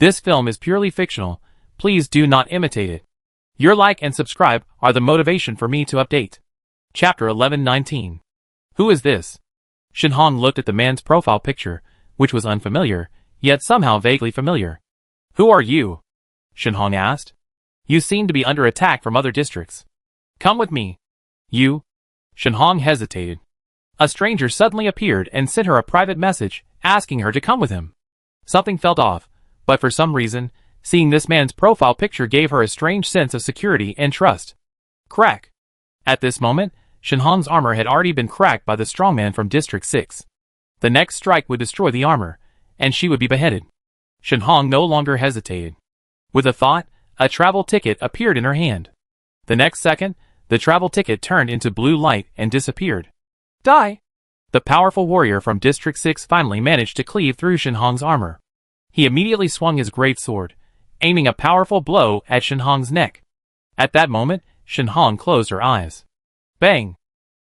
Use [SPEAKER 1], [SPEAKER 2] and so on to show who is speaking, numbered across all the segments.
[SPEAKER 1] This film is purely fictional. Please do not imitate it. Your like and subscribe are the motivation for me to update. Chapter 1119. Who is this? Shinhong looked at the man's profile picture, which was unfamiliar, yet somehow vaguely familiar. Who are you? Shinhong asked. You seem to be under attack from other districts. Come with me. You? Shinhong hesitated. A stranger suddenly appeared and sent her a private message, asking her to come with him. Something felt off, but for some reason, seeing this man's profile picture gave her a strange sense of security and trust. Crack. At this moment, Shinhong's armor had already been cracked by the strongman from District 6. The next strike would destroy the armor, and she would be beheaded. Shinhong no longer hesitated. With a thought, a travel ticket appeared in her hand. The next second, the travel ticket turned into blue light and disappeared. Die! The powerful warrior from District 6 finally managed to cleave through Shinhong's armor. He immediately swung his great sword, aiming a powerful blow at Shinhong's neck. At that moment, Shinhong closed her eyes. Bang!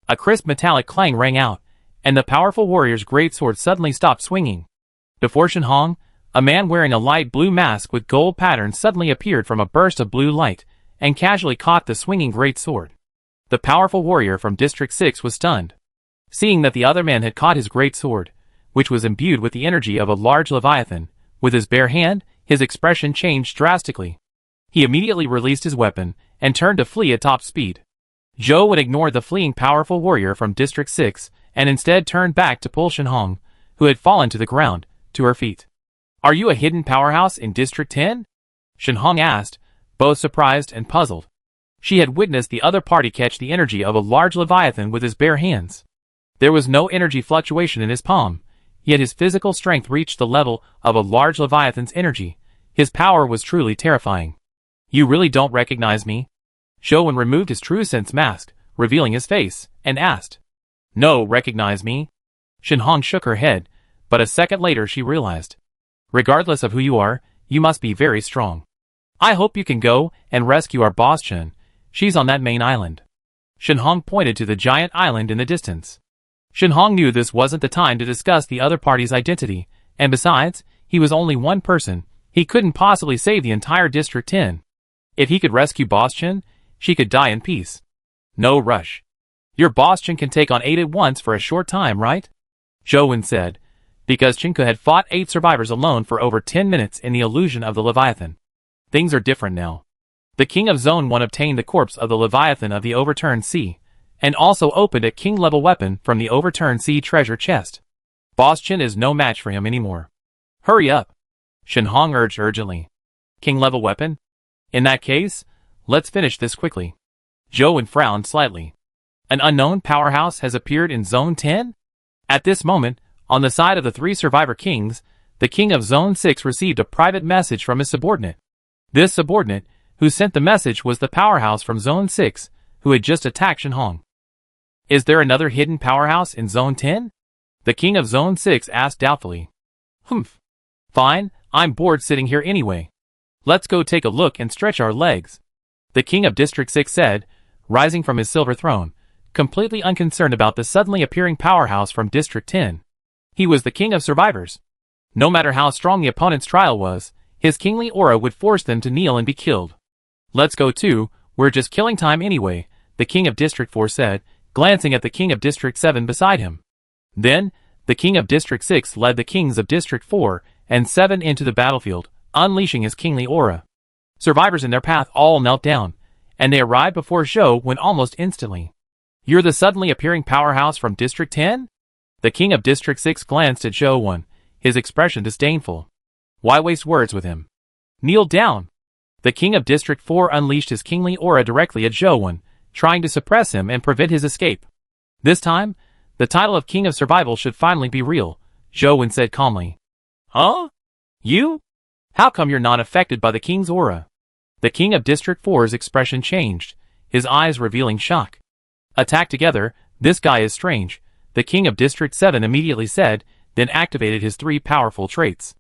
[SPEAKER 1] A crisp metallic clang rang out, and the powerful warrior's great sword suddenly stopped swinging. Before Shinhong, a man wearing a light blue mask with gold patterns suddenly appeared from a burst of blue light, and casually caught the swinging great sword. The powerful warrior from District 6 was stunned. Seeing that the other man had caught his great sword, which was imbued with the energy of a large leviathan, with his bare hand, his expression changed drastically. He immediately released his weapon, and turned to flee at top speed. Zhou would ignore the fleeing powerful warrior from District 6, and instead turned back to pull Shinhong, who had fallen to the ground, to her feet. Are you a hidden powerhouse in District 10? Shinhong asked, both surprised and puzzled. She had witnessed the other party catch the energy of a large leviathan with his bare hands. There was no energy fluctuation in his palm, yet his physical strength reached the level of a large leviathan's energy. His power was truly terrifying. You really don't recognize me? Zhou removed his true sense mask, revealing his face, and asked. No, recognize me? Shinhong shook her head, but a second later she realized. Regardless of who you are, you must be very strong. I hope you can go and rescue our boss Chen. She's on that main island. Shinhong pointed to the giant island in the distance. Shinhong knew this wasn't the time to discuss the other party's identity, and besides, he was only one person. He couldn't possibly save the entire District 10. If he could rescue Boss Chen, she could die in peace. No rush. Your Boss Chen can take on 8 at once for a short time, right? Zhou said, because Chenku had fought 8 survivors alone for over 10 minutes in the illusion of the Leviathan. Things are different now. The King of Zone 1 obtained the corpse of the Leviathan of the Overturned Sea, and also opened a king-level weapon from the Overturned Sea treasure chest. Boss Chen is no match for him anymore. Hurry up! Shinhong urged urgently. King-level weapon? In that case, let's finish this quickly. Zhou frowned slightly. An unknown powerhouse has appeared in Zone 10? At this moment, on the side of the 3 survivor kings, the king of Zone 6 received a private message from his subordinate. This subordinate, who sent the message, was the powerhouse from Zone 6, who had just attacked Shinhong. Is there another hidden powerhouse in Zone 10? The king of Zone 6 asked doubtfully. Humph. Fine, I'm bored sitting here anyway. Let's go take a look and stretch our legs. The king of District 6 said, rising from his silver throne, completely unconcerned about the suddenly appearing powerhouse from District 10. He was the king of survivors. No matter how strong the opponent's trial was, his kingly aura would force them to kneel and be killed. Let's go too, we're just killing time anyway, the king of District 4 said, glancing at the king of District 7 beside him. Then, the king of District 6 led the kings of District 4 and 7 into the battlefield, unleashing his kingly aura. Survivors in their path all knelt down, and they arrived before Zhou almost instantly. You're the suddenly appearing powerhouse from District 10? The king of District 6 glanced at Zhou, his expression disdainful. Why waste words with him? Kneel down! The king of District 4 unleashed his kingly aura directly at Zhou, trying to suppress him and prevent his escape. This time, the title of King of Survival should finally be real, Zhou said calmly. Huh? You? How come you're not affected by the king's aura? The king of District 4's expression changed, his eyes revealing shock. Attack together, this guy is strange, the king of District 7 immediately said, then activated his 3 powerful traits.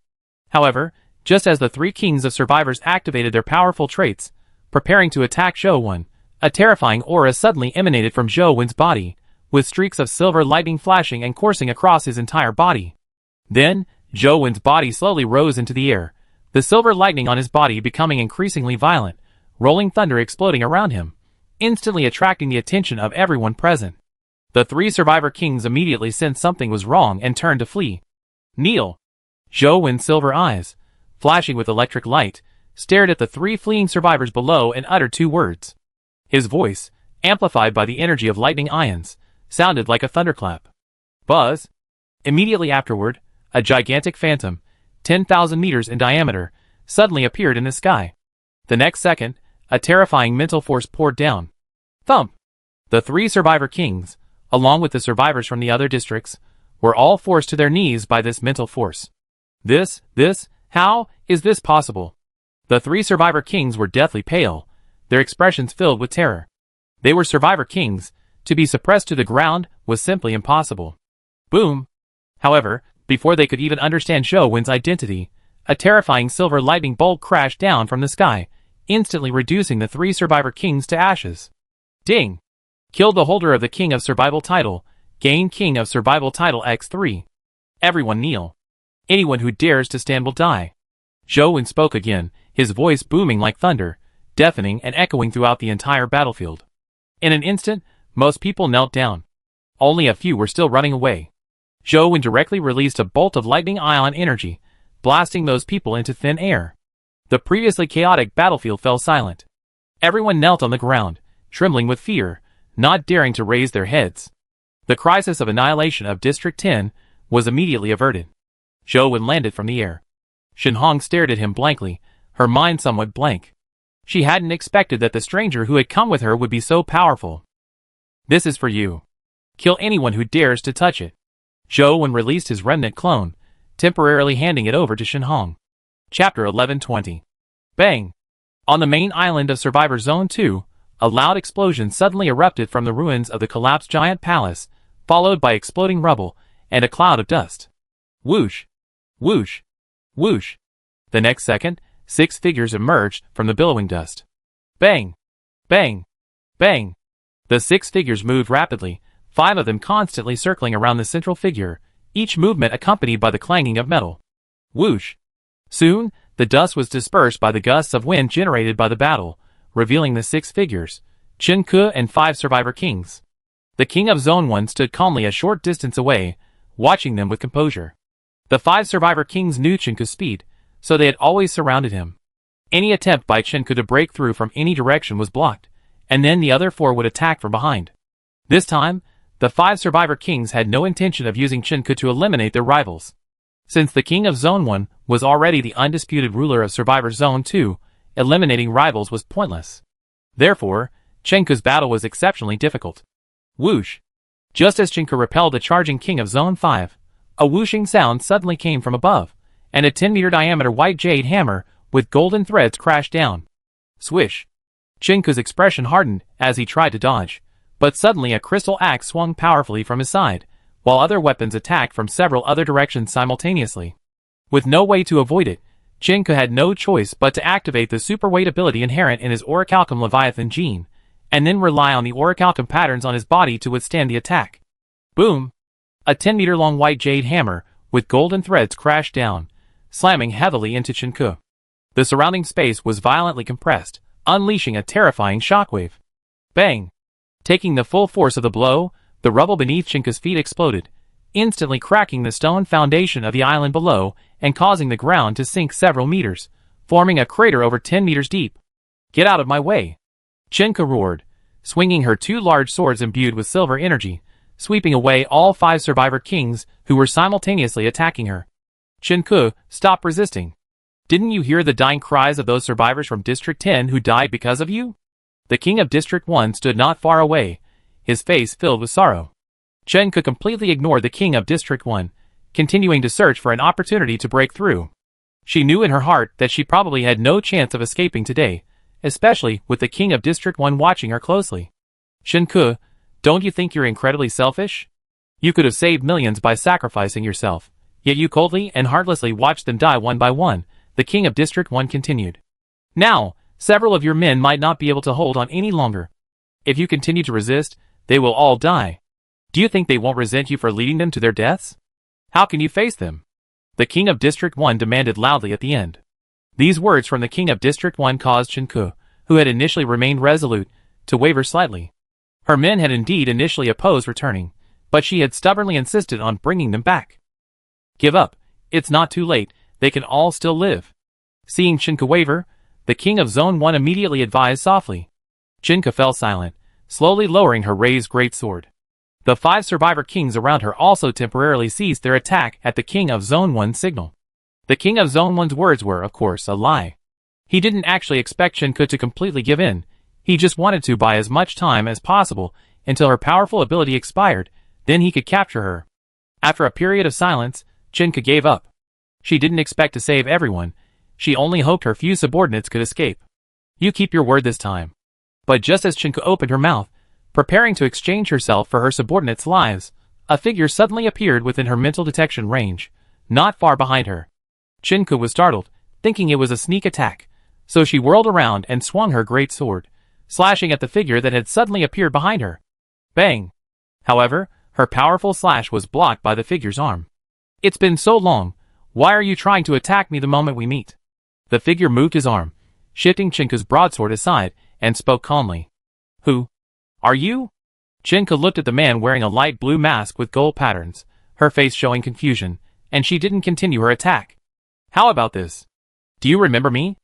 [SPEAKER 1] However, just as the 3 kings of survivors activated their powerful traits, preparing to attack Zhou, a terrifying aura suddenly emanated from Zhou's body, with streaks of silver lightning flashing and coursing across his entire body. Then, Zhou's body slowly rose into the air, the silver lightning on his body becoming increasingly violent, rolling thunder exploding around him, instantly attracting the attention of everyone present. The three survivor kings immediately sensed something was wrong and turned to flee. Kneel! Zhou Wen's silver eyes, flashing with electric light, stared at the three fleeing survivors below and uttered two words. His voice, amplified by the energy of lightning ions, sounded like a thunderclap. Buzz! Immediately afterward, a gigantic phantom, 10,000 meters in diameter, suddenly appeared in the sky. The next second, a terrifying mental force poured down. Thump! The three survivor kings, along with the survivors from the other districts, were all forced to their knees by this mental force. How is this possible? The three survivor kings were deathly pale, their expressions filled with terror. They were survivor kings, to be suppressed to the ground was simply impossible. Boom! However, before they could even understand Zhou Wen's identity, a terrifying silver lightning bolt crashed down from the sky, instantly reducing the three survivor kings to ashes. Ding! Killed the holder of the King of Survival title, gain King of Survival title X3. Everyone kneel. Anyone who dares to stand will die. Zhou Wen spoke again, his voice booming like thunder, deafening and echoing throughout the entire battlefield. In an instant, most people knelt down. Only a few were still running away. Zhou Wen directly released a bolt of lightning ion energy, blasting those people into thin air. The previously chaotic battlefield fell silent. Everyone knelt on the ground, trembling with fear, not daring to raise their heads. The crisis of annihilation of District 10 was immediately averted. Zhou Wen landed from the air. Shenhong stared at him blankly, her mind somewhat blank. She hadn't expected that the stranger who had come with her would be so powerful. This is for you. Kill anyone who dares to touch it. Zhou Wen released his remnant clone, temporarily handing it over to Shenhong. Chapter 1120. Bang! On the main island of Survivor Zone 2, a loud explosion suddenly erupted from the ruins of the collapsed giant palace, followed by exploding rubble and a cloud of dust. Whoosh! Whoosh! Whoosh! The next second, 6 figures emerged from the billowing dust. Bang! Bang! Bang! The 6 figures moved rapidly, 5 of them constantly circling around the central figure, each movement accompanied by the clanging of metal. Whoosh! Soon, the dust was dispersed by the gusts of wind generated by the battle, revealing the 6 figures, Chen Ke and 5 survivor kings. The king of Zone 1 stood calmly a short distance away, watching them with composure. The 5 survivor kings knew Chen Ke's speed, so they had always surrounded him. Any attempt by Chen Ke to break through from any direction was blocked, and then the other 4 would attack from behind. This time, the 5 survivor kings had no intention of using Chen Ke to eliminate their rivals. Since the king of Zone 1 was already the undisputed ruler of Survivor Zone 2, eliminating rivals was pointless. Therefore, Chen Ke's battle was exceptionally difficult. Whoosh! Just as Chen Ke repelled the charging king of Zone 5, a whooshing sound suddenly came from above, and a 10-meter diameter white jade hammer with golden threads crashed down. Swish! Chen Ke's expression hardened as he tried to dodge, but suddenly a crystal axe swung powerfully from his side, while other weapons attacked from several other directions simultaneously. With no way to avoid it, Chen Ke had no choice but to activate the superweight ability inherent in his Orichalcum Leviathan gene, and then rely on the Orichalcum patterns on his body to withstand the attack. Boom! A 10-meter-long white jade hammer, with golden threads crashed down, slamming heavily into Chen Ke. The surrounding space was violently compressed, unleashing a terrifying shockwave. Bang! Taking the full force of the blow, the rubble beneath Chen Ke's feet exploded, instantly cracking the stone foundation of the island below and causing the ground to sink several meters, forming a crater over 10 meters deep. Get out of my way! Chen Ke roared, swinging her 2 large swords imbued with silver energy, sweeping away all 5 survivor kings who were simultaneously attacking her. Chen Ke, stop resisting. Didn't you hear the dying cries of those survivors from District 10 who died because of you? The king of District 1 stood not far away, his face filled with sorrow. Chen Ke completely ignored the king of District 1, continuing to search for an opportunity to break through. She knew in her heart that she probably had no chance of escaping today, especially with the king of District 1 watching her closely. Chen Ke, don't you think you're incredibly selfish? You could have saved millions by sacrificing yourself, yet you coldly and heartlessly watched them die one by one, the king of District 1 continued. Now, several of your men might not be able to hold on any longer. If you continue to resist, they will all die. Do you think they won't resent you for leading them to their deaths? How can you face them? The king of District 1 demanded loudly at the end. These words from the king of District 1 caused Chenku, who had initially remained resolute, to waver slightly. Her men had indeed initially opposed returning, but she had stubbornly insisted on bringing them back. Give up. It's not too late, they can all still live. Seeing Chenku waver, the king of Zone 1 immediately advised softly. Chenku fell silent, slowly lowering her raised greatsword. The 5 survivor kings around her also temporarily ceased their attack at the king of Zone 1's signal. The king of Zone 1's words were, of course, a lie. He didn't actually expect Chenku to completely give in. He just wanted to buy as much time as possible until her powerful ability expired, then he could capture her. After a period of silence, Chenku gave up. She didn't expect to save everyone. She only hoped her few subordinates could escape. You keep your word this time. But just as Chenku opened her mouth, preparing to exchange herself for her subordinates' lives, a figure suddenly appeared within her mental detection range, not far behind her. Chenku was startled, thinking it was a sneak attack, so she whirled around and swung her great sword, slashing at the figure that had suddenly appeared behind her. Bang! However, her powerful slash was blocked by the figure's arm. It's been so long, why are you trying to attack me the moment we meet? The figure moved his arm, shifting Chenku's broadsword aside, and spoke calmly. Who are you? Chenku looked at the man wearing a light blue mask with gold patterns, her face showing confusion, and she didn't continue her attack. How about this? Do you remember me?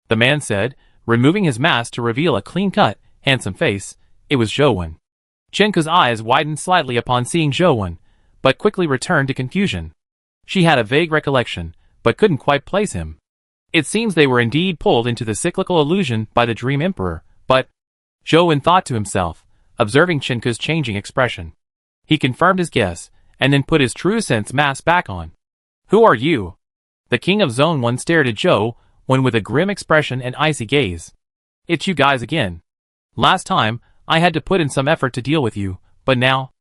[SPEAKER 1] The man said, removing his mask to reveal a clean-cut, handsome face. It was Zhou. Chenku's eyes widened slightly upon seeing Zhou, but quickly returned to confusion. She had a vague recollection, but couldn't quite place him. It seems they were indeed pulled into the cyclical illusion by the Dream Emperor, but Zhou thought to himself, observing Chenku's changing expression. He confirmed his guess, and then put his true sense mask back on. Who are you? The king of Zone 1 stared at Zhou with a grim expression and icy gaze. It's you guys again. Last time, I had to put in some effort to deal with you, but now...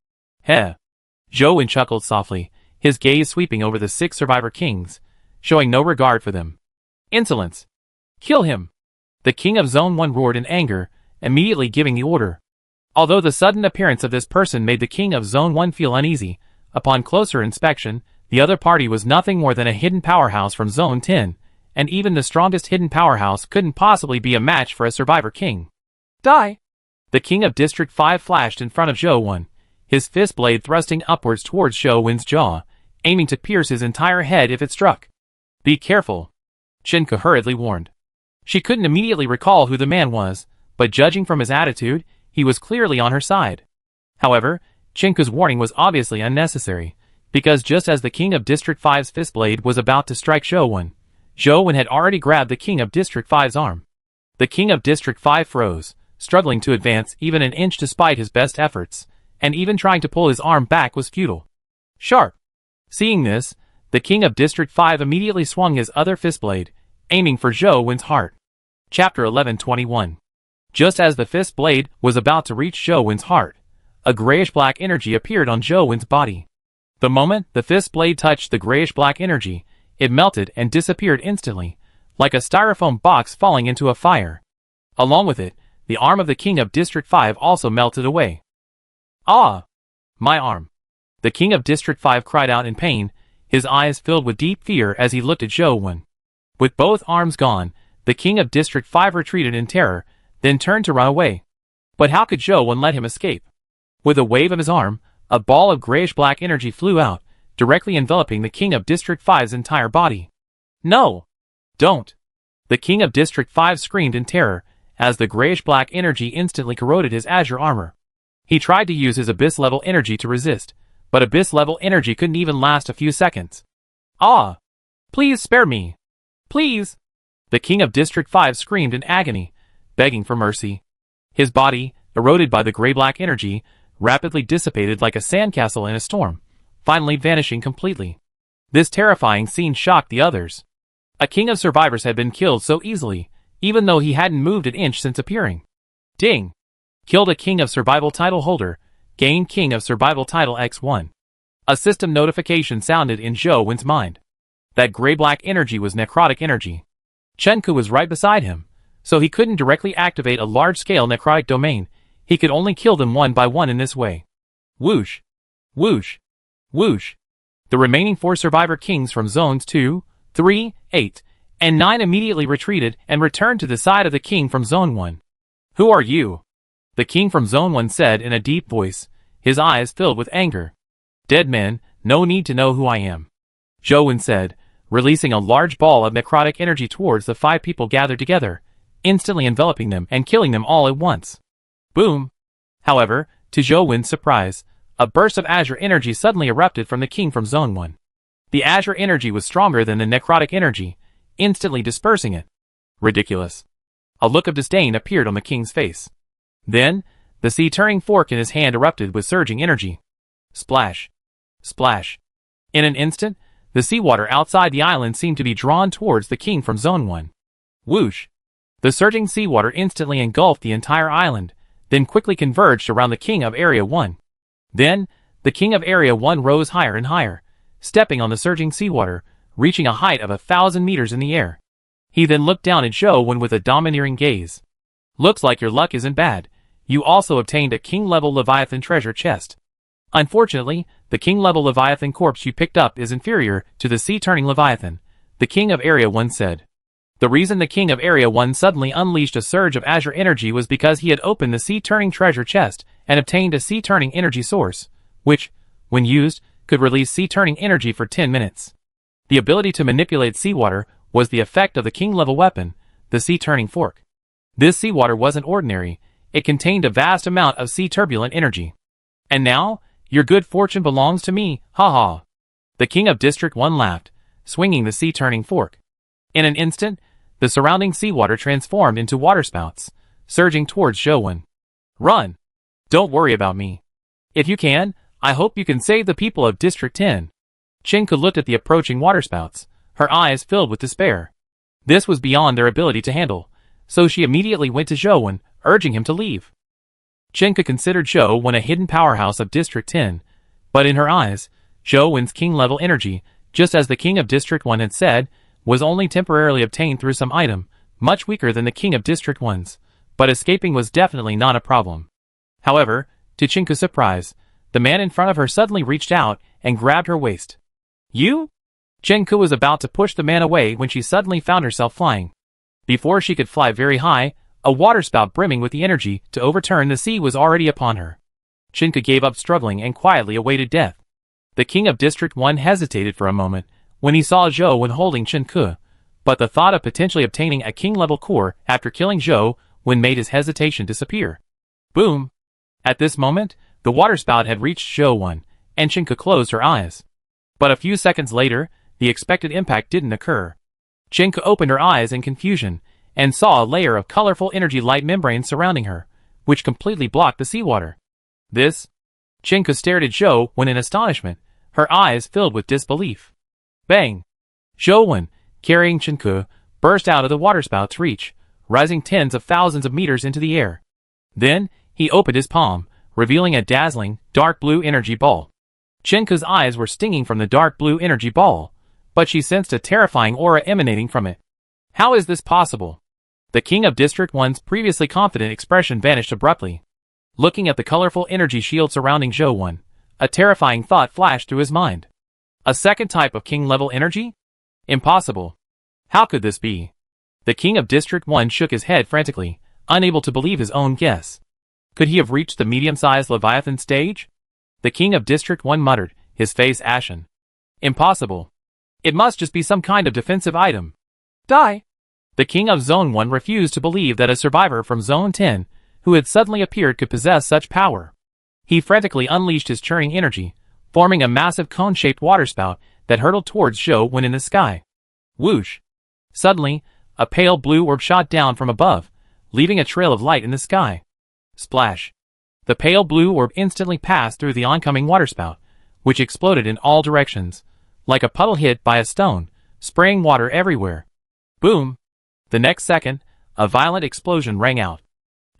[SPEAKER 1] Heh. Zhou chuckled softly, his gaze sweeping over the 6 survivor kings, showing no regard for them. Insolence! Kill him! The king of Zone 1 roared in anger, immediately giving the order. Although the sudden appearance of this person made the king of Zone 1 feel uneasy, upon closer inspection, the other party was nothing more than a hidden powerhouse from Zone 10, and even the strongest hidden powerhouse couldn't possibly be a match for a survivor king. Die! The king of District 5 flashed in front of Zhou, his fist blade thrusting upwards towards Zhou's jaw, aiming to pierce his entire head if it struck. Be careful, Chenku hurriedly warned. She couldn't immediately recall who the man was, but judging from his attitude, he was clearly on her side. However, Chenku's warning was obviously unnecessary, because just as the king of District 5's fist blade was about to strike Zhou had already grabbed the king of District 5's arm. The king of District 5 froze, struggling to advance even an inch despite his best efforts, and even trying to pull his arm back was futile. Sharp! Seeing this, the king of District 5 immediately swung his other fist blade, aiming for Zhou's heart. Chapter 1121. Just as the fist blade was about to reach Zhou's heart, a grayish-black energy appeared on Zhou's body. The moment the fist blade touched the grayish-black energy, it melted and disappeared instantly, like a styrofoam box falling into a fire. Along with it, the arm of the king of District 5 also melted away. Ah! My arm! The king of District 5 cried out in pain, his eyes filled with deep fear as he looked at Zhou. With both arms gone, the king of District 5 retreated in terror, then turned to run away. But how could Zhou let him escape? With a wave of his arm, a ball of grayish-black energy flew out, directly enveloping the king of District 5's entire body. No! Don't! The king of District 5 screamed in terror, as the grayish-black energy instantly corroded his azure armor. He tried to use his abyss-level energy to resist, but abyss-level energy couldn't even last a few seconds. Ah! Please spare me! Please! The king of District 5 screamed in agony, begging for mercy. His body, eroded by the gray-black energy, rapidly dissipated like a sandcastle in a storm, finally vanishing completely. This terrifying scene shocked the others. A king of survivors had been killed so easily, even though he hadn't moved an inch since appearing. Ding! Killed a king of survival title holder, gained king of survival title X1. A system notification sounded in Zhou's mind. That gray-black energy was necrotic energy. Chenku was right beside him, so he couldn't directly activate a large-scale necrotic domain. He could only kill them one by one in this way. Whoosh! Whoosh! Whoosh! The remaining 4 survivor kings from Zones 2, 3, 8, and 9 immediately retreated and returned to the side of the king from Zone 1. "Who are you?" the king from Zone 1 said in a deep voice, his eyes filled with anger. "Dead men, no need to know who I am," Zhou said, releasing a large ball of necrotic energy towards the 5 people gathered together, instantly enveloping them and killing them all at once. Boom! However, to Zhou surprise, a burst of azure energy suddenly erupted from the king from Zone 1. The azure energy was stronger than the necrotic energy, instantly dispersing it. Ridiculous. A look of disdain appeared on the king's face. Then, the sea-turning fork in his hand erupted with surging energy. Splash! Splash! In an instant, the seawater outside the island seemed to be drawn towards the king from Zone 1. Whoosh! The surging seawater instantly engulfed the entire island, then quickly converged around the king of Area 1. Then, the king of Area 1 rose higher and higher, stepping on the surging seawater, reaching a height of 1,000 meters in the air. He then looked down at Zhou with a domineering gaze. "Looks like your luck isn't bad. You also obtained a king-level Leviathan treasure chest. Unfortunately, the king-level Leviathan corpse you picked up is inferior to the sea-turning Leviathan," the king of Area 1 said. The reason the king of Area 1 suddenly unleashed a surge of azure energy was because he had opened the sea-turning treasure chest and obtained a sea-turning energy source, which, when used, could release sea-turning energy for 10 minutes. The ability to manipulate seawater was the effect of the king-level weapon, the sea-turning fork. This seawater wasn't ordinary, it contained a vast amount of sea-turbulent energy. "And now, your good fortune belongs to me, ha-ha." The king of District 1 laughed, swinging the sea-turning fork. In an instant, the surrounding seawater transformed into waterspouts, surging towards Zhou. "Run! Don't worry about me. If you can, I hope you can save the people of District 10. Chenka looked at the approaching waterspouts, her eyes filled with despair. This was beyond their ability to handle, so she immediately went to Zhou, urging him to leave. Chenka considered Zhou a hidden powerhouse of District 10, but in her eyes, Zhou's king-level energy, just as the king of District 1 had said, was only temporarily obtained through some item, much weaker than the king of District 1's, but escaping was definitely not a problem. However, to Chenka's surprise, the man in front of her suddenly reached out and grabbed her waist. "You?" Chenka was about to push the man away when she suddenly found herself flying. Before she could fly very high, a waterspout brimming with the energy to overturn the sea was already upon her. Chenka gave up struggling and quietly awaited death. The king of District 1 hesitated for a moment when he saw Zhou holding Chenka, but the thought of potentially obtaining a king-level core after killing Zhou made his hesitation disappear. Boom! At this moment, the waterspout had reached Zhou, and Chenka closed her eyes. But a few seconds later, the expected impact didn't occur. Chenka opened her eyes in confusion, and saw a layer of colorful energy light membrane surrounding her, which completely blocked the seawater. This? Chenka stared at Zhou in astonishment, her eyes filled with disbelief. Bang! Zhou, carrying Chenka, burst out of the waterspout's reach, rising tens of thousands of meters into the air. Then, he opened his palm, revealing a dazzling, dark blue energy ball. Chenka's eyes were stinging from the dark blue energy ball, but she sensed a terrifying aura emanating from it. How is this possible? The king of District 1's previously confident expression vanished abruptly. Looking at the colorful energy shield surrounding Zhou, a terrifying thought flashed through his mind. A second type of king-level energy? Impossible. How could this be? The king of District 1 shook his head frantically, unable to believe his own guess. Could he have reached the medium-sized Leviathan stage? The king of District 1 muttered, his face ashen. Impossible. It must just be some kind of defensive item. Die! The king of Zone 1 refused to believe that a survivor from Zone 10, who had suddenly appeared, could possess such power. He frantically unleashed his churning energy, forming a massive cone-shaped waterspout that hurtled towards Zhou in the sky. Whoosh! Suddenly, a pale blue orb shot down from above, leaving a trail of light in the sky. Splash! The pale blue orb instantly passed through the oncoming waterspout, which exploded in all directions, like a puddle hit by a stone, spraying water everywhere. Boom! The next second, a violent explosion rang out.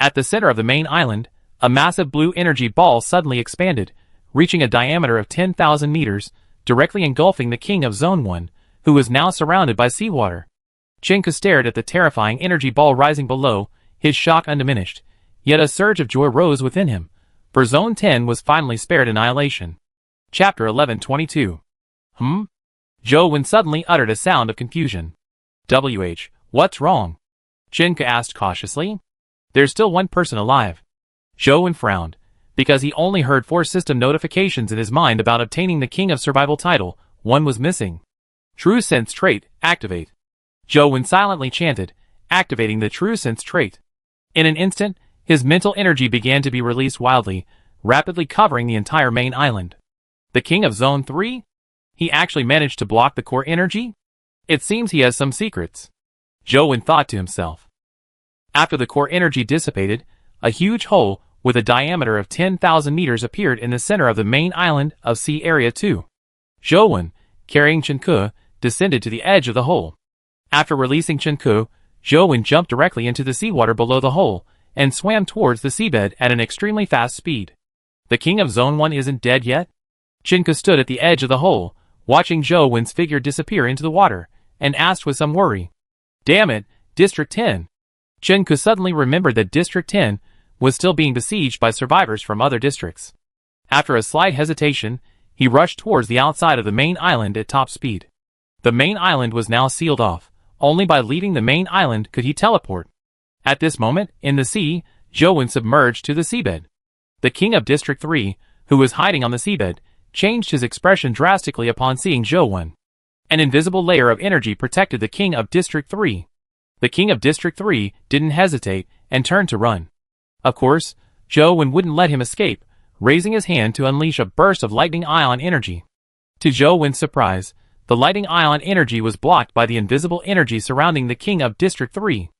[SPEAKER 1] At the center of the main island, a massive blue energy ball suddenly expanded, reaching a diameter of 10,000 meters, directly engulfing the king of Zone 1, who was now surrounded by seawater. Chenka stared at the terrifying energy ball rising below, his shock undiminished, yet a surge of joy rose within him, for Zone 10 was finally spared annihilation. Chapter 1122. Zhou suddenly uttered a sound of confusion. What's wrong? Chinka asked cautiously. There's still one person alive. Zhou frowned, because he only heard 4 system notifications in his mind about obtaining the King of Survival title. One was missing. True Sense trait, activate. Zhou silently chanted, activating the True Sense trait. In an instant, his mental energy began to be released wildly, rapidly covering the entire main island. The King of Zone 3? He actually managed to block the core energy? It seems he has some secrets. Zhou thought to himself. After the core energy dissipated, a huge hole with a diameter of 10,000 meters appeared in the center of the main island of Sea Area 2. Zhou, carrying Chenke, descended to the edge of the hole. After releasing Chenke, Zhou jumped directly into the seawater below the hole and swam towards the seabed at an extremely fast speed. The King of Zone 1 isn't dead yet? Chenke stood at the edge of the hole, watching Zhou's figure disappear into the water, and asked with some worry. Damn it, District 10. Chenke suddenly remembered that District 10 was still being besieged by survivors from other districts. After a slight hesitation, he rushed towards the outside of the main island at top speed. The main island was now sealed off. Only by leaving the main island could he teleport. At this moment, in the sea, Zhou submerged to the seabed. The King of District 3, who was hiding on the seabed, changed his expression drastically upon seeing Zhou. An invisible layer of energy protected the King of District 3. The King of District 3 didn't hesitate and turned to run. Of course, Zhou wouldn't let him escape, raising his hand to unleash a burst of lightning ion energy. To Zhou's surprise, the lightning ion energy was blocked by the invisible energy surrounding the King of District 3.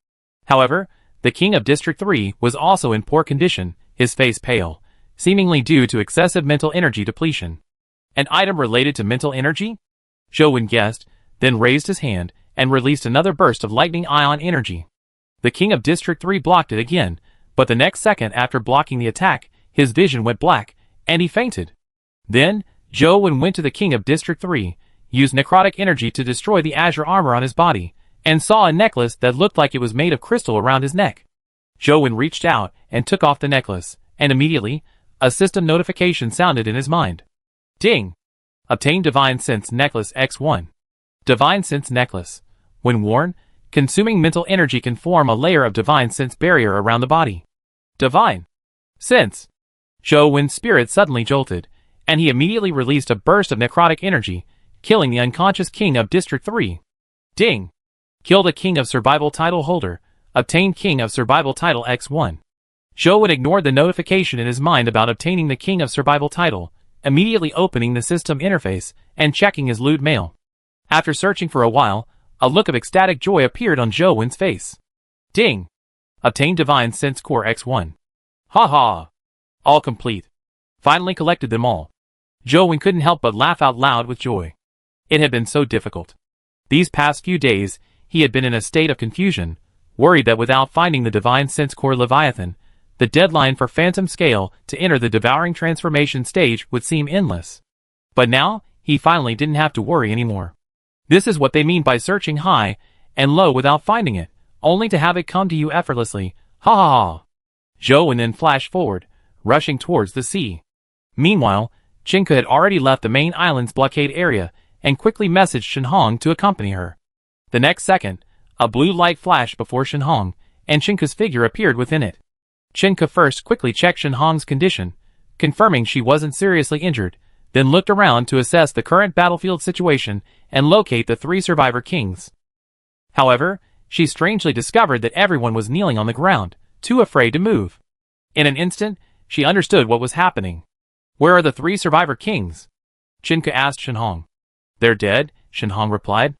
[SPEAKER 1] However, the King of District 3 was also in poor condition, his face pale, seemingly due to excessive mental energy depletion. An item related to mental energy? Zhou guessed, then raised his hand and released another burst of lightning ion energy. The King of District 3 blocked it again, but the next second after blocking the attack, his vision went black, and he fainted. Then, Zhou went to the King of District 3, used necrotic energy to destroy the azure armor on his body, and saw a necklace that looked like it was made of crystal around his neck. Zhou reached out and took off the necklace, and immediately, a system notification sounded in his mind. Ding! Obtain Divine Sense Necklace X1. Divine Sense Necklace. When worn, consuming mental energy can form a layer of Divine Sense barrier around the body. Divine Sense. Zhou's spirit suddenly jolted, and he immediately released a burst of necrotic energy, killing the unconscious King of District 3. Ding! Killed a King of Survival title holder. Obtained King of Survival title X1. Zhou ignored the notification in his mind about obtaining the King of Survival title, immediately opening the system interface and checking his loot mail. After searching for a while, a look of ecstatic joy appeared on Zhou's face. Ding! Obtained Divine Sense Core X1. Ha ha! All complete. Finally collected them all. Zhou couldn't help but laugh out loud with joy. It had been so difficult. These past few days, he had been in a state of confusion, worried that without finding the Divine Sense Core Leviathan, the deadline for Phantom Scale to enter the Devouring Transformation stage would seem endless. But now, he finally didn't have to worry anymore. This is what they mean by searching high and low without finding it, only to have it come to you effortlessly. Ha ha ha! Zhou then flashed forward, rushing towards the sea. Meanwhile, Chenke had already left the main island's blockade area and quickly messaged Shenhong to accompany her. The next second, a blue light flashed before Shenhong, and Chenke's figure appeared within it. Chenke first quickly checked Shenhong's condition, confirming she wasn't seriously injured, then looked around to assess the current battlefield situation and locate the 3 survivor kings. However, she strangely discovered that everyone was kneeling on the ground, too afraid to move. In an instant, she understood what was happening. Where are the 3 survivor kings? Chenke asked Shenhong. They're dead, Shenhong replied.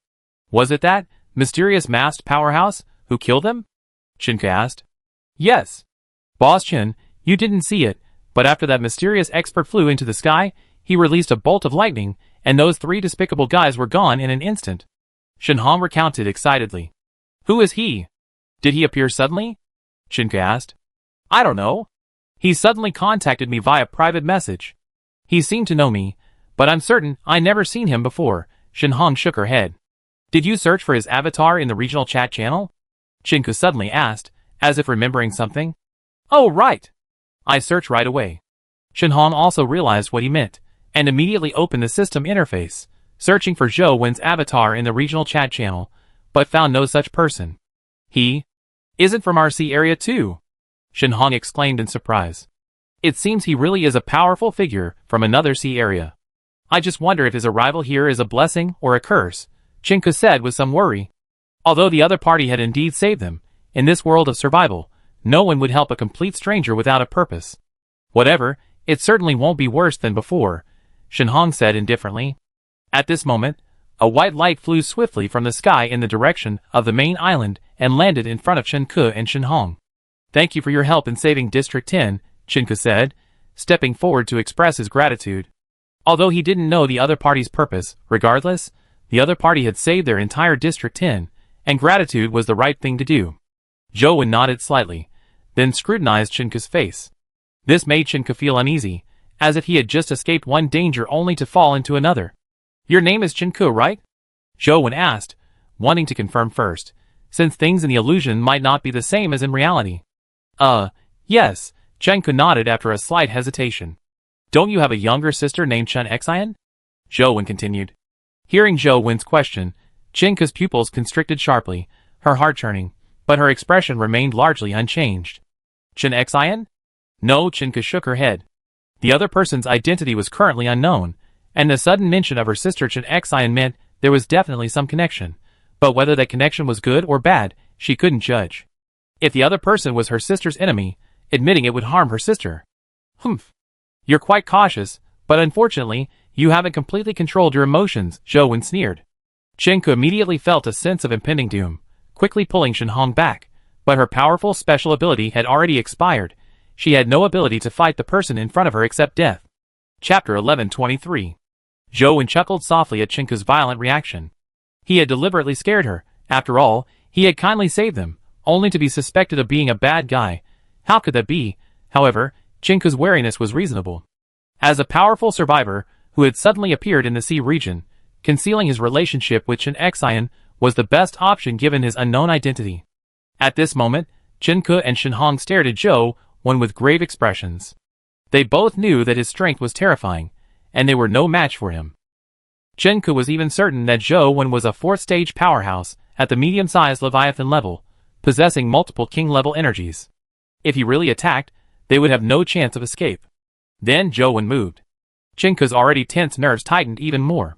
[SPEAKER 1] Was it that mysterious masked powerhouse who killed them? Chenke asked. Yes. Boss Chen, you didn't see it, but after that mysterious expert flew into the sky, he released a bolt of lightning, and those 3 despicable guys were gone in an instant. Shenhong recounted excitedly. Who is he? Did he appear suddenly? Chenke asked. I don't know. He suddenly contacted me via private message. He seemed to know me, but I'm certain I never seen him before. Shenhong shook her head. Did you search for his avatar in the regional chat channel? Chenke suddenly asked, as if remembering something. Oh right! I searched right away. Shenhong also realized what he meant, and immediately opened the system interface, searching for Zhou's avatar in the regional chat channel, but found no such person. He isn't from our sea area too, Shinhong exclaimed in surprise. It seems he really is a powerful figure from another sea area. I just wonder if his arrival here is a blessing or a curse, Chinka said with some worry. Although the other party had indeed saved them, in this world of survival, no one would help a complete stranger without a purpose. Whatever, it certainly won't be worse than before, Shinhong said indifferently. At this moment, a white light flew swiftly from the sky in the direction of the main island and landed in front of Chenke and Shinhong. Thank you for your help in saving District 10, Chinka said, stepping forward to express his gratitude. Although he didn't know the other party's purpose, regardless, the other party had saved their entire District 10, and gratitude was the right thing to do. Zhou nodded slightly, then scrutinized Chinka's face. This made Chinka feel uneasy, as if he had just escaped one danger only to fall into another. Your name is Chinka, right? Zhou asked, wanting to confirm first, since things in the illusion might not be the same as in reality. Yes, Chinka nodded after a slight hesitation. Don't you have a younger sister named Chen Xian? Zhou continued. Hearing Zhou question, Chinka's pupils constricted sharply, her heart churning, but her expression remained largely unchanged. Chen Xian? No, Chinka shook her head. The other person's identity was currently unknown, and the sudden mention of her sister Chen Xian meant there was definitely some connection, but whether that connection was good or bad, she couldn't judge. If the other person was her sister's enemy, admitting it would harm her sister. Humph. You're quite cautious, but unfortunately, you haven't completely controlled your emotions, Zhou sneered. Chenku immediately felt a sense of impending doom, quickly pulling Shinhong back, but her powerful special ability had already expired. She had no ability to fight the person in front of her except death. Chapter 1123. Zhou chuckled softly at Chenku's violent reaction. He had deliberately scared her. After all, he had kindly saved them, only to be suspected of being a bad guy. How could that be? However, Chenku's wariness was reasonable. As a powerful survivor who had suddenly appeared in the sea region, concealing his relationship with Chen Xian was the best option given his unknown identity. At this moment, Chenku and Shinhong stared at Zhou, one with grave expressions. They both knew that his strength was terrifying, and they were no match for him. Chenku was even certain that Zhou was a fourth-stage powerhouse at the medium-sized Leviathan level, possessing multiple king-level energies. If he really attacked, they would have no chance of escape. Then Zhou moved. Chenku's already tense nerves tightened even more.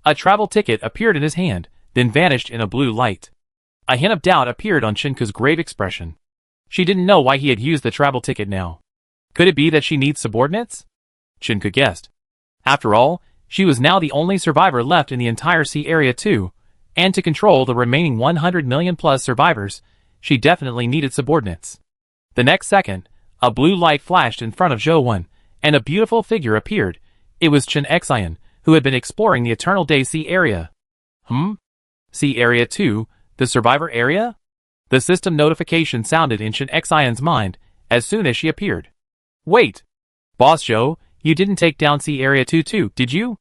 [SPEAKER 1] A travel ticket appeared in his hand, then vanished in a blue light. A hint of doubt appeared on Chenku's grave expression. She didn't know why he had used the travel ticket now. Could it be that she needs subordinates? Chenku guessed. After all, she was now the only survivor left in the entire sea area too, and to control the remaining 100 million plus survivors, she definitely needed subordinates. The next second, a blue light flashed in front of Zhou, and a beautiful figure appeared. It was Chen Xian, who had been exploring the Eternal Day Sea area. Sea Area 2, the survivor area? The system notification sounded in Chen Xian's mind as soon as she appeared. Wait! Boss Zhou, you didn't take down Sea Area 2 too, did you?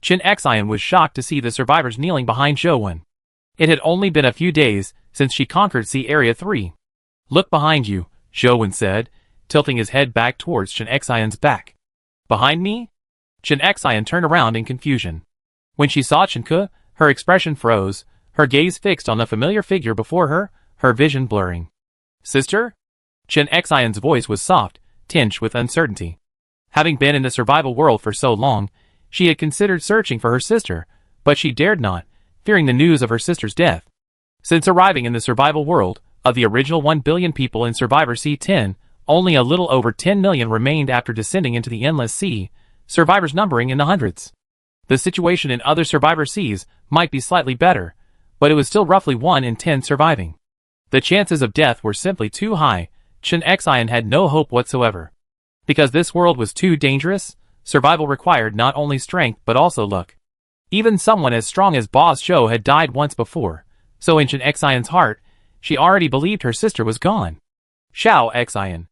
[SPEAKER 1] Chen Xian was shocked to see the survivors kneeling behind Zhou. It had only been a few days since she conquered Sea Area 3. Look behind you, Zhou said, tilting his head back towards Chen Xian's back. Behind me? Chen Xian turned around in confusion. When she saw Chenku, her expression froze, her gaze fixed on the familiar figure before her, her vision blurring. Sister? Chen Xian's voice was soft, tinged with uncertainty. Having been in the survival world for so long, she had considered searching for her sister, but she dared not, fearing the news of her sister's death. Since arriving in the survival world, of the original 1 billion people in Survivor C10, only a little over 10 million remained after descending into the Endless Sea, survivors numbering in the hundreds. The situation in other survivor seas might be slightly better, but it was still roughly 1 in 10 surviving. The chances of death were simply too high. Chen Xian had no hope whatsoever. Because this world was too dangerous, survival required not only strength but also luck. Even someone as strong as Boss Zhou had died once before, so in Chen Xian's heart, she already believed her sister was gone. Xiao Xian.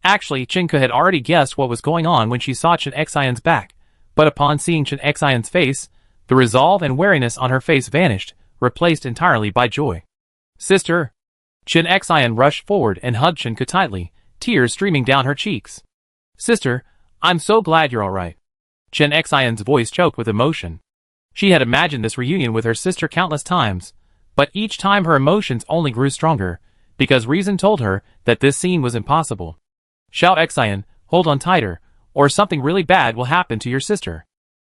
[SPEAKER 1] Actually, Chenku had already guessed what was going on when she saw Chen Xian's back, but upon seeing Chen Xian's face, the resolve and wariness on her face vanished, replaced entirely by joy. Sister! Chen Xian rushed forward and hugged Chenku tightly, tears streaming down her cheeks. Sister, I'm so glad you're alright. Chen Xian's voice choked with emotion. She had imagined this reunion with her sister countless times, But each time her emotions only grew stronger, because reason told her that this scene was impossible. Xiao Xian, hold on tighter, or something really bad will happen to your sister.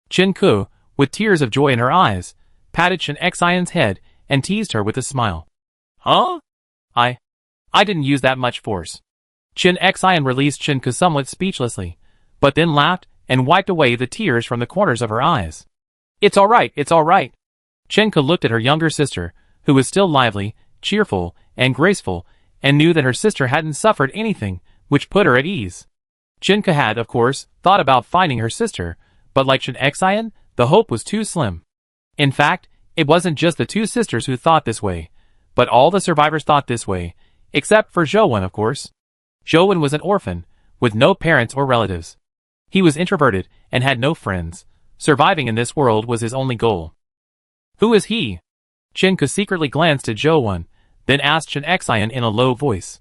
[SPEAKER 1] Chen Ke, with tears of joy in her eyes, patted Chen Xian's head and teased her with a smile. Huh? I didn't use that much force. Chen Xian released Chen Ke somewhat speechlessly, but then laughed and wiped away the tears from the corners of her eyes. It's all right, it's all right. Chen Ke looked at her younger sister, who was still lively, cheerful, and graceful, and knew that her sister hadn't suffered anything, which put her at ease. Chen Ke had, of course, thought about finding her sister, but like Chen Xian, the hope was too slim. In fact, it wasn't just the two sisters who thought this way, but all the survivors thought this way, except for Zhouwen, of course. Zhouwen was an orphan, with no parents or relatives. He was introverted and had no friends. Surviving in this world was his only goal. Who is he? Chen Ke secretly glanced at Zhouwen, then asked Chen Xian in a low voice.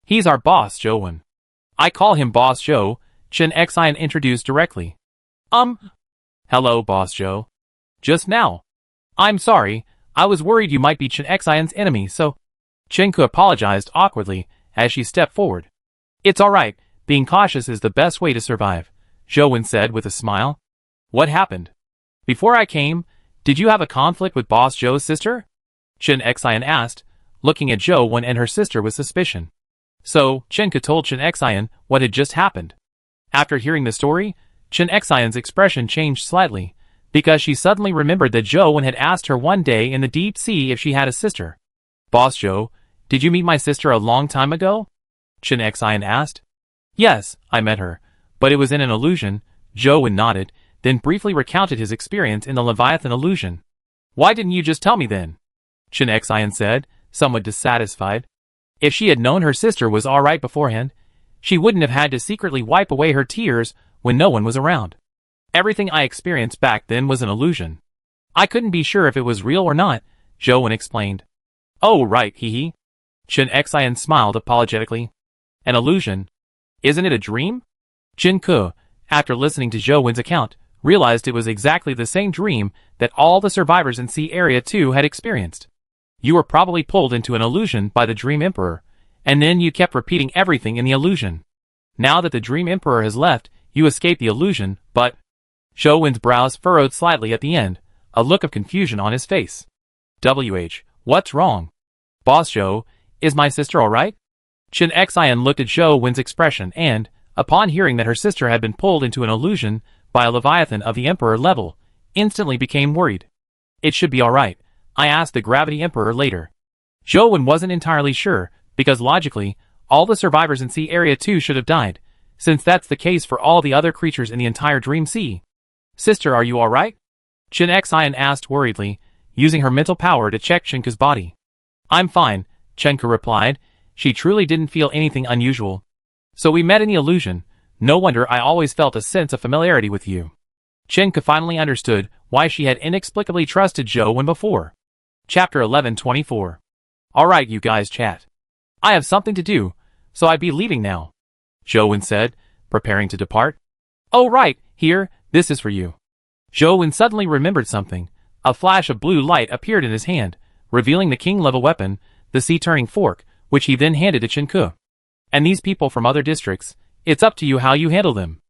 [SPEAKER 1] He's our boss, Zhouwen. I call him Boss Zhou, Chen Xian introduced directly. Hello, Boss Zhou. Just now. I'm sorry, I was worried you might be Chen Xian's enemy, so... Chen Ke apologized awkwardly as she stepped forward. It's alright, being cautious is the best way to survive, Zhouwen said with a smile. What happened? Before I came, did you have a conflict with Boss Zhou's sister? Chen Xian asked, looking at Zhouwen and her sister with suspicion. So, Chen Ke told Chen Xian what had just happened. After hearing the story, Chen Xian's expression changed slightly, because she suddenly remembered that Zhouwen had asked her one day in the deep sea if she had a sister. Boss Zhou, did you meet my sister a long time ago? Chen Xian asked. Yes, I met her, but it was in an illusion, Zhouwen nodded, then briefly recounted his experience in the Leviathan illusion. Why didn't you just tell me then? Chen Xian said, somewhat dissatisfied. If she had known her sister was alright beforehand, she wouldn't have had to secretly wipe away her tears when no one was around. Everything I experienced back then was an illusion. I couldn't be sure if it was real or not, Zhouwen explained. Oh right, hee. Chen Xian smiled apologetically. An illusion? Isn't it a dream? Chen Ke, after listening to Zhouwen's account, realized it was exactly the same dream that all the survivors in Sea Area 2 had experienced. You were probably pulled into an illusion by the Dream Emperor, and then you kept repeating everything in the illusion. Now that the Dream Emperor has left, you escaped the illusion, but... Zhouwen's brows furrowed slightly at the end, a look of confusion on his face. What's wrong? Boss Zhou, is my sister alright? Chen Xian looked at Zhouwen's expression and, upon hearing that her sister had been pulled into an illusion by a Leviathan of the Emperor level, instantly became worried. It should be alright, I asked the Gravity Emperor later. Zhouwen wasn't entirely sure, because logically, all the survivors in Sea Area 2 should have died, since that's the case for all the other creatures in the entire Dream Sea. Sister, are you alright? Chen Xian asked worriedly, using her mental power to check Chen Ke's body. I'm fine, Chen Ke replied. She truly didn't feel anything unusual. So we met in the illusion. No wonder I always felt a sense of familiarity with you. Chen Ke finally understood why she had inexplicably trusted Zhouwen before. Chapter 1124. Alright you guys chat. I have something to do, so I'd be leaving now, Zhouwen said, preparing to depart. Oh right, here, this is for you. Zhouwen suddenly remembered something. A flash of blue light appeared in his hand, revealing the king-level weapon, the sea-turning fork, which he then handed to Chen Ke. And these people from other districts, it's up to you how you handle them.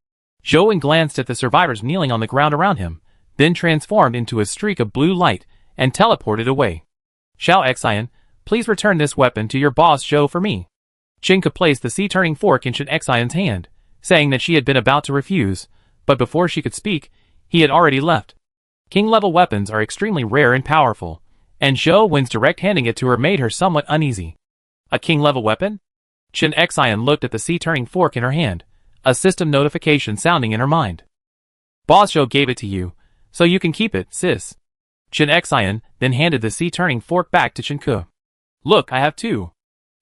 [SPEAKER 1] Zhouwen glanced at the survivors kneeling on the ground around him, then transformed into a streak of blue light, and teleported away. Xiao Xian, please return this weapon to your boss Zhou for me. Chen Ke placed the sea-turning fork in Chen Xian's hand, saying that she had been about to refuse, but before she could speak, he had already left. King-level weapons are extremely rare and powerful, and Zhouwen's direct handing it to her made her somewhat uneasy. A king-level weapon? Chen Xian looked at the sea-turning fork in her hand, a system notification sounding in her mind. Boss Zhou gave it to you, so you can keep it, sis. Chen Xian then handed the sea-turning fork back to Chen Ke. Look, I have two.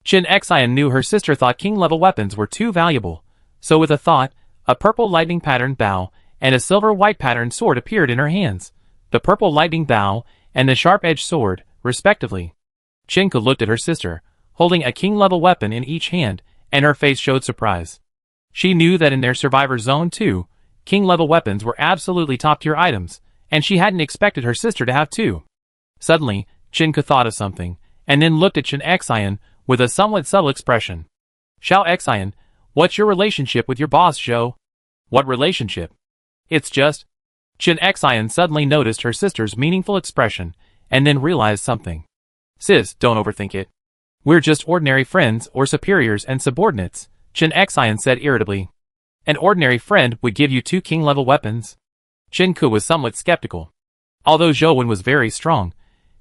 [SPEAKER 1] Chen Xian knew her sister thought king-level weapons were too valuable, so with a thought, a purple lightning patterned bow and a silver-white patterned sword appeared in her hands, the purple lightning bow and the sharp-edged sword, respectively. Chen Ke looked at her sister, holding a king-level weapon in each hand, and her face showed surprise. She knew that in their Survivor Zone 2, king-level weapons were absolutely top-tier items, and she hadn't expected her sister to have two. Suddenly, Chinka thought of something, and then looked at Chen Xian with a somewhat subtle expression. Xiao Xian, what's your relationship with your boss, Zhou? What relationship? It's just... Chen Xian suddenly noticed her sister's meaningful expression, and then realized something. Sis, don't overthink it. We're just ordinary friends or superiors and subordinates, Chen Xian said irritably. An ordinary friend would give you 2 king-level weapons? Chen Ku was somewhat skeptical. Although Zhou Wen was very strong,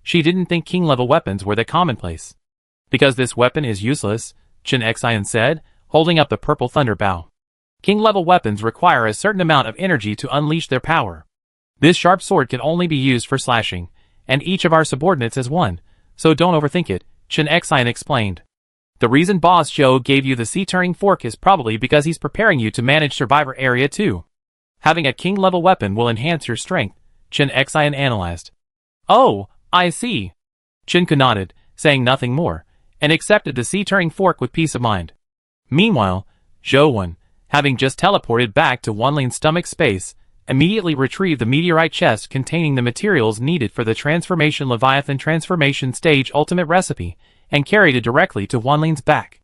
[SPEAKER 1] she didn't think king-level weapons were that commonplace. Because this weapon is useless, Chen Xian said, holding up the purple thunder bow. King-level weapons require a certain amount of energy to unleash their power. This sharp sword can only be used for slashing, and each of our subordinates has one, so don't overthink it, Chen Xian explained. The reason Boss Zhou gave you the sea-turning fork is probably because he's preparing you to manage Survivor Area 2. Having a king-level weapon will enhance your strength, Chen Xian analyzed. Oh, I see. Chen Ku nodded, saying nothing more, and accepted the sea-turning fork with peace of mind. Meanwhile, Zhou Wen, having just teleported back to Wanling's stomach space, immediately retrieved the meteorite chest containing the materials needed for the Transformation Leviathan Transformation Stage Ultimate Recipe, and carried it directly to Wanling's back.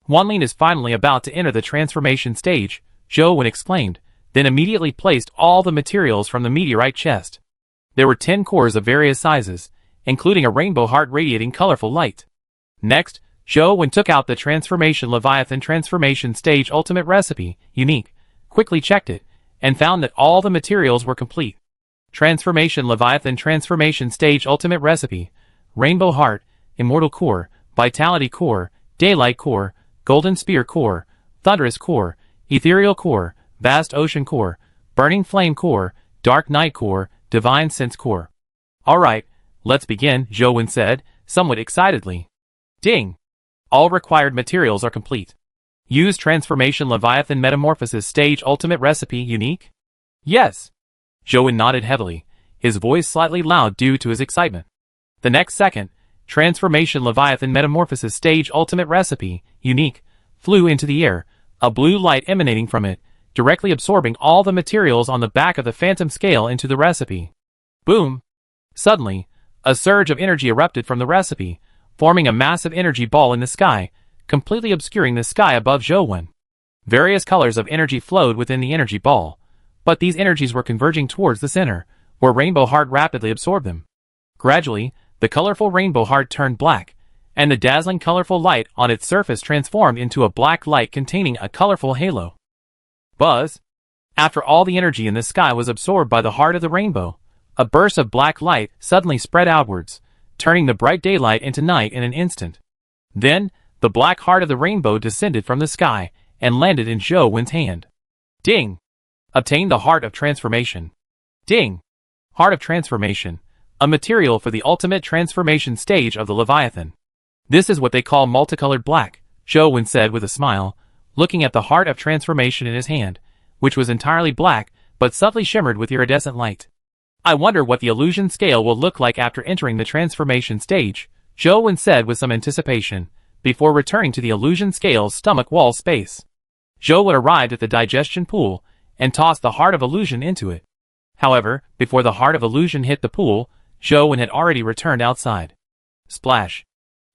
[SPEAKER 1] Wanling is finally about to enter the transformation stage, Zhou Wen explained, then immediately placed all the materials from the meteorite chest. There were 10 cores of various sizes, including a rainbow heart radiating colorful light. Next, Zhou Wen took out the Transformation Leviathan Transformation Stage Ultimate Recipe, unique, quickly checked it, and found that all the materials were complete. Transformation Leviathan Transformation Stage Ultimate Recipe, Rainbow Heart, Immortal Core, Vitality Core, Daylight Core, Golden Spear Core, Thunderous Core, Ethereal Core, Vast Ocean Core, Burning Flame Core, Dark Night Core, Divine Sense Core. Alright, let's begin, Zhou Wen said, somewhat excitedly. Ding! All required materials are complete. Use Transformation Leviathan Metamorphosis Stage Ultimate Recipe unique? Yes. Zhou Wen nodded heavily, his voice slightly loud due to his excitement. The next second, Transformation Leviathan Metamorphosis Stage Ultimate Recipe, unique, flew into the air, a blue light emanating from it, directly absorbing all the materials on the back of the phantom scale into the recipe. Boom! Suddenly, a surge of energy erupted from the recipe, forming a massive energy ball in the sky, completely obscuring the sky above Zhou Wen. Various colors of energy flowed within the energy ball, but these energies were converging towards the center, where Rainbow Heart rapidly absorbed them. Gradually, the colorful Rainbow Heart turned black, and the dazzling colorful light on its surface transformed into a black light containing a colorful halo. Buzz! After all the energy in the sky was absorbed by the heart of the rainbow, a burst of black light suddenly spread outwards, turning the bright daylight into night in an instant. Then, the black heart of the rainbow descended from the sky and landed in Zhou Wen's hand. Ding! Obtain the Heart of Transformation. Ding! Heart of Transformation, a material for the ultimate transformation stage of the Leviathan. This is what they call multicolored black, Zhou Wen said with a smile, looking at the Heart of Transformation in his hand, which was entirely black but subtly shimmered with iridescent light. I wonder what the illusion scale will look like after entering the transformation stage, Zhou Wen said with some anticipation, before returning to the illusion scale's stomach wall space. Zhou Wen arrived at the digestion pool and tossed the Heart of Illusion into it. However, before the Heart of Illusion hit the pool, Zhou Wen had already returned outside. Splash!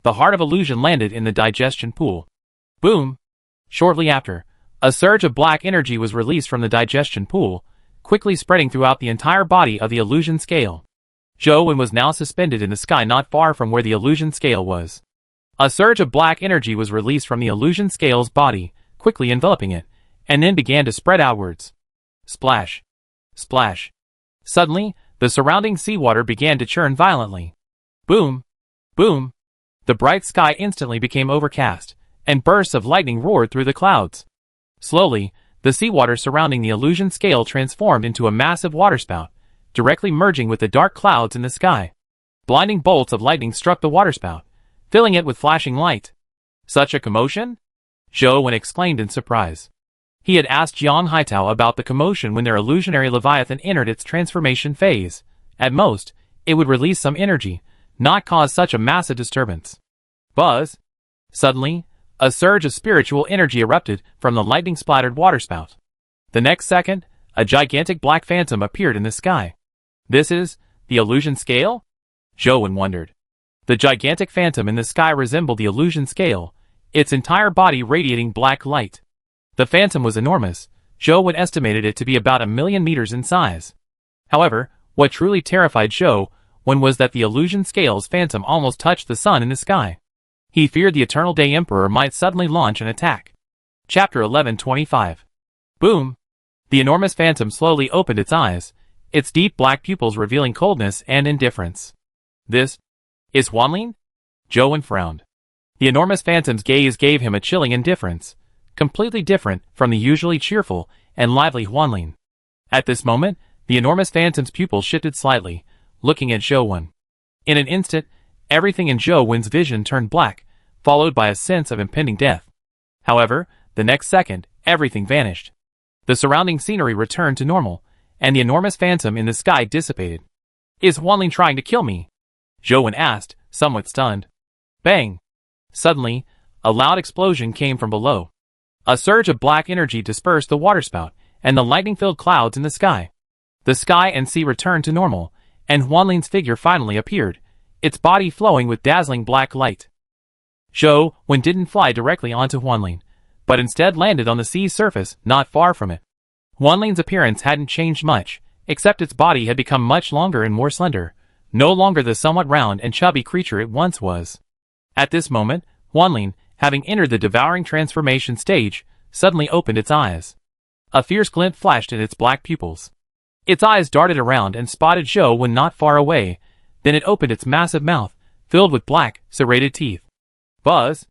[SPEAKER 1] The Heart of Illusion landed in the digestion pool. Boom! Shortly after, a surge of black energy was released from the digestion pool, quickly spreading throughout the entire body of the illusion scale. Zhou Wen was now suspended in the sky not far from where the illusion scale was. A surge of black energy was released from the illusion scale's body, quickly enveloping it, and then began to spread outwards. Splash! Splash! Suddenly, the surrounding seawater began to churn violently. Boom! Boom! The bright sky instantly became overcast, and bursts of lightning roared through the clouds. Slowly, the seawater surrounding the illusion scale transformed into a massive waterspout, directly merging with the dark clouds in the sky. Blinding bolts of lightning struck the waterspout, filling it with flashing light. Such a commotion? Zhou Wen exclaimed in surprise. He had asked Jiang Haitao about the commotion when their illusionary Leviathan entered its transformation phase. At most, it would release some energy, not cause such a massive disturbance. Buzz! Suddenly, a surge of spiritual energy erupted from the lightning-splattered waterspout. The next second, a gigantic black phantom appeared in the sky. This is the illusion scale? Zhou Wen wondered. The gigantic phantom in the sky resembled the illusion scale, its entire body radiating black light. The phantom was enormous. Zhou Wen estimated it to be about 1,000,000 meters in size. However, what truly terrified Zhou Wen was that the illusion scale's phantom almost touched the sun in the sky. He feared the Eternal Day Emperor might suddenly launch an attack. Chapter 1125. Boom! The enormous phantom slowly opened its eyes, its deep black pupils revealing coldness and indifference. This is Huanlin? Zhou Wen frowned. The enormous phantom's gaze gave him a chilling indifference, completely different from the usually cheerful and lively Huanlin. At this moment, the enormous phantom's pupils shifted slightly, looking at Zhou Wen. In an instant, everything in Zhou Wen's vision turned black, followed by a sense of impending death. However, the next second, everything vanished. The surrounding scenery returned to normal, and the enormous phantom in the sky dissipated. Is Huanlin trying to kill me? Zhou Wen asked, somewhat stunned. Bang! Suddenly, a loud explosion came from below. A surge of black energy dispersed the waterspout and the lightning-filled clouds in the sky. The sky and sea returned to normal, and Huanlin's figure finally appeared, its body flowing with dazzling black light. Zhou Wen didn't fly directly onto Huanlin, but instead landed on the sea's surface not far from it. Huanlin's appearance hadn't changed much, except its body had become much longer and more slender, no longer the somewhat round and chubby creature it once was. At this moment, Huanlin, having entered the devouring transformation stage, suddenly opened its eyes. A fierce glint flashed in its black pupils. Its eyes darted around and spotted Zhou Wen not far away, then it opened its massive mouth, filled with black, serrated teeth. Buzz!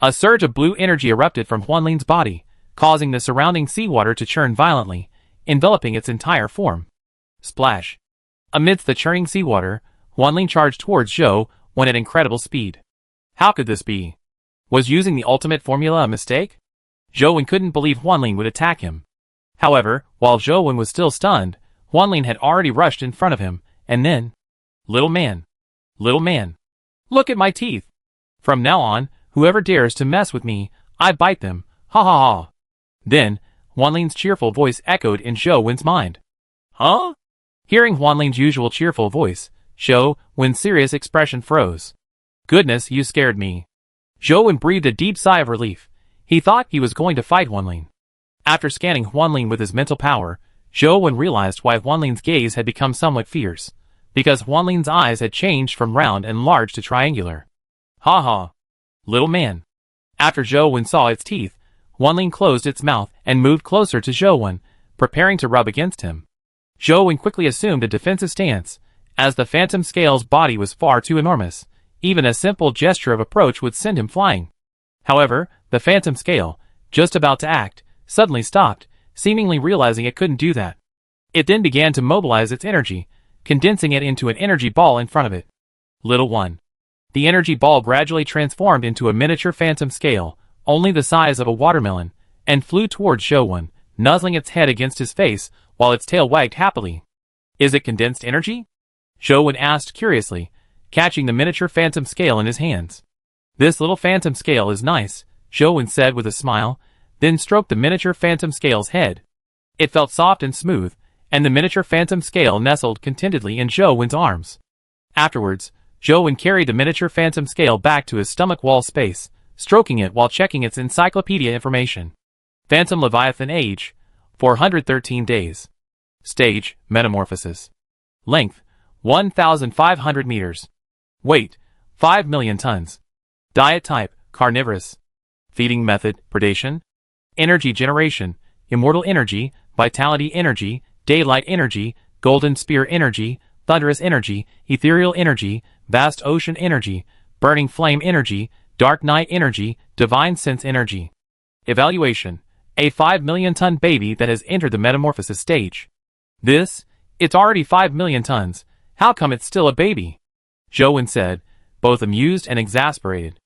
[SPEAKER 1] A surge of blue energy erupted from Huanlin's body, causing the surrounding seawater to churn violently, enveloping its entire form. Splash! Amidst the churning seawater, Huanlin charged towards Zhou Wen at incredible speed. How could this be? Was using the ultimate formula a mistake? Zhou Wen couldn't believe Huanlin would attack him. However, while Zhou Wen was still stunned, Huanlin had already rushed in front of him, and then... Little man! Little man! Look at my teeth! From now on, whoever dares to mess with me, I bite them, ha ha ha! Then, Huanlin's cheerful voice echoed in Zhou Wen's mind. Huh? Hearing Huanlin's usual cheerful voice, Zhou Wen's serious expression froze. Goodness, you scared me. Zhou Wen breathed a deep sigh of relief. He thought he was going to fight Huanlin. After scanning Huanlin with his mental power, Zhou Wen realized why Huanlin's gaze had become somewhat fierce, because Huanlin's eyes had changed from round and large to triangular. Ha ha! Little man! After Zhou Wen saw its teeth, Huanlin closed its mouth and moved closer to Zhou Wen, preparing to rub against him. Zhou Wen quickly assumed a defensive stance, as the phantom scale's body was far too enormous. Even a simple gesture of approach would send him flying. However, the phantom scale, just about to act, suddenly stopped, seemingly realizing it couldn't do that. It then began to mobilize its energy, condensing it into an energy ball in front of it. Little one. The energy ball gradually transformed into a miniature phantom scale, only the size of a watermelon, and flew towards Zhou Wen, nuzzling its head against his face, while its tail wagged happily. Is it condensed energy? Zhou Wen asked curiously, catching the miniature phantom scale in his hands. This little phantom scale is nice, Zhou Wen said with a smile, then stroked the miniature phantom scale's head. It felt soft and smooth, and the miniature phantom scale nestled contentedly in Zhou Wen's arms. Afterwards, Zhou Wen carried the miniature phantom scale back to his stomach wall space, stroking it while checking its encyclopedia information. Phantom Leviathan age, 413 days. Stage, metamorphosis. Length, 1,500 meters. Weight, 5 million tons. Diet type, carnivorous. Feeding method, predation. Energy generation, immortal energy, vitality energy, daylight energy, golden spear energy, thunderous energy, ethereal energy, vast ocean energy, burning flame energy, dark night energy, divine sense energy. Evaluation, a 5 million ton baby that has entered the metamorphosis stage. It's already 5 million tons, how come it's still a baby? Zhou Wen said, both amused and exasperated.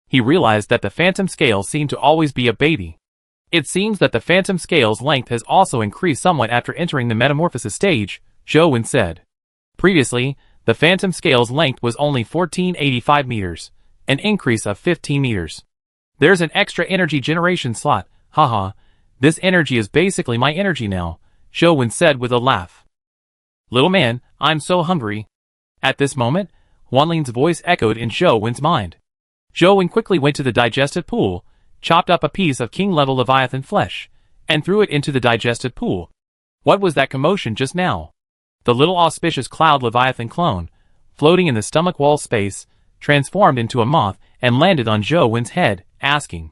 [SPEAKER 1] He realized that the phantom scale seemed to always be a baby. It seems that the phantom scale's length has also increased somewhat after entering the metamorphosis stage, Zhou Wen said. Previously, the phantom scale's length was only 1485 meters, an increase of 15 meters. There's an extra energy generation slot, haha. This energy is basically my energy now, Zhou Wen said with a laugh. Little man, I'm so hungry. At this moment, Huanlin's voice echoed in Zhou Wen's mind. Zhou Wen quickly went to the digestive pool, chopped up a piece of king-level Leviathan flesh, and threw it into the digestive pool. What was that commotion just now? The little auspicious cloud Leviathan clone, floating in the stomach wall space, transformed into a moth and landed on Zhou Wen's head, asking.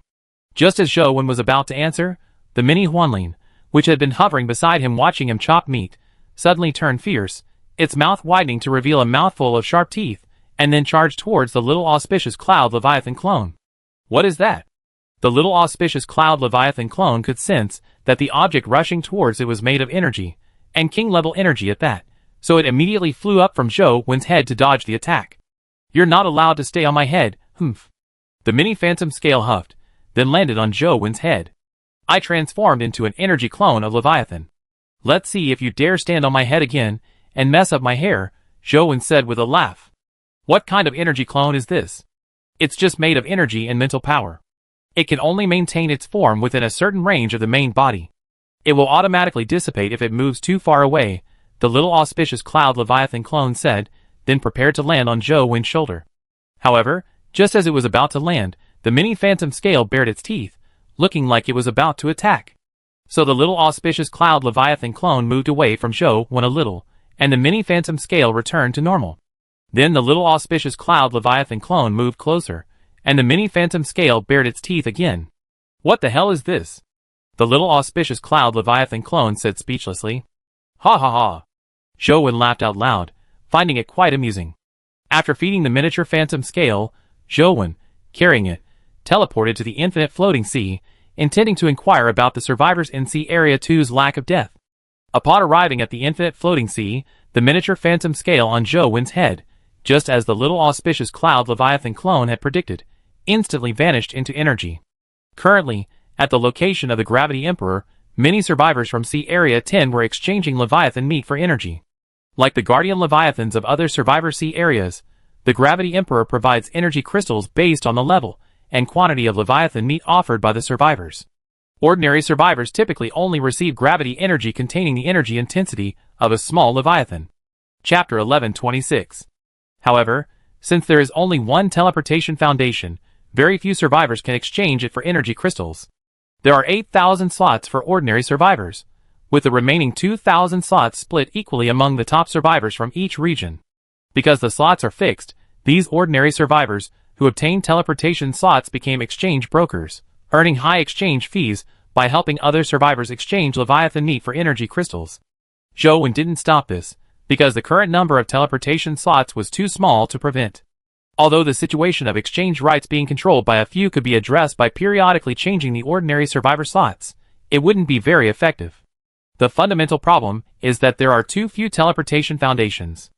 [SPEAKER 1] Just as Zhou Wen was about to answer, the mini Huanlin, which had been hovering beside him watching him chop meat, suddenly turned fierce, its mouth widening to reveal a mouthful of sharp teeth, and then charged towards the little auspicious cloud Leviathan clone. What is that? The little auspicious cloud Leviathan clone could sense that the object rushing towards it was made of energy, and king-level energy at that, so it immediately flew up from Zhou Wen's head to dodge the attack. You're not allowed to stay on my head, humph. The mini phantom scale huffed, then landed on Zhou Wen's head. I transformed into an energy clone of Leviathan. Let's see if you dare stand on my head again and mess up my hair, Zhou Wen said with a laugh. What kind of energy clone is this? It's just made of energy and mental power. It can only maintain its form within a certain range of the main body. It will automatically dissipate if it moves too far away, the little auspicious cloud Leviathan clone said, then prepared to land on Zhou Wen's shoulder. However, just as it was about to land, the mini phantom scale bared its teeth, looking like it was about to attack. So the little auspicious cloud Leviathan clone moved away from Zhou Wen a little, and the mini phantom scale returned to normal. Then the little auspicious cloud Leviathan clone moved closer, and the mini phantom scale bared its teeth again. What the hell is this? The little auspicious cloud Leviathan clone said speechlessly. Ha ha ha. Zhou Wen laughed out loud, finding it quite amusing. After feeding the miniature phantom scale, Zhou Wen, carrying it, teleported to the infinite floating sea, intending to inquire about the survivors in Sea Area 2's lack of death. Upon arriving at the infinite floating sea, the miniature phantom scale on Zhou Wen's head, just as the little auspicious cloud Leviathan clone had predicted, instantly vanished into energy. Currently, at the location of the Gravity Emperor, many survivors from Sea Area 10 were exchanging Leviathan meat for energy. Like the guardian Leviathans of other survivor sea areas, the Gravity Emperor provides energy crystals based on the level and quantity of Leviathan meat offered by the survivors. Ordinary survivors typically only receive gravity energy containing the energy intensity of a small Leviathan. Chapter 1126. However, since there is only one teleportation foundation, very few survivors can exchange it for energy crystals. There are 8,000 slots for ordinary survivors, with the remaining 2,000 slots split equally among the top survivors from each region. Because the slots are fixed, these ordinary survivors who obtained teleportation slots became exchange brokers, earning high exchange fees by helping other survivors exchange Leviathan meat for energy crystals. Zhou Wen didn't stop this, because the current number of teleportation slots was too small to prevent. Although the situation of exchange rights being controlled by a few could be addressed by periodically changing the ordinary survivor slots, it wouldn't be very effective. The fundamental problem is that there are too few teleportation foundations.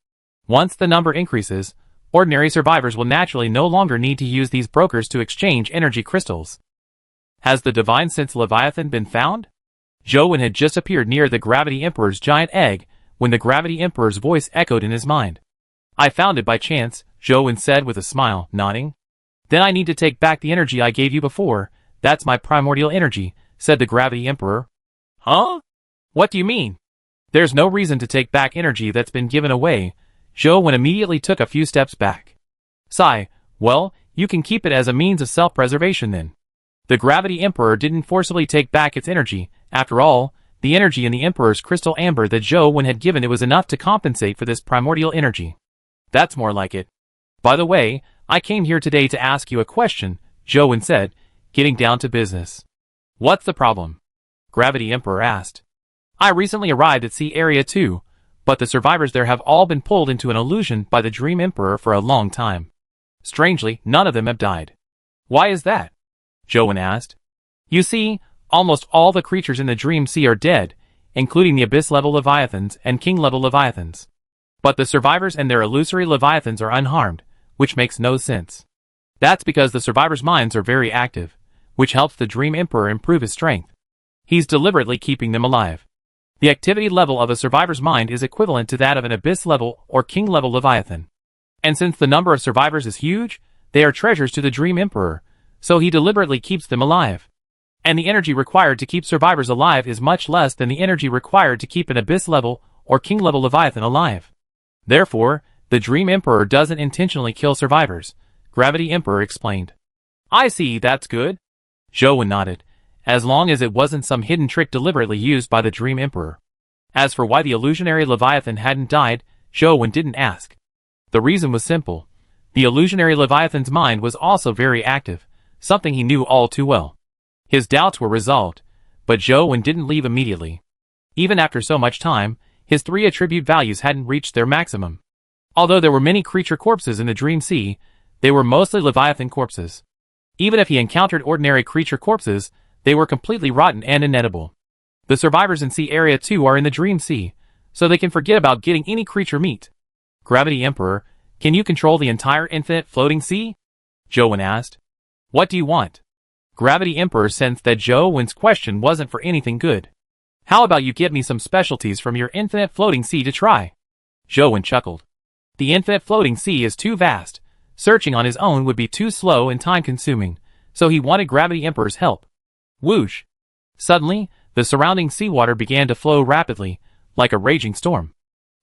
[SPEAKER 1] Once the number increases, ordinary survivors will naturally no longer need to use these brokers to exchange energy crystals. Has the Divine Sense Leviathan been found? Zhou Wen had just appeared near the Gravity Emperor's giant egg when the Gravity Emperor's voice echoed in his mind. I found it by chance, Zhou Wen said with a smile, nodding. Then I need to take back the energy I gave you before. That's my primordial energy, said the Gravity Emperor. Huh? What do you mean? There's no reason to take back energy that's been given away. Zhou Wen immediately took a few steps back. Sigh, well, you can keep it as a means of self-preservation then. The Gravity Emperor didn't forcibly take back its energy. After all, the energy in the Emperor's crystal amber that Zhou Wen had given it was enough to compensate for this primordial energy. That's more like it. By the way, I came here today to ask you a question, Zhou Wen said, getting down to business. What's the problem? Gravity Emperor asked. I recently arrived at Sea Area 2, but the survivors there have all been pulled into an illusion by the Dream Emperor for a long time. Strangely, none of them have died. Why is that? Zhou Wen asked. You see, almost all the creatures in the Dream Sea are dead, including the Abyss-level Leviathans and King-level Leviathans. But the survivors and their illusory Leviathans are unharmed, which makes no sense. That's because the survivors' minds are very active, which helps the Dream Emperor improve his strength. He's deliberately keeping them alive. The activity level of a survivor's mind is equivalent to that of an Abyss-level or King-level Leviathan. And since the number of survivors is huge, they are treasures to the Dream Emperor, so he deliberately keeps them alive. And the energy required to keep survivors alive is much less than the energy required to keep an Abyss-level or King-level Leviathan alive. Therefore, The Dream Emperor doesn't intentionally kill survivors, Gravity Emperor explained. I see, that's good. Zhou nodded, as long as it wasn't some hidden trick deliberately used by the Dream Emperor. As for why the illusionary Leviathan hadn't died, Zhou didn't ask. The reason was simple. The illusionary Leviathan's mind was also very active, something he knew all too well. His doubts were resolved, but Zhou didn't leave immediately. Even after so much time, his 3 attribute values hadn't reached their maximum. Although there were many creature corpses in the Dream Sea, they were mostly Leviathan corpses. Even if he encountered ordinary creature corpses, they were completely rotten and inedible. The survivors in Sea Area 2 are in the Dream Sea, so they can forget about getting any creature meat. Gravity Emperor, can you control the entire infinite floating sea? Zhou asked. What do you want? Gravity Emperor sensed that Zhou's question wasn't for anything good. How about you get me some specialties from your infinite floating sea to try? Zhou chuckled. The infinite floating sea is too vast. Searching on his own would be too slow and time-consuming, so he wanted Gravity Emperor's help. Whoosh! Suddenly, the surrounding seawater began to flow rapidly, like a raging storm.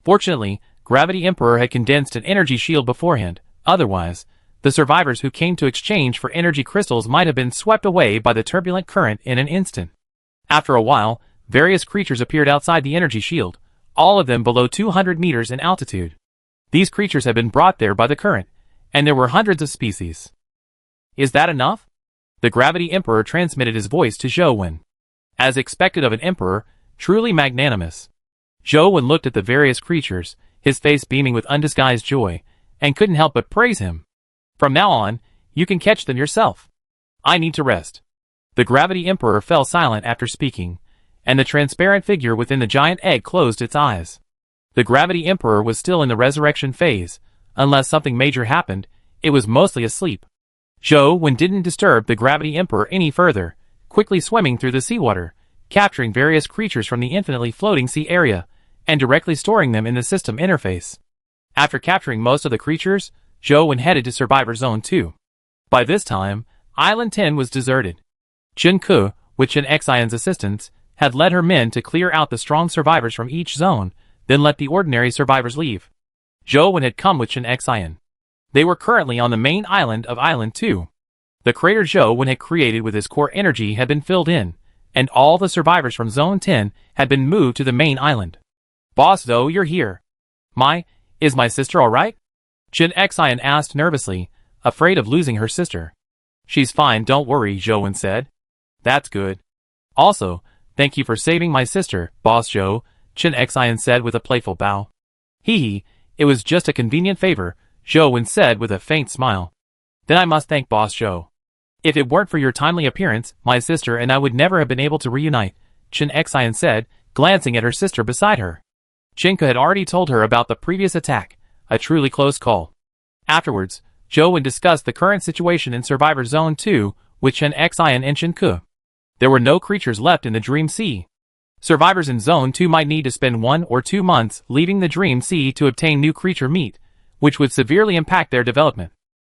[SPEAKER 1] Fortunately, Gravity Emperor had condensed an energy shield beforehand, otherwise, the survivors who came to exchange for energy crystals might have been swept away by the turbulent current in an instant. After a while, various creatures appeared outside the energy shield, all of them below 200 meters in altitude. These creatures had been brought there by the current, and there were hundreds of species. Is that enough? The Gravity Emperor transmitted his voice to Zhou. As expected of an emperor, truly magnanimous. Zhou looked at the various creatures, his face beaming with undisguised joy, and couldn't help but praise him. From now on, you can catch them yourself. I need to rest. The Gravity Emperor fell silent after speaking, and the transparent figure within the giant egg closed its eyes. The Gravity Emperor was still in the resurrection phase. Unless something major happened, it was mostly asleep. Zhou didn't disturb the Gravity Emperor any further, quickly swimming through the seawater, capturing various creatures from the infinitely floating sea area, and directly storing them in the system interface. After capturing most of the creatures, Zhou headed to Survivor Zone 2. By this time, Island 10 was deserted. Chen Ke, with Chen Xion's assistance, had led her men to clear out the strong survivors from each zone, then let the ordinary survivors leave. Zhou had come with Chen Xion. They were currently on the main island of Island 2. The crater Zhou had created with his core energy had been filled in, and all the survivors from Zone 10 had been moved to the main island. Boss Zhou, you're here. Is my sister alright? Chen Xion asked nervously, afraid of losing her sister. She's fine, don't worry, Zhou said. That's good. Also, thank you for saving my sister, Boss Zhou, Chen Xion said with a playful bow. Hee, it was just a convenient favor, Zhou said with a faint smile. Then I must thank Boss Zhou. If it weren't for your timely appearance, my sister and I would never have been able to reunite, Chen Xion said, glancing at her sister beside her. Chen Ke had already told her about the previous attack, a truly close call. Afterwards, Zhou discussed the current situation in Survivor Zone 2 with Chen Xion and Chen Ke. There were no creatures left in the Dream Sea. Survivors in Zone 2 might need to spend 1 or 2 months leaving the Dream Sea to obtain new creature meat, which would severely impact their development.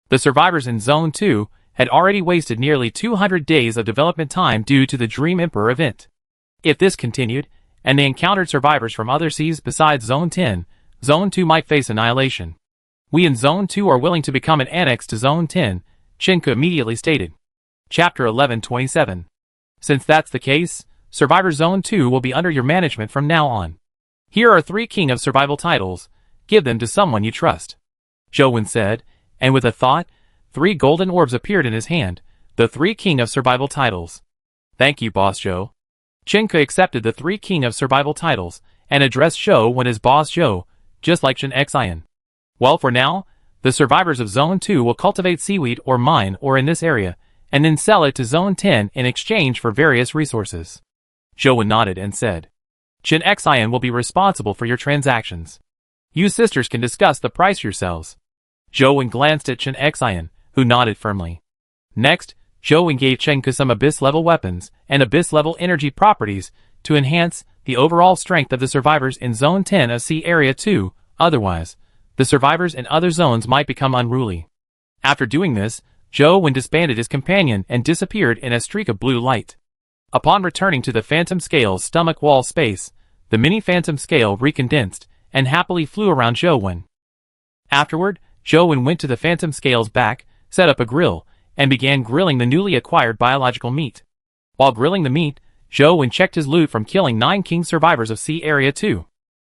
[SPEAKER 1] The survivors in Zone 2 had already wasted nearly 200 days of development time due to the Dream Emperor event. If this continued, and they encountered survivors from other seas besides Zone 10, Zone 2 might face annihilation. We in Zone 2 are willing to become an annex to Zone 10, Chen Ke immediately stated. Chapter 1127. Since that's the case, Survivor Zone 2 will be under your management from now on. Here are 3 King of Survival titles. Give them to someone you trust. Zhou said, and with a thought, 3 golden orbs appeared in his hand, the 3 King of Survival titles. Thank you, Boss Zhou. Chen Ke accepted the 3 King of Survival titles, and addressed Zhou as Boss Zhou, just like Chen Xion. Well, for now, the survivors of Zone 2 will cultivate seaweed or mine or in this area, and then sell it to Zone 10 in exchange for various resources. Zhou nodded and said, Chen Xion will be responsible for your transactions. You sisters can discuss the price yourselves. Zhou glanced at Chen Xion, who nodded firmly. Next, Zhou gave Chen Ke some abyss-level weapons and abyss-level energy properties to enhance the overall strength of the survivors in Zone 10 of Sea Area 2, otherwise, the survivors in other zones might become unruly. After doing this, Zhou disbanded his companion and disappeared in a streak of blue light. Upon returning to the Phantom Scale's stomach wall space, the mini Phantom Scale recondensed and happily flew around Zhou. Afterward, Zhou went to the Phantom Scale's back, set up a grill, and began grilling the newly acquired biological meat. While grilling the meat, Zhou checked his loot from killing 9 King survivors of Sea Area 2.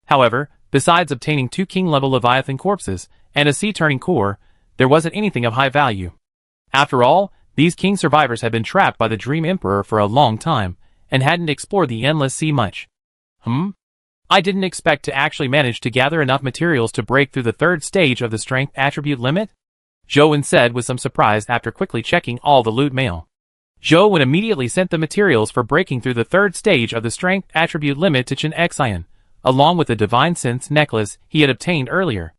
[SPEAKER 1] However, besides obtaining 2 King-level Leviathan corpses and a sea-turning core, there wasn't anything of high value. After all, these King survivors had been trapped by the Dream Emperor for a long time, and hadn't explored the Endless Sea much. I didn't expect to actually manage to gather enough materials to break through the 3rd stage of the strength attribute limit? Zhou said with some surprise after quickly checking all the loot mail. Zhou immediately sent the materials for breaking through the 3rd stage of the strength attribute limit to Chen Xian, along with the Divine Sense necklace he had obtained earlier.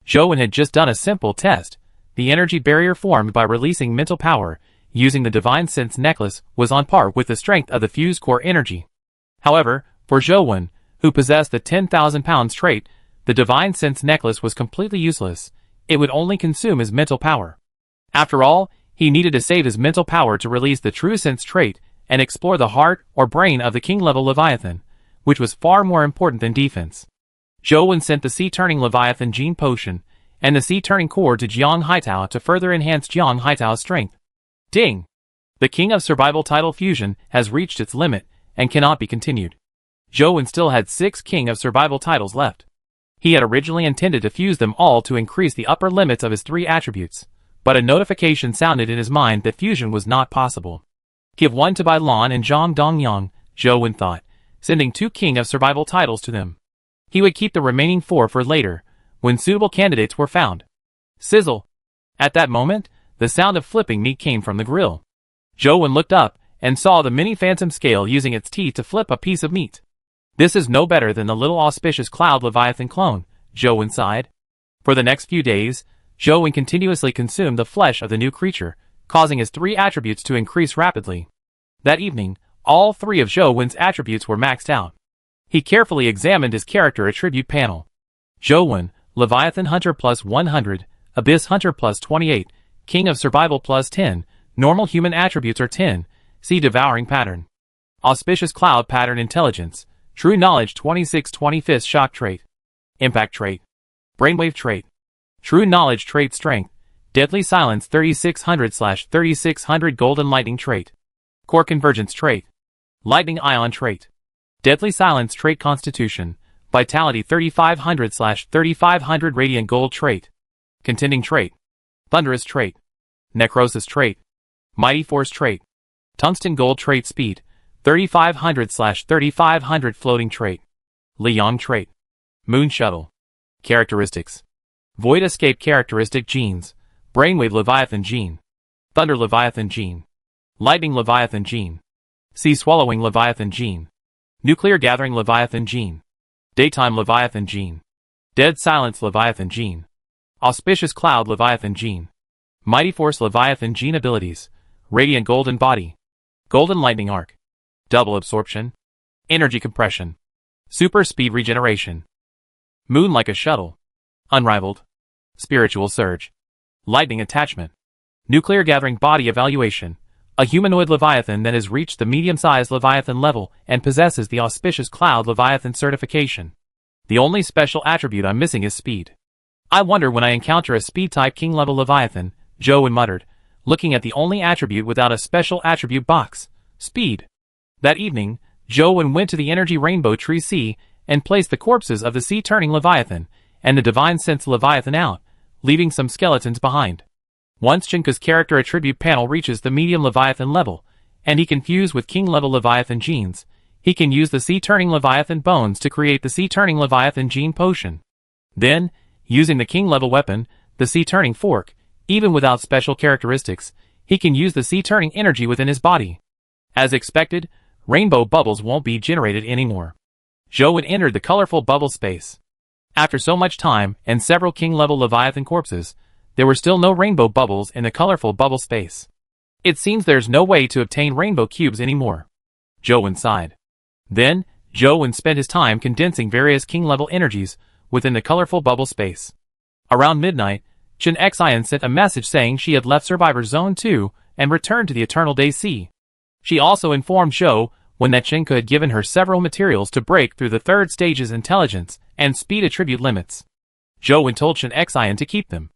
[SPEAKER 1] Zhou had just done a simple test. The energy barrier formed by releasing mental power using the Divine Sense necklace was on par with the strength of the Fuse Core energy. However, for Zhou, who possessed the 10,000 pounds trait, the Divine Sense necklace was completely useless. It would only consume his mental power. After all, he needed to save his mental power to release the True Sense trait and explore the heart or brain of the King-level Leviathan, which was far more important than defense. Zhou sent the Sea-Turning Leviathan Gene Potion and the Sea-Turning Core to Jiang Haitao to further enhance Jiang Haitao's strength. Ding! The King of Survival title fusion has reached its limit and cannot be continued. Zhou still had 6 King of Survival titles left. He had originally intended to fuse them all to increase the upper limits of his 3 attributes, but a notification sounded in his mind that fusion was not possible. Give 1 to Bai Lan and Zhang Dongyang, Zhou thought, sending 2 King of Survival titles to them. He would keep the remaining 4 for later, when suitable candidates were found. Sizzle! At that moment, the sound of flipping meat came from the grill. Zhou looked up and saw the mini phantom scale using its teeth to flip a piece of meat. This is no better than the little auspicious Cloud Leviathan clone, Zhou sighed. For the next few days, Zhou continuously consumed the flesh of the new creature, causing his 3 attributes to increase rapidly. That evening, all 3 of Zhou's attributes were maxed out. He carefully examined his character attribute panel. Zhou, Leviathan Hunter plus 100, Abyss Hunter plus 28, King of Survival plus 10, Normal Human attributes are 10, Sea Devouring Pattern. Auspicious Cloud Pattern Intelligence, True Knowledge 26/25 Shock Trait, Impact Trait, Brainwave Trait, True Knowledge Trait Strength, Deadly Silence 3600/3600 Golden Lightning Trait, Core Convergence Trait, Lightning Ion Trait, Deadly Silence Trait Constitution, Vitality 3500/3500 Radiant Gold Trait, Contending Trait, Thunderous Trait, Necrosis Trait, Mighty Force Trait, Tungsten Gold Trait Speed, 3500/3500 Floating Trait, Liang Trait, Moon Shuttle. Characteristics: Void Escape Characteristic Genes, Brainwave Leviathan Gene, Thunder Leviathan Gene, Lightning Leviathan Gene, Sea Swallowing Leviathan Gene, Nuclear Gathering Leviathan Gene, Daytime Leviathan Gene, Dead Silence Leviathan Gene, Auspicious Cloud Leviathan Gene, Mighty Force Leviathan Gene Abilities, Radiant Golden Body, Golden Lightning Arc, Double Absorption, Energy Compression, Super Speed Regeneration, Moon Like a Shuttle, Unrivaled, Spiritual Surge, Lightning Attachment, Nuclear Gathering Body Evaluation, a humanoid Leviathan that has reached the medium-sized Leviathan level and possesses the auspicious Cloud Leviathan certification. The only special attribute I'm missing is speed. I wonder when I encounter a speed-type King-level Leviathan, Zhou muttered, looking at the only attribute without a special attribute box, speed. That evening, Zhou went to the Energy Rainbow Tree Sea and placed the corpses of the Sea-Turning Leviathan and the Divine Sense Leviathan out, leaving some skeletons behind. Once Chinka's character attribute panel reaches the medium Leviathan level, and he can fuse with King-level Leviathan genes, he can use the Sea-Turning Leviathan bones to create the Sea-Turning Leviathan Gene Potion. Then, using the King-level weapon, the Sea-Turning Fork, even without special characteristics, he can use the Sea-Turning energy within his body. As expected, rainbow bubbles won't be generated anymore. Zhou entered the colorful bubble space. After so much time and several King-level Leviathan corpses, there were still no rainbow bubbles in the colorful bubble space. It seems there's no way to obtain rainbow cubes anymore. Zhou sighed. Then, Zhou spent his time condensing various King-level energies within the colorful bubble space. Around midnight, Chen Xian sent a message saying she had left Survivor Zone 2 and returned to the Eternal Day Sea. She also informed Zhou that Chenka had given her several materials to break through the 3rd stage's intelligence and speed attribute limits. Zhou told Shen Xian to keep them.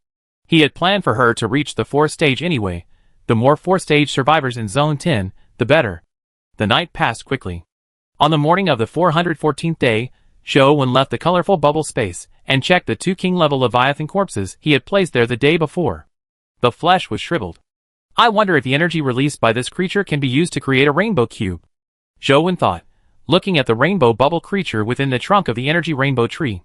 [SPEAKER 1] He had planned for her to reach the 4th stage anyway. The more 4th-stage survivors in Zone 10, the better. The night passed quickly. On the morning of the 414th day, Zhou left the colorful bubble space and checked the 2 king-level Leviathan corpses he had placed there the day before. The flesh was shriveled. I wonder if the energy released by this creature can be used to create a rainbow cube. Zhou thought, looking at the rainbow bubble creature within the trunk of the energy rainbow tree.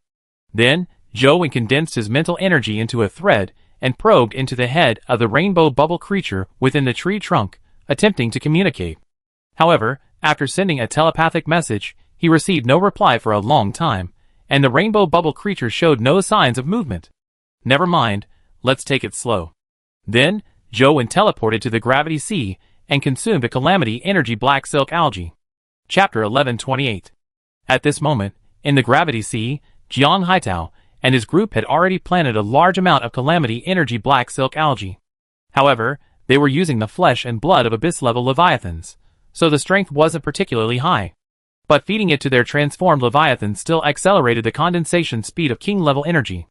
[SPEAKER 1] Then, Zhou condensed his mental energy into a thread and probed into the head of the rainbow bubble creature within the tree trunk, attempting to communicate. However, after sending a telepathic message, he received no reply for a long time, and the rainbow bubble creature showed no signs of movement. Never mind, let's take it slow. Then, Zhou teleported to the Gravity Sea and consumed a Calamity Energy Black Silk Algae. Chapter 1128. At this moment, in the Gravity Sea, Jiang Haitao and his group had already planted a large amount of Calamity Energy Black Silk Algae. However, they were using the flesh and blood of abyss-level Leviathans, so the strength wasn't particularly high. But feeding it to their transformed Leviathans still accelerated the condensation speed of king-level energy.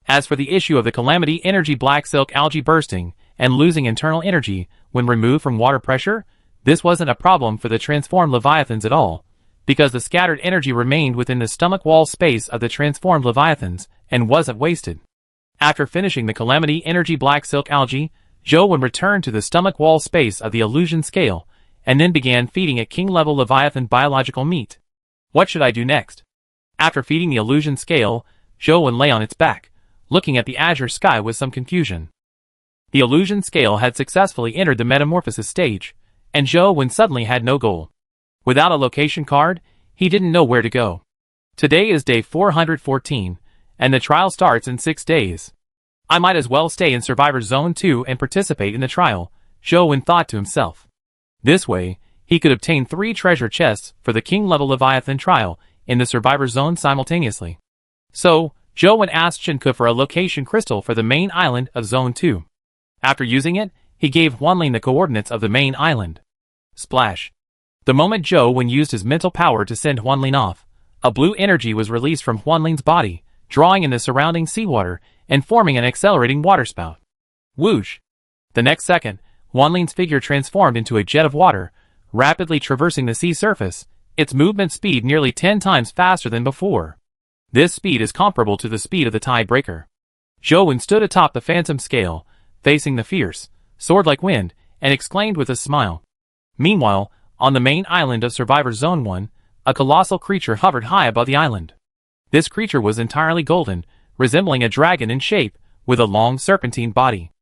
[SPEAKER 1] As for the issue of the Calamity Energy Black Silk Algae bursting and losing internal energy when removed from water pressure, this wasn't a problem for the transformed Leviathans at all, because the scattered energy remained within the stomach wall space of the transformed Leviathans and wasn't wasted. After finishing the Calamity Energy Black Silk Algae, Zhou returned to the stomach wall space of the illusion scale and then began feeding it king-level Leviathan biological meat. What should I do next? After feeding the illusion scale, Zhou lay on its back, looking at the azure sky with some confusion. The illusion scale had successfully entered the metamorphosis stage, and Zhou suddenly had no goal. Without a location card, he didn't know where to go. Today is day 414, and the trial starts in 6 days. I might as well stay in Survivor Zone 2 and participate in the trial, Zhou thought to himself. This way, he could obtain 3 treasure chests for the king-level Leviathan trial in the Survivor Zone simultaneously. So, Zhou asked Shenke for a location crystal for the main island of Zone 2. After using it, he gave Huanling the coordinates of the main island. Splash. The moment Zhou used his mental power to send Huanling off, a blue energy was released from Huanling's body, drawing in the surrounding seawater and forming an accelerating waterspout. Whoosh! The next second, Huanling's figure transformed into a jet of water, rapidly traversing the sea surface, its movement speed nearly 10 times faster than before. This speed is comparable to the speed of the Tidebreaker. Zhou stood atop the phantom scale, facing the fierce, sword-like wind, and exclaimed with a smile. Meanwhile, on the main island of Survivor Zone 1, a colossal creature hovered high above the island. This creature was entirely golden, resembling a dragon in shape, with a long serpentine body.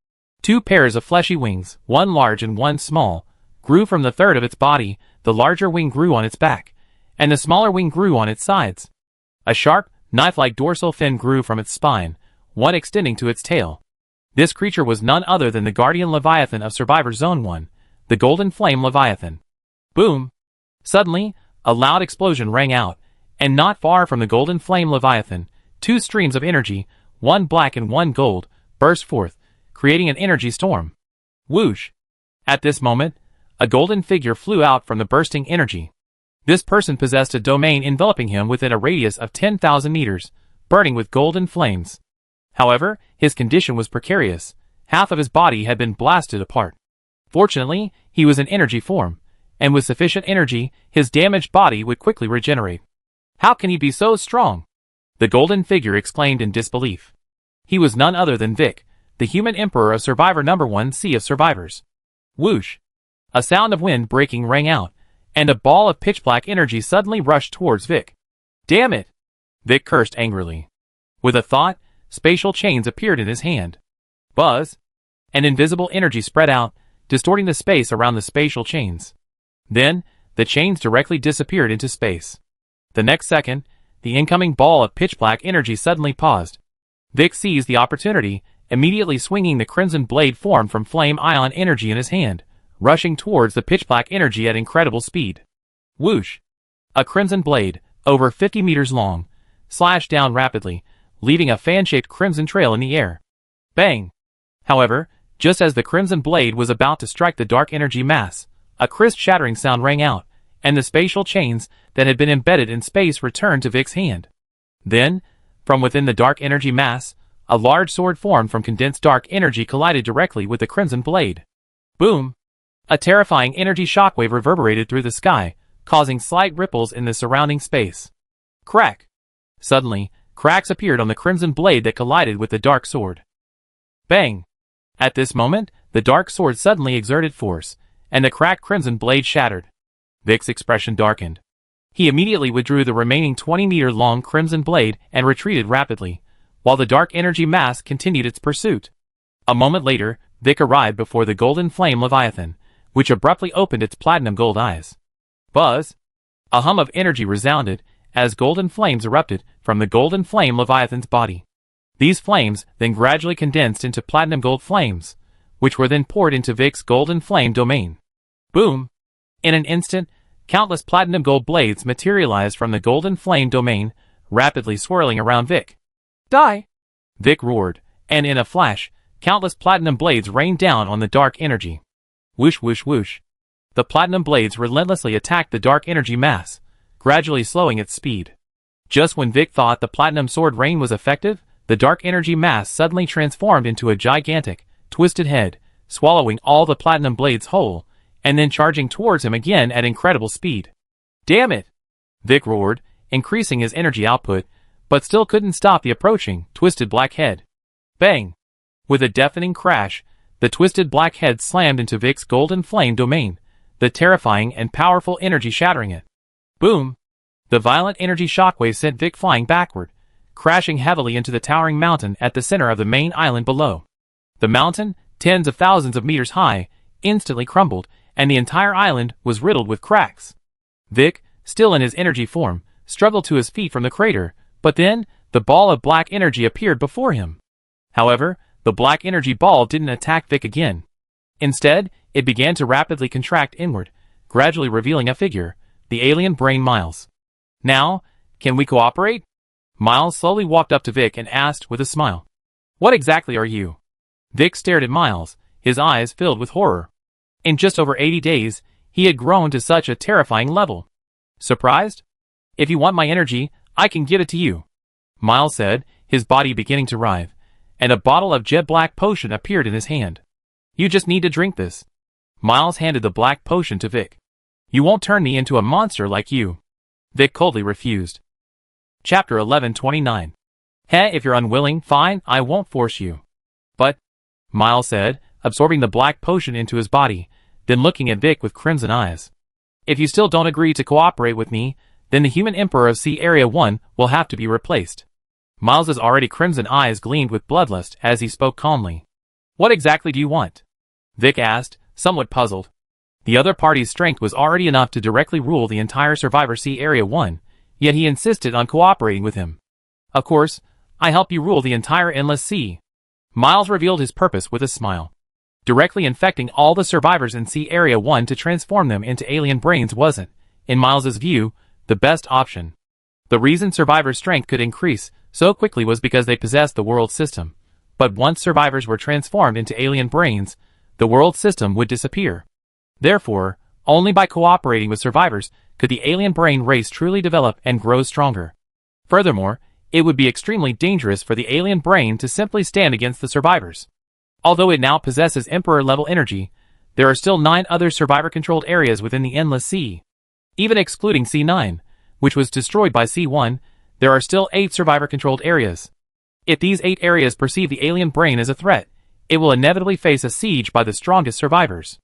[SPEAKER 1] 2 pairs of fleshy wings, one large and one small, grew from the third of its body. The larger wing grew on its back, and the smaller wing grew on its sides. A sharp, knife-like dorsal fin grew from its spine, one extending to its tail. This creature was none other than the guardian Leviathan of Survivor Zone 1, the Golden Flame Leviathan. Boom! Suddenly, a loud explosion rang out, and not far from the Golden Flame Leviathan, 2 streams of energy, one black and one gold, burst forth, creating an energy storm. Whoosh! At this moment, a golden figure flew out from the bursting energy. This person possessed a domain enveloping him within a radius of 10,000 meters, burning with golden flames. However, his condition was precarious. Half of his body had been blasted apart. Fortunately, he was in energy form, and with sufficient energy, his damaged body would quickly regenerate. How can he be so strong? The golden figure exclaimed in disbelief. He was none other than Vic, the human emperor of Survivor No. 1 Sea of Survivors. Whoosh! A sound of wind breaking rang out, and a ball of pitch-black energy suddenly rushed towards Vic. Damn it! Vic cursed angrily. With a thought, spatial chains appeared in his hand. Buzz! An invisible energy spread out, distorting the space around the spatial chains. Then, the chains directly disappeared into space. The next second, the incoming ball of pitch-black energy suddenly paused. Vic seized the opportunity, immediately swinging the crimson blade formed from flame ion energy in his hand, rushing towards the pitch-black energy at incredible speed. Whoosh! A crimson blade, over 50 meters long, slashed down rapidly, leaving a fan-shaped crimson trail in the air. Bang! However, just as the crimson blade was about to strike the dark energy mass, a crisp shattering sound rang out, and the spatial chains that had been embedded in space returned to Vic's hand. Then, From within the dark energy mass, a large sword formed from condensed dark energy collided directly with the crimson blade. Boom! A terrifying energy shockwave reverberated through the sky, causing slight ripples in the surrounding space. Crack! Suddenly, cracks appeared on the crimson blade that collided with the dark sword. Bang! At this moment, the dark sword suddenly exerted force, and the cracked crimson blade shattered. Vic's expression darkened. He immediately withdrew the remaining 20-meter-long crimson blade and retreated rapidly, while the dark energy mass continued its pursuit. A moment later, Vic arrived before the golden flame Leviathan, which abruptly opened its platinum gold eyes. Buzz! A hum of energy resounded as golden flames erupted from the golden flame Leviathan's body. These flames then gradually condensed into platinum gold flames, which were then poured into Vic's golden flame domain. Boom! In an instant, countless platinum gold blades materialized from the golden flame domain, rapidly swirling around Vic. Die! Vic roared, and in a flash, countless platinum blades rained down on the dark energy. Whoosh whoosh whoosh. The platinum blades relentlessly attacked the dark energy mass, gradually slowing its speed. Just when Vic thought the platinum sword rain was effective, the dark energy mass suddenly transformed into a gigantic, twisted head, swallowing all the platinum blades whole, and then charging towards him again at incredible speed. Damn it! Vic roared, increasing his energy output, but still couldn't stop the approaching, twisted black head. Bang! With a deafening crash, the twisted black head slammed into Vic's golden flame domain, the terrifying and powerful energy shattering it. Boom! The violent energy shockwave sent Vic flying backward, crashing heavily into the towering mountain at the center of the main island below. The mountain, tens of thousands of meters high, instantly crumbled, and the entire island was riddled with cracks. Vic, still in his energy form, struggled to his feet from the crater, but then, the ball of black energy appeared before him. However, the black energy ball didn't attack Vic again. Instead, it began to rapidly contract inward, gradually revealing a figure, the alien brain Miles. Now, can we cooperate? Miles slowly walked up to Vic and asked with a smile. What exactly are you? Vic stared at Miles, his eyes filled with horror. In just over 80 days, he had grown to such a terrifying level. Surprised? If you want my energy, I can give it to you, Miles said, his body beginning to writhe, and a bottle of jet black potion appeared in his hand. You just need to drink this. Miles handed the black potion to Vic. You won't turn me into a monster like you. Vic coldly refused. Chapter 1129. Heh, if you're unwilling, fine, I won't force you. But, Miles said, absorbing the black potion into his body, then looking at Vic with crimson eyes. If you still don't agree to cooperate with me, then the human emperor of Sea Area 1 will have to be replaced. Miles's already crimson eyes gleamed with bloodlust as he spoke calmly. What exactly do you want? Vic asked, somewhat puzzled. The other party's strength was already enough to directly rule the entire Survivor Sea Area 1, yet he insisted on cooperating with him. Of course, I help you rule the entire endless sea. Miles revealed his purpose with a smile. Directly infecting all the survivors in Sea Area 1 to transform them into alien brains wasn't, in Miles's view, the best option. The reason survivors' strength could increase so quickly was because they possessed the world system. But once survivors were transformed into alien brains, the world system would disappear. Therefore, only by cooperating with survivors could the alien brain race truly develop and grow stronger. Furthermore, it would be extremely dangerous for the alien brain to simply stand against the survivors. Although it now possesses Emperor-level energy, there are still 9 other survivor-controlled areas within the Endless Sea. Even excluding C9, which was destroyed by C1, there are still 8 survivor-controlled areas. If these 8 areas perceive the alien brain as a threat, it will inevitably face a siege by the strongest survivors.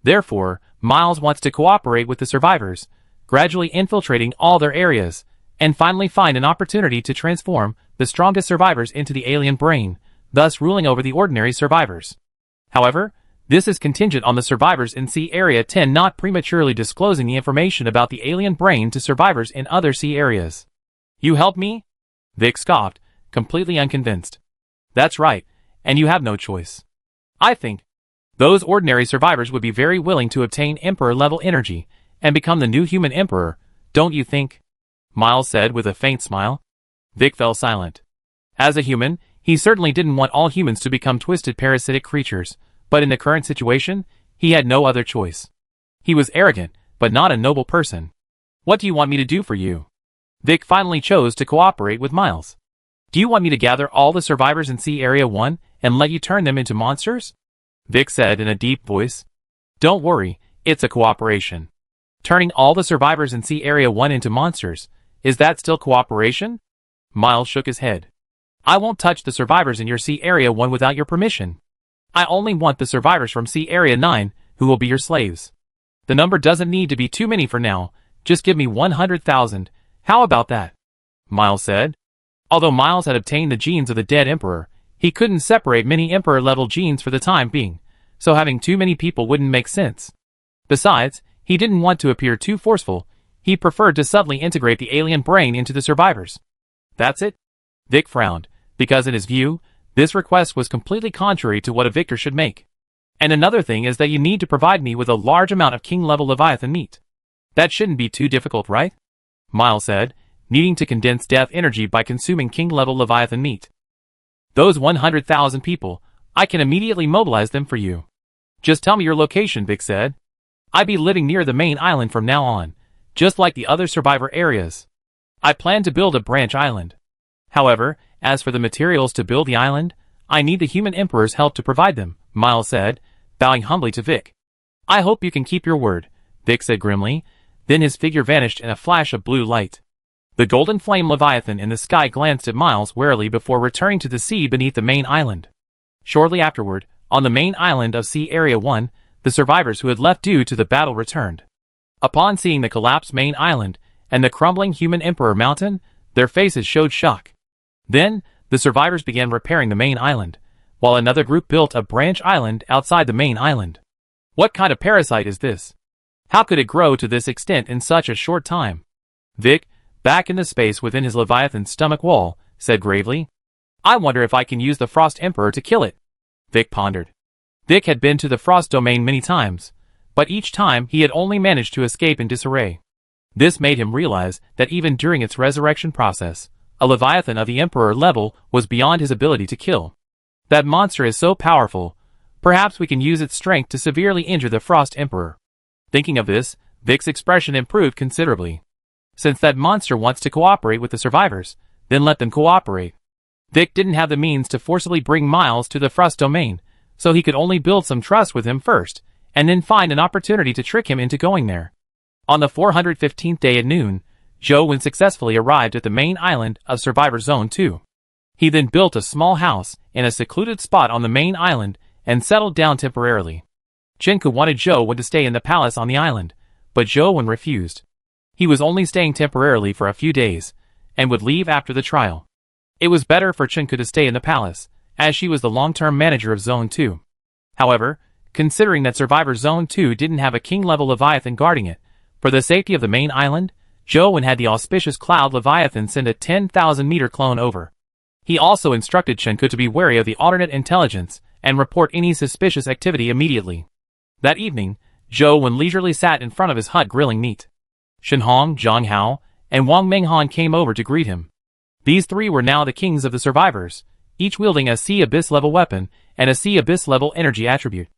[SPEAKER 1] Therefore, Miles wants to cooperate with the survivors, gradually infiltrating all their areas, and finally find an opportunity to transform the strongest survivors into the alien brain, thus ruling over the ordinary survivors. However, this is contingent on the survivors in Sea Area 10 not prematurely disclosing the information about the alien brain to survivors in other sea areas. You help me? Vic scoffed, completely unconvinced. That's right, and you have no choice. I think those ordinary survivors would be very willing to obtain Emperor-level energy and become the new human Emperor, don't you think? Miles said with a faint smile. Vic fell silent. As a human, he certainly didn't want all humans to become twisted parasitic creatures, but in the current situation, he had no other choice. He was arrogant, but not a noble person. What do you want me to do for you? Vic finally chose to cooperate with Miles. Do you want me to gather all the survivors in Sea Area 1 and let you turn them into monsters? Vic said in a deep voice. Don't worry, it's a cooperation. Turning all the survivors in Sea Area 1 into monsters, is that still cooperation? Miles shook his head. I won't touch the survivors in your Sea Area 1 without your permission. I only want the survivors from Sea Area 9, who will be your slaves. The number doesn't need to be too many for now, just give me 100,000, how about that? Miles said. Although Miles had obtained the genes of the dead Emperor, he couldn't separate many Emperor-level genes for the time being, so having too many people wouldn't make sense. Besides, he didn't want to appear too forceful, he preferred to subtly integrate the alien brain into the survivors. That's it? Vic frowned, because in his view, this request was completely contrary to what a victor should make. And another thing is that you need to provide me with a large amount of king-level Leviathan meat. That shouldn't be too difficult, right? Miles said, needing to condense death energy by consuming king-level Leviathan meat. Those 100,000 people, I can immediately mobilize them for you. Just tell me your location, Vic said. I'd be living near the main island from now on, just like the other survivor areas. I plan to build a branch island. However, as for the materials to build the island, I need the human emperor's help to provide them, Miles said, bowing humbly to Vic. I hope you can keep your word, Vic said grimly, then his figure vanished in a flash of blue light. The golden flame Leviathan in the sky glanced at Miles warily before returning to the sea beneath the main island. Shortly afterward, on the main island of Sea Area 1, the survivors who had left due to the battle returned. Upon seeing the collapsed main island and the crumbling human emperor mountain, their faces showed shock. Then, the survivors began repairing the main island, while another group built a branch island outside the main island. What kind of parasite is this? How could it grow to this extent in such a short time? Vic, back in the space within his Leviathan's stomach wall, said gravely. I wonder if I can use the Frost Emperor to kill it. Vic pondered. Vic had been to the Frost Domain many times, but each time he had only managed to escape in disarray. This made him realize that even during its resurrection process, a Leviathan of the Emperor level was beyond his ability to kill. That monster is so powerful, perhaps we can use its strength to severely injure the Frost Emperor. Thinking of this, Vic's expression improved considerably. Since that monster wants to cooperate with the survivors, then let them cooperate. Vic didn't have the means to forcibly bring Miles to the Frost Domain, so he could only build some trust with him first, and then find an opportunity to trick him into going there. On the 415th day at noon, Joe successfully arrived at the main island of Survivor Zone 2. He then built a small house in a secluded spot on the main island and settled down temporarily. Chenku wanted Joe to stay in the palace on the island, but Joe refused. He was only staying temporarily for a few days, and would leave after the trial. It was better for Chenku to stay in the palace, as she was the long-term manager of Zone 2. However, considering that Survivor Zone 2 didn't have a king-level Leviathan guarding it, for the safety of the main island, Joe had the auspicious Cloud Leviathan send a 10,000-meter clone over. He also instructed Chenku to be wary of the alternate intelligence and report any suspicious activity immediately. That evening, Joe leisurely sat in front of his hut grilling meat. Shenhong, Zhang Hao, and Wang Menghan came over to greet him. These three were now the kings of the survivors, each wielding a Sea Abyss level weapon and a Sea Abyss level energy attribute.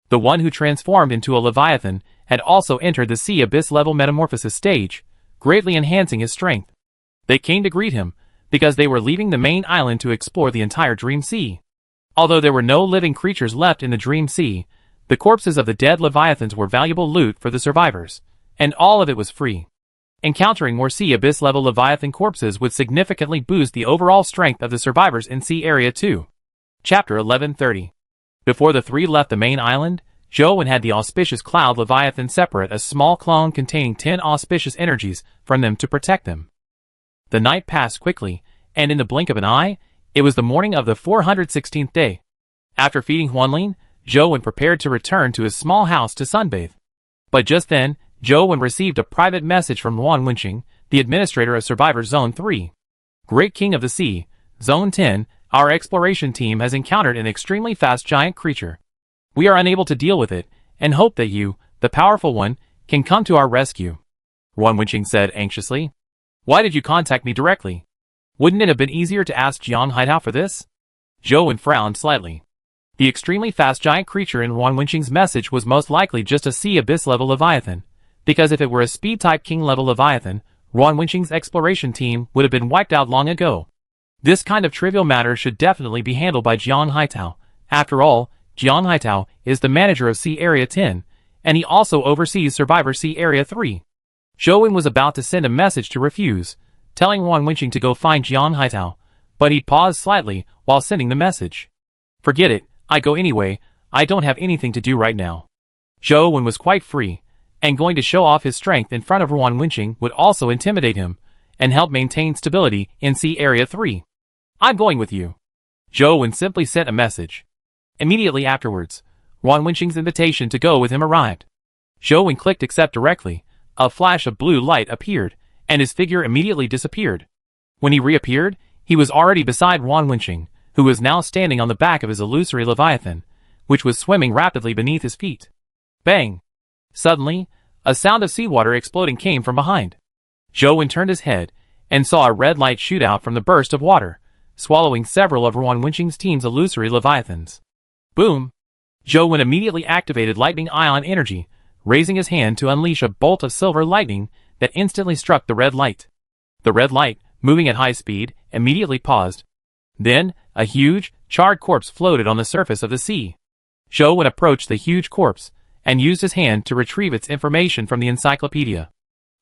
[SPEAKER 1] The one who transformed into a Leviathan had also entered the Sea Abyss level metamorphosis stage, greatly enhancing his strength. They came to greet him, because they were leaving the main island to explore the entire Dream Sea. Although there were no living creatures left in the Dream Sea, the corpses of the dead Leviathans were valuable loot for the survivors, and all of it was free. Encountering more Sea Abyss level Leviathan corpses would significantly boost the overall strength of the survivors in Sea Area 2. Chapter 1130. Before the three left the main island, Joe had the auspicious Cloud Leviathan separate a small clone containing 10 auspicious energies from them to protect them. The night passed quickly, and in the blink of an eye, it was the morning of the 416th day. After feeding Huanlin, Joe prepared to return to his small house to sunbathe. But just then, Joe received a private message from Luan Wenqing, the administrator of Survivor Zone 3. Great King of the Sea, Zone 10, our exploration team has encountered an extremely fast giant creature. We are unable to deal with it, and hope that you, the powerful one, can come to our rescue. Luan Wenqing said anxiously. Why did you contact me directly? Wouldn't it have been easier to ask Jiang Haidao for this? Joe frowned slightly. The extremely fast giant creature in Luan Wenqing's message was most likely just a Sea Abyss level Leviathan, because if it were a speed-type king-level Leviathan, Luan Wenqing's exploration team would have been wiped out long ago. This kind of trivial matter should definitely be handled by Jiang Haitao. After all, Jiang Haitao is the manager of Sea Area 10, and he also oversees Survivor Sea Area 3. Zhou Wen was about to send a message to refuse, telling Wan Wenqing to go find Jiang Haitao, but he paused slightly while sending the message. Forget it, I go anyway, I don't have anything to do right now. Zhou Wen was quite free, and going to show off his strength in front of Wan Wenqing would also intimidate him, and help maintain stability in Sea Area 3. I'm going with you. Zhou Wen simply sent a message. Immediately afterwards, Wan Wenqing's invitation to go with him arrived. Zhou Wen clicked accept directly, a flash of blue light appeared, and his figure immediately disappeared. When he reappeared, he was already beside Wan Wenqing, who was now standing on the back of his illusory leviathan, which was swimming rapidly beneath his feet. Bang! Suddenly, a sound of seawater exploding came from behind. Zhou Wen turned his head, and saw a red light shoot out from the burst of water, swallowing several of Wan Wenqing's team's illusory leviathans. Boom! Zhou Wen immediately activated lightning ion energy, raising his hand to unleash a bolt of silver lightning that instantly struck the red light. The red light, moving at high speed, immediately paused. Then, a huge, charred corpse floated on the surface of the sea. Zhou Wen approached the huge corpse, and used his hand to retrieve its information from the encyclopedia.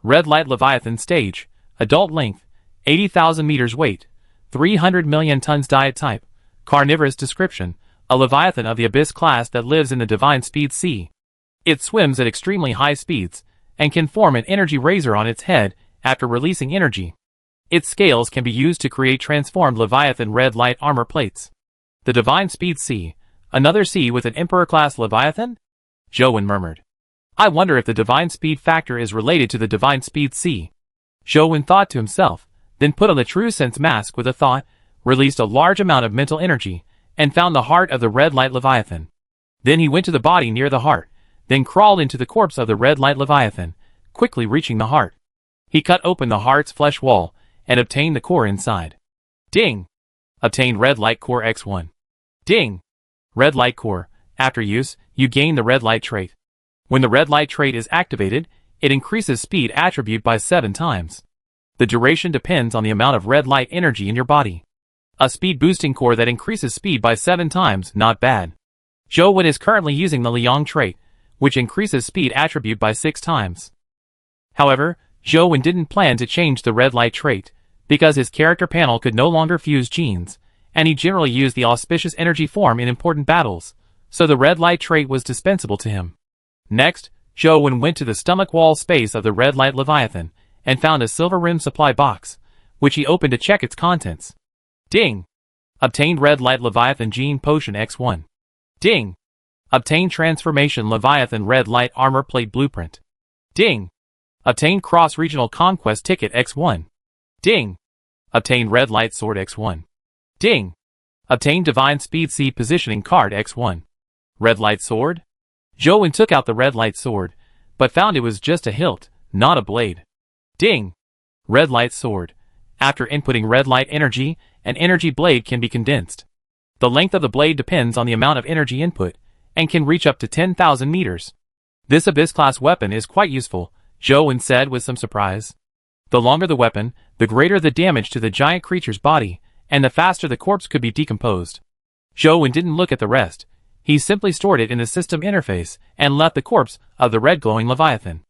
[SPEAKER 1] Red Light Leviathan Stage, Adult Length, 80,000 meters weight, 300 million tons diet type, Carnivorous Description, a Leviathan of the Abyss class that lives in the Divine Speed Sea. It swims at extremely high speeds, and can form an energy razor on its head after releasing energy. Its scales can be used to create transformed Leviathan red light armor plates. The Divine Speed Sea, another sea with an Emperor-class Leviathan? Zhou Wen murmured. I wonder if the Divine Speed factor is related to the Divine Speed Sea. Zhou Wen thought to himself, then put on the True Sense mask with a thought, released a large amount of mental energy, and found the heart of the red light Leviathan. Then he went to the body near the heart, then crawled into the corpse of the red light Leviathan, quickly reaching the heart. He cut open the heart's flesh wall, and obtained the core inside. Ding! Obtained Red Light Core X1. Ding! Red Light Core. After use, you gain the Red Light trait. When the Red Light trait is activated, it increases speed attribute by 7 times. The duration depends on the amount of red light energy in your body. A speed boosting core that increases speed by 7 times, not bad. Zhou Wen is currently using the Liang trait, which increases speed attribute by 6 times. However, Zhou Wen didn't plan to change the red light trait, because his character panel could no longer fuse genes, and he generally used the auspicious energy form in important battles, so the red light trait was dispensable to him. Next, Zhou Wen went to the stomach wall space of the red light Leviathan, and found a silver rim supply box, which he opened to check its contents. Ding! Obtained Red Light Leviathan Gene Potion X1. Ding! Obtained Transformation Leviathan Red Light Armor Plate Blueprint. Ding! Obtained Cross-Regional Conquest Ticket X1. Ding! Obtained Red Light Sword X1. Ding! Obtained Divine Speed Sea Positioning Card X1. Red Light Sword? Zhou Wen took out the Red Light Sword, but found it was just a hilt, not a blade. Ding! Red Light Sword. After inputting red light energy, an energy blade can be condensed. The length of the blade depends on the amount of energy input, and can reach up to 10,000 meters. This Abyss-class weapon is quite useful, Zhou Wen said with some surprise. The longer the weapon, the greater the damage to the giant creature's body, and the faster the corpse could be decomposed. Zhou Wen didn't look at the rest. He simply stored it in the system interface, and left the corpse of the red glowing Leviathan.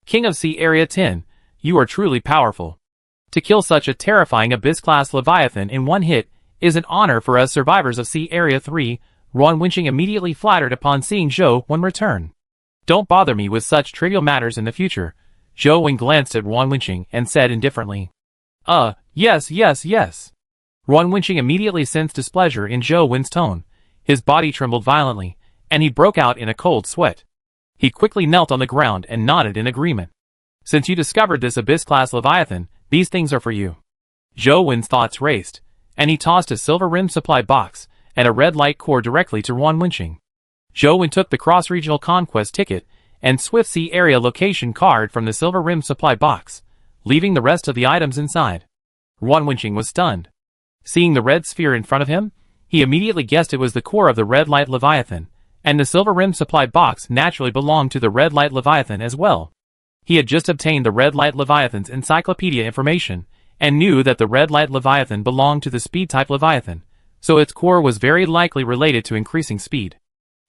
[SPEAKER 1] King of Sea Area 10, you are truly powerful. To kill such a terrifying Abyss-class Leviathan in one hit is an honor for us survivors of Sea Area 3, Wan Wenqing immediately flattered upon seeing Zhou Wen return. Don't bother me with such trivial matters in the future. Zhou Wen glanced at Wan Wenqing and said indifferently. Yes. Wan Wenqing immediately sensed displeasure in Zhou Wen's tone. His body trembled violently, and he broke out in a cold sweat. He quickly knelt on the ground and nodded in agreement. Since you discovered this Abyss-class Leviathan, these things are for you. Zhou Wen's thoughts raced, and he tossed a silver rim supply box and a red light core directly to Wan Wenqing. Zhou Wen took the cross-regional conquest ticket and Swift Sea Area location card from the silver rim supply box, leaving the rest of the items inside. Wan Wenqing was stunned. Seeing the red sphere in front of him, he immediately guessed it was the core of the red light Leviathan, and the silver rim supply box naturally belonged to the red light Leviathan as well. He had just obtained the Red Light Leviathan's encyclopedia information, and knew that the red light Leviathan belonged to the speed-type Leviathan, so its core was very likely related to increasing speed.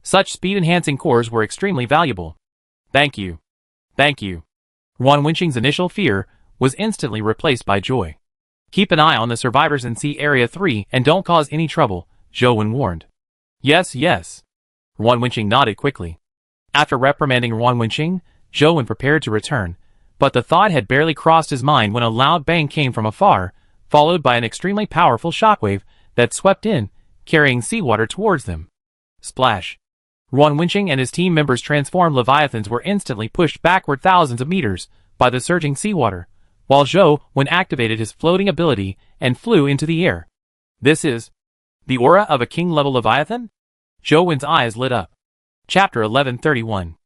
[SPEAKER 1] Such speed-enhancing cores were extremely valuable. Thank you. Thank you. Wan Wenqing's initial fear was instantly replaced by joy. Keep an eye on the survivors in Sea Area 3 and don't cause any trouble, Zhou Wen warned. Yes, yes. Wan Wenqing nodded quickly. After reprimanding Wan Wenqing, Zhou Wen prepared to return, but the thought had barely crossed his mind when a loud bang came from afar, followed by an extremely powerful shockwave that swept in, carrying seawater towards them. Splash. Wan Wenqing and his team members' transformed Leviathans were instantly pushed backward thousands of meters by the surging seawater, while Zhou Wen activated his floating ability and flew into the air. This is the aura of a king-level Leviathan? Zhou Wen's eyes lit up. Chapter 1131.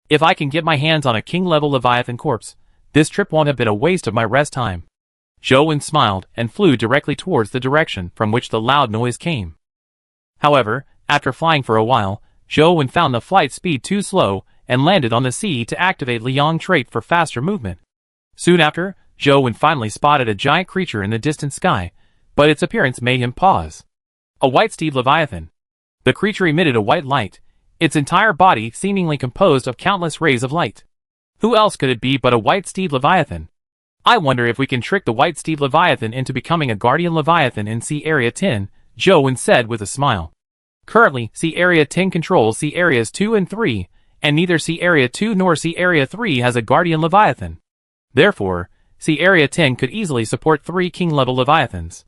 [SPEAKER 1] If I can get my hands on a king-level Leviathan corpse, this trip won't have been a waste of my rest time. Zhou Wen smiled and flew directly towards the direction from which the loud noise came. However, after flying for a while, Zhou Wen found the flight speed too slow and landed on the sea to activate Liang trait for faster movement. Soon after, Zhou Wen finally spotted a giant creature in the distant sky, but its appearance made him pause. A white steed Leviathan. The creature emitted a white light, its entire body seemingly composed of countless rays of light. Who else could it be but a white steed Leviathan? I wonder if we can trick the white steed Leviathan into becoming a guardian Leviathan in Sea Area 10, Zhou Wen said with a smile. Currently, Sea Area 10 controls Sea Areas 2 and 3, and neither Sea Area 2 nor Sea Area 3 has a guardian Leviathan. Therefore, Sea Area 10 could easily support 3 king-level Leviathans.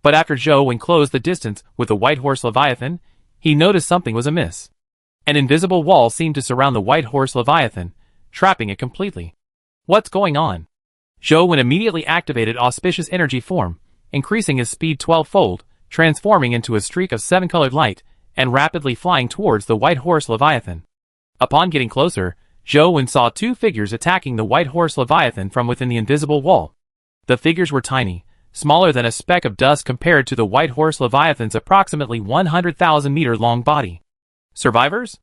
[SPEAKER 1] But after Zhou Wen closed the distance with the White Horse Leviathan, he noticed something was amiss. An invisible wall seemed to surround the White Horse Leviathan, trapping it completely. What's going on? Zhou Wen immediately activated Auspicious Energy Form, increasing his speed 12-fold, transforming into a streak of 7-colored light, and rapidly flying towards the White Horse Leviathan. Upon getting closer, Zhou Wen saw 2 figures attacking the White Horse Leviathan from within the invisible wall. The figures were tiny, smaller than a speck of dust compared to the White Horse Leviathan's approximately 100,000-meter-long body. Survivors?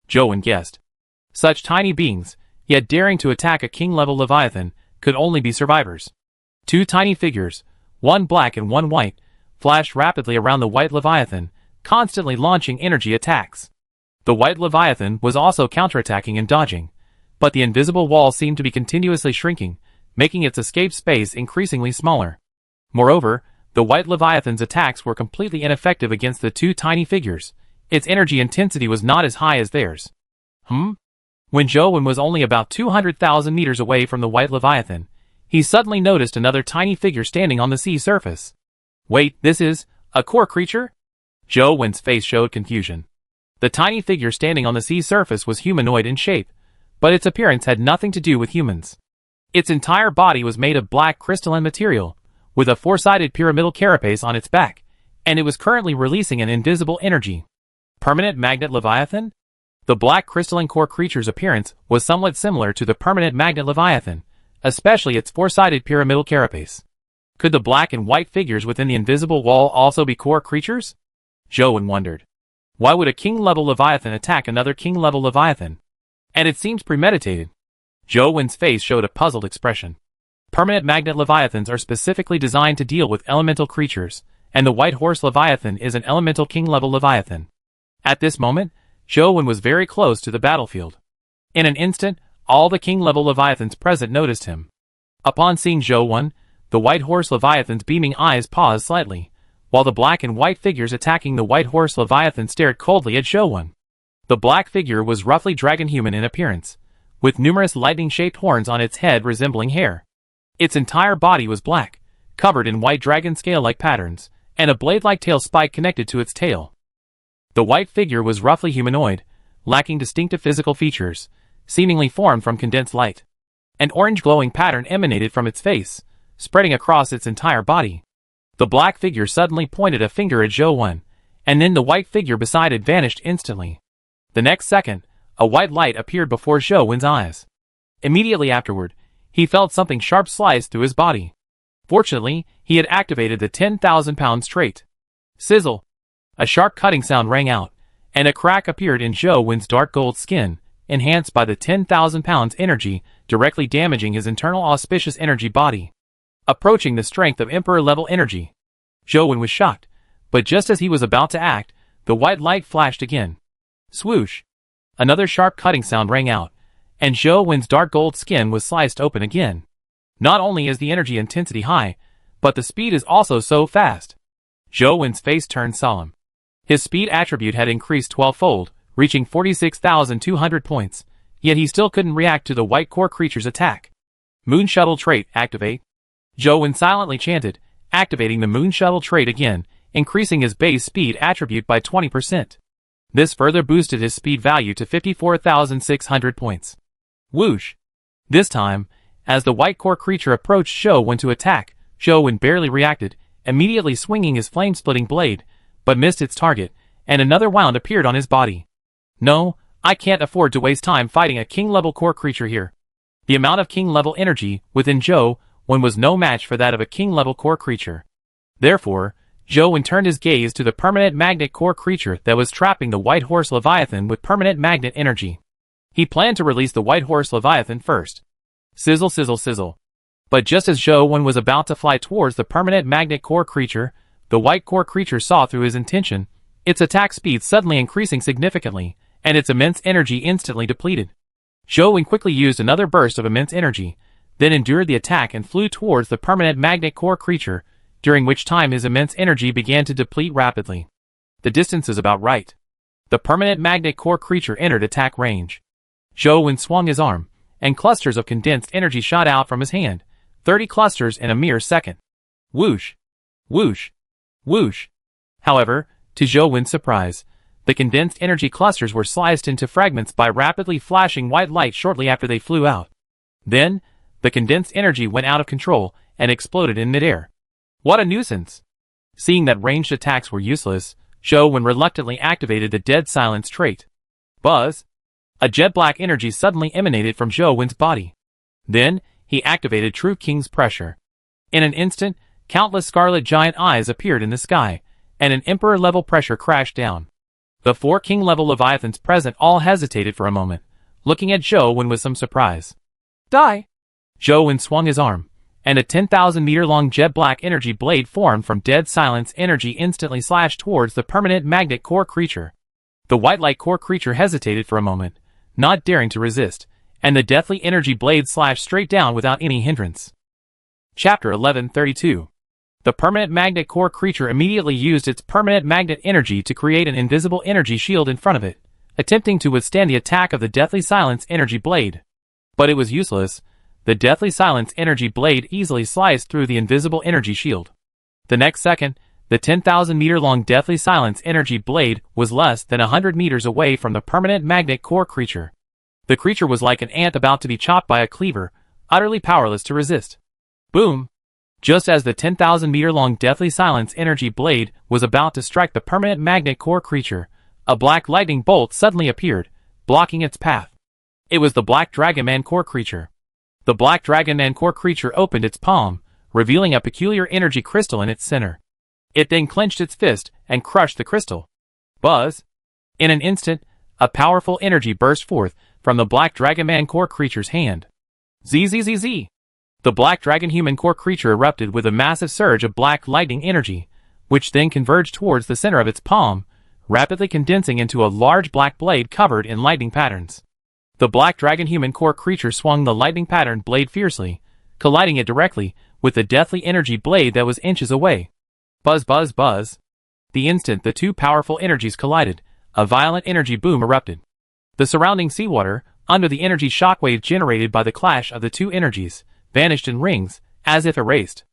[SPEAKER 1] Zhou Wen guessed. Such tiny beings, yet daring to attack a king-level Leviathan, could only be survivors. 2 tiny figures, one black and one white, flashed rapidly around the White Leviathan, constantly launching energy attacks. The White Leviathan was also counterattacking and dodging, but the invisible wall seemed to be continuously shrinking, making its escape space increasingly smaller. Moreover, the White Leviathan's attacks were completely ineffective against the 2 tiny figures. Its energy intensity was not as high as theirs. When Zhou Wen was only about 200,000 meters away from the White Leviathan, he suddenly noticed another tiny figure standing on the sea surface. Wait, this is a core creature? Zhou Wen's face showed confusion. The tiny figure standing on the sea surface was humanoid in shape, but its appearance had nothing to do with humans. Its entire body was made of black crystalline material, with a 4-sided pyramidal carapace on its back, and it was currently releasing an invisible energy. Permanent Magnet Leviathan? The black crystalline core creature's appearance was somewhat similar to the Permanent Magnet Leviathan, especially its 4-sided pyramidal carapace. Could the black and white figures within the invisible wall also be core creatures? Zhou Wen wondered. Why would a king-level Leviathan attack another king-level Leviathan? And it seemed premeditated. Zhou Wen's face showed a puzzled expression. Permanent Magnet Leviathans are specifically designed to deal with elemental creatures, and the White Horse Leviathan is an elemental king-level Leviathan. At this moment, Zhou Wen was very close to the battlefield. In an instant, all the king-level Leviathans present noticed him. Upon seeing Zhou Wen, the White Horse Leviathan's beaming eyes paused slightly, while the black and white figures attacking the White Horse Leviathan stared coldly at Zhou Wen. The black figure was roughly dragon-human in appearance, with numerous lightning-shaped horns on its head resembling hair. Its entire body was black, covered in white dragon scale-like patterns, and a blade-like tail spike connected to its tail. The white figure was roughly humanoid, lacking distinctive physical features, seemingly formed from condensed light. An orange glowing pattern emanated from its face, spreading across its entire body. The black figure suddenly pointed a finger at Zhou Wen, and then the white figure beside it vanished instantly. The next second, a white light appeared before Zhou Wen's eyes. Immediately afterward, he felt something sharp slice through his body. Fortunately, he had activated the 10,000-pound trait. Sizzle! A sharp cutting sound rang out, and a crack appeared in Zhou Wen's dark gold skin, enhanced by the 10,000 pounds energy, directly damaging his internal auspicious energy body. approaching the strength of Emperor-level energy. Zhou was shocked, but just as he was about to act, the white light flashed again. Swoosh! Another sharp cutting sound rang out, and Zhou's dark gold skin was sliced open again. Not only is the energy intensity high, but the speed is also so fast. Zhou's face turned solemn. His speed attribute had increased 12-fold, reaching 46,200 points, yet he still couldn't react to the white core creature's attack. Moon Shuttle Trait activate. Zhou silently chanted, activating the Moon Shuttle trait again, increasing his base speed attribute by 20%. This further boosted his speed value to 54,600 points. Whoosh! This time, as the white core creature approached Zhou to attack, Zhou barely reacted, immediately swinging his flame-splitting blade, but missed its target, and another wound appeared on his body. No, I can't afford to waste time fighting a king-level core creature here. The amount of king-level energy within Zhou was no match for that of a king-level core creature. Therefore, Zhou turned his gaze to the permanent magnet core creature that was trapping the White Horse Leviathan with permanent magnet energy. He planned to release the White Horse Leviathan first. Sizzle sizzle sizzle. But just as Zhou was about to fly towards the permanent magnet core creature, the white core creature saw through his intention, its attack speed suddenly increasing significantly, and its immense energy instantly depleted. Zhou quickly used another burst of immense energy, then endured the attack and flew towards the permanent magnet core creature, during which time his immense energy began to deplete rapidly. The distance is about right. The permanent magnet core creature entered attack range. Zhou swung his arm, and clusters of condensed energy shot out from his hand, 30 clusters in a mere second. Whoosh! Whoosh! Whoosh! However, to Zhou's surprise, the condensed energy clusters were sliced into fragments by rapidly flashing white light shortly after they flew out. Then, the condensed energy went out of control and exploded in midair. What a nuisance! Seeing that ranged attacks were useless, Zhou reluctantly activated the Dead Silence trait. Buzz! A jet-black energy suddenly emanated from Zhou's body. Then, he activated True King's Pressure. In an instant, countless scarlet giant eyes appeared in the sky, and an Emperor-level pressure crashed down. The 4 King-level Leviathans present all hesitated for a moment, looking at Zhou with some surprise. Die! Zhou swung his arm, and a 10,000-meter-long jet-black energy blade formed from Dead Silence energy instantly slashed towards the permanent magnet core creature. The white light core creature hesitated for a moment, not daring to resist, and the deathly energy blade slashed straight down without any hindrance. Chapter 1132. The permanent magnet core creature immediately used its permanent magnet energy to create an invisible energy shield in front of it, attempting to withstand the attack of the Deathly Silence energy blade. But it was useless. The Deathly Silence energy blade easily sliced through the invisible energy shield. The next second, the 10,000-meter-long Deathly Silence energy blade was less than 100 meters away from the permanent magnet core creature. The creature was like an ant about to be chopped by a cleaver, utterly powerless to resist. Boom! Just as the 10,000-meter-long Deathly Silence energy blade was about to strike the permanent magnet core creature, a black lightning bolt suddenly appeared, blocking its path. It was the Black Dragon Man core creature. The Black Dragon Man core creature opened its palm, revealing a peculiar energy crystal in its center. It then clenched its fist and crushed the crystal. Buzz! In an instant, a powerful energy burst forth from the Black Dragon Man core creature's hand. ZZZZ! The Black Dragon Human core creature erupted with a massive surge of black lightning energy, which then converged towards the center of its palm, rapidly condensing into a large black blade covered in lightning patterns. The Black Dragon Human core creature swung the lightning patterned blade fiercely, colliding it directly with the deathly energy blade that was inches away. Buzz buzz buzz. The instant the two powerful energies collided, a violent energy boom erupted. The surrounding seawater, under the energy shockwave generated by the clash of the two energies, vanished in rings, as if erased.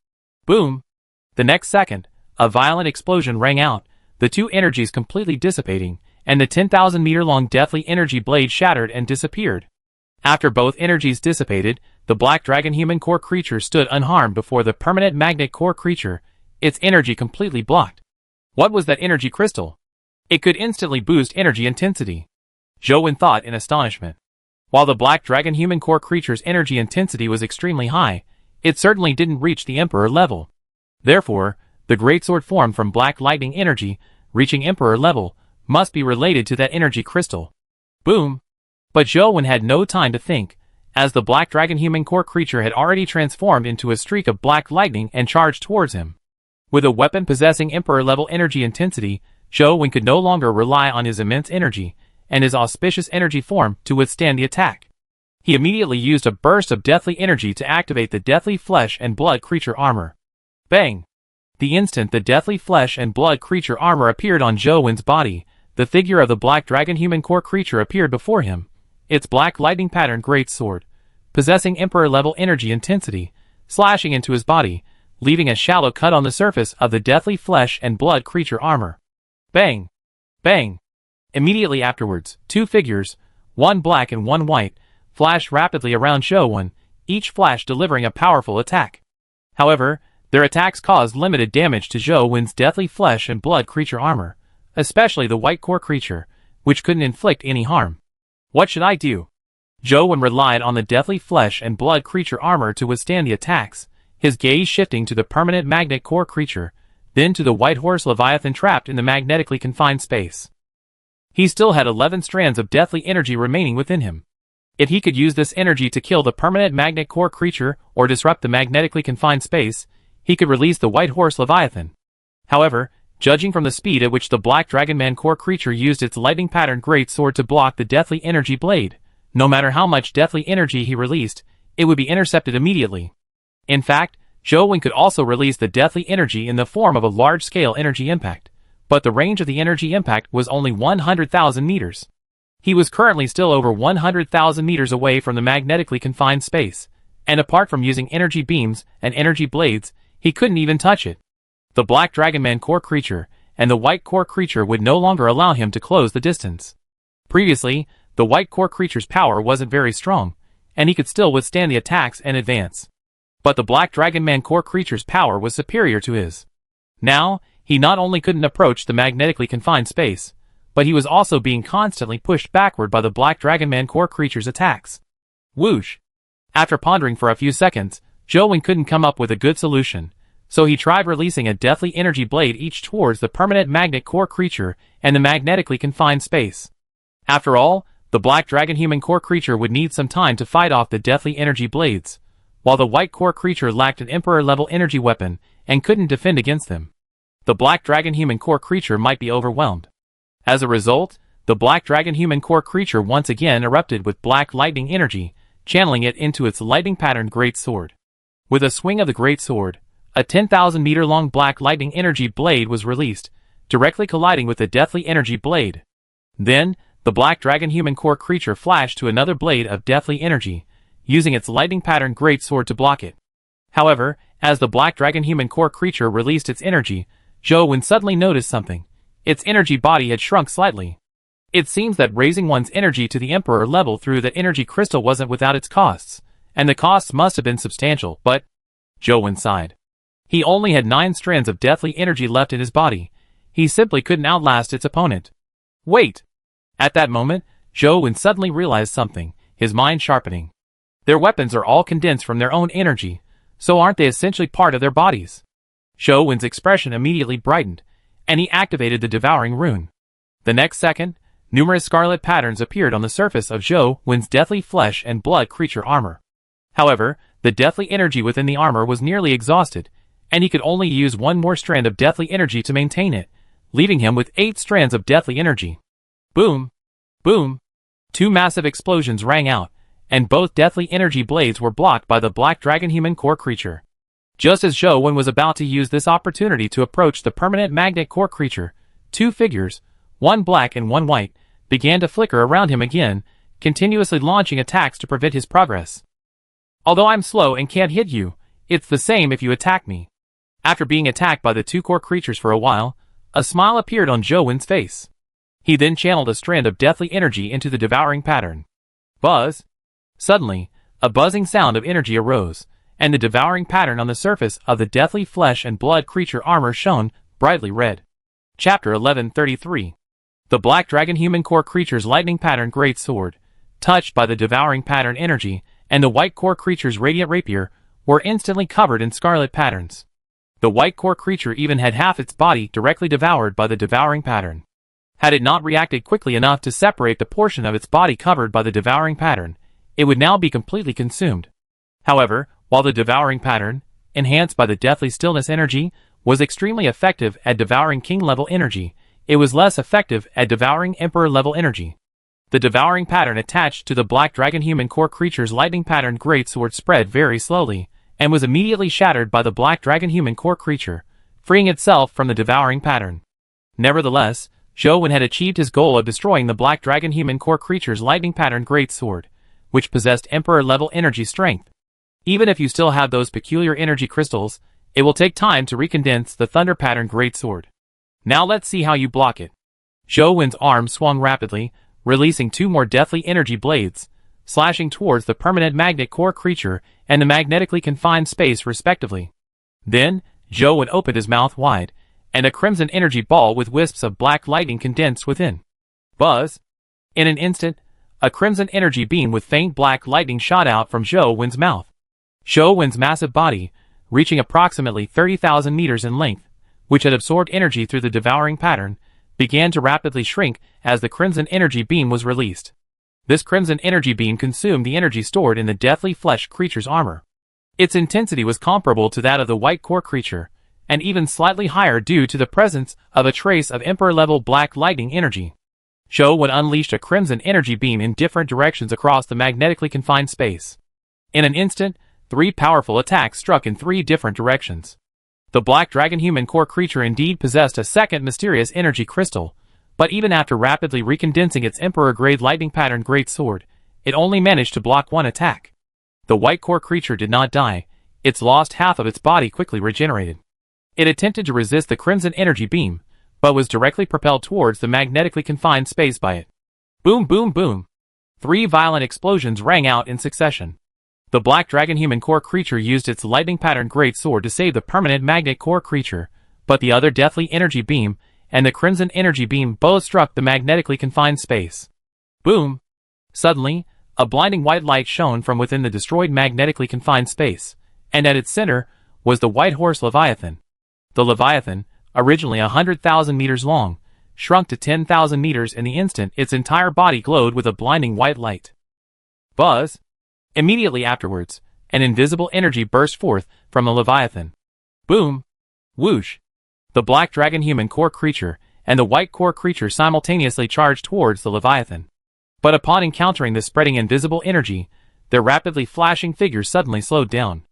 [SPEAKER 1] Boom! The next second, a violent explosion rang out, the two energies completely dissipating, and the 10,000-meter-long deathly energy blade shattered and disappeared. After both energies dissipated, the Black Dragon Human core creature stood unharmed before the permanent magnet core creature, its energy completely blocked. What was that energy crystal? It could instantly boost energy intensity. Zhou thought in astonishment. While the Black Dragon Human core creature's energy intensity was extremely high, it certainly didn't reach the Emperor level. Therefore, the greatsword formed from black lightning energy, reaching Emperor level, must be related to that energy crystal. Boom! But Zhou had no time to think. as the black dragon human core creature had already transformed into a streak of black lightning and charged towards him. With a weapon possessing Emperor-level energy intensity, Zhou Wen could no longer rely on his immense energy and his auspicious energy form to withstand the attack. He immediately used a burst of deathly energy to activate the deathly flesh and blood creature armor. Bang! The instant the deathly flesh and blood creature armor appeared on Zhou Wen's body, the figure of the black dragon human core creature appeared before him, its black lightning pattern great sword, possessing Emperor-level energy intensity, slashing into his body, leaving a shallow cut on the surface of the deathly flesh and blood creature armor. Bang! Bang! Immediately afterwards, two figures, one black and one white, flashed rapidly around Zhou Wen, each flash delivering a powerful attack. However, their attacks caused limited damage to Zhou Wen's deathly flesh and blood creature armor, especially the white core creature, which couldn't inflict any harm. What should I do? Zhou Wen relied on the deathly flesh and blood creature armor to withstand the attacks, his gaze shifting to the permanent magnet core creature, then to the white horse leviathan trapped in the magnetically confined space. He still had 11 strands of deathly energy remaining within him. If he could use this energy to kill the permanent magnet core creature or disrupt the magnetically confined space, he could release the white horse leviathan. However, judging from the speed at which the black dragonman core creature used its lightning pattern great sword to block the deathly energy blade, no matter how much deathly energy he released, it would be intercepted immediately. In fact, Zhou Wen could also release the deathly energy in the form of a large-scale energy impact, but the range of the energy impact was only 100,000 meters. He was currently still over 100,000 meters away from the magnetically confined space, and apart from using energy beams and energy blades, he couldn't even touch it. The black dragonman core creature and the white core creature would no longer allow him to close the distance. Previously, the white core creature's power wasn't very strong, and he could still withstand the attacks and advance. But the black dragonman core creature's power was superior to his. Now, he not only couldn't approach the magnetically confined space, but he was also being constantly pushed backward by the black dragonman core creature's attacks. Whoosh! After pondering for a few seconds, Zhou Wen couldn't come up with a good solution, so he tried releasing a deathly energy blade each towards the permanent magnet core creature and the magnetically confined space. After all, the black dragon human core creature would need some time to fight off the deathly energy blades, while the white core creature lacked an emperor-level energy weapon and couldn't defend against them. The black dragon human core creature might be overwhelmed. As a result, the black dragon human core creature once again erupted with black lightning energy, channeling it into its lightning-patterned great sword. With a swing of the great sword, a 10,000-meter-long black lightning energy blade was released, directly colliding with the deathly energy blade. Then, the black dragon human core creature flashed to another blade of deathly energy, using its lightning-patterned great sword to block it. However, as the black dragon human core creature released its energy, Zhou Wen suddenly noticed something. Its energy body had shrunk slightly. It seems that raising one's energy to the Emperor level through the energy crystal wasn't without its costs, and the costs must have been substantial, but... Zhou Wen sighed. He only had 9 strands of deathly energy left in his body. He simply couldn't outlast its opponent. Wait! At that moment, Zhou Wen suddenly realized something, his mind sharpening. Their weapons are all condensed from their own energy, so aren't they essentially part of their bodies? Zhou Wen's expression immediately brightened, and he activated the devouring rune. The next second, numerous scarlet patterns appeared on the surface of Zhou Wen's deathly flesh and blood creature armor. However, the deathly energy within the armor was nearly exhausted, and he could only use 1 more strand of deathly energy to maintain it, leaving him with 8 strands of deathly energy. Boom! Boom! 2 massive explosions rang out, and both deathly energy blades were blocked by the black dragon human core creature. Just as Zhou Wen was about to use this opportunity to approach the permanent magnet core creature, 2 figures, one black and one white, began to flicker around him again, continuously launching attacks to prevent his progress. Although I'm slow and can't hit you, it's the same if you attack me. After being attacked by the 2 core creatures for a while, a smile appeared on Zhou Wen's face. He then channeled a strand of deathly energy into the devouring pattern. Buzz! Suddenly, a buzzing sound of energy arose, and the devouring pattern on the surface of the deathly flesh and blood creature armor shone brightly red. Chapter 1133. The black dragon human core creature's lightning pattern great sword, touched by the devouring pattern energy, and the white core creature's radiant rapier, were instantly covered in scarlet patterns. The white core creature even had half its body directly devoured by the devouring pattern. Had it not reacted quickly enough to separate the portion of its body covered by the devouring pattern, it would now be completely consumed. However, while the devouring pattern, enhanced by the deathly stillness energy, was extremely effective at devouring king-level energy, it was less effective at devouring emperor-level energy. The devouring pattern attached to the black dragon human core creature's lightning pattern greatsword spread very slowly, and was immediately shattered by the black dragon human core creature, freeing itself from the devouring pattern. Nevertheless, Zhou Wen had achieved his goal of destroying the black dragon human core creature's lightning pattern greatsword, which possessed emperor-level energy strength. Even if you still have those peculiar energy crystals, it will take time to recondense the thunder pattern greatsword. Now let's see how you block it. Zhou Wen's arm swung rapidly, releasing 2 more deathly energy blades, slashing towards the permanent magnet core creature and the magnetically confined space respectively. Then, Zhou Wen opened his mouth wide, and a crimson energy ball with wisps of black lightning condensed within. Buzz! In an instant, a crimson energy beam with faint black lightning shot out from Zhou Wen's mouth. Zhou Wen's massive body, reaching approximately 30,000 meters in length, which had absorbed energy through the devouring pattern, began to rapidly shrink as the crimson energy beam was released. This crimson energy beam consumed the energy stored in the deathly flesh creature's armor. Its intensity was comparable to that of the white core creature, and even slightly higher due to the presence of a trace of emperor-level black lightning energy. Zhou Wen unleashed a crimson energy beam in different directions across the magnetically confined space. In an instant, 3 powerful attacks struck in 3 different directions. The black dragon human core creature indeed possessed a second mysterious energy crystal, but even after rapidly recondensing its emperor-grade lightning pattern greatsword, it only managed to block 1 attack. The white core creature did not die, its lost half of its body quickly regenerated. It attempted to resist the crimson energy beam, but was directly propelled towards the magnetically confined space by it. Boom boom boom! 3 violent explosions rang out in succession. The black dragon human core creature used its lightning pattern greatsword to save the permanent magnet core creature, but the other deathly energy beam and the crimson energy beam both struck the magnetically confined space. Boom! Suddenly, a blinding white light shone from within the destroyed magnetically confined space, and at its center was the white horse Leviathan. The Leviathan, originally 100,000 meters long, shrunk to 10,000 meters in the instant its entire body glowed with a blinding white light. Buzz! Immediately afterwards, an invisible energy burst forth from the Leviathan. Boom! Whoosh! The black dragon human core creature and the white core creature simultaneously charged towards the Leviathan. But upon encountering the spreading invisible energy, their rapidly flashing figures suddenly slowed down.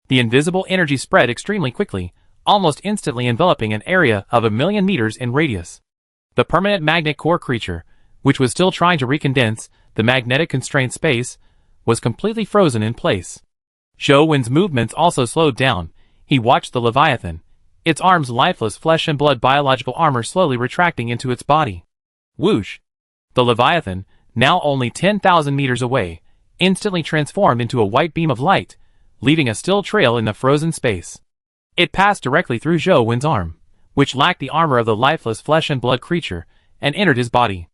[SPEAKER 1] The invisible energy spread extremely quickly, almost instantly enveloping an area of 1,000,000 meters in radius. The permanent magnet core creature, which was still trying to recondense the magnetic constrained space, was completely frozen in place. Zhou Wen's movements also slowed down. He watched the Leviathan, its arms' lifeless flesh and blood biological armor slowly retracting into its body. Whoosh! The Leviathan, now only 10,000 meters away, instantly transformed into a white beam of light, leaving a still trail in the frozen space. It passed directly through Zhou Wen's arm, which lacked the armor of the lifeless flesh and blood creature, and entered his body.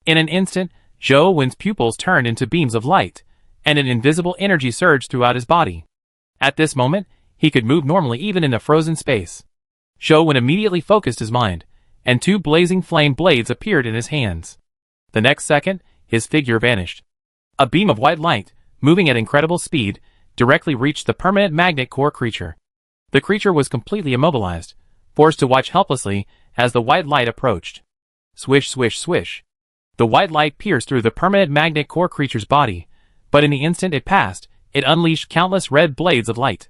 [SPEAKER 1] In an instant, Zhou Wen's pupils turned into beams of light, and an invisible energy surged throughout his body. At this moment, he could move normally even in a frozen space. Zhou Wen immediately focused his mind, and 2 blazing flame blades appeared in his hands. The next second, his figure vanished. A beam of white light, moving at incredible speed, directly reached the permanent magnet core creature. The creature was completely immobilized, forced to watch helplessly as the white light approached. Swish swish swish. The white light pierced through the permanent magnet core creature's body, but in the instant it passed, it unleashed countless red blades of light.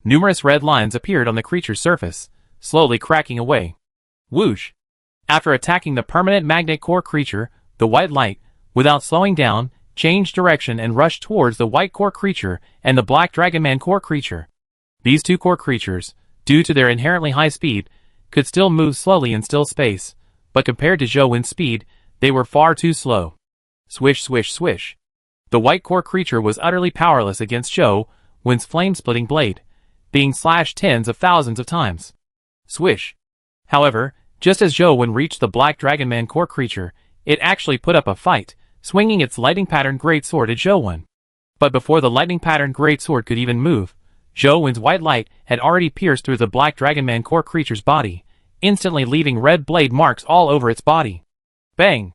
[SPEAKER 1] Numerous red lines appeared on the creature's surface, slowly cracking away. Whoosh! After attacking the permanent magnet core creature, the white light, without slowing down, changed direction and rushed towards the white core creature and the black dragonman core creature. These 2 core creatures, due to their inherently high speed, could still move slowly in still space, but compared to Zhou Wen's speed, they were far too slow. Swish swish swish. The white core creature was utterly powerless against Zhou Wen's flame-splitting blade, being slashed tens of thousands of times. Swish. However, just as Zhou Wen reached the black dragonman core creature, it actually put up a fight, swinging its lightning pattern greatsword at Zhou Wen. But before the lightning pattern greatsword could even move, Zhou Wen's white light had already pierced through the black dragonman core creature's body, instantly leaving red blade marks all over its body. Bang!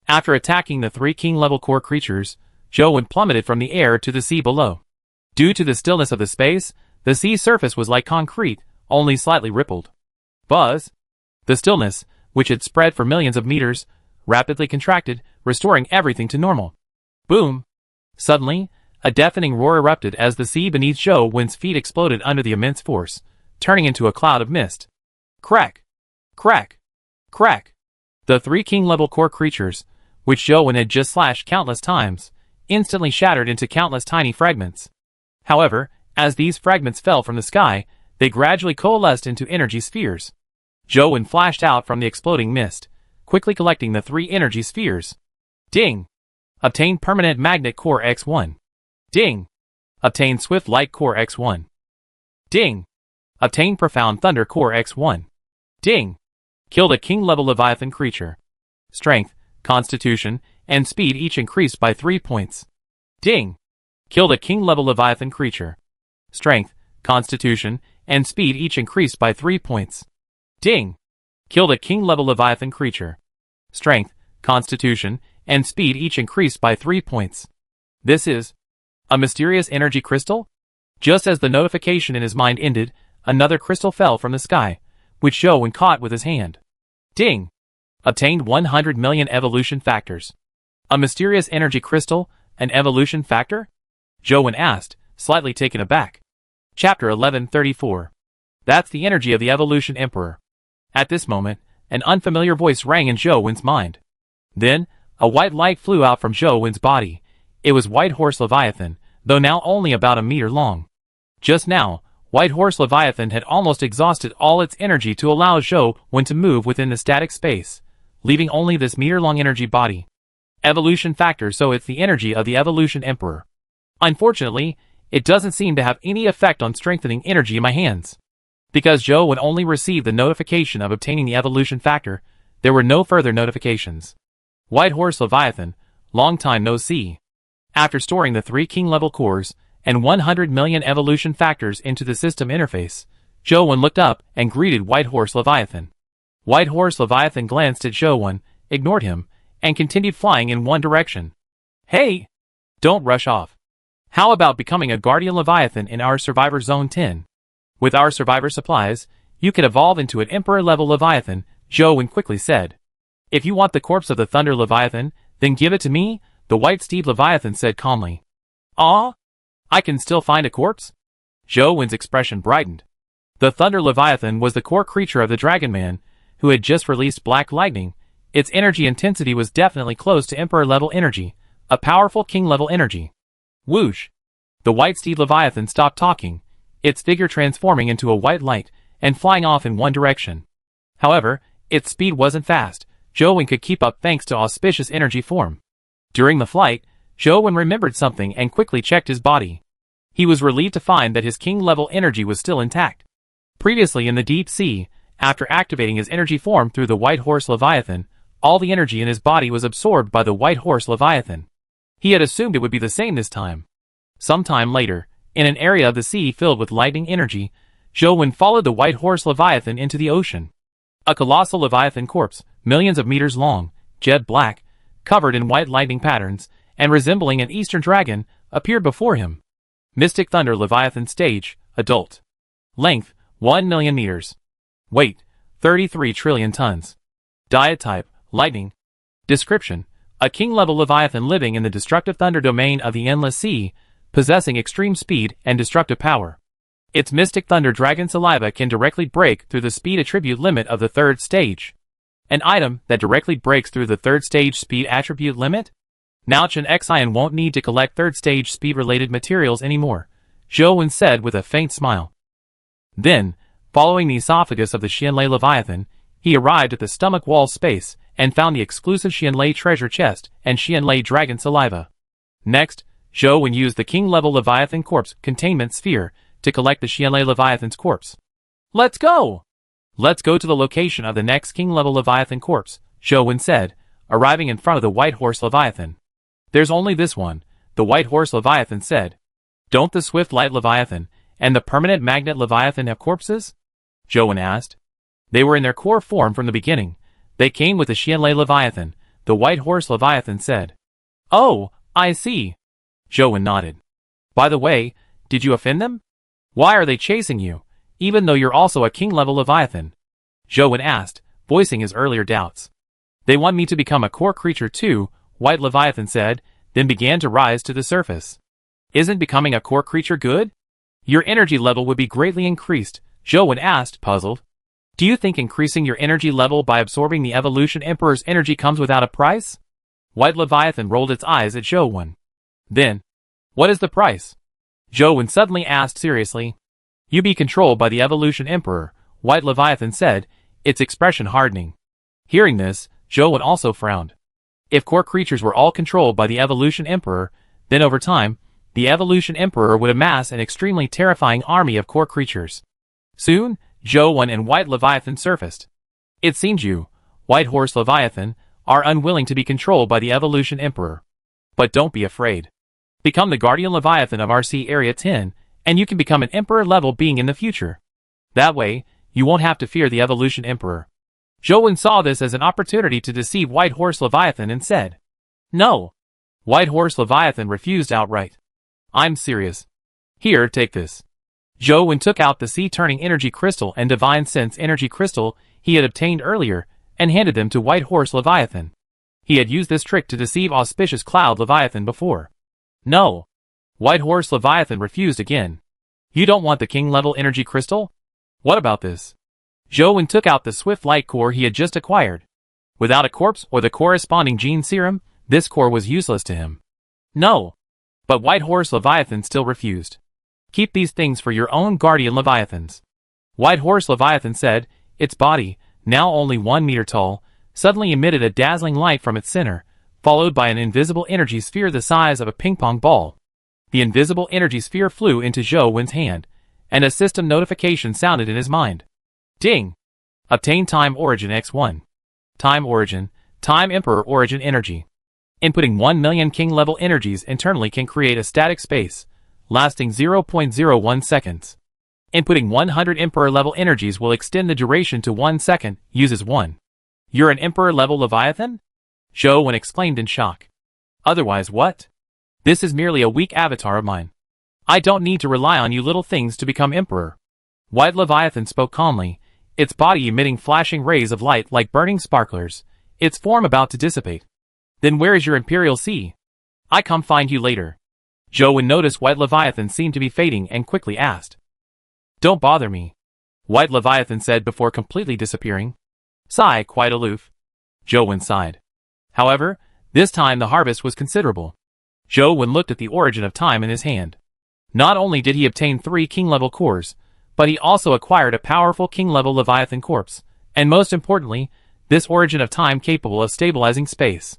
[SPEAKER 1] After attacking the 3 king-level core creatures, Zhou plummeted from the air to the sea below. Due to the stillness of the space, the sea surface was like concrete, only slightly rippled. Buzz! The stillness, which had spread for millions of meters, rapidly contracted, restoring everything to normal. Boom! Suddenly, a deafening roar erupted as the sea beneath Zhou feet exploded under the immense force, turning into a cloud of mist. Crack! Crack! Crack! The three king-level core creatures, which Zhou had just slashed countless times, instantly shattered into countless tiny fragments. However, as these fragments fell from the sky, they gradually coalesced into energy spheres. Zhou flashed out from the exploding mist, quickly collecting the three energy spheres. Ding! Obtain Permanent Magnet Core X1. Ding! Obtain Swift Light Core X1. Ding! Obtain Profound Thunder Core X1. Ding! Killed a king-level Leviathan creature. Strength, Constitution, and Speed each increased by 3 points. Ding! Killed a king-level Leviathan creature. Strength, Constitution, and Speed each increased by 3 points. Ding! Killed a king-level Leviathan creature. Strength, Constitution, and Speed each increased by 3 points. This is a mysterious energy crystal? Just as the notification in his mind ended, another crystal fell from the sky, which Zhou caught with his hand. Ding! Obtained 100 million evolution factors. A mysterious energy crystal, an evolution factor? Zhou asked, slightly taken aback. Chapter 1134. That's the energy of the Evolution Emperor. At this moment, an unfamiliar voice rang in Zhou's mind. Then, a white light flew out from Zhou's body. It was White Horse Leviathan, though now only about a meter long. Just now, White Horse Leviathan had almost exhausted all its energy to allow Zhou to move within the static space, leaving only this meter-long energy body. Evolution factor, so it's the energy of the Evolution Emperor. Unfortunately, it doesn't seem to have any effect on strengthening energy in my hands. Because Zhou would only receive the notification of obtaining the evolution factor, there were no further notifications. White Horse Leviathan, long time no see. After storing the 3 king-level cores and 100 million evolution factors into the system interface, Zhou looked up and greeted White Horse Leviathan. White Horse Leviathan glanced at Zhou, ignored him, and continued flying in one direction. Hey! Don't rush off. How about becoming a Guardian Leviathan in our Survivor Zone 10? With our Survivor supplies, you can evolve into an Emperor-level Leviathan, Zhou quickly said. If you want the corpse of the Thunder Leviathan, then give it to me, the White Steed Leviathan said calmly. Ah? I can still find a corpse? Zhou's expression brightened. The Thunder Leviathan was the core creature of the Dragon Man, who had just released Black Lightning. Its energy intensity was definitely close to Emperor-level energy, a powerful King-level energy. Whoosh! The White Steed Leviathan stopped talking, its figure transforming into a white light and flying off in one direction. However, its speed wasn't fast. Zhou could keep up thanks to auspicious energy form. During the flight, Zhou remembered something and quickly checked his body. He was relieved to find that his king-level energy was still intact. Previously in the deep sea, after activating his energy form through the White Horse Leviathan, all the energy in his body was absorbed by the White Horse Leviathan. He had assumed it would be the same this time. Sometime later, in an area of the sea filled with lightning energy, Zhou followed the White Horse Leviathan into the ocean. A colossal Leviathan corpse, millions of meters long, jet black, covered in white lightning patterns, and resembling an eastern dragon, appeared before him. Mystic Thunder Leviathan Stage, Adult. Length, 1 million meters. Weight, 33 trillion tons. Diet type, Lightning. Description: a king-level Leviathan living in the destructive thunder domain of the endless sea, possessing extreme speed and destructive power. Its Mystic Thunder Dragon Saliva can directly break through the speed attribute limit of the 3rd stage. An item that directly breaks through the 3rd stage speed attribute limit? Now Chen Xian won't need to collect 3rd stage speed-related materials anymore, Zhou said with a faint smile. Then, following the esophagus of the Xianlei Leviathan, he arrived at the stomach wall space and found the exclusive Xianlei treasure chest and Xianlei Dragon Saliva. Next, Zhou used the king-level Leviathan corpse containment sphere to collect the Xianlei Leviathan's corpse. Let's go! Let's go to the location of the next king-level Leviathan corpse, Zhou said, arriving in front of the White Horse Leviathan. There's only this one, the White Horse Leviathan said. Don't the Swift Light Leviathan and the Permanent Magnet Leviathan have corpses? Zhou asked. They were in their core form from the beginning. They came with the Xianlei Leviathan, the White Horse Leviathan said. Oh, I see. Zhou nodded. By the way, did you offend them? Why are they chasing you, even though you're also a king-level Leviathan? Zhou asked, voicing his earlier doubts. They want me to become a core creature too, White Leviathan said, then began to rise to the surface. Isn't becoming a core creature good? Your energy level would be greatly increased, Zhou asked, puzzled. Do you think increasing your energy level by absorbing the Evolution Emperor's energy comes without a price? White Leviathan rolled its eyes at Zhou. Then, what is the price? Zhou suddenly asked seriously. You be controlled by the Evolution Emperor, White Leviathan said, its expression hardening. Hearing this, Zhou also frowned. If core creatures were all controlled by the Evolution Emperor, then over time, the Evolution Emperor would amass an extremely terrifying army of core creatures. Soon, Zhou and White Leviathan surfaced. It seems you, White Horse Leviathan, are unwilling to be controlled by the Evolution Emperor. But don't be afraid. Become the Guardian Leviathan of RC Area 10, and you can become an Emperor-level being in the future. That way, you won't have to fear the Evolution Emperor. Zhou saw this as an opportunity to deceive White Horse Leviathan and said, No. White Horse Leviathan refused outright. I'm serious. Here, take this. Zhou took out the Sea-Turning Energy Crystal and Divine Sense Energy Crystal he had obtained earlier and handed them to White Horse Leviathan. He had used this trick to deceive Auspicious Cloud Leviathan before. No. White Horse Leviathan refused again. You don't want the king-level energy crystal? What about this? Zhou took out the Swift Light Core he had just acquired. Without a corpse or the corresponding gene serum, this core was useless to him. No. But White Horse Leviathan still refused. Keep these things for your own guardian Leviathans. White Horse Leviathan said, its body, now only 1 meter tall, suddenly emitted a dazzling light from its center, followed by an invisible energy sphere the size of a ping-pong ball. The invisible energy sphere flew into Zhou hand, and a system notification sounded in his mind. Ding! Obtain Time Origin X1. Time Origin, Time Emperor Origin Energy. Inputting 1 million king-level energies internally can create a static space, lasting 0.01 seconds. Inputting 100 Emperor-level energies will extend the duration to 1 second, uses 1. You're an Emperor-level Leviathan? Zhou exclaimed in shock. Otherwise what? This is merely a weak avatar of mine. I don't need to rely on you little things to become Emperor. White Leviathan spoke calmly, its body emitting flashing rays of light like burning sparklers, its form about to dissipate. Then where is your Imperial Sea? I come find you later. Zhou noticed White Leviathan seemed to be fading and quickly asked. Don't bother me. White Leviathan said before completely disappearing. Sigh, quite aloof. Zhou sighed. However, this time the harvest was considerable. Zhou looked at the origin of time in his hand. Not only did he obtain 3 king-level cores, but he also acquired a powerful king-level Leviathan corpse, and most importantly, this origin of time capable of stabilizing space.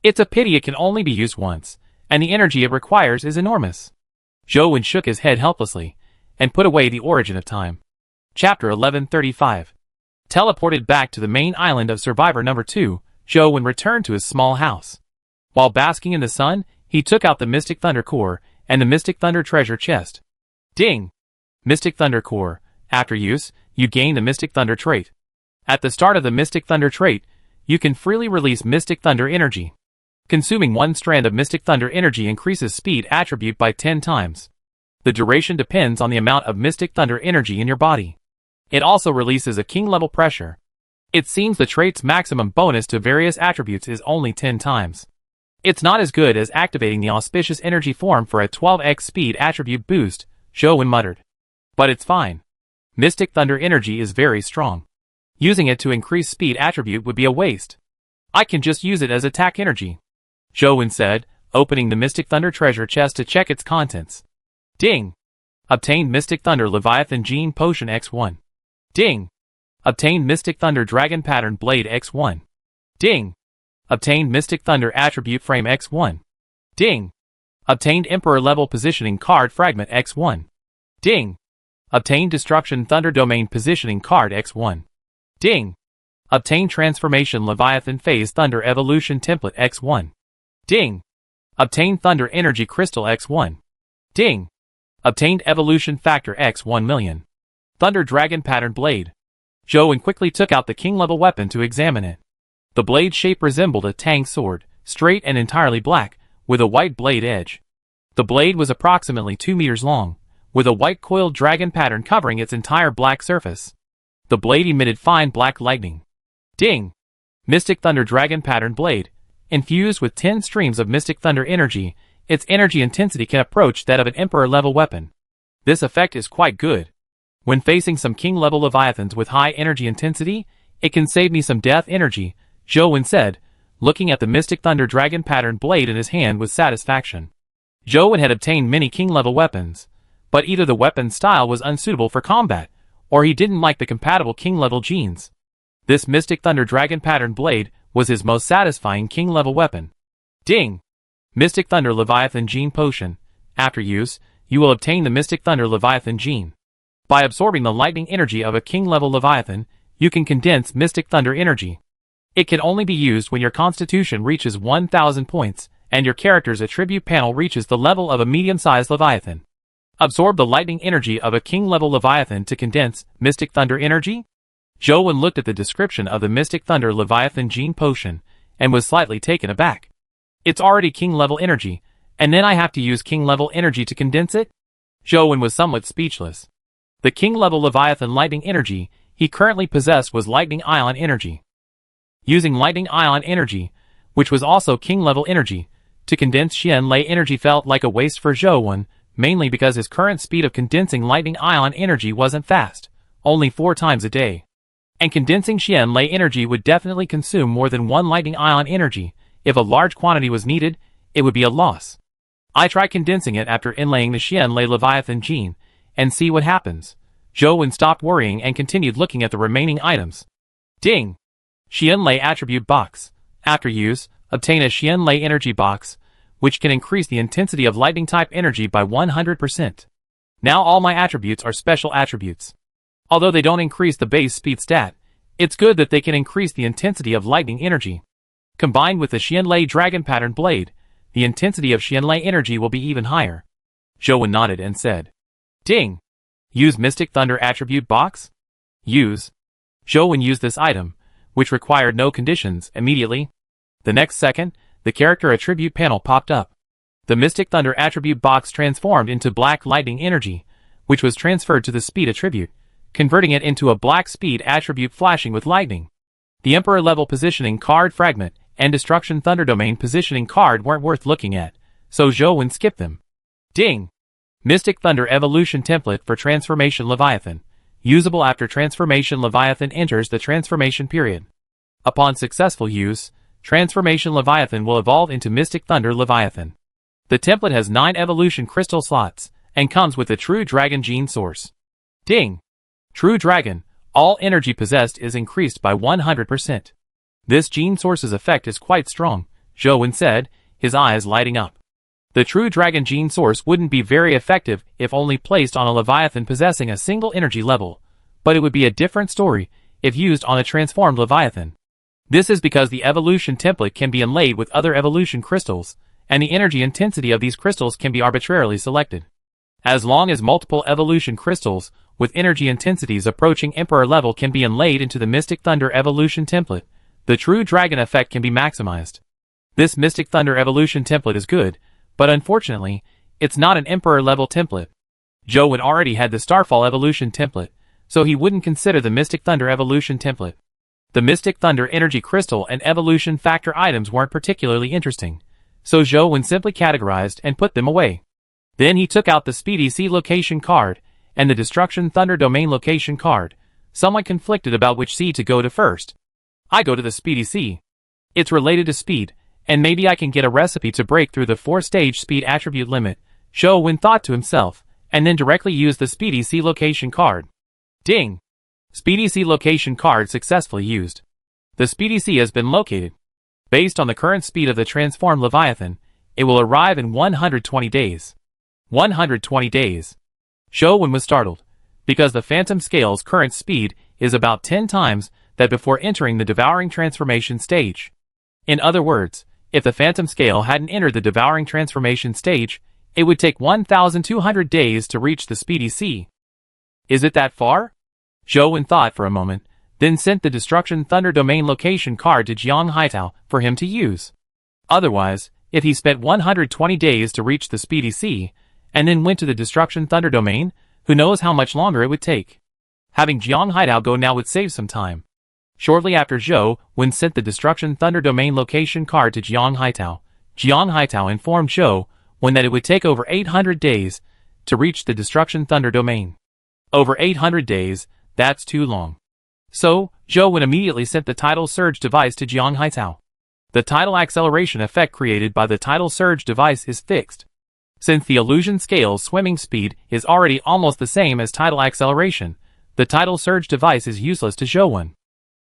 [SPEAKER 1] It's a pity it can only be used once, and the energy it requires is enormous. Zhou shook his head helplessly, and put away the origin of time. Chapter 1135. Teleported back to the main island of Survivor number 2, Zhou returned to his small house. While basking in the sun, he took out the Mystic Thunder Core and the Mystic Thunder Treasure Chest. Ding! Mystic Thunder Core. After use, you gain the Mystic Thunder trait. At the start of the Mystic Thunder trait, you can freely release Mystic Thunder energy. Consuming 1 strand of Mystic Thunder energy increases speed attribute by 10 times. The duration depends on the amount of Mystic Thunder energy in your body. It also releases a king-level pressure. It seems the trait's maximum bonus to various attributes is only 10 times. It's not as good as activating the Auspicious Energy form for a 12x speed attribute boost, Zhou muttered. But it's fine. Mystic Thunder energy is very strong. Using it to increase speed attribute would be a waste. I can just use it as attack energy. Zhou said, opening the Mystic Thunder treasure chest to check its contents. Ding! Obtained Mystic Thunder Leviathan Gene Potion X1. Ding! Obtained Mystic Thunder Dragon Pattern Blade X1. Ding! Obtained Mystic Thunder Attribute Frame X1. Ding! Obtained Emperor Level Positioning Card Fragment X1. Ding! Obtained Destruction Thunder Domain Positioning Card X1. Ding! Obtained Transformation Leviathan Phase Thunder Evolution Template X1. Ding! Obtained Thunder Energy Crystal X1. Ding! Obtained Evolution Factor X1 million. Thunder Dragon Pattern Blade. Zhou quickly took out the king-level weapon to examine it. The blade shape resembled a Tang sword, straight and entirely black, with a white blade edge. The blade was approximately 2 meters long, with a white coiled dragon pattern covering its entire black surface. The blade emitted fine black lightning. Ding! Mystic Thunder Dragon Pattern Blade. Infused with 10 streams of Mystic Thunder energy, its energy intensity can approach that of an Emperor-level weapon. This effect is quite good. When facing some King-level Leviathans with high energy intensity, it can save me some death energy, Zhou said, looking at the Mystic Thunder Dragon Pattern Blade in his hand with satisfaction. Zhou had obtained many King-level weapons, but either the weapon style was unsuitable for combat, or he didn't like the compatible King-level genes. This Mystic Thunder Dragon Pattern Blade was his most satisfying King-level weapon. Ding! Mystic Thunder Leviathan Gene Potion. After use, you will obtain the Mystic Thunder Leviathan Gene. By absorbing the lightning energy of a King-level Leviathan, you can condense Mystic Thunder energy. It can only be used when your constitution reaches 1000 points, and your character's attribute panel reaches the level of a medium-sized Leviathan. Absorb the lightning energy of a King-level Leviathan to condense Mystic Thunder energy? Zhou looked at the description of the Mystic Thunder Leviathan Gene Potion, and was slightly taken aback. It's already King-level energy, and then I have to use King-level energy to condense it? Zhou was somewhat speechless. The King-level Leviathan lightning energy he currently possessed was Lightning Ion energy. Using Lightning Ion energy, which was also King-level energy, to condense Xianlei energy felt like a waste for Zhou, mainly because his current speed of condensing Lightning Ion energy wasn't fast, only 4 times a day. And condensing Xianlei energy would definitely consume more than 1 Lightning Ion energy. If a large quantity was needed, it would be a loss. I try condensing it after inlaying the Xianlei Leviathan gene, and see what happens. Zhou stopped worrying and continued looking at the remaining items. Ding! Xianlei Attribute Box. After use, obtain a Xianlei Energy Box, which can increase the intensity of lightning-type energy by 100%. Now all my attributes are special attributes. Although they don't increase the base speed stat, it's good that they can increase the intensity of lightning energy. Combined with the Xianlei Dragon Pattern Blade, the intensity of Xianlei energy will be even higher. Zhou nodded and said, Ding! Use Mystic Thunder Attribute Box? Use. Zhou used this item, which required no conditions, immediately. The next second, the character attribute panel popped up. The Mystic Thunder Attribute Box transformed into black lightning energy, which was transferred to the speed attribute, converting it into a black speed attribute flashing with lightning. The Emperor level positioning card fragment and Destruction Thunder Domain positioning card weren't worth looking at, so Zhou skipped them. Ding! Mystic Thunder Evolution Template for Transformation Leviathan. Usable after Transformation Leviathan enters the transformation period. Upon successful use, Transformation Leviathan will evolve into Mystic Thunder Leviathan. The template has 9 evolution crystal slots, and comes with a True Dragon Gene Source. Ding! True Dragon, all energy possessed is increased by 100%. This gene source's effect is quite strong, Zhou said, his eyes lighting up. The True Dragon Gene Source wouldn't be very effective if only placed on a Leviathan possessing a single energy level, but it would be a different story if used on a transformed Leviathan. This is because the evolution template can be inlaid with other evolution crystals, and the energy intensity of these crystals can be arbitrarily selected. As long as multiple evolution crystals with energy intensities approaching Emperor level can be inlaid into the Mystic Thunder Evolution template, the True Dragon effect can be maximized. This Mystic Thunder Evolution template is good, but unfortunately, it's not an Emperor level template. Zhou already had the Starfall Evolution template, so he wouldn't consider the Mystic Thunder Evolution template. The Mystic Thunder Energy Crystal and Evolution Factor items weren't particularly interesting, so Zhou simply categorized and put them away. Then he took out the Speedy Sea Location card, and the Destruction Thunder Domain Location card, somewhat conflicted about which sea to go to first. I go to the Speedy Sea. It's related to speed, and maybe I can get a recipe to break through the 4-stage speed attribute limit, Zhou thought to himself, and then directly used the Speedy Sea Location card. Ding! Speedy Sea Location card successfully used. The Speedy Sea has been located. Based on the current speed of the transformed Leviathan, it will arrive in 120 days. 120 days. Zhou was startled, because the Phantom Scale's current speed is about 10 times that before entering the Devouring Transformation stage. In other words, if the Phantom Scale hadn't entered the Devouring Transformation stage, it would take 1,200 days to reach the Speedy Sea. Is it that far? Zhou thought for a moment, then sent the Destruction Thunder Domain Location card to Jiang Haitao for him to use. Otherwise, If he spent 120 days to reach the Speedy Sea, and then went to the Destruction Thunder Domain, who knows how much longer it would take. Having Jiang Haitao go now would save some time. Shortly after Zhou Wen sent the Destruction Thunder Domain location card to Jiang Haitao informed Zhou Wen that it would take over 800 days to reach the Destruction Thunder Domain. Over 800 days, that's too long. So, Zhou Wen immediately sent the tidal surge device to Jiang Haitao. The tidal acceleration effect created by the tidal surge device is fixed. Since the illusion scale's swimming speed is already almost the same as tidal acceleration, the tidal surge device is useless to Zhou Wen.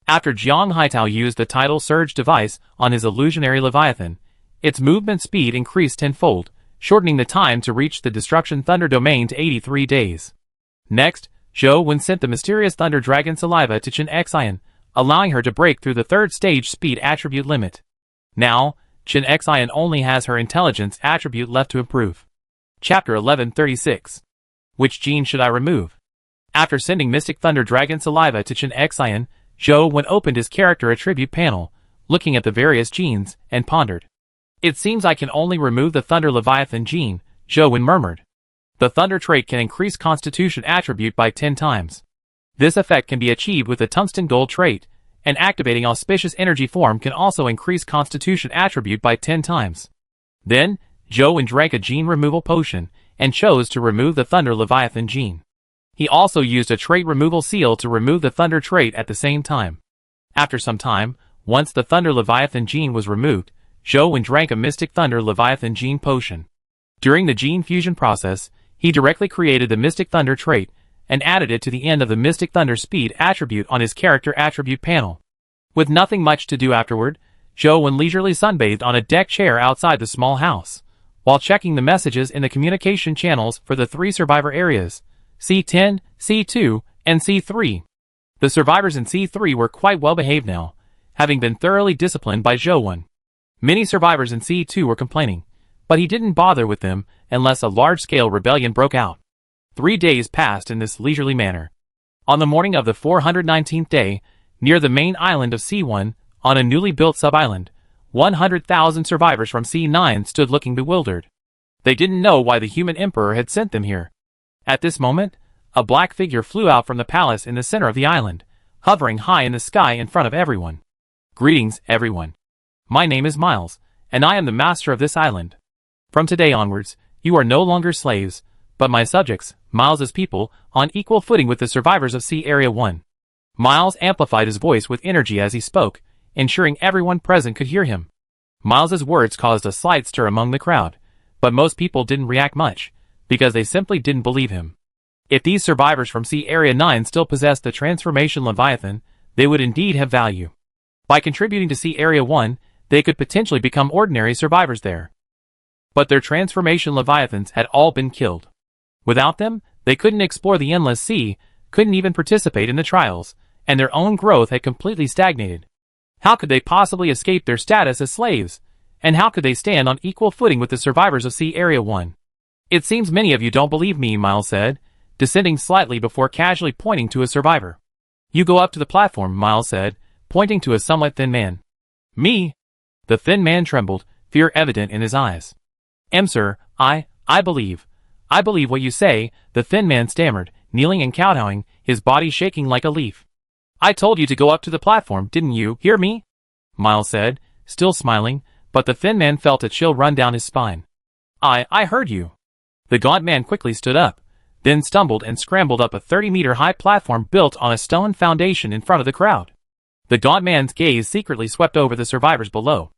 [SPEAKER 1] After Jiang Haitao used the tidal surge device on his illusionary Leviathan, its movement speed increased tenfold, shortening the time to reach the Destruction Thunder Domain to 83 days. Next, Zhou Wen sent the mysterious Thunder Dragon Saliva to Chen Xian, allowing her to break through the third stage speed attribute limit. Now, Chen Xian only has her intelligence attribute left to improve. Chapter 1136. Which gene should I remove? After sending Mystic Thunder Dragon Saliva to Chen Xian, Zhou Wen opened his character attribute panel, looking at the various genes, and pondered. It seems I can only remove the Thunder Leviathan gene, Zhou Wen murmured. The Thunder trait can increase Constitution attribute by 10 times. This effect can be achieved with the Tungsten Gold trait, and activating Auspicious Energy form can also increase Constitution attribute by 10 times. Then, Zhou Wen drank a gene removal potion, and chose to remove the Thunder Leviathan gene. He also used a trait removal seal to remove the Thunder trait at the same time. After some time, once the Thunder Leviathan gene was removed, Zhou Wen drank a Mystic Thunder Leviathan gene potion. During the gene fusion process, he directly created the Mystic Thunder trait, and added it to the end of the Mystic Thunder speed attribute on his character attribute panel. With nothing much to do afterward, Zhou Wen leisurely sunbathed on a deck chair outside the small house, while checking the messages in the communication channels for the 3 survivor areas, C10, C2, and C3. The survivors in C3 were quite well behaved now, having been thoroughly disciplined by Zhou Wen. Many survivors in C2 were complaining, but he didn't bother with them unless a large-scale rebellion broke out. 3 days passed in this leisurely manner. On the morning of the 419th day, near the main island of C1, on a newly built sub-island, 100,000 survivors from C9 stood looking bewildered. They didn't know why the human emperor had sent them here. At this moment, a black figure flew out from the palace in the center of the island, hovering high in the sky in front of everyone. Greetings, everyone. My name is Miles, and I am the master of this island. From today onwards, you are no longer slaves, but my subjects, Miles's people, on equal footing with the survivors of Sea Area 1. Miles amplified his voice with energy as he spoke, ensuring everyone present could hear him. Miles's words caused a slight stir among the crowd, but most people didn't react much, because they simply didn't believe him. If these survivors from Sea Area 9 still possessed the Transformation Leviathan, they would indeed have value. By contributing to Sea Area 1, they could potentially become ordinary survivors there. But their Transformation Leviathans had all been killed. Without them, they couldn't explore the Endless Sea, couldn't even participate in the trials, and their own growth had completely stagnated. How could they possibly escape their status as slaves? And how could they stand on equal footing with the survivors of Sea Area 1? It seems many of you don't believe me, Miles said, descending slightly before casually pointing to a survivor. You go up to the platform, Miles said, pointing to a somewhat thin man. Me? The thin man trembled, fear evident in his eyes. Sir, I believe what you say, the thin man stammered, kneeling and kowtowing, his body shaking like a leaf. I told you to go up to the platform, didn't you hear me? Miles said, still smiling, but the thin man felt a chill run down his spine. I heard you. The gaunt man quickly stood up, then stumbled and scrambled up a 30-meter-high platform built on a stone foundation in front of the crowd. The gaunt man's gaze secretly swept over the survivors below.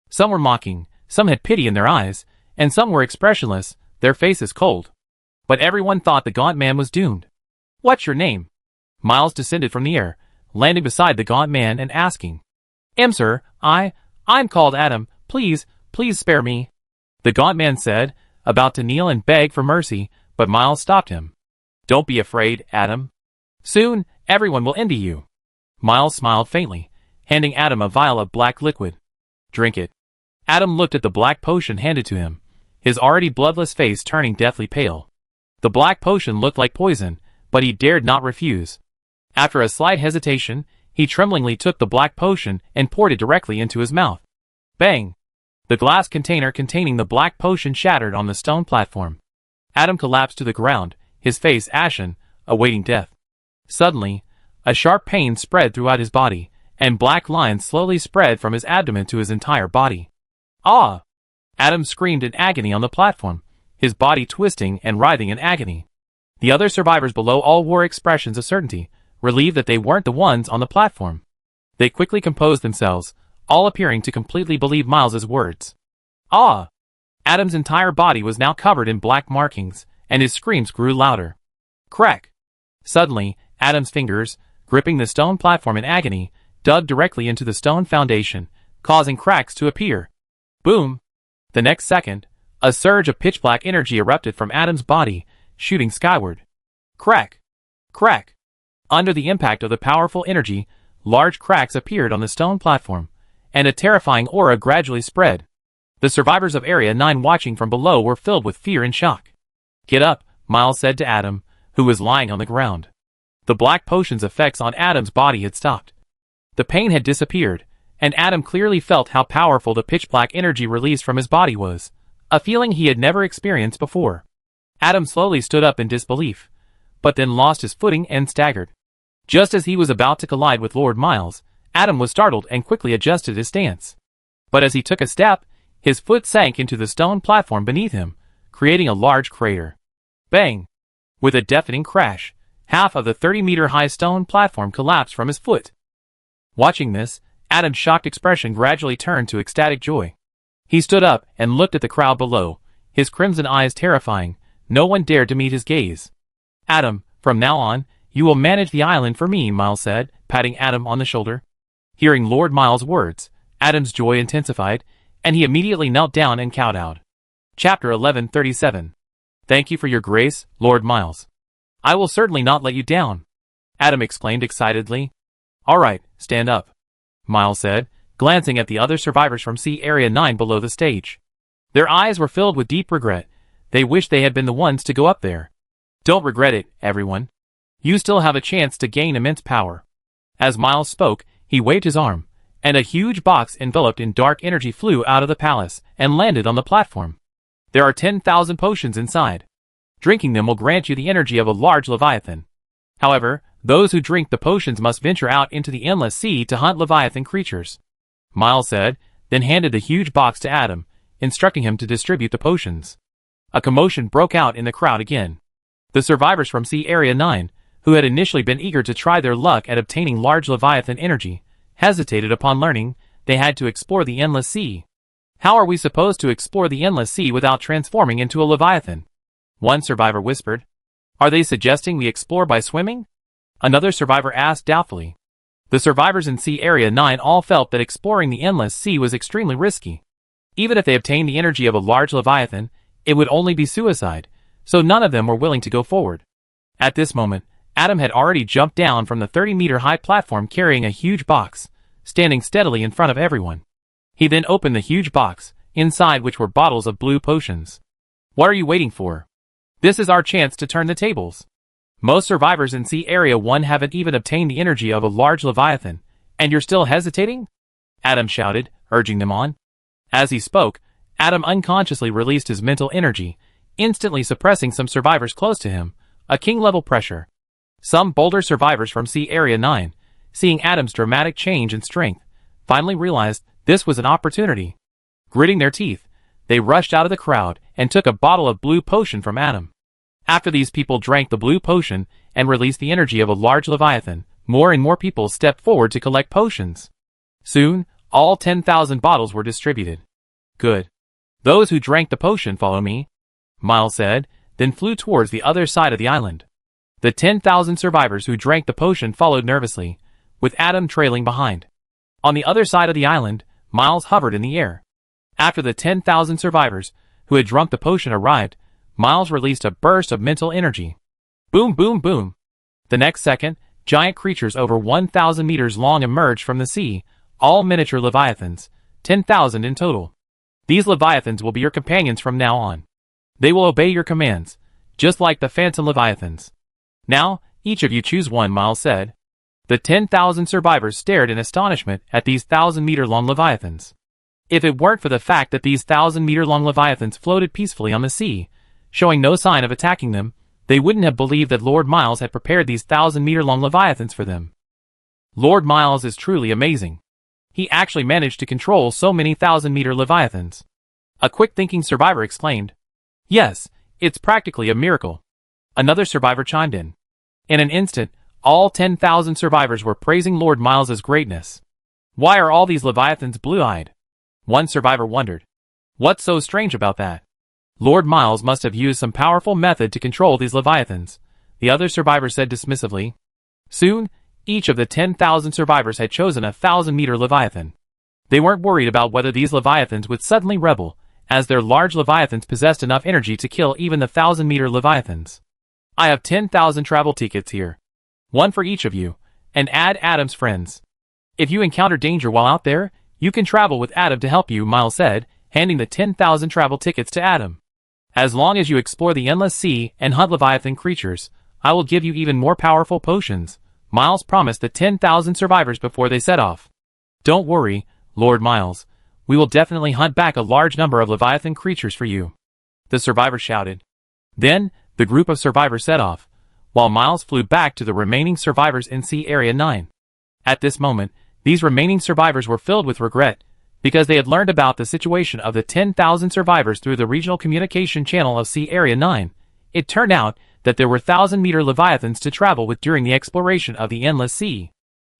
[SPEAKER 1] Some were mocking, some had pity in their eyes, and some were expressionless, their faces cold. But everyone thought the gaunt man was doomed. What's your name? Miles descended from the air, landing beside the gaunt man and asking. Sir, I'm called Adam, please spare me. The gaunt man said, about to kneel and beg for mercy, but Miles stopped him. Don't be afraid, Adam. Soon, everyone will envy you. Miles smiled faintly, handing Adam a vial of black liquid. Drink it. Adam looked at the black potion handed to him, his already bloodless face turning deathly pale. The black potion looked like poison, but he dared not refuse. After a slight hesitation, he tremblingly took the black potion and poured it directly into his mouth. Bang! The glass container containing the black potion shattered on the stone platform. Adam collapsed to the ground, his face ashen, awaiting death. Suddenly, a sharp pain spread throughout his body, and black lines slowly spread from his abdomen to his entire body. Ah! Adam screamed in agony on the platform, his body twisting and writhing in agony. The other survivors below all wore expressions of certainty, relieved that they weren't the ones on the platform. They quickly composed themselves, all appearing to completely believe Miles's words. Ah! Adam's entire body was now covered in black markings, and his screams grew louder. Crack! Suddenly, Adam's fingers, gripping the stone platform in agony, dug directly into the stone foundation, causing cracks to appear. Boom! The next second, a surge of pitch-black energy erupted from Adam's body, shooting skyward. Crack! Crack! Under the impact of the powerful energy, large cracks appeared on the stone platform, and a terrifying aura gradually spread. The survivors of Area 9 watching from below were filled with fear and shock. Get up, Miles said to Adam, who was lying on the ground. The black potion's effects on Adam's body had stopped. The pain had disappeared, and Adam clearly felt how powerful the pitch-black energy released from his body was, a feeling he had never experienced before. Adam slowly stood up in disbelief, but then lost his footing and staggered. Just as he was about to collide with Lord Miles, Adam was startled and quickly adjusted his stance. But as he took a step, his foot sank into the stone platform beneath him, creating a large crater. Bang! With a deafening crash, half of the 30-meter-high stone platform collapsed from his foot. Watching this, Adam's shocked expression gradually turned to ecstatic joy. He stood up and looked at the crowd below, his crimson eyes terrifying. No one dared to meet his gaze. Adam, from now on, you will manage the island for me, Miles said, patting Adam on the shoulder. Hearing Lord Miles' words, Adam's joy intensified, and he immediately knelt down and kowtowed. Chapter 1137. Thank you for your grace, Lord Miles. I will certainly not let you down, Adam exclaimed excitedly. All right, stand up, Miles said, glancing at the other survivors from Sea Area 9 below the stage. Their eyes were filled with deep regret. They wished they had been the ones to go up there. Don't regret it, everyone. You still have a chance to gain immense power. As Miles spoke, he waved his arm, and a huge box enveloped in dark energy flew out of the palace and landed on the platform. There are 10,000 potions inside. Drinking them will grant you the energy of a large leviathan. However, those who drink the potions must venture out into the endless sea to hunt leviathan creatures, Miles said, then handed the huge box to Adam, instructing him to distribute the potions. A commotion broke out in the crowd again. The survivors from Sea Area 9, who had initially been eager to try their luck at obtaining large leviathan energy, hesitated upon learning they had to explore the endless sea. How are we supposed to explore the endless sea without transforming into a leviathan? One survivor whispered. Are they suggesting we explore by swimming? Another survivor asked doubtfully. The survivors in Sea Area 9 all felt that exploring the endless sea was extremely risky. Even if they obtained the energy of a large leviathan, it would only be suicide, so none of them were willing to go forward. At this moment, Adam had already jumped down from the 30-meter-high platform carrying a huge box, standing steadily in front of everyone. He then opened the huge box, inside which were bottles of blue potions. What are you waiting for? This is our chance to turn the tables. Most survivors in Sea Area 1 haven't even obtained the energy of a large leviathan, and you're still hesitating? Adam shouted, urging them on. As he spoke, Adam unconsciously released his mental energy, instantly suppressing some survivors close to him, a king-level pressure. Some bolder survivors from Sea Area 9, seeing Adam's dramatic change in strength, finally realized this was an opportunity. Gritting their teeth, they rushed out of the crowd and took a bottle of blue potion from Adam. After these people drank the blue potion and released the energy of a large leviathan, more and more people stepped forward to collect potions. Soon, all 10,000 bottles were distributed. Good. Those who drank the potion follow me, Miles said, then flew towards the other side of the island. The 10,000 survivors who drank the potion followed nervously, with Adam trailing behind. On the other side of the island, Miles hovered in the air. After the 10,000 survivors who had drunk the potion arrived, Miles released a burst of mental energy. Boom, boom, boom. The next second, giant creatures over 1,000 meters long emerged from the sea, all miniature leviathans, 10,000 in total. These leviathans will be your companions from now on. They will obey your commands, just like the phantom leviathans. Now, each of you choose one, Miles said. The 10,000 survivors stared in astonishment at these 1,000-meter-long leviathans. If it weren't for the fact that these 1,000-meter-long leviathans floated peacefully on the sea, showing no sign of attacking them, they wouldn't have believed that Lord Miles had prepared these 1,000-meter-long leviathans for them. Lord Miles is truly amazing. He actually managed to control so many 1,000-meter leviathans. A quick-thinking survivor explained. Yes, it's practically a miracle. Another survivor chimed in. In an instant, all 10,000 survivors were praising Lord Miles's greatness. Why are all these leviathans blue-eyed? One survivor wondered. What's so strange about that? Lord Miles must have used some powerful method to control these leviathans, the other survivor said dismissively. Soon, each of the 10,000 survivors had chosen a 1,000-meter leviathan. They weren't worried about whether these leviathans would suddenly rebel, as their large leviathans possessed enough energy to kill even the 1,000-meter leviathans. I have 10,000 travel tickets here. One for each of you, and add Adam's friends. If you encounter danger while out there, you can travel with Adam to help you, Miles said, handing the 10,000 travel tickets to Adam. As long as you explore the endless sea and hunt leviathan creatures, I will give you even more powerful potions, Miles promised the 10,000 survivors before they set off. Don't worry, Lord Miles. We will definitely hunt back a large number of leviathan creatures for you, the survivor shouted. Then, the group of survivors set off, while Miles flew back to the remaining survivors in Sea Area 9. At this moment, these remaining survivors were filled with regret, because they had learned about the situation of the 10,000 survivors through the regional communication channel of Sea Area 9. It turned out that there were 1,000-meter leviathans to travel with during the exploration of the endless sea.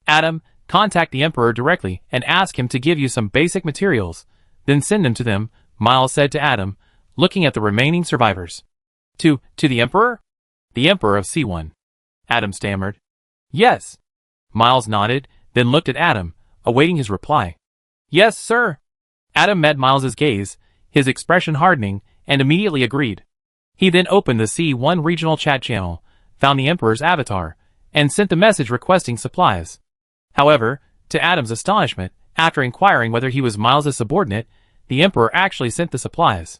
[SPEAKER 1] Adam, contact the Emperor directly and ask him to give you some basic materials, then send them to them, Miles said to Adam, looking at the remaining survivors. To the Emperor? The Emperor of C1. Adam stammered. Yes. Miles nodded, then looked at Adam, awaiting his reply. Yes, sir. Adam met Miles's gaze, his expression hardening, and immediately agreed. He then opened the C1 regional chat channel, found the Emperor's avatar, and sent the message requesting supplies. However, to Adam's astonishment, after inquiring whether he was Miles's subordinate, the Emperor actually sent the supplies.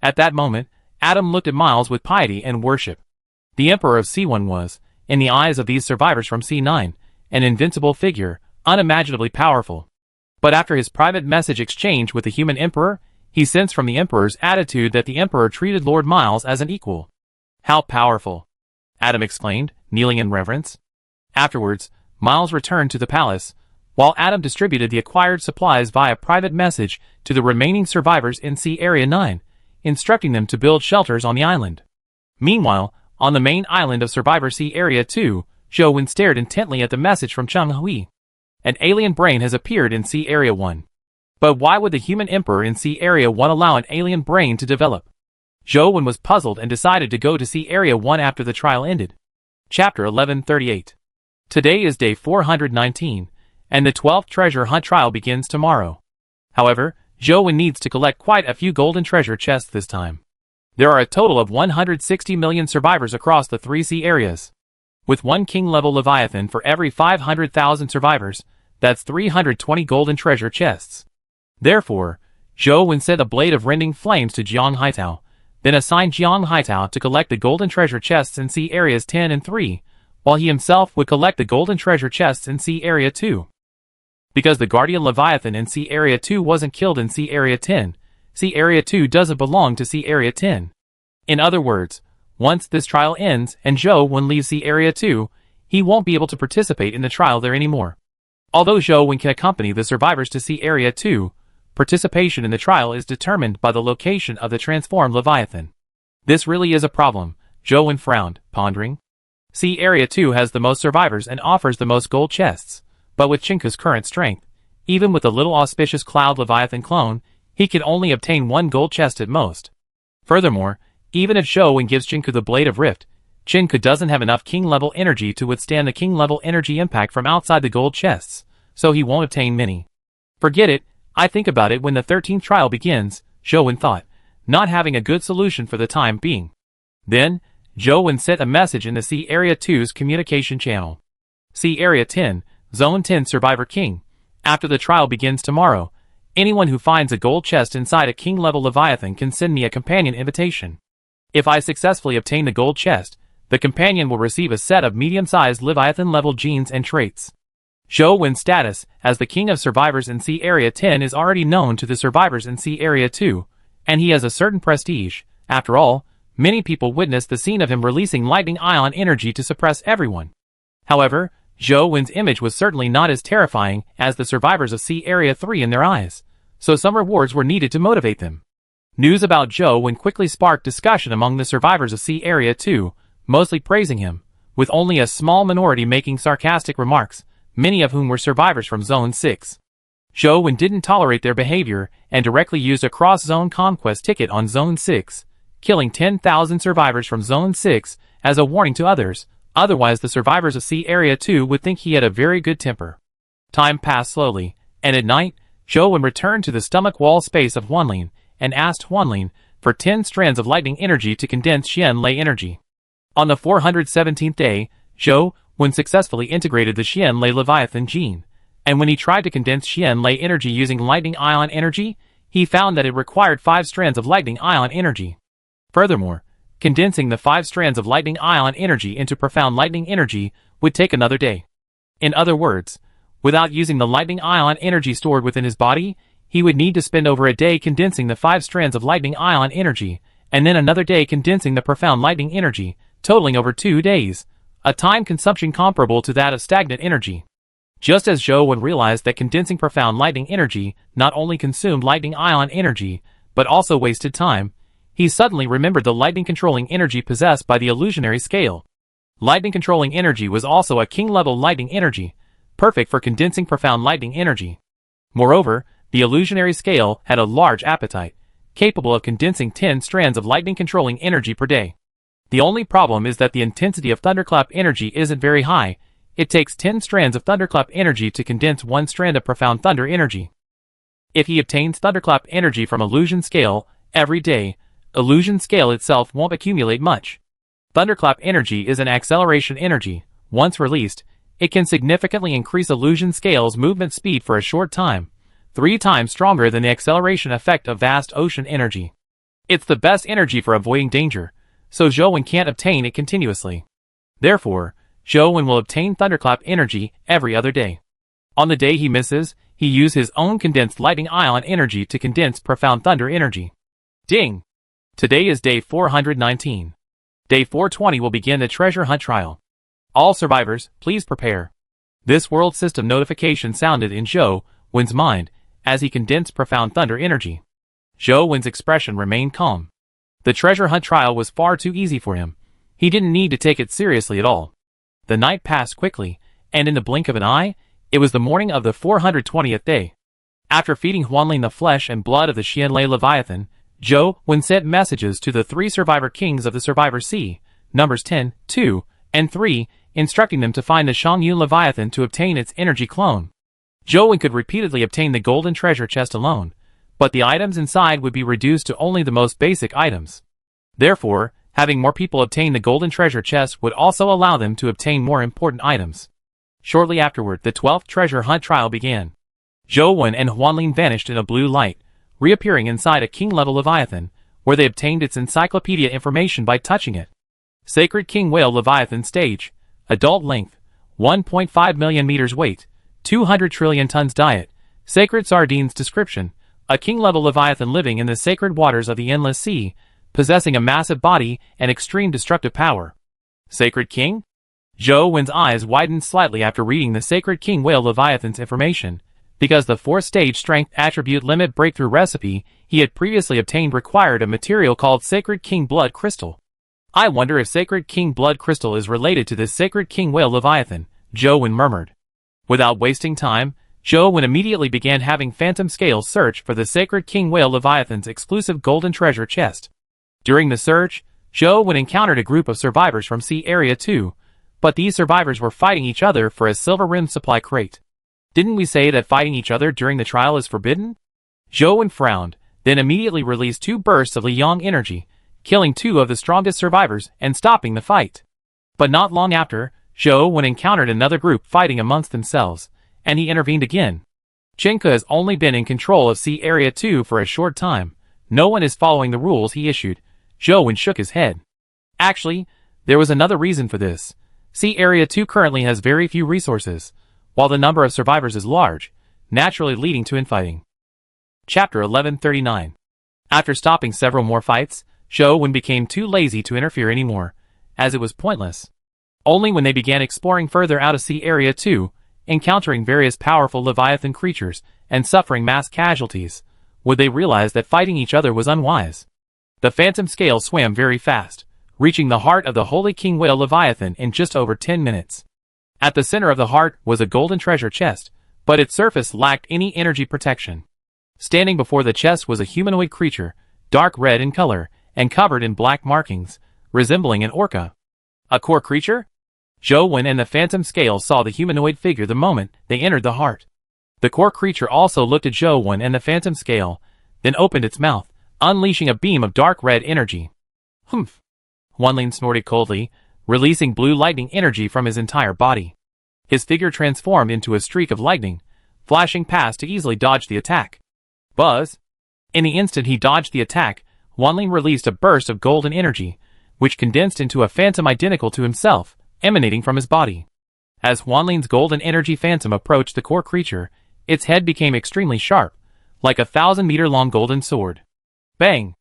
[SPEAKER 1] At that moment, Adam looked at Miles with piety and worship. The Emperor of C1 was, in the eyes of these survivors from C9, an invincible figure, unimaginably powerful. But after his private message exchange with the human Emperor, he sensed from the Emperor's attitude that the Emperor treated Lord Miles as an equal. How powerful! Adam exclaimed, kneeling in reverence. Afterwards, Miles returned to the palace, while Adam distributed the acquired supplies via private message to the remaining survivors in Sea Area 9, instructing them to build shelters on the island. Meanwhile, on the main island of Survivor Sea Area 2, Zhou stared intently at the message from Cheng Hui. An alien brain has appeared in Sea Area 1. But why would the human Emperor in Sea Area 1 allow an alien brain to develop? Zhou was puzzled and decided to go to Sea Area 1 after the trial ended. Chapter 1138. Today is day 419, and the 12th treasure hunt trial begins tomorrow. However, Zhou needs to collect quite a few golden treasure chests this time. There are a total of 160 million survivors across the 3 sea areas. With one king-level Leviathan for every 500,000 survivors, that's 320 golden treasure chests. Therefore, Zhou sent a blade of rending flames to Jiang Haitao, then assigned Jiang Haitao to collect the golden treasure chests in Sea Areas 10 and 3, while he himself would collect the golden treasure chests in Sea Area 2. Because the Guardian Leviathan in Sea Area 2 wasn't killed in Sea Area 10, Sea Area 2 doesn't belong to Sea Area 10. In other words, once this trial ends and Zhou leaves Sea Area 2, he won't be able to participate in the trial there anymore. Although Zhou can accompany the survivors to Sea Area 2, participation in the trial is determined by the location of the transformed Leviathan. This really is a problem, Zhou frowned, pondering. Sea Area 2 has the most survivors and offers the most gold chests, but with Chinku's current strength, even with a little auspicious Cloud Leviathan clone, he can only obtain 1 gold chest at most. Furthermore, even if Zhou gives Chinku the Blade of Rift, Chinku doesn't have enough king-level energy to withstand the king-level energy impact from outside the gold chests, so he won't obtain many. Forget it, I think about it when the 13th trial begins, Zhou thought, not having a good solution for the time being. Then, Zhou sent a message in the Sea Area 2's communication channel. Sea Area 10, Zone 10 Survivor King. After the trial begins tomorrow, anyone who finds a gold chest inside a king-level Leviathan can send me a companion invitation. If I successfully obtain the gold chest, the companion will receive a set of medium-sized Leviathan-level genes and traits. Zhou Wen's status as the king of survivors in Sea Area 10 is already known to the survivors in Sea Area 2, and he has a certain prestige. After all, many people witnessed the scene of him releasing lightning ion energy to suppress everyone. However, Zhou Wen's image was certainly not as terrifying as the survivors of Sea Area 3 in their eyes, so some rewards were needed to motivate them. News about Zhou Wen quickly sparked discussion among the survivors of Sea Area 2, mostly praising him, with only a small minority making sarcastic remarks, many of whom were survivors from Zone 6. Zhou Wen didn't tolerate their behavior and directly used a cross-zone conquest ticket on Zone 6, killing 10,000 survivors from Zone 6 as a warning to others, otherwise the survivors of Sea Area 2 would think he had a very good temper. Time passed slowly, and at night, Zhou Wen returned to the stomach wall space of Huanlin and asked Huanlin for 10 strands of lightning energy to condense Xian-Lei energy. On the 417th day, Zhou Wen successfully integrated the Xian-Lei Leviathan gene, and when he tried to condense Xian-Lei energy using lightning ion energy, he found that it required 5 strands of lightning ion energy. Furthermore, condensing the 5 strands of lightning ion energy into profound lightning energy would take another day. In other words, without using the lightning ion energy stored within his body, he would need to spend over a day condensing the 5 strands of lightning ion energy, and then another day condensing the profound lightning energy, totaling over 2 days, a time consumption comparable to that of stagnant energy. Just as Zhou Wen realized that condensing profound lightning energy not only consumed lightning ion energy, but also wasted time, he suddenly remembered the lightning controlling energy possessed by the illusionary scale. Lightning controlling energy was also a king-level lightning energy, perfect for condensing profound lightning energy. Moreover, the illusionary scale had a large appetite, capable of condensing 10 strands of lightning controlling energy per day. The only problem is that the intensity of thunderclap energy isn't very high. It takes 10 strands of thunderclap energy to condense 1 strand of profound thunder energy. If he obtains thunderclap energy from illusion scale every day, illusion scale itself won't accumulate much. Thunderclap energy is an acceleration energy. Once released, it can significantly increase illusion scale's movement speed for a short time, 3 times stronger than the acceleration effect of vast ocean energy. It's the best energy for avoiding danger, so Zhou Wen can't obtain it continuously. Therefore, Zhou Wen will obtain thunderclap energy every other day. On the day he misses, he uses his own condensed lightning ion energy to condense profound thunder energy. Ding! Today is day 419. Day 420 will begin the treasure hunt trial. All survivors, please prepare. This world system notification sounded in Zhou Wen's mind as he condensed profound thunder energy. Zhou Wen's expression remained calm. The treasure hunt trial was far too easy for him. He didn't need to take it seriously at all. The night passed quickly, and in the blink of an eye, it was the morning of the 420th day. After feeding Huanlin the flesh and blood of the Xian-Lei Leviathan, Zhou Wen sent messages to the 3 survivor kings of the Survivor Sea, numbers 10, 2, and 3, instructing them to find the Shangyu Leviathan to obtain its energy clone. Zhou Wen could repeatedly obtain the golden treasure chest alone, but the items inside would be reduced to only the most basic items. Therefore, having more people obtain the golden treasure chest would also allow them to obtain more important items. Shortly afterward, the 12th treasure hunt trial began. Zhou Wen and Huanlin vanished in a blue light, reappearing inside a king-level Leviathan, where they obtained its encyclopedia information by touching it. Sacred King Whale Leviathan Stage. Adult length. 1.5 million meters weight. 200 trillion tons diet. Sacred Sardines Description. A king-level Leviathan living in the sacred waters of the Endless Sea, possessing a massive body and extreme destructive power. Sacred King? Zhou Wen's eyes widened slightly after reading the Sacred King Whale Leviathan's information, because the 4th-stage strength attribute limit breakthrough recipe he had previously obtained required a material called Sacred King Blood Crystal. I wonder if Sacred King Blood Crystal is related to this Sacred King Whale Leviathan, Zhou Wen murmured. Without wasting time, Zhou Wen immediately began having phantom scales search for the Sacred King Whale Leviathan's exclusive golden treasure chest. During the search, Zhou Wen encountered a group of survivors from Sea Area 2, but these survivors were fighting each other for a silver-rimmed supply crate. Didn't we say that fighting each other during the trial is forbidden? Zhou Wen frowned, then immediately released 2 bursts of Liyang energy, killing 2 of the strongest survivors and stopping the fight. But not long after, Zhou Wen encountered another group fighting amongst themselves, and he intervened again. Chenka has only been in control of Sea Area 2 for a short time. No one is following the rules he issued. Zhou Wen shook his head. Actually, there was another reason for this. Sea Area 2 currently has very few resources. while the number of survivors is large, naturally leading to infighting. Chapter 1139. After stopping several more fights, Zhou Wen became too lazy to interfere anymore, as it was pointless. Only when they began exploring further out of Sea Area 2, encountering various powerful Leviathan creatures and suffering mass casualties, would they realize that fighting each other was unwise. The phantom scale swam very fast, reaching the heart of the Holy King Whale Leviathan in just over 10 minutes. At the center of the heart was a golden treasure chest, but its surface lacked any energy protection. Standing before the chest was a humanoid creature, dark red in color, and covered in black markings, resembling an orca. A core creature? Zhou Wen and the phantom scale saw the humanoid figure the moment they entered the heart. The core creature also looked at Zhou Wen and the phantom scale, then opened its mouth, unleashing a beam of dark red energy. Humph! Wanlin snorted coldly, releasing blue lightning energy from his entire body. His figure transformed into a streak of lightning, flashing past to easily dodge the attack. Buzz! In the instant he dodged the attack, Wanlin released a burst of golden energy, which condensed into a phantom identical to himself, emanating from his body. As Wanlin's golden energy phantom approached the core creature, its head became extremely sharp, like a 1,000-meter-long golden sword. Bang!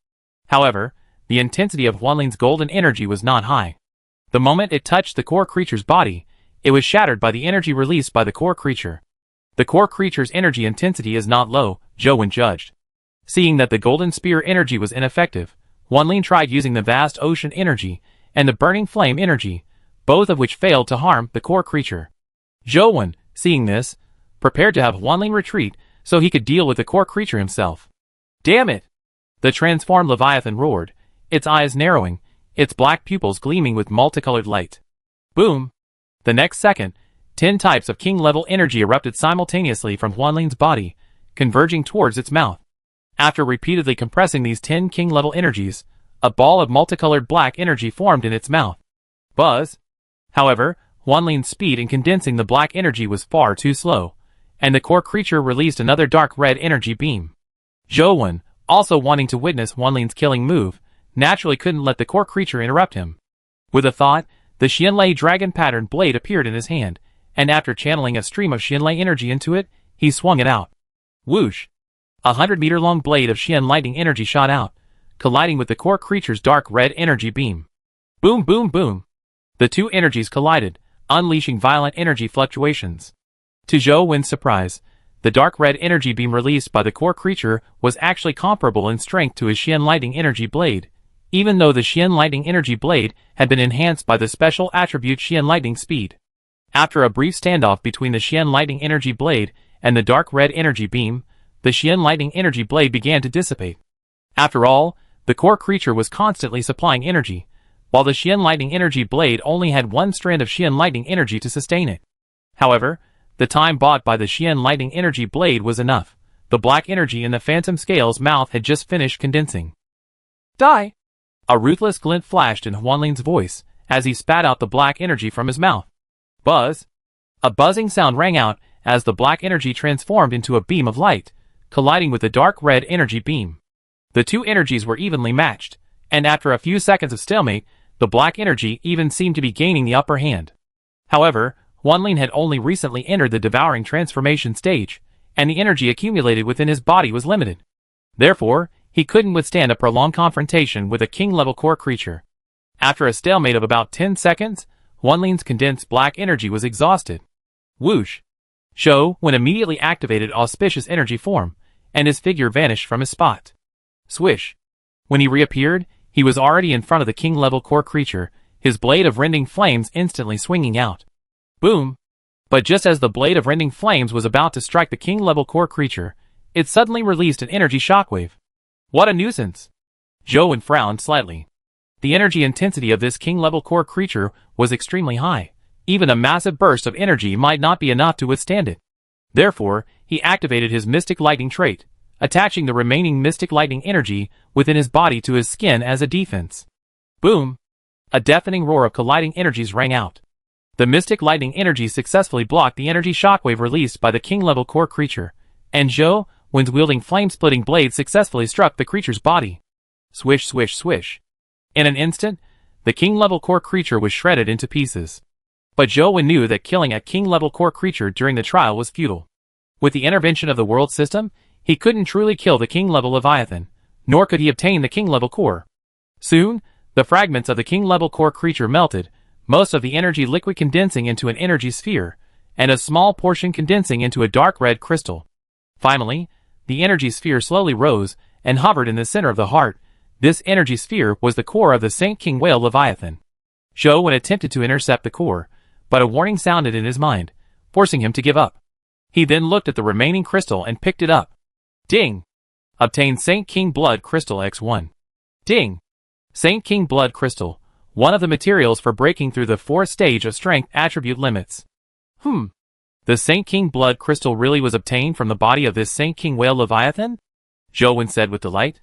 [SPEAKER 1] However, the intensity of Wanlin's golden energy was not high. The moment it touched the core creature's body, it was shattered by the energy released by the core creature. The core creature's energy intensity is not low, Zhou Wen judged. Seeing that the golden spear energy was ineffective, Wanlin tried using the vast ocean energy and the burning flame energy, both of which failed to harm the core creature. Zhou Wen, seeing this, prepared to have Wanlin retreat so he could deal with the core creature himself. Damn it! The transformed Leviathan roared, its eyes narrowing, its black pupils gleaming with multicolored light. Boom! The next second, 10 types of king-level energy erupted simultaneously from Wanlin's body, converging towards its mouth. After repeatedly compressing these 10 king-level energies, a ball of multicolored black energy formed in its mouth. Buzz! However, Wanlin's speed in condensing the black energy was far too slow, and the core creature released another dark red energy beam. Zhou Wen, also wanting to witness Wanlin's killing move, naturally couldn't let the core creature interrupt him. With a thought, the Xianlei dragon pattern blade appeared in his hand, and after channeling a stream of Xianlei energy into it, he swung it out. Whoosh! 100-meter-long blade of Xian lightning energy shot out, colliding with the core creature's dark red energy beam. Boom boom boom! The two energies collided, unleashing violent energy fluctuations. To Zhou Wen's surprise, the dark red energy beam released by the core creature was actually comparable in strength to his Xian lightning energy blade, even though the Xian lightning energy blade had been enhanced by the special attribute Xian lightning speed. After a brief standoff between the Xian lightning energy blade and the dark red energy beam, the Xian lightning energy blade began to dissipate. After all, the core creature was constantly supplying energy, while the Xian lightning energy blade only had one strand of Xian lightning energy to sustain it. However, the time bought by the Xian lightning energy blade was enough. The black energy in the phantom scale's mouth had just finished condensing. Die! A ruthless glint flashed in Wanlin's voice as he spat out the black energy from his mouth. Buzz! A buzzing sound rang out as the black energy transformed into a beam of light, colliding with the dark red energy beam. The two energies were evenly matched, and after a few seconds of stalemate, the black energy even seemed to be gaining the upper hand. However, Wanlin had only recently entered the devouring transformation stage, and the energy accumulated within his body was limited. Therefore, he couldn't withstand a prolonged confrontation with a king-level core creature. After a stalemate of about 10 seconds, Wanlin's condensed black energy was exhausted. Whoosh! Zhou Wen immediately activated auspicious energy form, and his figure vanished from his spot. Swish! When he reappeared, he was already in front of the king-level core creature, his blade of rending flames instantly swinging out. Boom! But just as the blade of rending flames was about to strike the king-level core creature, it suddenly released an energy shockwave. What a nuisance! Zhou Wen frowned slightly. The energy intensity of this king-level core creature was extremely high. Even a massive burst of energy might not be enough to withstand it. Therefore, he activated his Mystic Lightning trait, attaching the remaining Mystic Lightning energy within his body to his skin as a defense. Boom! A deafening roar of colliding energies rang out. The Mystic Lightning energy successfully blocked the energy shockwave released by the king-level core creature, and Zhou Wen's wielding flame-splitting blade successfully struck the creature's body. Swish swish swish. In an instant, the king-level core creature was shredded into pieces. But Zhou Wen knew that killing a king-level core creature during the trial was futile. With the intervention of the world system, he couldn't truly kill the king-level Leviathan, nor could he obtain the king-level core. Soon, the fragments of the king-level core creature melted, most of the energy liquid condensing into an energy sphere, and a small portion condensing into a dark red crystal. Finally, the energy sphere slowly rose and hovered in the center of the heart. This energy sphere was the core of the Saint King Whale Leviathan. Zhou Wen attempted to intercept the core, but a warning sounded in his mind, forcing him to give up. He then looked at the remaining crystal and picked it up. Ding! Obtained Saint King Blood Crystal X1. Ding! Saint King Blood Crystal, one of the materials for breaking through the 4th stage of strength attribute limits. The Saint King Blood Crystal really was obtained from the body of this Saint King Whale Leviathan? Zhou Wen said with delight.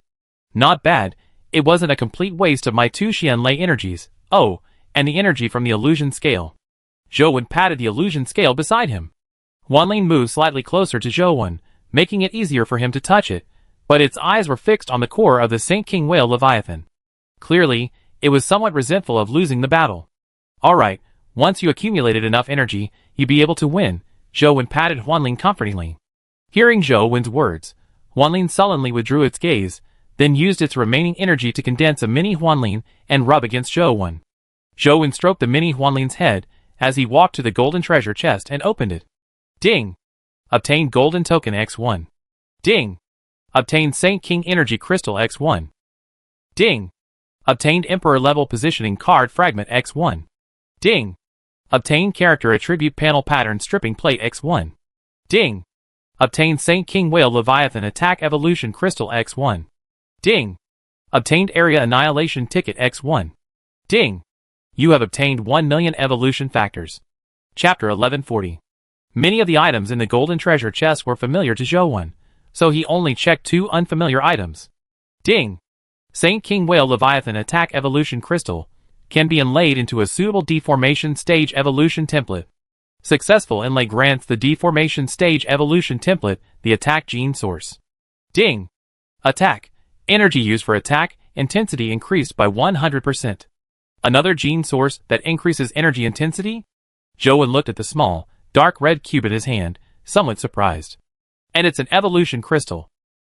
[SPEAKER 1] Not bad, it wasn't a complete waste of my 2 Xianlei energies. Oh, and the energy from the illusion scale. Zhou Wen patted the illusion scale beside him. Huanlin moved slightly closer to Zhou Wen, making it easier for him to touch it, but its eyes were fixed on the core of the Saint King Whale Leviathan. Clearly, it was somewhat resentful of losing the battle. Alright, once you accumulated enough energy, you'd be able to win, Zhou Wen patted Huanlin comfortingly. Hearing Zhou Wen's words, Huanlin sullenly withdrew its gaze, then used its remaining energy to condense a mini Huanlin and rub against Zhou Wen. Zhou Wen stroked the mini Huanlin's head as he walked to the golden treasure chest and opened it. Ding! Obtained Golden Token X1. Ding! Obtained Saint King Energy Crystal X1. Ding! Obtained Emperor Level Positioning Card Fragment X1. Ding! Obtained Character Attribute Panel Pattern Stripping Plate X1. Ding! Obtained Saint King Whale Leviathan Attack Evolution Crystal X1. Ding! Obtained Area Annihilation Ticket X1. Ding! You have obtained 1 million evolution factors. Chapter 1140. Many of the items in the golden treasure chest were familiar to Zhou Wen, so he only checked 2 unfamiliar items. Ding! Saint King Whale Leviathan Attack Evolution Crystal can be inlaid into a suitable deformation stage evolution template. Successful inlay grants the deformation stage evolution template the attack gene source. Ding! Attack. Energy used for attack intensity increased by 100%. Another gene source that increases energy intensity? Zhou Wen looked at the small, dark red cube in his hand, somewhat surprised. And it's an evolution crystal.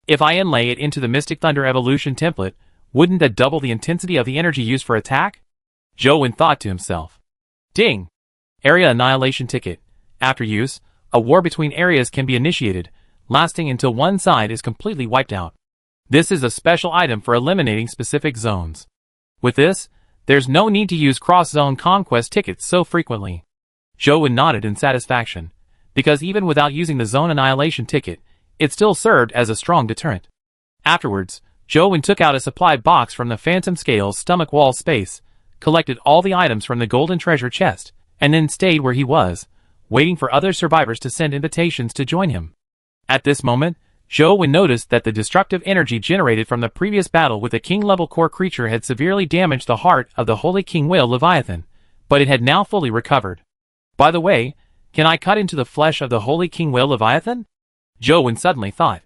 [SPEAKER 1] If I inlay it into the Mystic Thunder evolution template, wouldn't that double the intensity of the energy used for attack? Zhou Wen thought to himself. Ding! Area Annihilation Ticket. After use, a war between areas can be initiated, lasting until one side is completely wiped out. This is a special item for eliminating specific zones. With this, there's no need to use cross-zone conquest tickets so frequently. Zhou Wen nodded in satisfaction, because even without using the zone annihilation ticket, it still served as a strong deterrent. Afterwards, Zhou Wen took out a supply box from the Phantom Scale's stomach wall space, collected all the items from the golden treasure chest, and then stayed where he was, waiting for other survivors to send invitations to join him. At this moment, Zhou Wen noticed that the destructive energy generated from the previous battle with the king-level core creature had severely damaged the heart of the Holy King Whale Leviathan, but it had now fully recovered. By the way, can I cut into the flesh of the Holy King Whale Leviathan? Zhou Wen suddenly thought.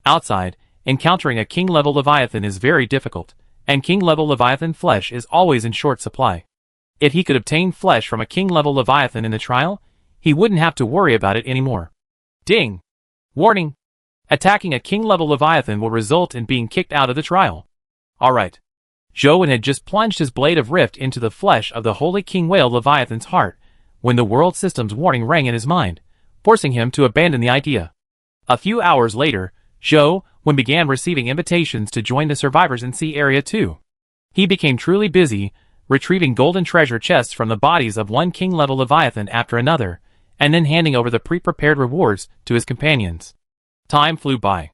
[SPEAKER 1] Outside, encountering a king-level Leviathan is very difficult, and king-level Leviathan flesh is always in short supply. If he could obtain flesh from a king-level Leviathan in the trial, he wouldn't have to worry about it anymore. Ding! Warning! Attacking a king-level Leviathan will result in being kicked out of the trial. Alright. Zhou Wen had just plunged his blade of rift into the flesh of the Holy King Whale Leviathan's heart, when the world system's warning rang in his mind, forcing him to abandon the idea. A few hours later, Zhou Wen began receiving invitations to join the survivors in Sea Area 2. He became truly busy, retrieving golden treasure chests from the bodies of one king-level Leviathan after another, and then handing over the pre-prepared rewards to his companions. Time flew by.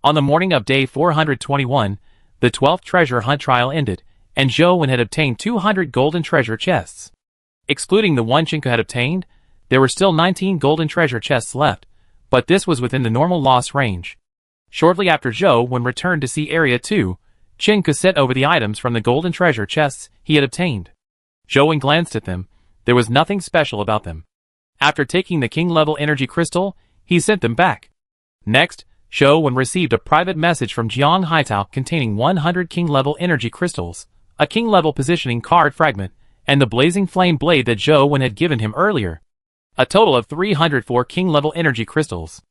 [SPEAKER 1] On the morning of day 421, the 12th treasure hunt trial ended, and Zhou Wen had obtained 200 golden treasure chests. Excluding the one Chinka had obtained, there were still 19 golden treasure chests left, but this was within the normal loss range. Shortly after Zhou Wen returned to Sea Area 2, Chinka sent over the items from the golden treasure chests he had obtained. Zhou Wen glanced at them. There was nothing special about them. After taking the king-level energy crystal, he sent them back. Next, Zhou Wen received a private message from Jiang Haitao containing 100 king-level energy crystals, a king-level positioning card fragment, and the blazing flame blade that Zhou Wen had given him earlier. A total of 304 king-level energy crystals.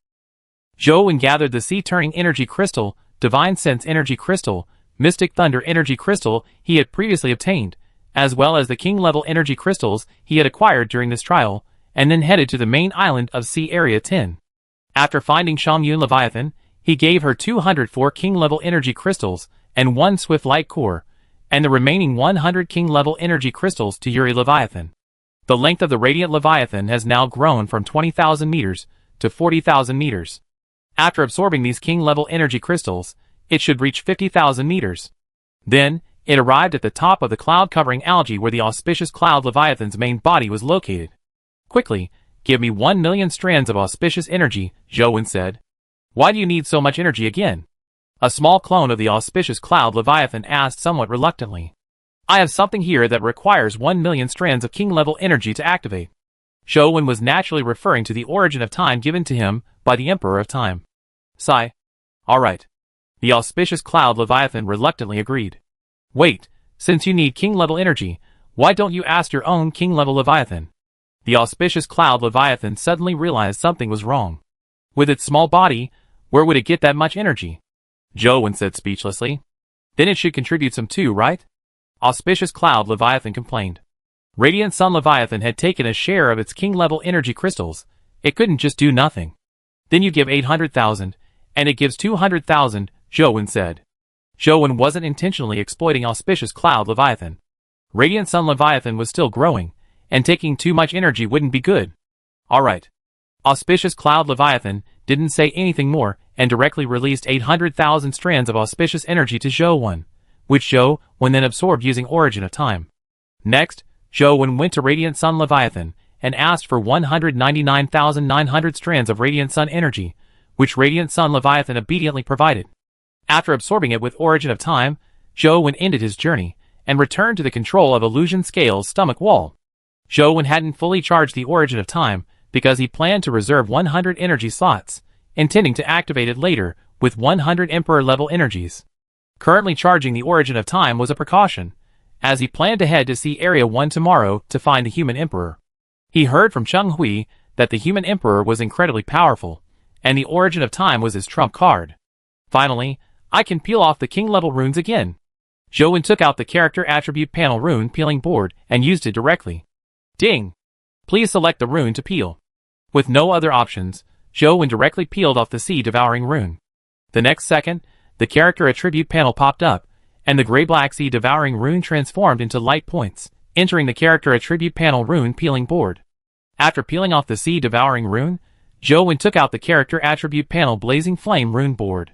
[SPEAKER 1] Zhou Wen gathered the Sea-Turning Energy Crystal, Divine Sense Energy Crystal, Mystic Thunder Energy Crystal he had previously obtained, as well as the king-level energy crystals he had acquired during this trial, and then headed to the main island of Sea Area 10. After finding Shangyun Leviathan, he gave her 204 king-level energy crystals and 1 Swift Light Core, and the remaining 100 king-level energy crystals to Yuri Leviathan. The length of the Radiant Leviathan has now grown from 20,000 meters to 40,000 meters. After absorbing these king-level energy crystals, it should reach 50,000 meters. Then, it arrived at the top of the cloud-covering algae where the auspicious Cloud Leviathan's main body was located. Quickly, give me 1 million strands of auspicious energy, Zhou Wen said. Why do you need so much energy again? A small clone of the auspicious Cloud Leviathan asked somewhat reluctantly. I have something here that requires 1 million strands of king-level energy to activate. Zhou Wen was naturally referring to the origin of time given to him by the Emperor of Time. Sigh. All right. The auspicious Cloud Leviathan reluctantly agreed. Wait, since you need king-level energy, why don't you ask your own king-level Leviathan? The auspicious Cloud Leviathan suddenly realized something was wrong. With its small body, where would it get that much energy? Zhou Wen said speechlessly. Then it should contribute some too, right? Auspicious Cloud Leviathan complained. Radiant Sun Leviathan had taken a share of its king-level energy crystals. It couldn't just do nothing. Then you give 800,000, and it gives 200,000, Zhou Wen said. Zhou Wen wasn't intentionally exploiting Auspicious Cloud Leviathan. Radiant Sun Leviathan was still growing, and taking too much energy wouldn't be good. Alright. Auspicious Cloud Leviathan didn't say anything more and directly released 800,000 strands of auspicious energy to Zhou Wen, which Zhou Wen then absorbed using Origin of Time. Next, Zhou Wen went to Radiant Sun Leviathan and asked for 199,900 strands of Radiant Sun energy, which Radiant Sun Leviathan obediently provided. After absorbing it with Origin of Time, Zhou Wen ended his journey and returned to the control of Illusion Scale's stomach wall. Zhou Wen hadn't fully charged the Origin of Time because he planned to reserve 100 energy slots, intending to activate it later with 100 Emperor-level energies. Currently charging the Origin of Time was a precaution, as he planned to head to Sea Area 1 tomorrow to find the Human Emperor. He heard from Cheng Hui that the Human Emperor was incredibly powerful, and the Origin of Time was his trump card. Finally, I can peel off the king-level runes again. Zhou Wen took out the Character Attribute Panel rune peeling board and used it directly. Ding! Please select the rune to peel. With no other options, Zhou Wen directly peeled off the Sea Devouring rune. The next second, the Character Attribute Panel popped up, and the gray-black Sea Devouring rune transformed into light points, entering the Character Attribute Panel rune peeling board. After peeling off the Sea Devouring rune, Zhou Wen took out the Character Attribute Panel Blazing Flame rune board.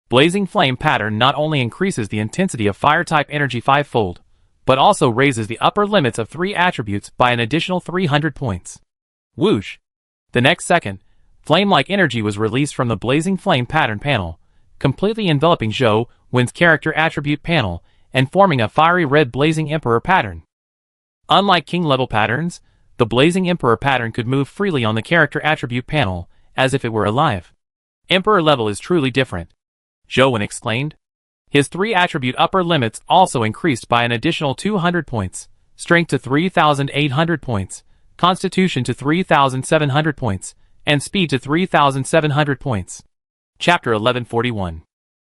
[SPEAKER 1] Blazing Flame pattern not only increases the intensity of Fire-type energy 5-fold, but also raises the upper limits of 3 attributes by an additional 300 points. Whoosh! The next second, flame-like energy was released from the Blazing Flame pattern panel, completely enveloping Zhou Wen's Character Attribute Panel and forming a fiery red Blazing Emperor pattern. Unlike king-level patterns, the Blazing Emperor pattern could move freely on the Character Attribute Panel, as if it were alive. Emperor level is truly different, Zhou Wen exclaimed. His 3 attribute upper limits also increased by an additional 200 points, Strength to 3,800 points, Constitution to 3,700 points, and Speed to 3,700 points. Chapter 1141.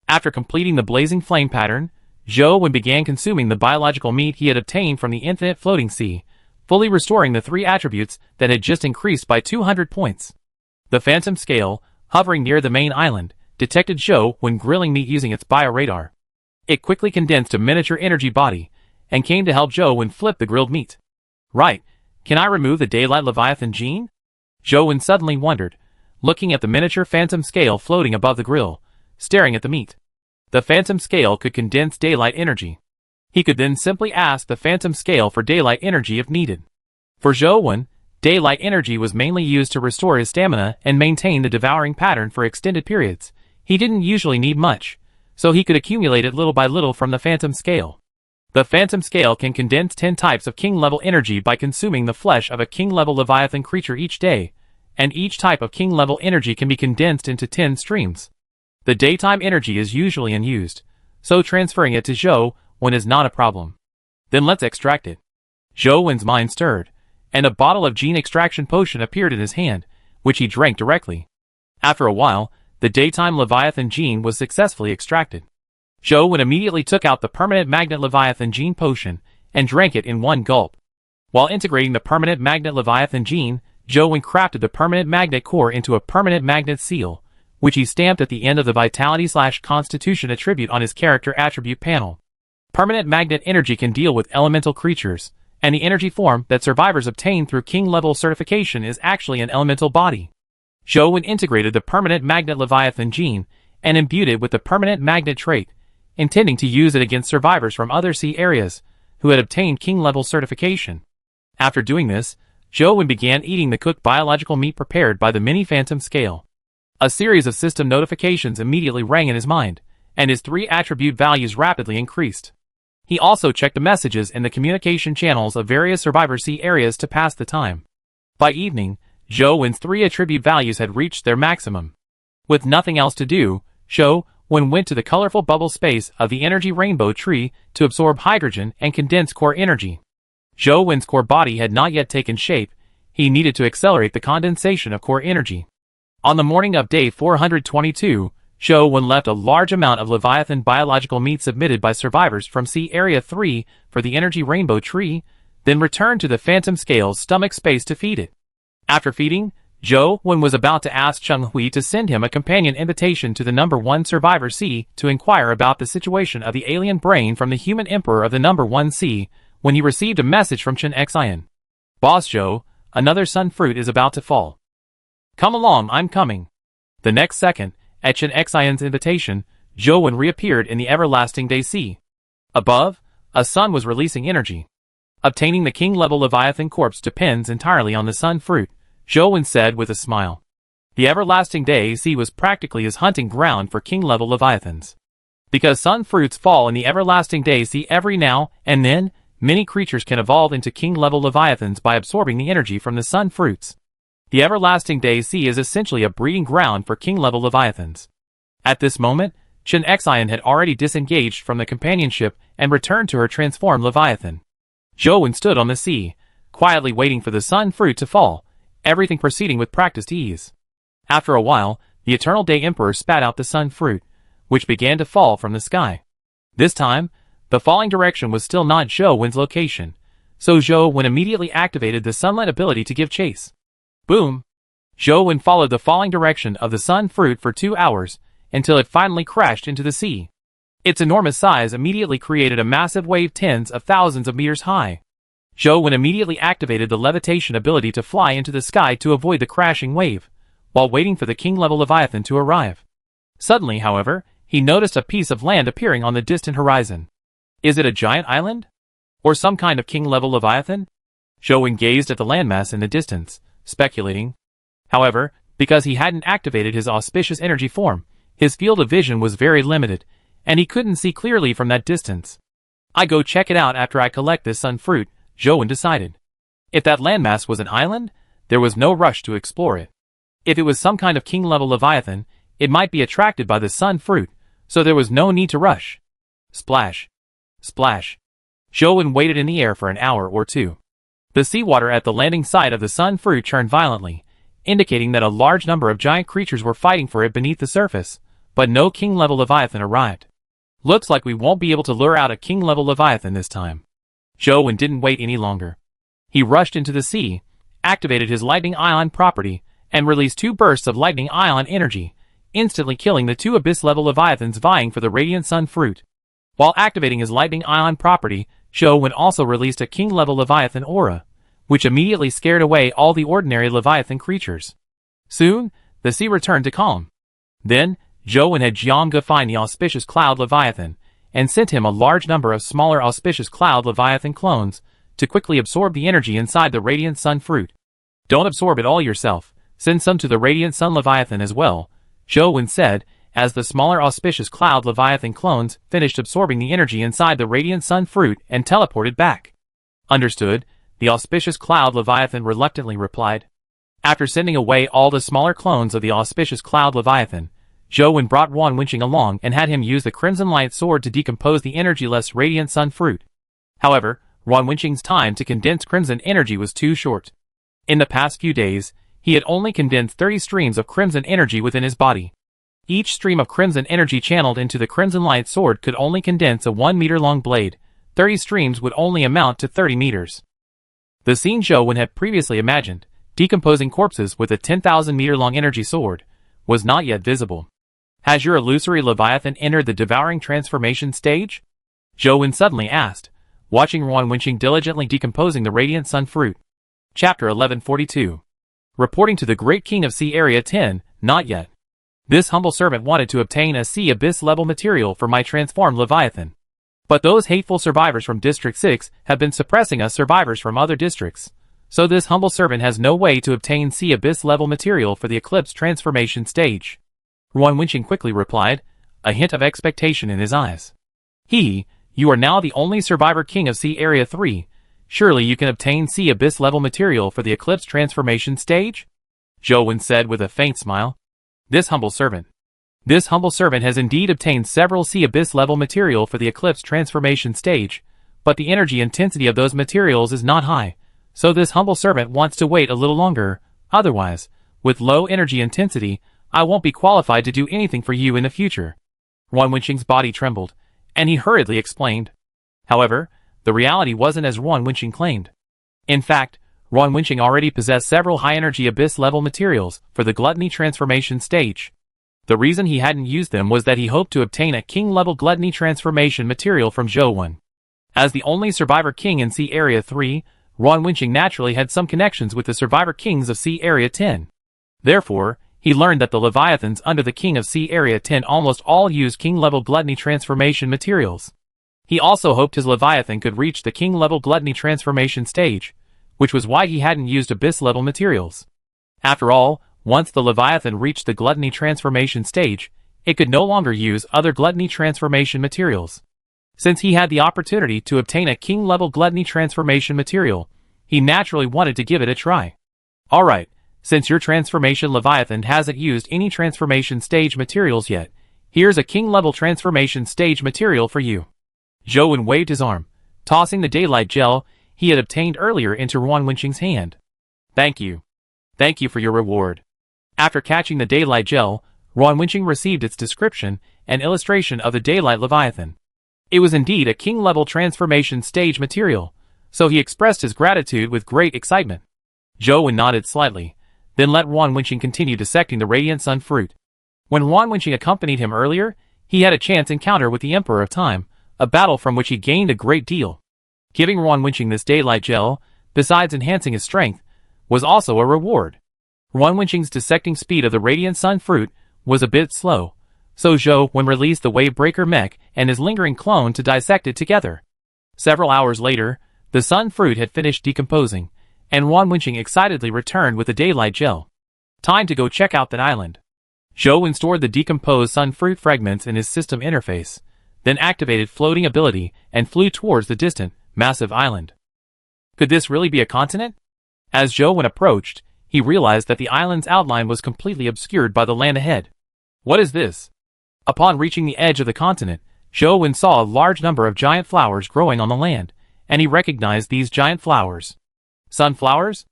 [SPEAKER 1] After completing the Blazing Flame pattern, Zhou Wen began consuming the biological meat he had obtained from the infinite floating sea, fully restoring the 3 attributes that had just increased by 200 points. The Phantom Scale, hovering near the main island, detected Zhou Wen grilling meat using its bioradar. It quickly condensed a miniature energy body, and came to help Zhou Wen flip the grilled meat. Right, can I remove the Daylight Leviathan gene? Zhou Wen suddenly wondered, looking at the miniature Phantom Scale floating above the grill, staring at the meat. The Phantom Scale could condense daylight energy. He could then simply ask the Phantom Scale for daylight energy if needed. For Zhou Wen, daylight energy was mainly used to restore his stamina and maintain the devouring pattern for extended periods. He didn't usually need much, so he could accumulate it little by little from the Phantom Scale. The Phantom Scale can condense 10 types of king-level energy by consuming the flesh of a king-level Leviathan creature each day, and each type of king-level energy can be condensed into 10 streams. The daytime energy is usually unused, so transferring it to Zhou Wen is not a problem. Then let's extract it. Zhou Wen's mind stirred, and a bottle of gene extraction potion appeared in his hand, which he drank directly. After a while, the daytime Leviathan gene was successfully extracted. Zhou Wen immediately took out the permanent magnet Leviathan gene potion and drank it in one gulp. While integrating the permanent magnet Leviathan gene, Zhou Wen crafted the permanent magnet core into a permanent magnet seal, which he stamped at the end of the Vitality/Constitution attribute on his character attribute panel. Permanent magnet energy can deal with elemental creatures, and the energy form that survivors obtain through king-level certification is actually an elemental body. Zhou Wen integrated the permanent magnet Leviathan gene and imbued it with the permanent magnet trait, intending to use it against survivors from other sea areas who had obtained king-level certification. After doing this, Zhou Wen began eating the cooked biological meat prepared by the mini-phantom scale. A series of system notifications immediately rang in his mind, and his 3 attribute values rapidly increased. He also checked the messages in the communication channels of various survivor sea areas to pass the time. By evening, Zhou Wen's 3 attribute values had reached their maximum. With nothing else to do, Zhou Wen went to the colorful bubble space of the energy rainbow tree to absorb hydrogen and condense core energy. Zhou Wen's core body had not yet taken shape. He needed to accelerate the condensation of core energy. On the morning of day 422, Zhou Wen left a large amount of Leviathan biological meat submitted by survivors from Sea Area 3 for the energy rainbow tree, then returned to the Phantom Scale's stomach space to feed it. After feeding, Zhou Wen was about to ask Cheng Hui to send him a companion invitation to the number 1 Survivor Sea to inquire about the situation of the alien brain from the human emperor of the number 1 Sea, when he received a message from Chen Xian. Boss Zhou, another sun fruit is about to fall. Come along, I'm coming. The next second, at Chen Xian's invitation, Zhou Wen reappeared in the everlasting day sea. Above, a sun was releasing energy. Obtaining the king-level Leviathan corpse depends entirely on the sun fruit, Zhou Wen said with a smile. The everlasting day sea was practically his hunting ground for king-level Leviathans. Because sun fruits fall in the everlasting day sea every now and then, many creatures can evolve into king-level Leviathans by absorbing the energy from the sun fruits. The everlasting day sea is essentially a breeding ground for king-level Leviathans. At this moment, Chen Xian had already disengaged from the companionship and returned to her transformed Leviathan. Zhou Wen stood on the sea, quietly waiting for the sun fruit to fall, everything proceeding with practiced ease. After a while, the Eternal Day Emperor spat out the sun fruit, which began to fall from the sky. This time, the falling direction was still not Zhou Wen's location, so Zhou Wen immediately activated the sunlight ability to give chase. Boom! Zhou Wen followed the falling direction of the sun fruit for 2 hours, until it finally crashed into the sea. Its enormous size immediately created a massive wave tens of thousands of meters high. Zhou Wen immediately activated the levitation ability to fly into the sky to avoid the crashing wave, while waiting for the king-level Leviathan to arrive. Suddenly, however, he noticed a piece of land appearing on the distant horizon. Is it a giant island? Or some kind of king-level Leviathan? Zhou Wen gazed at the landmass in the distance, speculating. However, because he hadn't activated his auspicious energy form, his field of vision was very limited, and he couldn't see clearly from that distance. I go check it out after I collect this sun fruit, Zhou Wen decided. If that landmass was an island, there was no rush to explore it. If it was some kind of king-level Leviathan, it might be attracted by the sun fruit, so there was no need to rush. Splash. Splash. Zhou Wen waited in the air for an hour or two. The seawater at the landing site of the sun fruit churned violently, indicating that a large number of giant creatures were fighting for it beneath the surface, but no king-level Leviathan arrived. Looks like we won't be able to lure out a king-level Leviathan this time. Zhou Wen didn't wait any longer. He rushed into the sea, activated his lightning ion property, and released 2 bursts of lightning ion energy, instantly killing the 2 abyss-level Leviathans vying for the radiant sun fruit. While activating his lightning ion property, Zhou Wen also released a king-level Leviathan aura, which immediately scared away all the ordinary Leviathan creatures. Soon, the sea returned to calm. Then, Zhou Wen had Jiang find the auspicious cloud Leviathan, and sent him a large number of smaller auspicious cloud Leviathan clones, to quickly absorb the energy inside the radiant sun fruit. Don't absorb it all yourself, send some to the radiant sun Leviathan as well, Zhou Wen said, as the smaller auspicious cloud Leviathan clones finished absorbing the energy inside the radiant sun fruit and teleported back. Understood, the auspicious cloud Leviathan reluctantly replied. After sending away all the smaller clones of the auspicious cloud Leviathan, Zhou Wen brought Wan Winching along and had him use the Crimson Light Sword to decompose the energyless radiant sun fruit. However, Ron Winching's time to condense crimson energy was too short. In the past few days, he had only condensed 30 streams of crimson energy within his body. Each stream of crimson energy channeled into the crimson light sword could only condense a 1-meter-long blade. 30 streams would only amount to 30 meters. The scene Zhou Wen had previously imagined, decomposing corpses with a 10,000-meter-long energy sword, was not yet visible. Has your illusory Leviathan entered the devouring transformation stage? Zhou Wen suddenly asked, watching Ron Winching diligently decomposing the radiant sun fruit. Chapter 1142. Reporting to the Great King of Sea Area 10, not yet. This humble servant wanted to obtain a sea abyss level material for my transformed Leviathan. But those hateful survivors from District 6 have been suppressing us survivors from other districts. So this humble servant has no way to obtain sea abyss level material for the Eclipse transformation stage. Ron Winching quickly replied, a hint of expectation in his eyes. You are now the only survivor king of Sea Area 3. Surely you can obtain sea abyss level material for the Eclipse transformation stage? Zhou Wen said with a faint smile. This humble servant has indeed obtained several sea abyss level material for the Eclipse transformation stage, but the energy intensity of those materials is not high, so this humble servant wants to wait a little longer. Otherwise, with low energy intensity, I won't be qualified to do anything for you in the future. Ron Winching's body trembled, and he hurriedly explained. However, the reality wasn't as Ron Winching claimed. In fact, Ron Winching already possessed several high-energy abyss-level materials for the gluttony transformation stage. The reason he hadn't used them was that he hoped to obtain a king-level gluttony transformation material from Zhou Wen. As the only survivor king in Sea Area 3, Ron Winching naturally had some connections with the survivor kings of Sea Area 10. Therefore, he learned that the Leviathans under the king of Sea Area 10 almost all used king-level gluttony transformation materials. He also hoped his Leviathan could reach the king-level gluttony transformation stage, which was why he hadn't used abyss-level materials. After all, once the Leviathan reached the gluttony transformation stage, it could no longer use other gluttony transformation materials. Since he had the opportunity to obtain a king-level gluttony transformation material, he naturally wanted to give it a try. Alright, since your transformation Leviathan hasn't used any transformation stage materials yet, here's a king-level transformation stage material for you. Zhou Wen waved his arm, tossing the daylight gel he had obtained earlier into Ron Winching's hand. Thank you. Thank you for your reward. After catching the daylight gel, Ron Winching received its description and illustration of the daylight Leviathan. It was indeed a king-level transformation stage material, so he expressed his gratitude with great excitement. Zhou Wen nodded slightly, then let Ron Winching continue dissecting the radiant sun fruit. When Ron Winching accompanied him earlier, he had a chance encounter with the Emperor of Time, a battle from which he gained a great deal. Giving Ron Winching this daylight gel, besides enhancing his strength, was also a reward. Ron Winching's dissecting speed of the radiant sun fruit was a bit slow, so Zhou Wen released the Wavebreaker mech and his lingering clone to dissect it together. Several hours later, the sun fruit had finished decomposing, and Ron Winching excitedly returned with the daylight gel. Time to go check out that island. Zhou Wen stored the decomposed sun fruit fragments in his system interface, then activated floating ability and flew towards the distant, massive island. Could this really be a continent? As Zhou Wen approached, he realized that the island's outline was completely obscured by the land ahead. What is this? Upon reaching the edge of the continent, Zhou Wen saw a large number of giant flowers growing on the land, and he recognized these giant flowers. Sunflowers?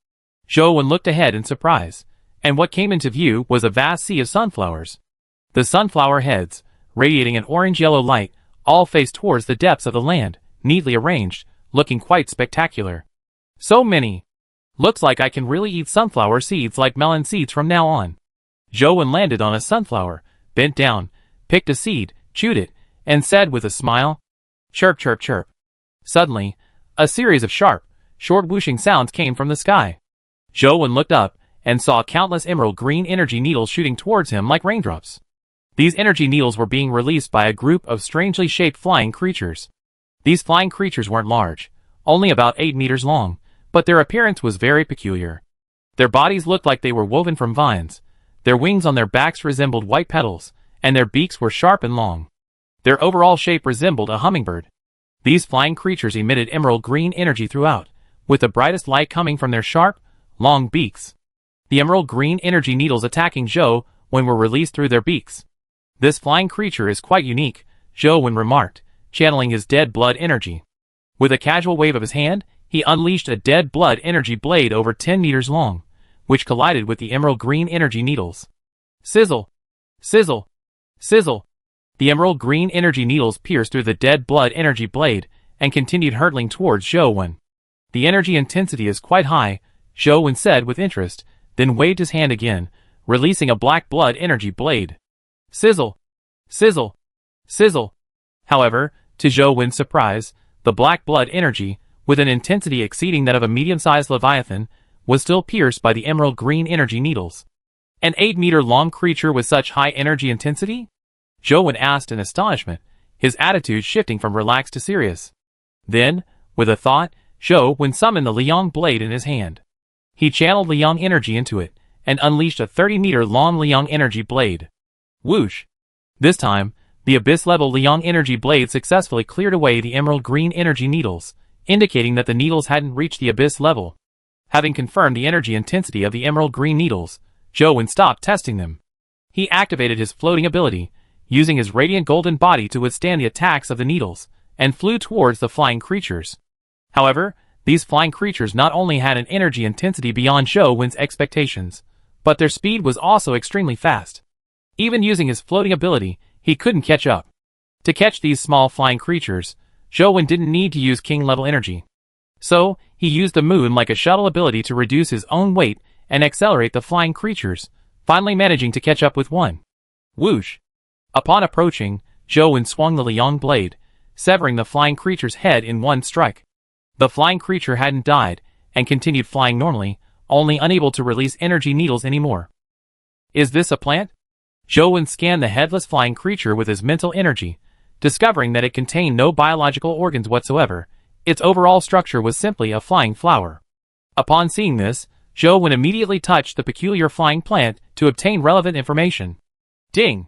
[SPEAKER 1] Zhou Wen looked ahead in surprise, and what came into view was a vast sea of sunflowers. The sunflower heads, radiating an orange-yellow light, all faced towards the depths of the land, neatly arranged, looking quite spectacular. So many! Looks like I can really eat sunflower seeds like melon seeds from now on. Zhou Wen landed on a sunflower, bent down, picked a seed, chewed it, and said with a smile, "Chirp, chirp, chirp." Suddenly, a series of sharp, short whooshing sounds came from the sky. Zhou Wen looked up and saw countless emerald green energy needles shooting towards him like raindrops. These energy needles were being released by a group of strangely shaped flying creatures. These flying creatures weren't large, only about 8 meters long, but their appearance was very peculiar. Their bodies looked like they were woven from vines, their wings on their backs resembled white petals, and their beaks were sharp and long. Their overall shape resembled a hummingbird. These flying creatures emitted emerald green energy throughout, with the brightest light coming from their sharp, long beaks. The emerald green energy needles attacking Zhou Wen were released through their beaks. This flying creature is quite unique, Zhou Wen remarked, channeling his dead blood energy. With a casual wave of his hand, he unleashed a dead blood energy blade over 10 meters long, which collided with the emerald green energy needles. Sizzle! Sizzle! Sizzle! The emerald green energy needles pierced through the dead blood energy blade and continued hurtling towards Zhou Wen. The energy intensity is quite high, Zhou Wen said with interest, then waved his hand again, releasing a black blood energy blade. Sizzle! Sizzle! Sizzle! However, to Zhou Wen's surprise, the black blood energy, with an intensity exceeding that of a medium-sized leviathan, was still pierced by the emerald green energy needles. An 8-meter-long creature with such high energy intensity? Zhou Wen asked in astonishment, his attitude shifting from relaxed to serious. Then, with a thought, Zhou Wen summoned the Liang blade in his hand. He channeled Liang energy into it, and unleashed a 30-meter-long Liang energy blade. Whoosh! This time, the abyss-level Liang energy blade successfully cleared away the emerald green energy needles, indicating that the needles hadn't reached the abyss level. Having confirmed the energy intensity of the emerald green needles, Zhou Wen stopped testing them. He activated his floating ability, using his radiant golden body to withstand the attacks of the needles, and flew towards the flying creatures. However, these flying creatures not only had an energy intensity beyond Zhou Wen's expectations, but their speed was also extremely fast. Even using his floating ability, he couldn't catch up. To catch these small flying creatures, Zhou Wen didn't need to use king-level energy. So, he used the moon like a shuttle ability to reduce his own weight and accelerate the flying creatures, finally managing to catch up with one. Whoosh! Upon approaching, Zhou Wen swung the Liang blade, severing the flying creature's head in one strike. The flying creature hadn't died, and continued flying normally, only unable to release energy needles anymore. Is this a plant? Zhou Wen scanned the headless flying creature with his mental energy, discovering that it contained no biological organs whatsoever. Its overall structure was simply a flying flower. Upon seeing this, Zhou Wen immediately touched the peculiar flying plant to obtain relevant information. Ding!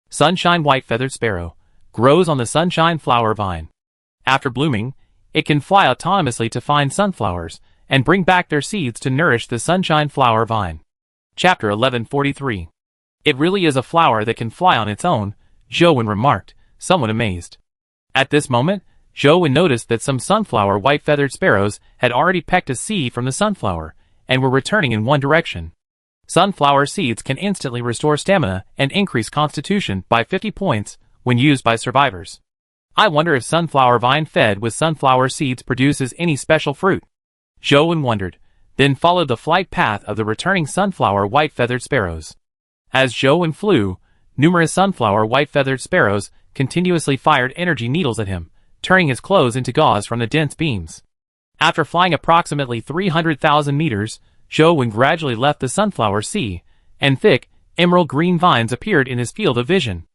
[SPEAKER 1] Sunshine white-feathered sparrow grows on the sunshine flower vine. After blooming, it can fly autonomously to find sunflowers and bring back their seeds to nourish the sunshine flower vine. Chapter 1143. It really is a flower that can fly on its own, Zhou Wen remarked, somewhat amazed. At this moment, Zhou Wen noticed that some sunflower white-feathered sparrows had already pecked a seed from the sunflower and were returning in one direction. Sunflower seeds can instantly restore stamina and increase constitution by 50 points when used by survivors. I wonder if sunflower vine fed with sunflower seeds produces any special fruit. Zhou Wen wondered, then followed the flight path of the returning sunflower white-feathered sparrows. As Zhou Wen flew, numerous sunflower white-feathered sparrows continuously fired energy needles at him, turning his clothes into gauze from the dense beams. After flying approximately 300,000 meters, Zhou Wen gradually left the sunflower sea, and thick, emerald green vines appeared in his field of vision.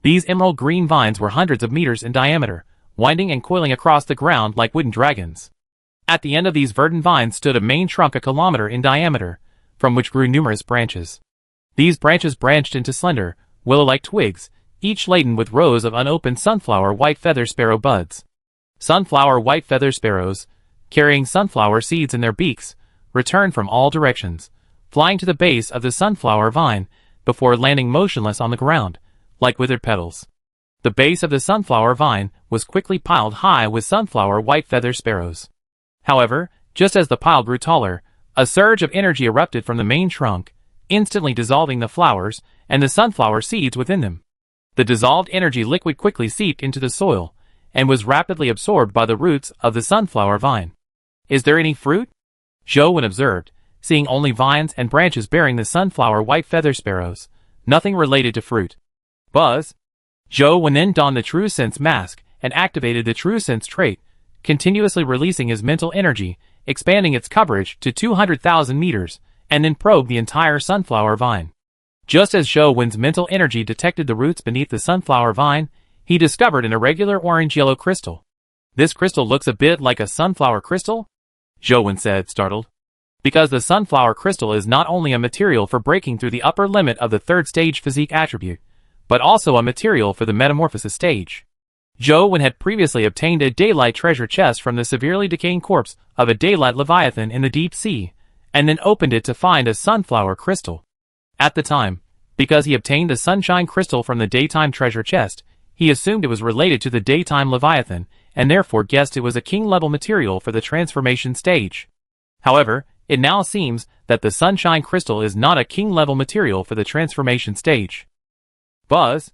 [SPEAKER 1] These emerald green vines were hundreds of meters in diameter, winding and coiling across the ground like wooden dragons. At the end of these verdant vines stood a main trunk a kilometer in diameter, from which grew numerous branches. These branches branched into slender, willow-like twigs, each laden with rows of unopened sunflower white feather sparrow buds. Sunflower white feather sparrows, carrying sunflower seeds in their beaks, returned from all directions, flying to the base of the sunflower vine before landing motionless on the ground, like withered petals. The base of the sunflower vine was quickly piled high with sunflower white feather sparrows. However, just as the pile grew taller, a surge of energy erupted from the main trunk, instantly dissolving the flowers and the sunflower seeds within them. The dissolved energy liquid quickly seeped into the soil, and was rapidly absorbed by the roots of the sunflower vine. Is there any fruit? Zhou Wen observed, seeing only vines and branches bearing the sunflower white feather sparrows, nothing related to fruit. Buzz! Zhou Wen then donned the True Sense mask and activated the True Sense trait, continuously releasing his mental energy, expanding its coverage to 200,000 meters, and then probed the entire sunflower vine. Just as Zhou Wen's mental energy detected the roots beneath the sunflower vine, he discovered an irregular orange-yellow crystal. This crystal looks a bit like a sunflower crystal? Zhou Wen said, startled. Because the sunflower crystal is not only a material for breaking through the upper limit of the third stage physique attribute, but also a material for the metamorphosis stage. Zhou Wen had previously obtained a daylight treasure chest from the severely decaying corpse of a daylight leviathan in the deep sea, and then opened it to find a sunflower crystal. At the time, because he obtained the sunshine crystal from the daytime treasure chest, he assumed it was related to the daytime leviathan, and therefore guessed it was a king-level material for the transformation stage. However, it now seems that the sunshine crystal is not a king-level material for the transformation stage. Buzz!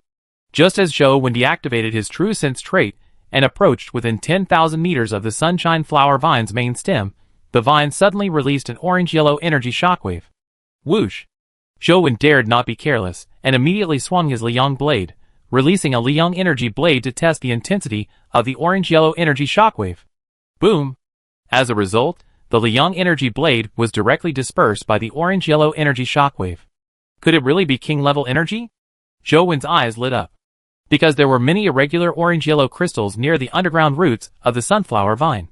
[SPEAKER 1] Just as Zhou Wen deactivated his true sense trait and approached within 10,000 meters of the sunshine flower vine's main stem, the vine suddenly released an orange-yellow energy shockwave. Whoosh! Zhou Wen dared not be careless, and immediately swung his Liang blade, releasing a Liang energy blade to test the intensity of the orange-yellow energy shockwave. Boom! As a result, the Liang energy blade was directly dispersed by the orange-yellow energy shockwave. Could it really be king-level energy? Zhou Wen's eyes lit up. Because there were many irregular orange-yellow crystals near the underground roots of the sunflower vine.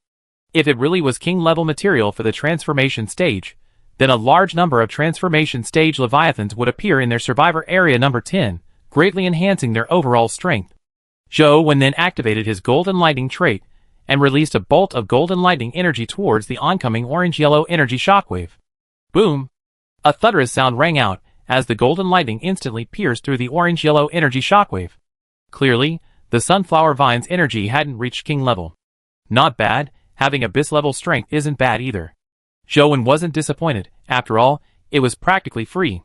[SPEAKER 1] If it really was king-level material for the transformation stage, then a large number of transformation stage leviathans would appear in their survivor area number 10, greatly enhancing their overall strength. Zhou Wen then activated his golden lightning trait and released a bolt of golden lightning energy towards the oncoming orange-yellow energy shockwave. Boom! A thunderous sound rang out as the golden lightning instantly pierced through the orange-yellow energy shockwave. Clearly, the sunflower vine's energy hadn't reached king level. Not bad, having abyss-level strength isn't bad either. Zhou Wen wasn't disappointed. After all, it was practically free.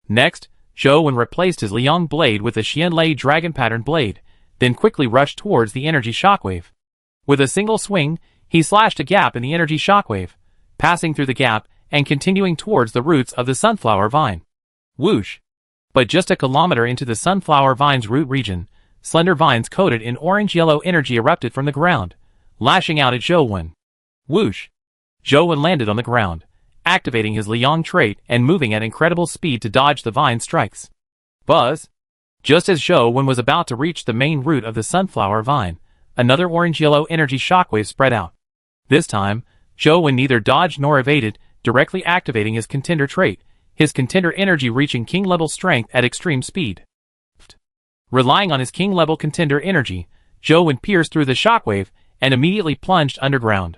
[SPEAKER 1] Next, Zhou Wen replaced his Liang blade with a Xianlei dragon pattern blade, then quickly rushed towards the energy shockwave. With a single swing, he slashed a gap in the energy shockwave, passing through the gap and continuing towards the roots of the sunflower vine. Whoosh! But just a kilometer into the sunflower vine's root region, slender vines coated in orange-yellow energy erupted from the ground, lashing out at Zhou Wen. Whoosh! Zhou Wen landed on the ground, activating his Liang trait and moving at incredible speed to dodge the vine strikes. Buzz! Just as Zhou Wen was about to reach the main root of the sunflower vine, another orange-yellow energy shockwave spread out. This time, Zhou Wen neither dodged nor evaded, directly activating his contender trait, his contender energy reaching king-level strength at extreme speed. Relying on his king-level contender energy, Zhou Wen pierced through the shockwave and immediately plunged underground.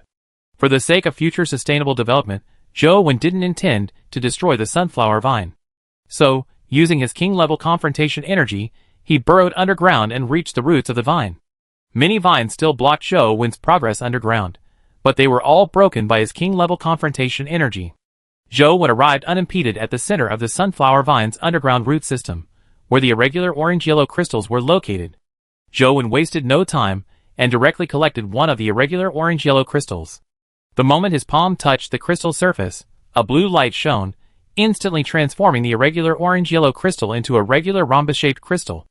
[SPEAKER 1] For the sake of future sustainable development, Zhou Wen didn't intend to destroy the sunflower vine. So, using his king-level confrontation energy, he burrowed underground and reached the roots of the vine. Many vines still blocked Zhou Wen's progress underground, but they were all broken by his king-level confrontation energy. Zhou Wen arrived unimpeded at the center of the sunflower vine's underground root system, where the irregular orange-yellow crystals were located. Zhou Wen wasted no time and directly collected one of the irregular orange-yellow crystals. The moment his palm touched the crystal surface, a blue light shone, instantly transforming the irregular orange-yellow crystal into a regular rhombus-shaped crystal.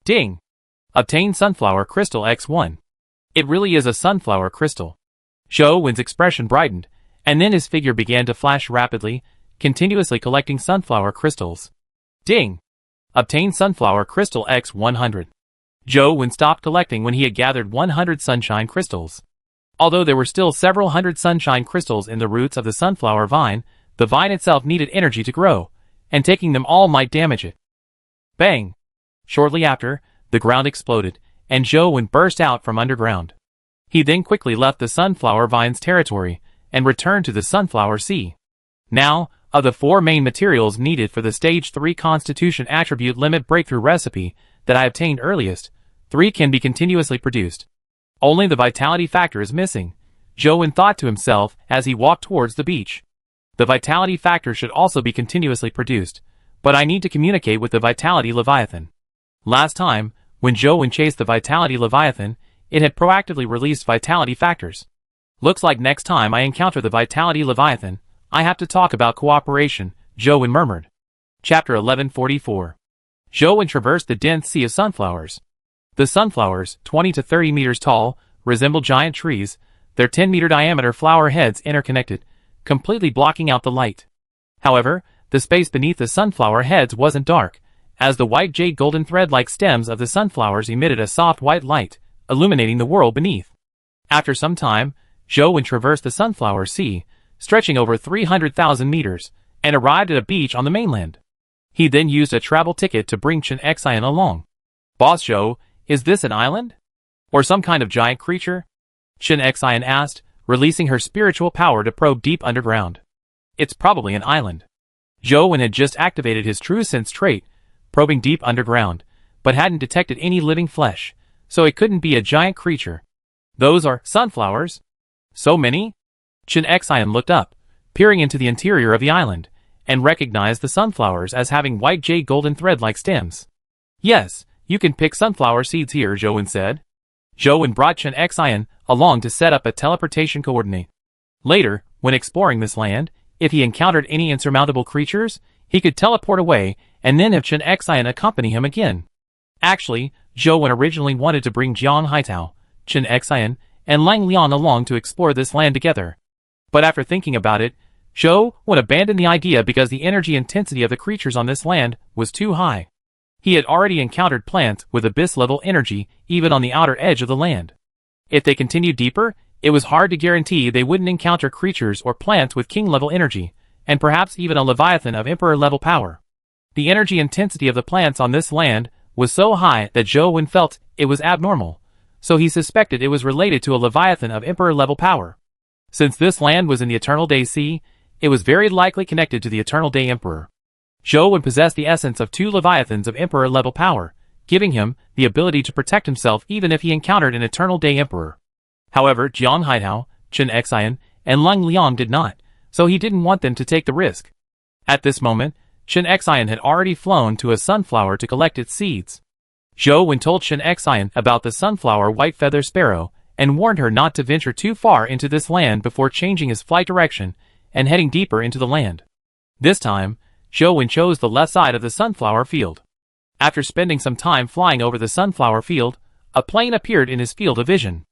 [SPEAKER 1] Ding! Obtain Sunflower Crystal X1. It really is a sunflower crystal. Zhou Wen's expression brightened, and then his figure began to flash rapidly, continuously collecting sunflower crystals. Ding! Obtain Sunflower Crystal X100. Zhou Wen stopped collecting when he had gathered 100 sunshine crystals. Although there were still several hundred sunshine crystals in the roots of the sunflower vine, the vine itself needed energy to grow, and taking them all might damage it. Bang! Shortly after, the ground exploded, and Zhou Wen burst out from underground. He then quickly left the sunflower vine's territory, and returned to the sunflower sea. Now, of the 4 main materials needed for the Stage 3 Constitution Attribute Limit Breakthrough recipe that I obtained earliest, 3 can be continuously produced. Only the vitality factor is missing, Zhou Wen thought to himself as he walked towards the beach. The vitality factor should also be continuously produced, but I need to communicate with the Vitality Leviathan. Last time, when Zhou Wen chased the Vitality Leviathan, it had proactively released vitality factors. Looks like next time I encounter the Vitality Leviathan, I have to talk about cooperation, Zhou Wen murmured. Chapter 1144. Zhou Wen traversed the dense sea of sunflowers. The sunflowers, 20 to 30 meters tall, resemble giant trees, their 10-meter diameter flower heads interconnected, completely blocking out the light. However, the space beneath the sunflower heads wasn't dark, as the white jade golden thread-like stems of the sunflowers emitted a soft white light, illuminating the world beneath. After some time, Zhou Wen traversed the sunflower sea, stretching over 300,000 meters, and arrived at a beach on the mainland. He then used a travel ticket to bring Chen Xian along. Boss Zhou, is this an island? Or some kind of giant creature? Chen Xian asked, releasing her spiritual power to probe deep underground. It's probably an island. Zhou Wen had just activated his true sense trait, probing deep underground, but hadn't detected any living flesh, so it couldn't be a giant creature. Those are sunflowers? So many? Chen Xian looked up, peering into the interior of the island, and recognized the sunflowers as having white jade golden thread-like stems. Yes, you can pick sunflower seeds here, Zhou said. Zhou brought Chen Xian along to set up a teleportation coordinate. Later, when exploring this land, if he encountered any insurmountable creatures, he could teleport away and then have Chen Xian accompany him again. Actually, Zhou originally wanted to bring Jiang Haitao, Chen Xian, and Lang Liang along to explore this land together. But after thinking about it, Zhou abandoned the idea because the energy intensity of the creatures on this land was too high. He had already encountered plants with abyss-level energy even on the outer edge of the land. If they continued deeper, it was hard to guarantee they wouldn't encounter creatures or plants with king-level energy, and perhaps even a leviathan of emperor-level power. The energy intensity of the plants on this land was so high that Zhou felt it was abnormal, so he suspected it was related to a leviathan of emperor-level power. Since this land was in the Eternal Day Sea, it was very likely connected to the Eternal Day Emperor. Zhou possessed the essence of 2 leviathans of emperor-level power, giving him the ability to protect himself even if he encountered an Eternal Day Emperor. However, Jiang Haitao, Chen Xian, and Lang Liang did not, so he didn't want them to take the risk. At this moment, Chen Xian had already flown to a sunflower to collect its seeds. Zhou told Chen Xian about the sunflower white feather sparrow and warned her not to venture too far into this land before changing his flight direction and heading deeper into the land. This time, Zhou chose the left side of the sunflower field. After spending some time flying over the sunflower field, a plane appeared in his field of vision.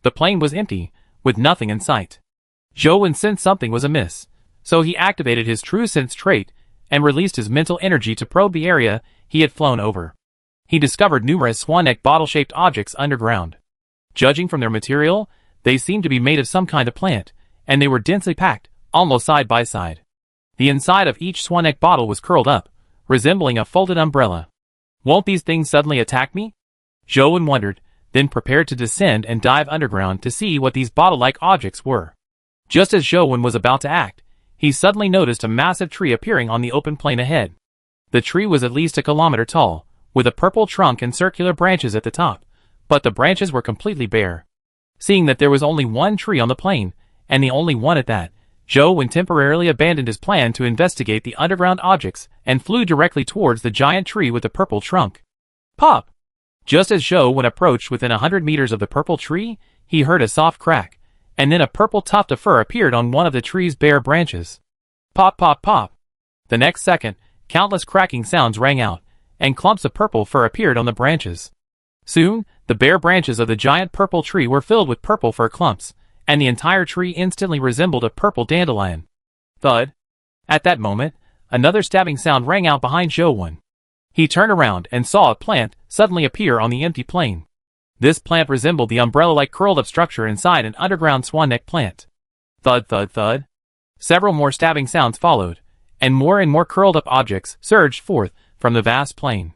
[SPEAKER 1] The plane was empty, with nothing in sight. Zhou sensed something was amiss, so he activated his true sense trait and released his mental energy to probe the area he had flown over. He discovered numerous swan-neck bottle-shaped objects underground. Judging from their material, they seemed to be made of some kind of plant, and they were densely packed, almost side by side. The inside of each swan-neck bottle was curled up, resembling a folded umbrella. Won't these things suddenly attack me? Zhou wondered, then prepared to descend and dive underground to see what these bottle-like objects were. Just as Zhou was about to act, he suddenly noticed a massive tree appearing on the open plain ahead. The tree was at least a kilometer tall, with a purple trunk and circular branches at the top, but the branches were completely bare. Seeing that there was only one tree on the plain, and the only one at that, Zhou temporarily abandoned his plan to investigate the underground objects and flew directly towards the giant tree with the purple trunk. Pop! Just as Zhou approached within 100 meters of the purple tree, he heard a soft crack, and then a purple tuft of fur appeared on one of the tree's bare branches. Pop, pop, pop! The next second, countless cracking sounds rang out, and clumps of purple fur appeared on the branches. Soon, the bare branches of the giant purple tree were filled with purple fur clumps, and the entire tree instantly resembled a purple dandelion. Thud! At that moment, another stabbing sound rang out behind Zhou. He turned around and saw a plant suddenly appear on the empty plain. This plant resembled the umbrella-like curled-up structure inside an underground swan-neck plant. Thud, thud, thud. Several more stabbing sounds followed, and more curled-up objects surged forth from the vast plain.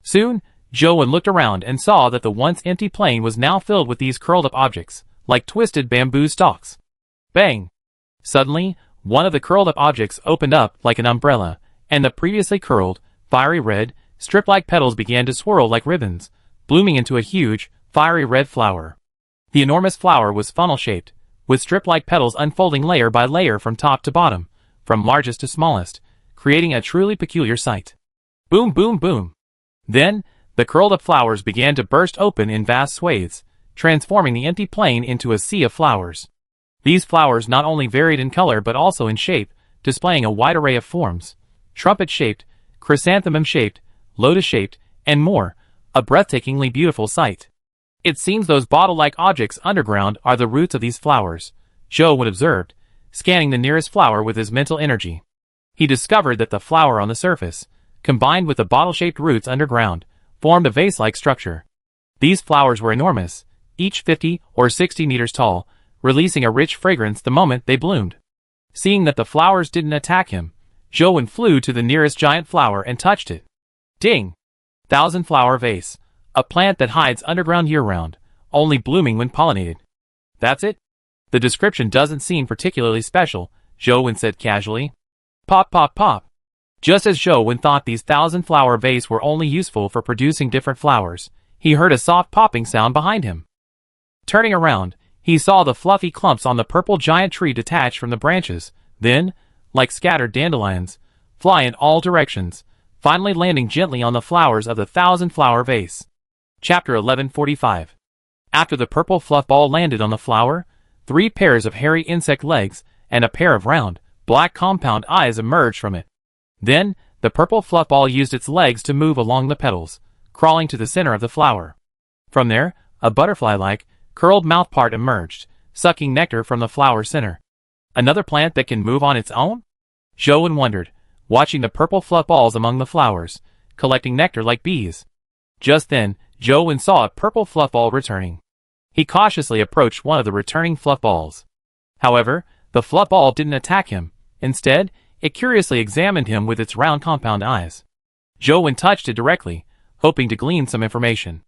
[SPEAKER 1] Soon, Zhou looked around and saw that the once empty plain was now filled with these curled-up objects, like twisted bamboo stalks. Bang! Suddenly, one of the curled-up objects opened up like an umbrella, and the previously curled, fiery red, strip-like petals began to swirl like ribbons, blooming into a huge, fiery red flower. The enormous flower was funnel-shaped, with strip-like petals unfolding layer by layer from top to bottom, from largest to smallest, creating a truly peculiar sight. Boom, boom, boom! Then, the curled-up flowers began to burst open in vast swathes, transforming the empty plain into a sea of flowers. These flowers not only varied in color but also in shape, displaying a wide array of forms: trumpet-shaped, chrysanthemum-shaped, lotus-shaped, and more, a breathtakingly beautiful sight. It seems those bottle-like objects underground are the roots of these flowers, Zhou observed, scanning the nearest flower with his mental energy. He discovered that the flower on the surface, combined with the bottle-shaped roots underground, formed a vase-like structure. These flowers were enormous, each 50 or 60 meters tall, releasing a rich fragrance the moment they bloomed. Seeing that the flowers didn't attack him, Zhou flew to the nearest giant flower and touched it. Ding! Thousand-flower vase, a plant that hides underground year-round, only blooming when pollinated. That's it? The description doesn't seem particularly special, Zhou said casually. Pop, pop, pop. Just as Zhou thought these thousand-flower vase were only useful for producing different flowers, he heard a soft popping sound behind him. Turning around, he saw the fluffy clumps on the purple giant tree detach from the branches, then, like scattered dandelions, fly in all directions, finally landing gently on the flowers of the 1,000-flower vase. Chapter 1145. After the purple fluff ball landed on the flower, 3 pairs of hairy insect legs and a pair of round, black compound eyes emerged from it. Then, the purple fluff ball used its legs to move along the petals, crawling to the center of the flower. From there, a butterfly-like, curled mouthpart emerged, sucking nectar from the flower center. Another plant that can move on its own? Zhou wondered, watching the purple fluff balls among the flowers, collecting nectar like bees. Just then, Zhou saw a purple fluff ball returning. He cautiously approached one of the returning fluff balls. However, the fluff ball didn't attack him. Instead, it curiously examined him with its round compound eyes. Zhou touched it directly, hoping to glean some information.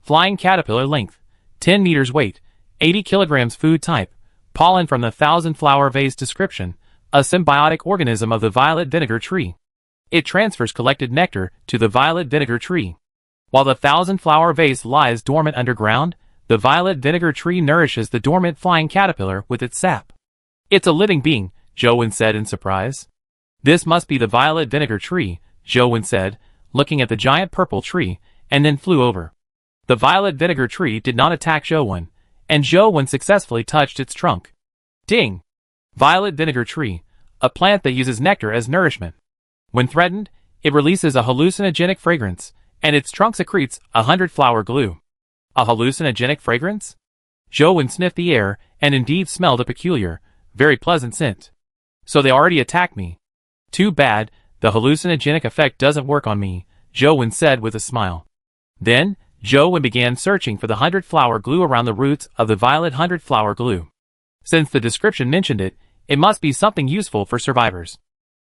[SPEAKER 1] Flying caterpillar length, 10 meters weight, 80 kilograms food type, pollen from the 1,000-flower vase description, a symbiotic organism of the violet vinegar tree. It transfers collected nectar to the violet vinegar tree. While the 1,000-flower vase lies dormant underground, the violet vinegar tree nourishes the dormant flying caterpillar with its sap. It's a living being, Zhou said in surprise. This must be the violet vinegar tree, Zhou said, looking at the giant purple tree, and then flew over. The violet vinegar tree did not attack Zhou, and Zhou successfully touched its trunk. Ding! Violet vinegar tree, a plant that uses nectar as nourishment. When threatened, it releases a hallucinogenic fragrance, and its trunk secretes 100-flower glue. A hallucinogenic fragrance? Zhou sniffed the air, and indeed smelled a peculiar, very pleasant scent. So they already attacked me. Too bad, the hallucinogenic effect doesn't work on me, Zhou said with a smile. Then, Zhou began searching for the 100-flower glue around the roots of the violet 100-flower glue. Since the description mentioned it, it must be something useful for survivors.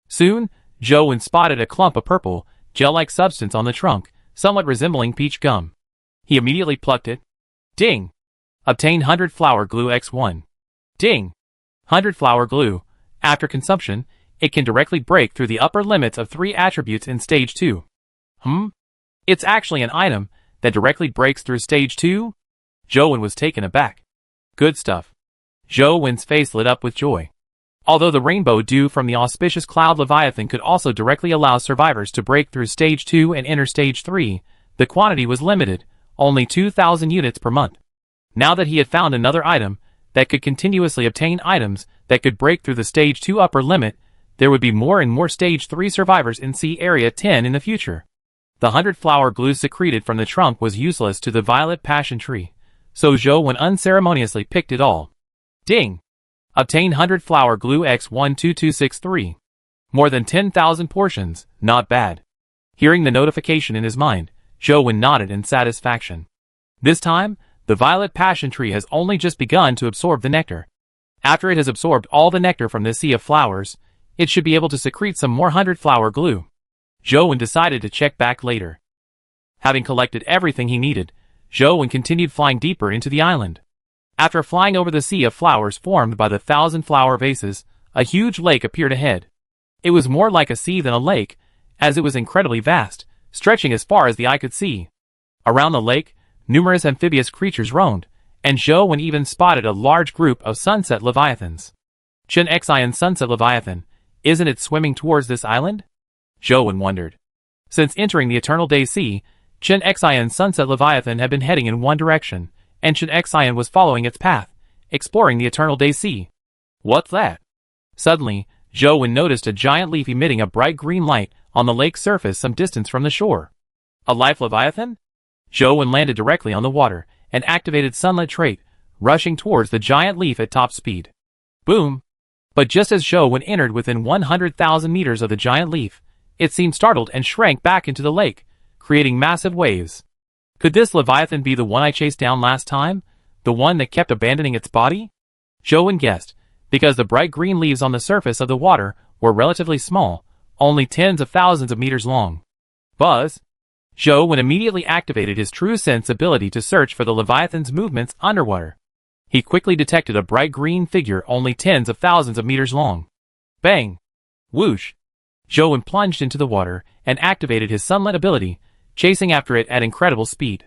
[SPEAKER 1] Soon, Zhou spotted a clump of purple, gel-like substance on the trunk, somewhat resembling peach gum. He immediately plucked it. Ding! Obtain 100-flower glue X1. Ding! 100-flower glue. After consumption, it can directly break through the upper limits of 3 attributes in Stage 2. It's actually an item that directly breaks through Stage 2? Zhou was taken aback. Good stuff. Zhou's face lit up with joy. Although the rainbow dew from the auspicious cloud Leviathan could also directly allow survivors to break through Stage 2 and enter Stage 3, the quantity was limited, only 2,000 units per month. Now that he had found another item that could continuously obtain items that could break through the Stage 2 upper limit, there would be more and more Stage 3 survivors in Sea Area 10 in the future. The 100-flower glue secreted from the trunk was useless to the violet passion tree, so Zhou unceremoniously picked it all. Ding! Obtain 100-flower glue X12263. More than 10,000 portions, not bad. Hearing the notification in his mind, Zhou nodded in satisfaction. This time, the violet passion tree has only just begun to absorb the nectar. After it has absorbed all the nectar from this sea of flowers, it should be able to secrete some more 100-flower glue. Zhou decided to check back later. Having collected everything he needed, Zhou continued flying deeper into the island. After flying over the sea of flowers formed by the 1,000-flower vases, a huge lake appeared ahead. It was more like a sea than a lake, as it was incredibly vast, stretching as far as the eye could see. Around the lake, numerous amphibious creatures roamed, and Zhou even spotted a large group of sunset leviathans. Chen Xian Sunset Leviathan, isn't it swimming towards this island? Zhou wondered. Since entering the Eternal Day Sea, Chen Xian Sunset Leviathan had been heading in one direction, and Chen Xian was following its path, exploring the Eternal Day Sea. What's that? Suddenly, Zhou noticed a giant leaf emitting a bright green light on the lake's surface some distance from the shore. A life leviathan? Zhou landed directly on the water, and activated Sunlit trait, rushing towards the giant leaf at top speed. Boom! But just as Zhou entered within 100,000 meters of the giant leaf, it seemed startled and shrank back into the lake, creating massive waves. Could this leviathan be the one I chased down last time? The one that kept abandoning its body? Zhou guessed, because the bright green leaves on the surface of the water were relatively small, only tens of thousands of meters long. Buzz! Zhou immediately activated his true sense ability to search for the leviathan's movements underwater. He quickly detected a bright green figure only tens of thousands of meters long. Bang! Whoosh! Zhou plunged into the water and activated his sunlit ability, chasing after it at incredible speed.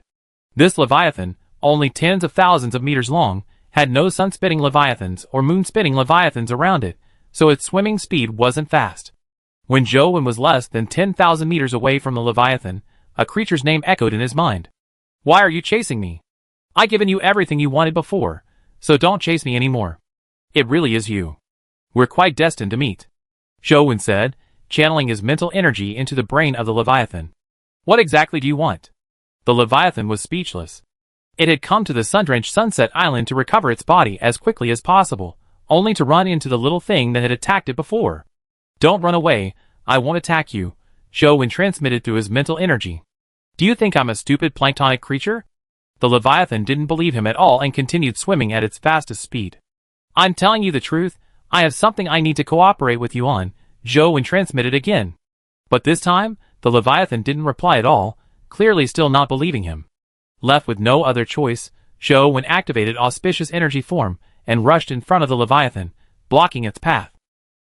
[SPEAKER 1] This leviathan, only tens of thousands of meters long, had no sun-spitting leviathans or moon-spitting leviathans around it, so its swimming speed wasn't fast. When Joe was less than 10,000 meters away from the leviathan, a creature's name echoed in his mind. "Why are you chasing me? I've given you everything you wanted before, so don't chase me anymore. It really is you. We're quite destined to meet," Joe said, channeling his mental energy into the brain of the leviathan. "What exactly do you want?" The leviathan was speechless. It had come to the sun-drenched Sunset Island to recover its body as quickly as possible, only to run into the little thing that had attacked it before. "Don't run away, I won't attack you," Joe transmitted through his mental energy. "Do you think I'm a stupid planktonic creature?" The leviathan didn't believe him at all and continued swimming at its fastest speed. "I'm telling you the truth, I have something I need to cooperate with you on," Joe transmitted again. But this time, the leviathan didn't reply at all, clearly still not believing him. Left with no other choice, Joe activated auspicious energy form and rushed in front of the leviathan, blocking its path.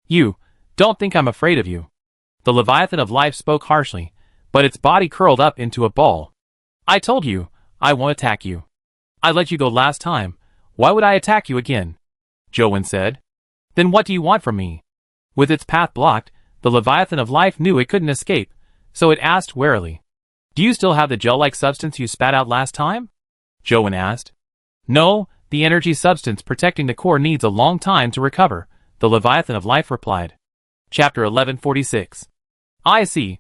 [SPEAKER 1] "You don't think I'm afraid of you." The leviathan of life spoke harshly, but its body curled up into a ball. "I told you, I won't attack you. I let you go last time, why would I attack you again?" Joe said. "Then what do you want from me?" With its path blocked, the leviathan of life knew it couldn't escape, so it asked warily. "Do you still have the gel-like substance you spat out last time?" Joe asked. "No, the energy substance protecting the core needs a long time to recover," the leviathan of life replied. Chapter 1146. "I see."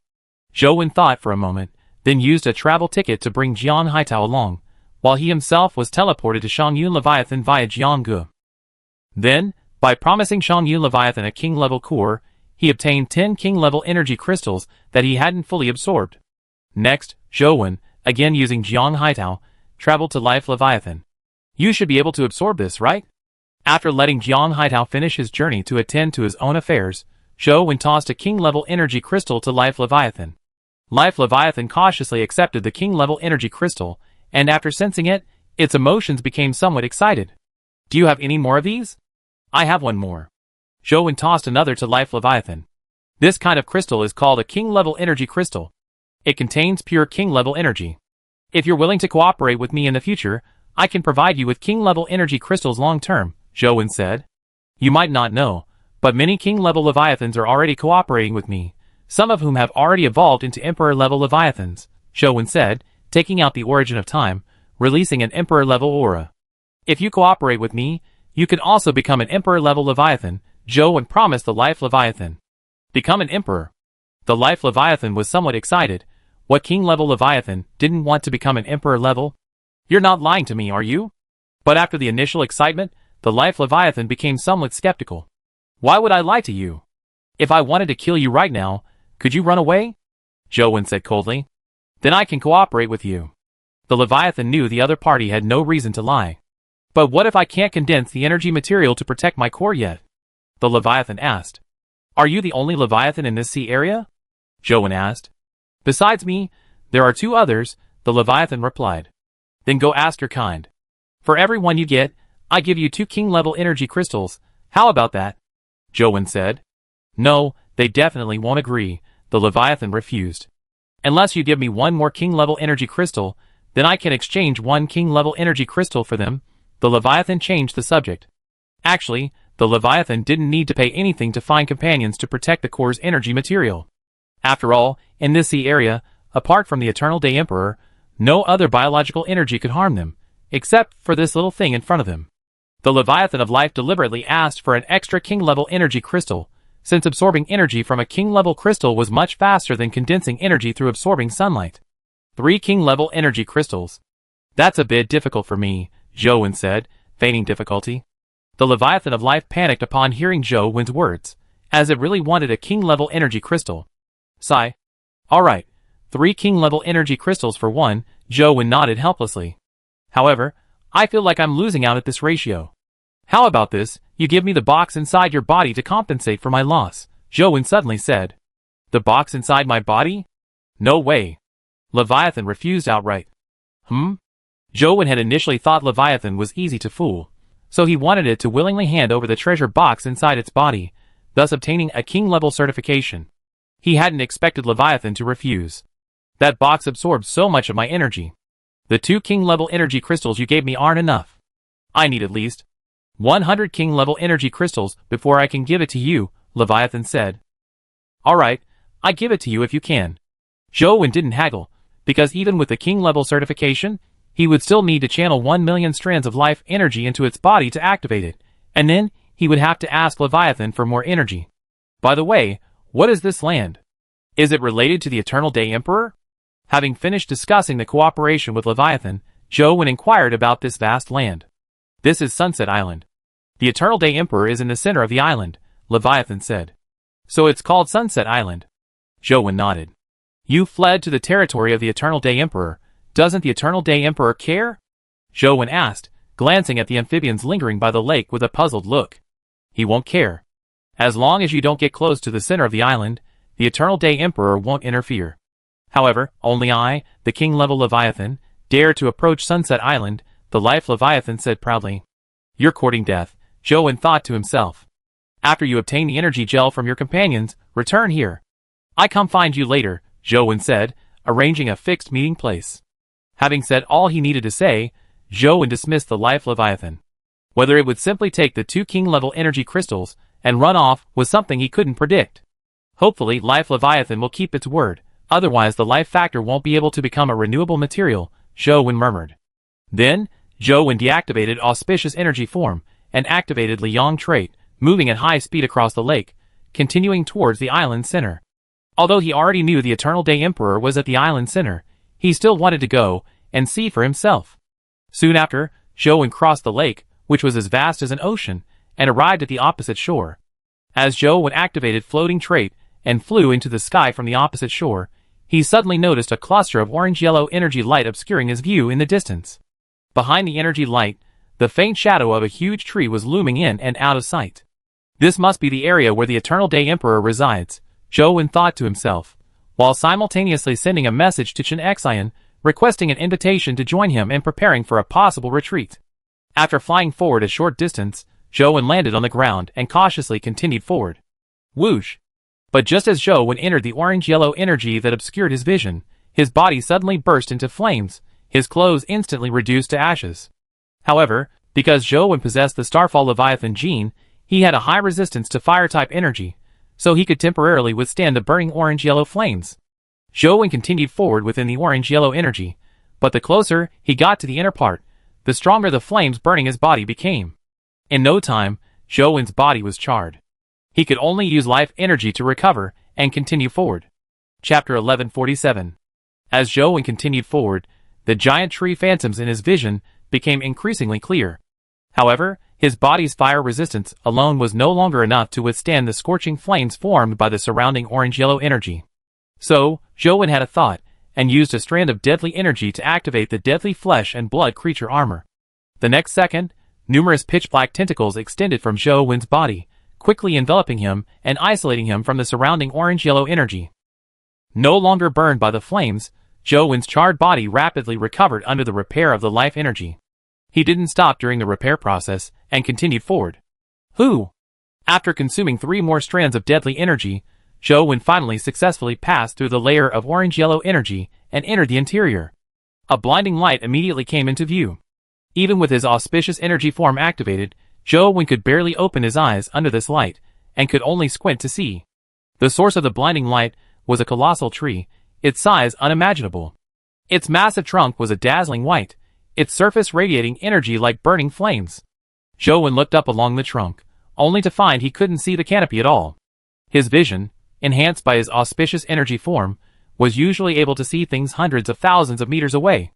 [SPEAKER 1] Joe thought for a moment, then used a travel ticket to bring Jian Haitao along, while he himself was teleported to Shangyun Leviathan via Jianggu. Then, by promising Shangyun Leviathan a king-level core, he obtained 10 king-level energy crystals that he hadn't fully absorbed. Next, Zhou, again using Jiang Haitao, traveled to Life Leviathan. "You should be able to absorb this, right?" After letting Jiang Haitao finish his journey to attend to his own affairs, Zhou tossed a king-level energy crystal to Life Leviathan. Life Leviathan cautiously accepted the king-level energy crystal, and after sensing it, its emotions became somewhat excited. "Do you have any more of these?" "I have one more." Zhou tossed another to Life Leviathan. "This kind of crystal is called a king-level energy crystal. It contains pure king-level energy. If you're willing to cooperate with me in the future, I can provide you with king-level energy crystals long-term," Zhou said. "You might not know, but many king-level Leviathans are already cooperating with me, some of whom have already evolved into Emperor-level Leviathans," Zhou said, taking out the Origin of Time, releasing an Emperor-level aura. "If you cooperate with me, you can also become an Emperor-level Leviathan," Zhou promised the Life Leviathan. "Become an Emperor?" The Life Leviathan was somewhat excited. What king-level Leviathan didn't want to become an Emperor-level? "You're not lying to me, are you?" But after the initial excitement, the Life Leviathan became somewhat skeptical. "Why would I lie to you? If I wanted to kill you right now, could you run away?" Zhou said coldly. "Then I can cooperate with you." The Leviathan knew the other party had no reason to lie. "But what if I can't condense the energy material to protect my core yet?" the Leviathan asked. "Are you the only Leviathan in this sea area?" Zhou asked. "Besides me, there are 2 others, the Leviathan replied. "Then go ask your kind. For every one you get, I give you 2 king-level energy crystals. How about that?" Zhou said. "No, they definitely won't agree," the Leviathan refused. "Unless you give me 1 more king-level energy crystal, then I can exchange 1 king-level energy crystal for them," the Leviathan changed the subject. Actually, the Leviathan didn't need to pay anything to find companions to protect the core's energy material. After all, in this sea area, apart from the Eternal Day Emperor, no other biological energy could harm them, except for this little thing in front of them. The Leviathan of Life deliberately asked for an extra king-level energy crystal, since absorbing energy from a king-level crystal was much faster than condensing energy through absorbing sunlight. 3 king-level energy crystals. "That's a bit difficult for me," Zhou said, feigning difficulty. The Leviathan of Life panicked upon hearing Zhou's words, as it really wanted a king-level energy crystal. Sigh. "Alright, 3 king-level energy crystals for 1, Zhou nodded helplessly. "However, I feel like I'm losing out at this ratio. How about this, you give me the box inside your body to compensate for my loss," Zhou suddenly said. "The box inside my body? No way." Leviathan refused outright. Zhou had initially thought Leviathan was easy to fool, so he wanted it to willingly hand over the treasure box inside its body, thus obtaining a king-level certification. He hadn't expected Leviathan to refuse. "That box absorbs so much of my energy." The 2 king-level energy crystals you gave me aren't enough. I need at least 100 king-level energy crystals before I can give it to you, Leviathan said. Alright, I give it to you if you can. Zhou Wen didn't haggle, because even with the king-level certification, he would still need to channel 1 million strands of life energy into its body to activate it, and then he would have to ask Leviathan for more energy. By the way, what is this land? Is it related to the Eternal Day Emperor? Having finished discussing the cooperation with Leviathan, Zhou Wen inquired about this vast land. This is Sunset Island. The Eternal Day Emperor is in the center of the island, Leviathan said. So it's called Sunset Island. Zhou Wen nodded. You fled to the territory of the Eternal Day Emperor. Doesn't the Eternal Day Emperor care? Zhou Wen asked, glancing at the amphibians lingering by the lake with a puzzled look. He won't care. As long as you don't get close to the center of the island, the Eternal Day Emperor won't interfere. However, only I, the king-level Leviathan, dare to approach Sunset Island, the life Leviathan said proudly. You're courting death, Zhou Wen thought to himself. After you obtain the energy gel from your companions, return here. I come find you later, Zhou Wen said, arranging a fixed meeting place. Having said all he needed to say, Zhou Wen dismissed the life Leviathan. Whether it would simply take the 2 king-level energy crystals and run off was something he couldn't predict. Hopefully, life Leviathan will keep its word, otherwise the life factor won't be able to become a renewable material, Zhou Wen murmured. Then, Zhou Wen deactivated Auspicious Energy Form and activated Liang Trait, moving at high speed across the lake, continuing towards the island's center. Although he already knew the Eternal Day Emperor was at the island's center, he still wanted to go and see for himself. Soon after, Zhou Wen crossed the lake, which was as vast as an ocean, and arrived at the opposite shore. As Zhou Wen activated Floating Trait and flew into the sky from the opposite shore, he suddenly noticed a cluster of orange-yellow energy light obscuring his view in the distance. Behind the energy light, the faint shadow of a huge tree was looming in and out of sight. This must be the area where the Eternal Day Emperor resides, Zhou Wen thought to himself, while simultaneously sending a message to Chen Xian, requesting an invitation to join him and preparing for a possible retreat. After flying forward a short distance, Zhou Wen landed on the ground and cautiously continued forward. Whoosh! But just as Zhou Wen entered the orange-yellow energy that obscured his vision, his body suddenly burst into flames, his clothes instantly reduced to ashes. However, because Zhou Wen possessed the Starfall Leviathan gene, he had a high resistance to fire-type energy, so he could temporarily withstand the burning orange-yellow flames. Zhou Wen continued forward within the orange-yellow energy, but the closer he got to the inner part, the stronger the flames burning his body became. In no time, Zhou Wen's body was charred. He could only use life energy to recover and continue forward. Chapter 1147. As Zhou Wen continued forward, the giant tree phantoms in his vision became increasingly clear. However, his body's fire resistance alone was no longer enough to withstand the scorching flames formed by the surrounding orange-yellow energy. So, Zhou Wen had a thought, and used a strand of deadly energy to activate the deadly flesh and blood creature armor. The next second, numerous pitch-black tentacles extended from Zhou Wen's body, quickly enveloping him and isolating him from the surrounding orange-yellow energy. No longer burned by the flames, Zhou Wen's charred body rapidly recovered under the repair of the life energy. He didn't stop during the repair process and continued forward. After consuming 3 more strands of deadly energy, Zhou Wen finally successfully passed through the layer of orange-yellow energy and entered the interior. A blinding light immediately came into view. Even with his auspicious energy form activated, Zhou Wen could barely open his eyes under this light, and could only squint to see. The source of the blinding light was a colossal tree, its size unimaginable. Its massive trunk was a dazzling white, its surface radiating energy like burning flames. Zhou Wen looked up along the trunk, only to find he couldn't see the canopy at all. His vision, enhanced by his auspicious energy form, was usually able to see things hundreds of thousands of meters away.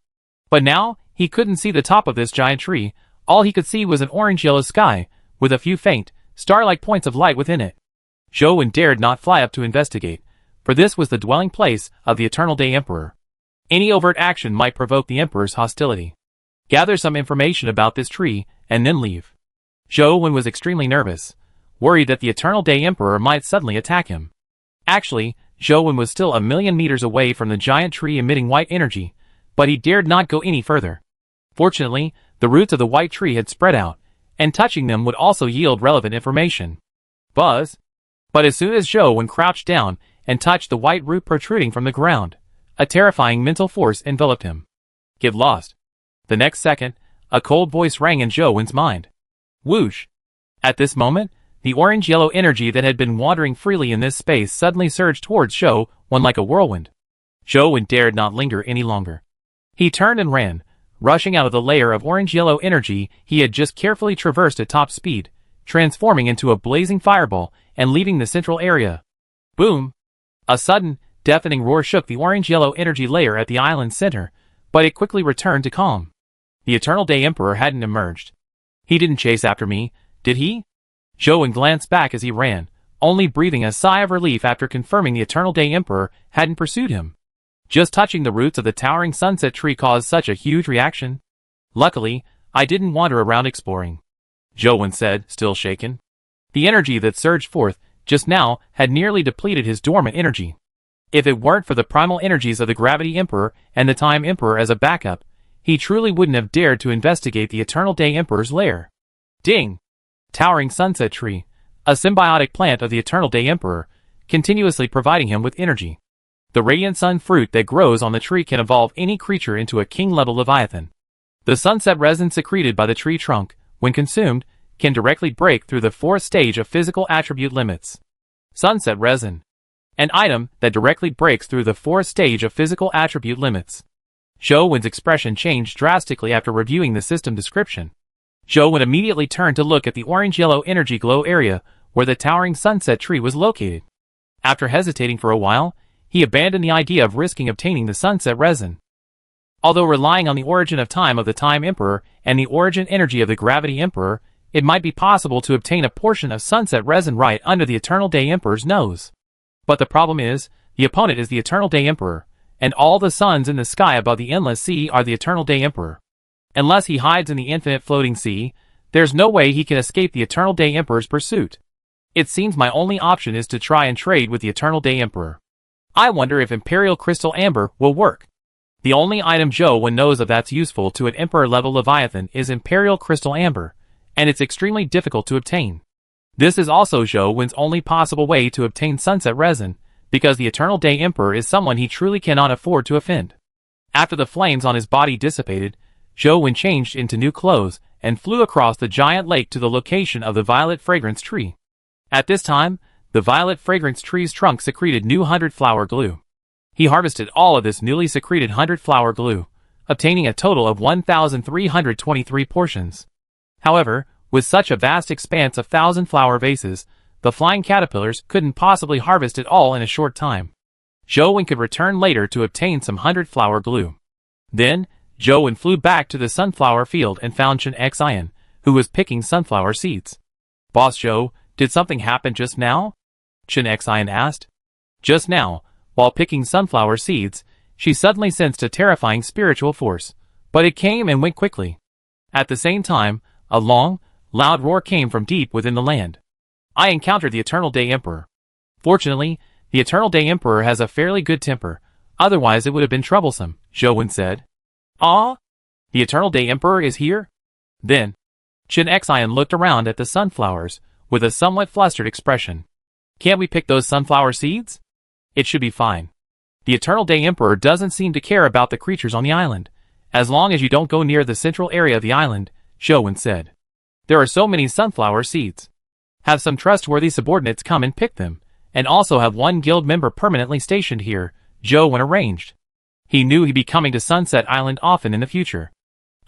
[SPEAKER 1] But now, he couldn't see the top of this giant tree. All he could see was an orange-yellow sky, with a few faint, star-like points of light within it. Zhou Wen dared not fly up to investigate, for this was the dwelling place of the Eternal Day Emperor. Any overt action might provoke the Emperor's hostility. Gather some information about this tree, and then leave. Zhou Wen was extremely nervous, worried that the Eternal Day Emperor might suddenly attack him. Actually, Zhou Wen was still 1,000,000 meters away from the giant tree emitting white energy, but he dared not go any further. Fortunately, the roots of the white tree had spread out, and touching them would also yield relevant information. Buzz! But as soon as Zhou Wen crouched down and touched the white root protruding from the ground, a terrifying mental force enveloped him. Get lost. The next second, a cold voice rang in Zhou mind. Whoosh! At this moment, the orange-yellow energy that had been wandering freely in this space suddenly surged towards Zhou like a whirlwind. Zhou dared not linger any longer. He turned and ran, rushing out of the layer of orange-yellow energy he had just carefully traversed at top speed, transforming into a blazing fireball and leaving the central area. Boom! A sudden, deafening roar shook the orange-yellow energy layer at the island's center, but it quickly returned to calm. The Eternal Day Emperor hadn't emerged. He didn't chase after me, did he? Zhou glanced back as he ran, only breathing a sigh of relief after confirming the Eternal Day Emperor hadn't pursued him. Just touching the roots of the towering sunset tree caused such a huge reaction. Luckily, I didn't wander around exploring, Zhou said, still shaken. The energy that surged forth just now had nearly depleted his dormant energy. If it weren't for the primal energies of the Gravity Emperor and the Time Emperor as a backup, he truly wouldn't have dared to investigate the Eternal Day Emperor's lair. Ding! Towering sunset tree, a symbiotic plant of the Eternal Day Emperor, continuously providing him with energy. The radiant sun fruit that grows on the tree can evolve any creature into a king-level Leviathan. The sunset resin secreted by the tree trunk, when consumed, can directly break through the fourth stage of physical attribute limits. Sunset resin. An item that directly breaks through the fourth stage of physical attribute limits. Zhou's expression changed drastically after reviewing the system description. Zhou immediately turned to look at the orange-yellow energy glow area where the towering sunset tree was located. After hesitating for a while, he abandoned the idea of risking obtaining the sunset resin. Although relying on the origin of time of the Time Emperor and the origin energy of the Gravity Emperor, it might be possible to obtain a portion of sunset resin right under the Eternal Day Emperor's nose. But the problem is, the opponent is the Eternal Day Emperor, and all the suns in the sky above the endless sea are the Eternal Day Emperor. Unless he hides in the infinite floating sea, there's no way he can escape the Eternal Day Emperor's pursuit. It seems my only option is to try and trade with the Eternal Day Emperor. I wonder if Imperial Crystal Amber will work. The only item Zhou knows of that's useful to an Emperor-level Leviathan is Imperial Crystal Amber, and it's extremely difficult to obtain. This is also Zhou's only possible way to obtain sunset resin, because the Eternal Day Emperor is someone he truly cannot afford to offend. After the flames on his body dissipated, Zhou changed into new clothes and flew across the giant lake to the location of the Violet Fragrance Tree. At this time, the Violet Fragrance Tree's trunk secreted new 100-flower glue. He harvested all of this newly secreted 100-flower glue, obtaining a total of 1,323 portions. However, with such a vast expanse of 1,000-flower vases, the flying caterpillars couldn't possibly harvest it all in a short time. Zhou could return later to obtain some 100-flower glue. Then, Zhou flew back to the sunflower field and found Chen Xian, who was picking sunflower seeds. Boss Zhou, did something happen just now? Chen Xian asked. Just now, while picking sunflower seeds, she suddenly sensed a terrifying spiritual force, but it came and went quickly. At the same time, a long, loud roar came from deep within the land. I encountered the Eternal Day Emperor. Fortunately, the Eternal Day Emperor has a fairly good temper, otherwise it would have been troublesome, Zhou said. Ah? The Eternal Day Emperor is here? Then, Chen Xian looked around at the sunflowers, with a somewhat flustered expression. Can't we pick those sunflower seeds? It should be fine. The Eternal Day Emperor doesn't seem to care about the creatures on the island, as long as you don't go near the central area of the island, Zhou said. There are so many sunflower seeds. Have some trustworthy subordinates come and pick them, and also have one guild member permanently stationed here, Zhou arranged. He knew he'd be coming to Sunset Island often in the future.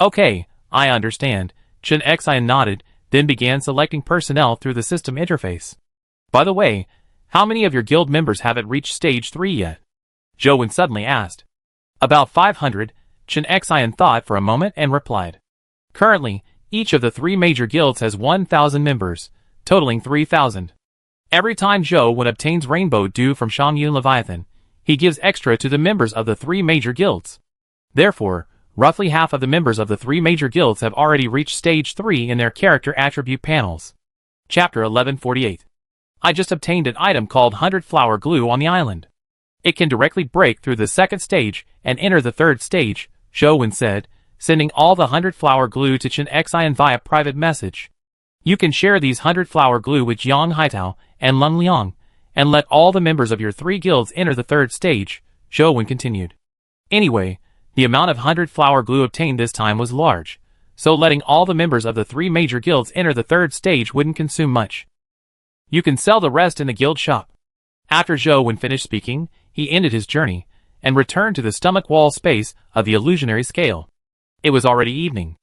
[SPEAKER 1] Okay, I understand, Chen Xian nodded, then began selecting personnel through the system interface. By the way, how many of your guild members haven't reached stage 3 yet? Zhou suddenly asked. About 500, Chen Xian thought for a moment and replied. Currently, each of the 3 major guilds has 1,000 members, totaling 3,000. Every time Zhou obtains Rainbow Dew from Shangyun Leviathan, he gives extra to the members of the 3 major guilds. Therefore, roughly half of the members of the 3 major guilds have already reached stage 3 in their character attribute panels. Chapter 1148. I just obtained an item called 100-flower glue on the island. It can directly break through the 2nd stage and enter the 3rd stage, Zhou said, sending all the 100-flower glue to Chen Xian via private message. You can share these 100-flower glue with Jiang Haitao and Lung Liang, and let all the members of your 3 guilds enter the 3rd stage, Zhou continued. Anyway, The amount of 100 flower glue obtained this time was large, so letting all the members of the 3 major guilds enter the 3rd stage wouldn't consume much. You can sell the rest in the guild shop. After Zhou Wen finished speaking, he ended his journey, and returned to the stomach wall space of the illusionary scale. It was already evening.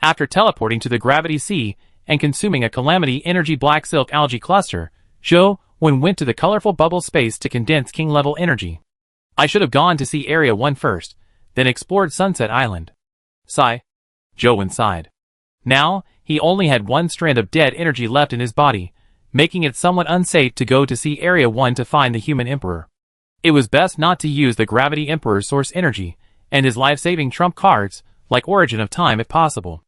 [SPEAKER 1] After teleporting to the gravity sea, and consuming a calamity energy black silk algae cluster, Zhou Wen went to the colorful bubble space to condense king-level energy. I should have gone to see Area 1 first, then explored Sunset Island. Sigh. Zhou Wen sighed. Now, he only had 1 strand of dead energy left in his body, making it somewhat unsafe to go to see Area 1 to find the human emperor. It was best not to use the gravity emperor's source energy, and his life-saving trump cards, like Origin of Time if possible.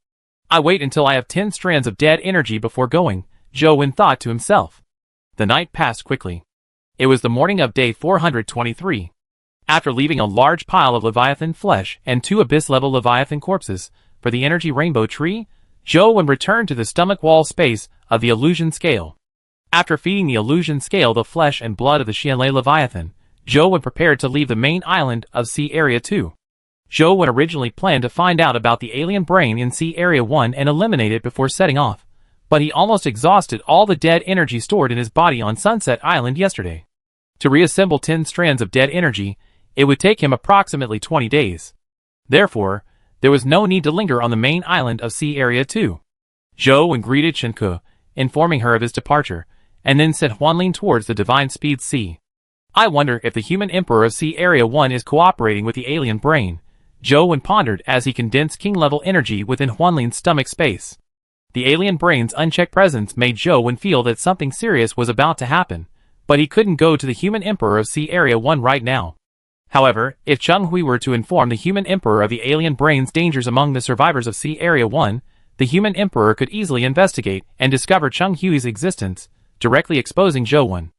[SPEAKER 1] I wait until I have 10 strands of dead energy before going, Zhou Wen thought to himself. The night passed quickly. It was the morning of day 423. After leaving a large pile of Leviathan flesh and 2 abyss-level Leviathan corpses for the energy rainbow tree, Zhou Wen returned to the stomach wall space of the illusion scale. After feeding the illusion scale the flesh and blood of the Xianlei Leviathan, Zhou Wen prepared to leave the main island of Sea Area 2. Zhou Wen originally planned to find out about the alien brain in Sea Area 1 and eliminate it before setting off, but he almost exhausted all the dead energy stored in his body on Sunset Island yesterday. To reassemble 10 strands of dead energy, it would take him approximately 20 days. Therefore, there was no need to linger on the main island of Sea Area 2. Zhou Wen greeted Shen Ke, informing her of his departure, and then sent Huanlin towards the Divine Speed Sea. I wonder if the human emperor of Sea Area 1 is cooperating with the alien brain, Zhou Wen pondered as he condensed king-level energy within Huanlin's stomach space. The alien brain's unchecked presence made Zhou Wen feel that something serious was about to happen, but he couldn't go to the human emperor of Sea Area 1 right now. However, if Cheng Hui were to inform the human emperor of the alien brain's dangers among the survivors of Sea Area 1, the human emperor could easily investigate and discover Cheng Hui's existence, directly exposing Zhou Wen.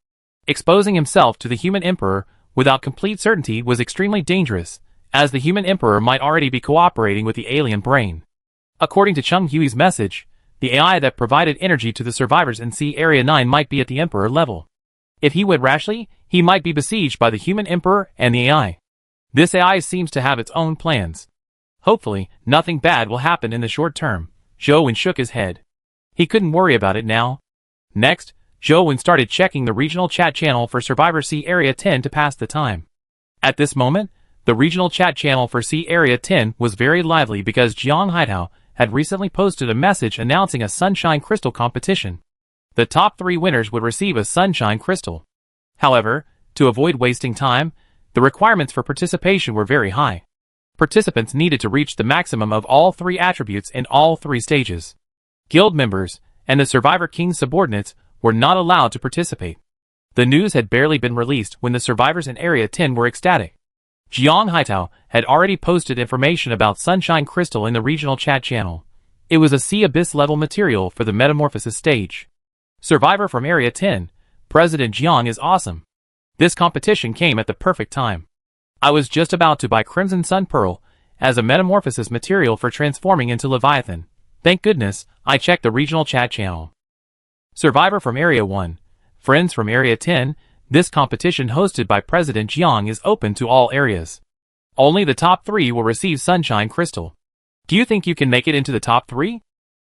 [SPEAKER 1] Exposing himself to the human emperor without complete certainty was extremely dangerous, as the human emperor might already be cooperating with the alien brain. According to Cheng Hui's message, the AI that provided energy to the survivors in Sea Area 9 might be at the emperor level. If he went rashly, he might be besieged by the human emperor and the AI. This AI seems to have its own plans. Hopefully, nothing bad will happen in the short term. Zhou Wen shook his head. He couldn't worry about it now. Next, Zhou Wen started checking the regional chat channel for Survivor Sea Area 10 to pass the time. At this moment, the regional chat channel for Sea Area 10 was very lively because Jiang Haitao had recently posted a message announcing a Sunshine Crystal competition. The top 3 winners would receive a Sunshine Crystal. However, to avoid wasting time, the requirements for participation were very high. Participants needed to reach the maximum of all 3 attributes in all 3 stages. Guild members and the Survivor King's subordinates were not allowed to participate. The news had barely been released when the survivors in Area 10 were ecstatic. Jiang Haitao had already posted information about Sunshine Crystal in the regional chat channel. It was a Sea Abyss level material for the Metamorphosis stage. Survivor from Area 10, President Jiang is awesome. This competition came at the perfect time. I was just about to buy Crimson Sun Pearl as a Metamorphosis material for transforming into Leviathan. Thank goodness, I checked the regional chat channel. Survivor from Area 1, Friends from Area 10, this competition hosted by President Jiang is open to all areas. Only the top 3 will receive Sunshine Crystal. Do you think you can make it into the top 3?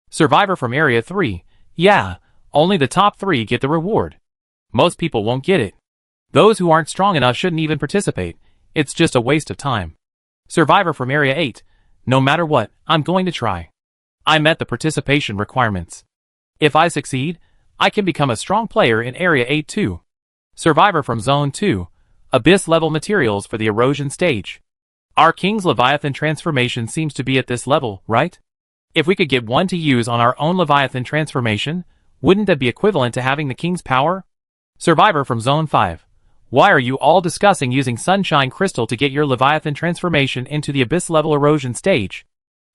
[SPEAKER 1] Survivor from Area 3, yeah, only the top 3 get the reward. Most people won't get it. Those who aren't strong enough shouldn't even participate, it's just a waste of time. Survivor from Area 8, no matter what, I'm going to try. I met the participation requirements. If I succeed, I can become a strong player in Area 8 too. Survivor from Zone 2, Abyss level materials for the erosion stage. Our King's Leviathan transformation seems to be at this level, right? If we could get one to use on our own Leviathan transformation, wouldn't that be equivalent to having the King's power? Survivor from Zone 5. Why are you all discussing using Sunshine Crystal to get your Leviathan transformation into the Abyss level erosion stage?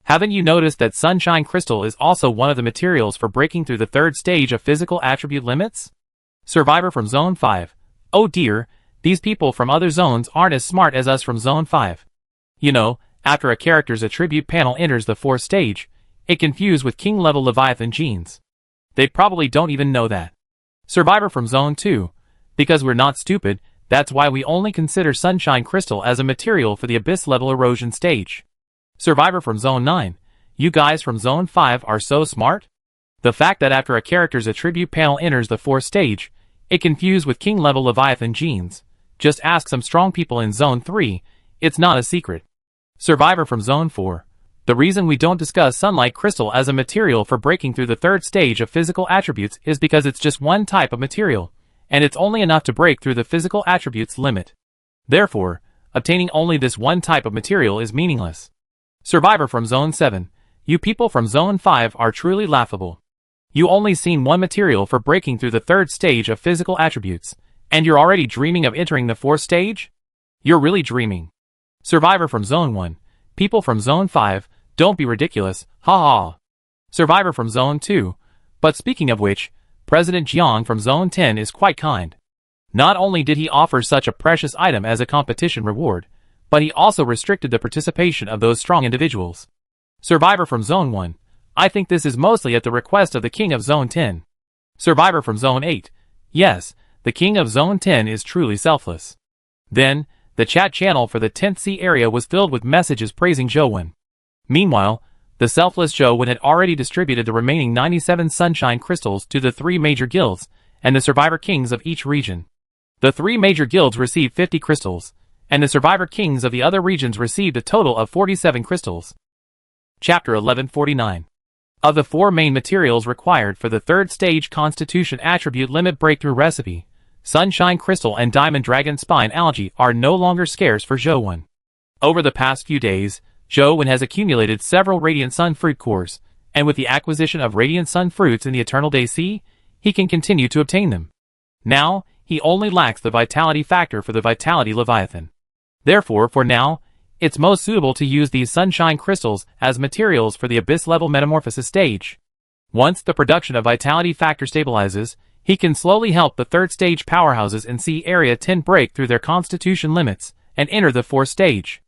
[SPEAKER 1] Haven't you noticed that Sunshine Crystal is also one of the materials for breaking through the 3rd stage of physical attribute limits? Survivor from Zone 5. Oh dear, these people from other zones aren't as smart as us from Zone 5. You know, after a character's attribute panel enters the 4th stage, it can fuse with King-level Leviathan genes. They probably don't even know that. Survivor from Zone 2. Because we're not stupid, That's why we only consider sunshine crystal as a material for the abyss-level erosion stage. Survivor from Zone 9. You guys from Zone 5 are so smart? The fact that after a character's attribute panel enters the 4th stage, it can fuse with king-level Leviathan genes. Just ask some strong people in Zone 3, it's not a secret. Survivor from Zone 4. The reason we don't discuss sunlight crystal as a material for breaking through the 3rd stage of physical attributes is because it's just one type of material, and it's only enough to break through the physical attributes limit. Therefore, obtaining only this one type of material is meaningless. Survivor from Zone 7. You people from Zone 5 are truly laughable. You only seen one material for breaking through the 3rd stage of physical attributes, and you're already dreaming of entering the 4th stage? You're really dreaming. Survivor from Zone 1. People from Zone 5, don't be ridiculous, ha ha. Survivor from Zone 2. But speaking of which, President Jiang from Zone 10 is quite kind. Not only did he offer such a precious item as a competition reward, but he also restricted the participation of those strong individuals. Survivor from Zone 1. I think this is mostly at the request of the King of Zone 10. Survivor from Zone 8. Yes, the King of Zone 10 is truly selfless. Then, the chat channel for the 10th C area was filled with messages praising Zhou. Meanwhile, the selfless Zhou had already distributed the remaining 97 sunshine crystals to the 3 major guilds and the survivor kings of each region. The 3 major guilds received 50 crystals, and the survivor kings of the other regions received a total of 47 crystals. Chapter 1149. Of the 4 main materials required for the 3rd stage Constitution Attribute Limit Breakthrough Recipe, Sunshine Crystal and Diamond Dragon Spine Algae are no longer scarce for Zhou. Over the past few days, Zhou has accumulated several Radiant Sun Fruit cores, and with the acquisition of Radiant Sun Fruits in the Eternal Day Sea, he can continue to obtain them. Now, he only lacks the Vitality Factor for the Vitality Leviathan. Therefore, for now, it's most suitable to use these Sunshine Crystals as materials for the Abyss-level Metamorphosis stage. Once the production of Vitality Factor stabilizes, he can slowly help the 3rd stage powerhouses in C Area 10 break through their constitution limits and enter the 4th stage.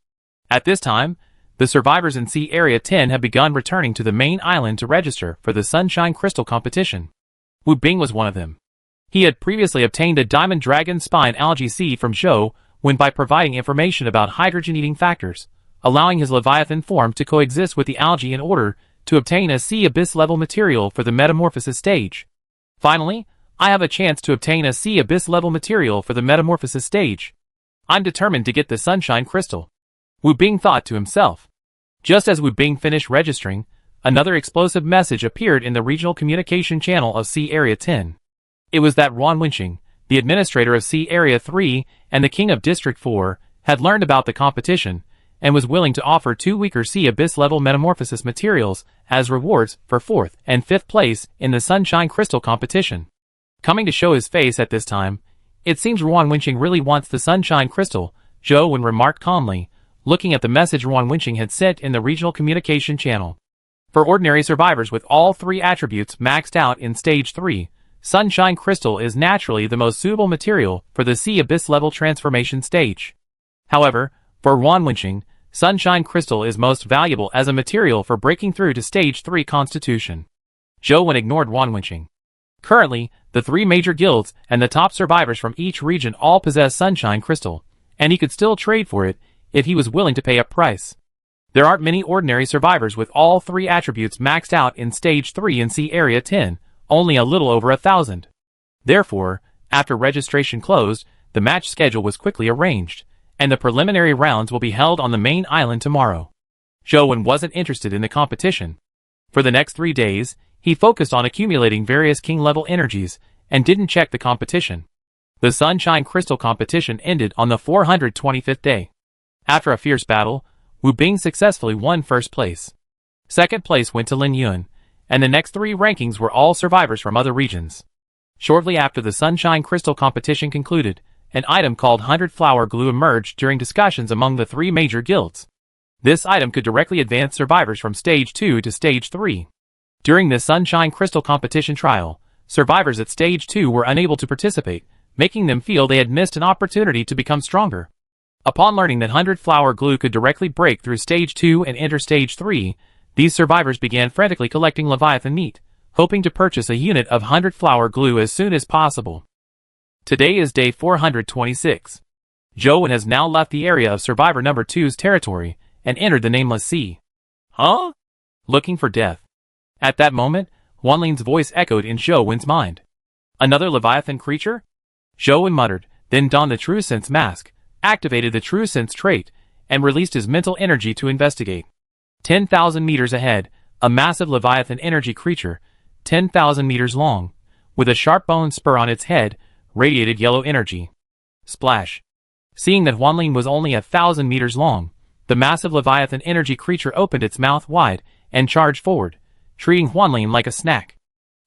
[SPEAKER 1] At this time, the survivors in C Area 10 have begun returning to the main island to register for the Sunshine Crystal competition. Wu Bing was one of them. He had previously obtained a Diamond Dragon Spine Algae seed from Zhou by providing information about hydrogen-eating factors, allowing his Leviathan form to coexist with the algae in order to obtain a C Abyss-level material for the Metamorphosis stage. Finally, I have a chance to obtain a C Abyss-level material for the Metamorphosis stage. I'm determined to get the Sunshine Crystal. Wu Bing thought to himself. Just as Wu Bing finished registering, another explosive message appeared in the regional communication channel of C Area 10. It was that Ron Winching, the administrator of C Area 3 and the king of District 4, had learned about the competition and was willing to offer 2 weaker C Abyss-level Metamorphosis materials as rewards for 4th and 5th place in the Sunshine Crystal competition. Coming to show his face at this time, it seems Ron Winching really wants the Sunshine Crystal, Zhou remarked calmly, looking at the message Ron Winching had sent in the regional communication channel. For ordinary survivors with all 3 attributes maxed out in Stage 3, Sunshine Crystal is naturally the most suitable material for the C Abyss-level transformation stage. However, for Ron Winching, Sunshine Crystal is most valuable as a material for breaking through to Stage 3 Constitution. Zhou ignored Ron Winching. Currently, the 3 major guilds and the top survivors from each region all possess Sunshine Crystal, and he could still trade for it if he was willing to pay a price. There aren't many ordinary survivors with all 3 attributes maxed out in Stage 3 in C Area 10, only a little over 1,000. Therefore, after registration closed, the match schedule was quickly arranged, and the preliminary rounds will be held on the main island tomorrow. Zhou wasn't interested in the competition. For the next 3 days, he focused on accumulating various king-level energies and didn't check the competition. The Sunshine Crystal competition ended on the 425th day. After a fierce battle, Wu Bing successfully won 1st place. 2nd place went to Lin Yun, and the next 3 rankings were all survivors from other regions. Shortly after the Sunshine Crystal competition concluded, an item called 100 Flower Glue emerged during discussions among the 3 major guilds. This item could directly advance survivors from Stage 2 to Stage 3. During this Sunshine Crystal competition trial, survivors at Stage 2 were unable to participate, making them feel they had missed an opportunity to become stronger. Upon learning that 100 Flower Glue could directly break through Stage 2 and enter Stage 3, these survivors began frantically collecting Leviathan meat, hoping to purchase a unit of 100 Flower Glue as soon as possible. Today is day 426. Zhou has now left the area of survivor number 2's territory and entered the nameless sea. Huh? Looking for death. At that moment, Wanling's voice echoed in Zhou's mind. Another Leviathan creature? Zhou muttered, then donned the True Sense mask, activated the True Sense trait, and released his mental energy to investigate. 10,000 meters ahead, a massive Leviathan energy creature, 10,000 meters long, with a sharp bone spur on its head, radiated yellow energy. Splash. Seeing that Wanling was only 1,000 meters long, the massive Leviathan energy creature opened its mouth wide and charged forward, treating Wanling like a snack.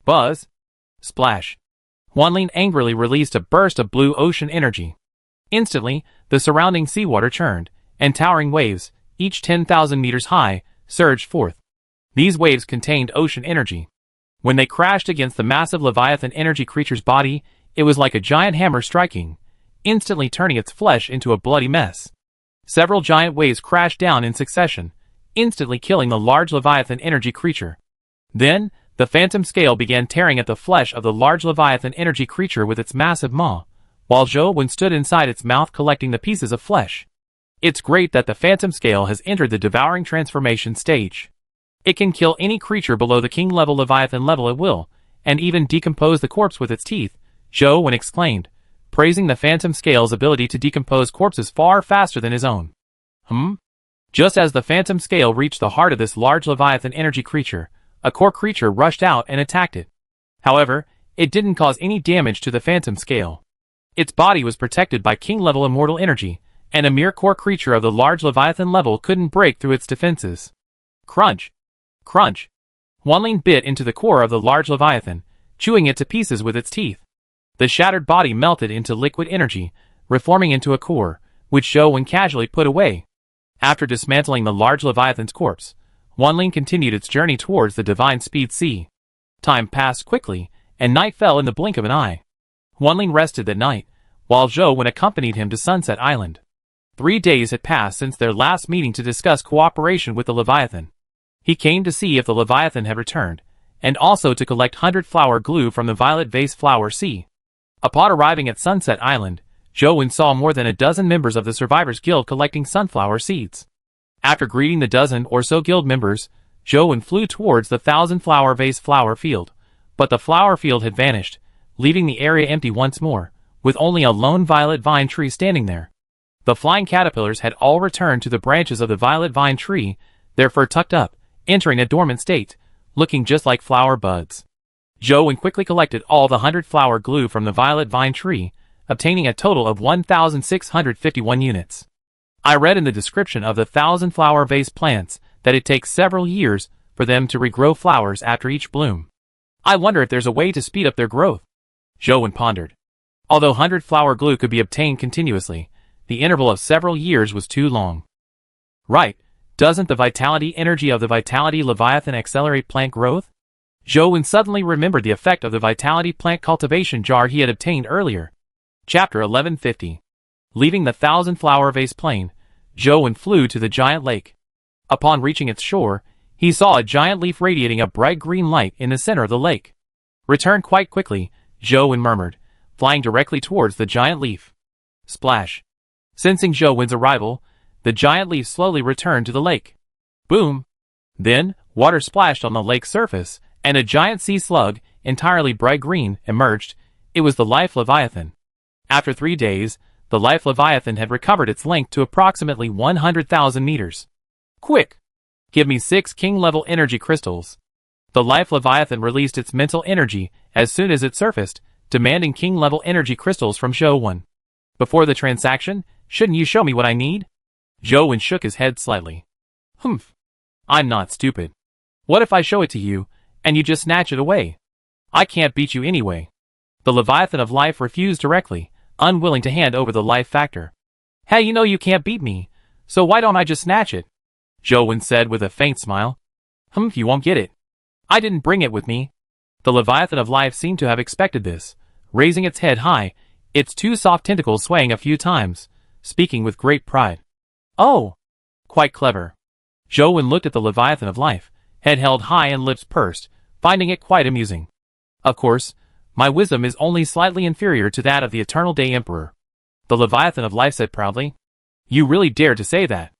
[SPEAKER 1] Buzz. Splash. Wanling angrily released a burst of blue ocean energy. Instantly, the surrounding seawater churned, and towering waves, each 10,000 meters high, surged forth. These waves contained ocean energy. When they crashed against the massive Leviathan energy creature's body, it was like a giant hammer striking, instantly turning its flesh into a bloody mess. Several giant waves crashed down in succession, instantly killing the large Leviathan energy creature. Then, the phantom scale began tearing at the flesh of the large Leviathan energy creature with its massive maw, while Zhou stood inside its mouth collecting the pieces of flesh. It's great that the phantom scale has entered the devouring transformation stage. It can kill any creature below the king level Leviathan level at will, and even decompose the corpse with its teeth, Zhou exclaimed, praising the phantom scale's ability to decompose corpses far faster than his own. Just as the phantom scale reached the heart of this large Leviathan energy creature, a core creature rushed out and attacked it. However, it didn't cause any damage to the phantom scale. Its body was protected by king-level immortal energy, and a mere core creature of the large Leviathan level couldn't break through its defenses. Crunch! Crunch! Wanling bit into the core of the large Leviathan, chewing it to pieces with its teeth. The shattered body melted into liquid energy, reforming into a core, which Zhou casually put away. After dismantling the large Leviathan's corpse, Wanling continued its journey towards the Divine Speed Sea. Time passed quickly, and night fell in the blink of an eye. Wanling rested that night, while Zhou accompanied him to Sunset Island. 3 days had passed since their last meeting to discuss cooperation with the Leviathan. He came to see if the Leviathan had returned, and also to collect 100 flower glue from the Violet Vase Flower Sea. Upon arriving at Sunset Island, Zhou saw more than a dozen members of the Survivors Guild collecting sunflower seeds. After greeting the dozen or so guild members, Zhou flew towards the 1,000-flower vase flower field, but the flower field had vanished, leaving the area empty once more, with only a lone violet vine tree standing there. The flying caterpillars had all returned to the branches of the violet vine tree, their fur tucked up, entering a dormant state, looking just like flower buds. Zhou quickly collected all the 100 flower glue from the violet vine tree, obtaining a total of 1,651 units. I read in the description of the 1,000-flower vase plants that it takes several years for them to regrow flowers after each bloom. I wonder if there's a way to speed up their growth. Zhou pondered. Although 100-flower glue could be obtained continuously, the interval of several years was too long. Right, doesn't the vitality energy of the Vitality Leviathan accelerate plant growth? Zhou suddenly remembered the effect of the Vitality plant cultivation jar he had obtained earlier. Chapter 1150. Leaving the 1,000-flower vase plain, Zhou flew to the giant lake. Upon reaching its shore, he saw a giant leaf radiating a bright green light in the center of the lake. Return quite quickly, Zhou murmured, flying directly towards the giant leaf. Splash. Sensing Zhou's arrival, the giant leaf slowly returned to the lake. Boom! Then, water splashed on the lake's surface, and a giant sea slug, entirely bright green, emerged. It was the Life Leviathan. After 3 days, the Life Leviathan had recovered its length to approximately 100,000 meters. Quick! Give me 6 king-level energy crystals. The Life Leviathan released its mental energy as soon as it surfaced, demanding king-level energy crystals from Zhou. Before the transaction, shouldn't you show me what I need? Zhou shook his head slightly. Humph. I'm not stupid. What if I show it to you, and you just snatch it away? I can't beat you anyway. The Leviathan of Life refused directly, unwilling to hand over the life factor. Hey, you know you can't beat me, so why don't I just snatch it? Zhou said with a faint smile. You won't get it. I didn't bring it with me. The Leviathan of Life seemed to have expected this, raising its head high, its 2 soft tentacles swaying a few times, speaking with great pride. Oh! Quite clever. Zhou looked at the Leviathan of Life, head held high and lips pursed, finding it quite amusing. Of course, My wisdom is only slightly inferior to that of the Eternal Day Emperor. The Leviathan of Life said proudly. You really dare to say that?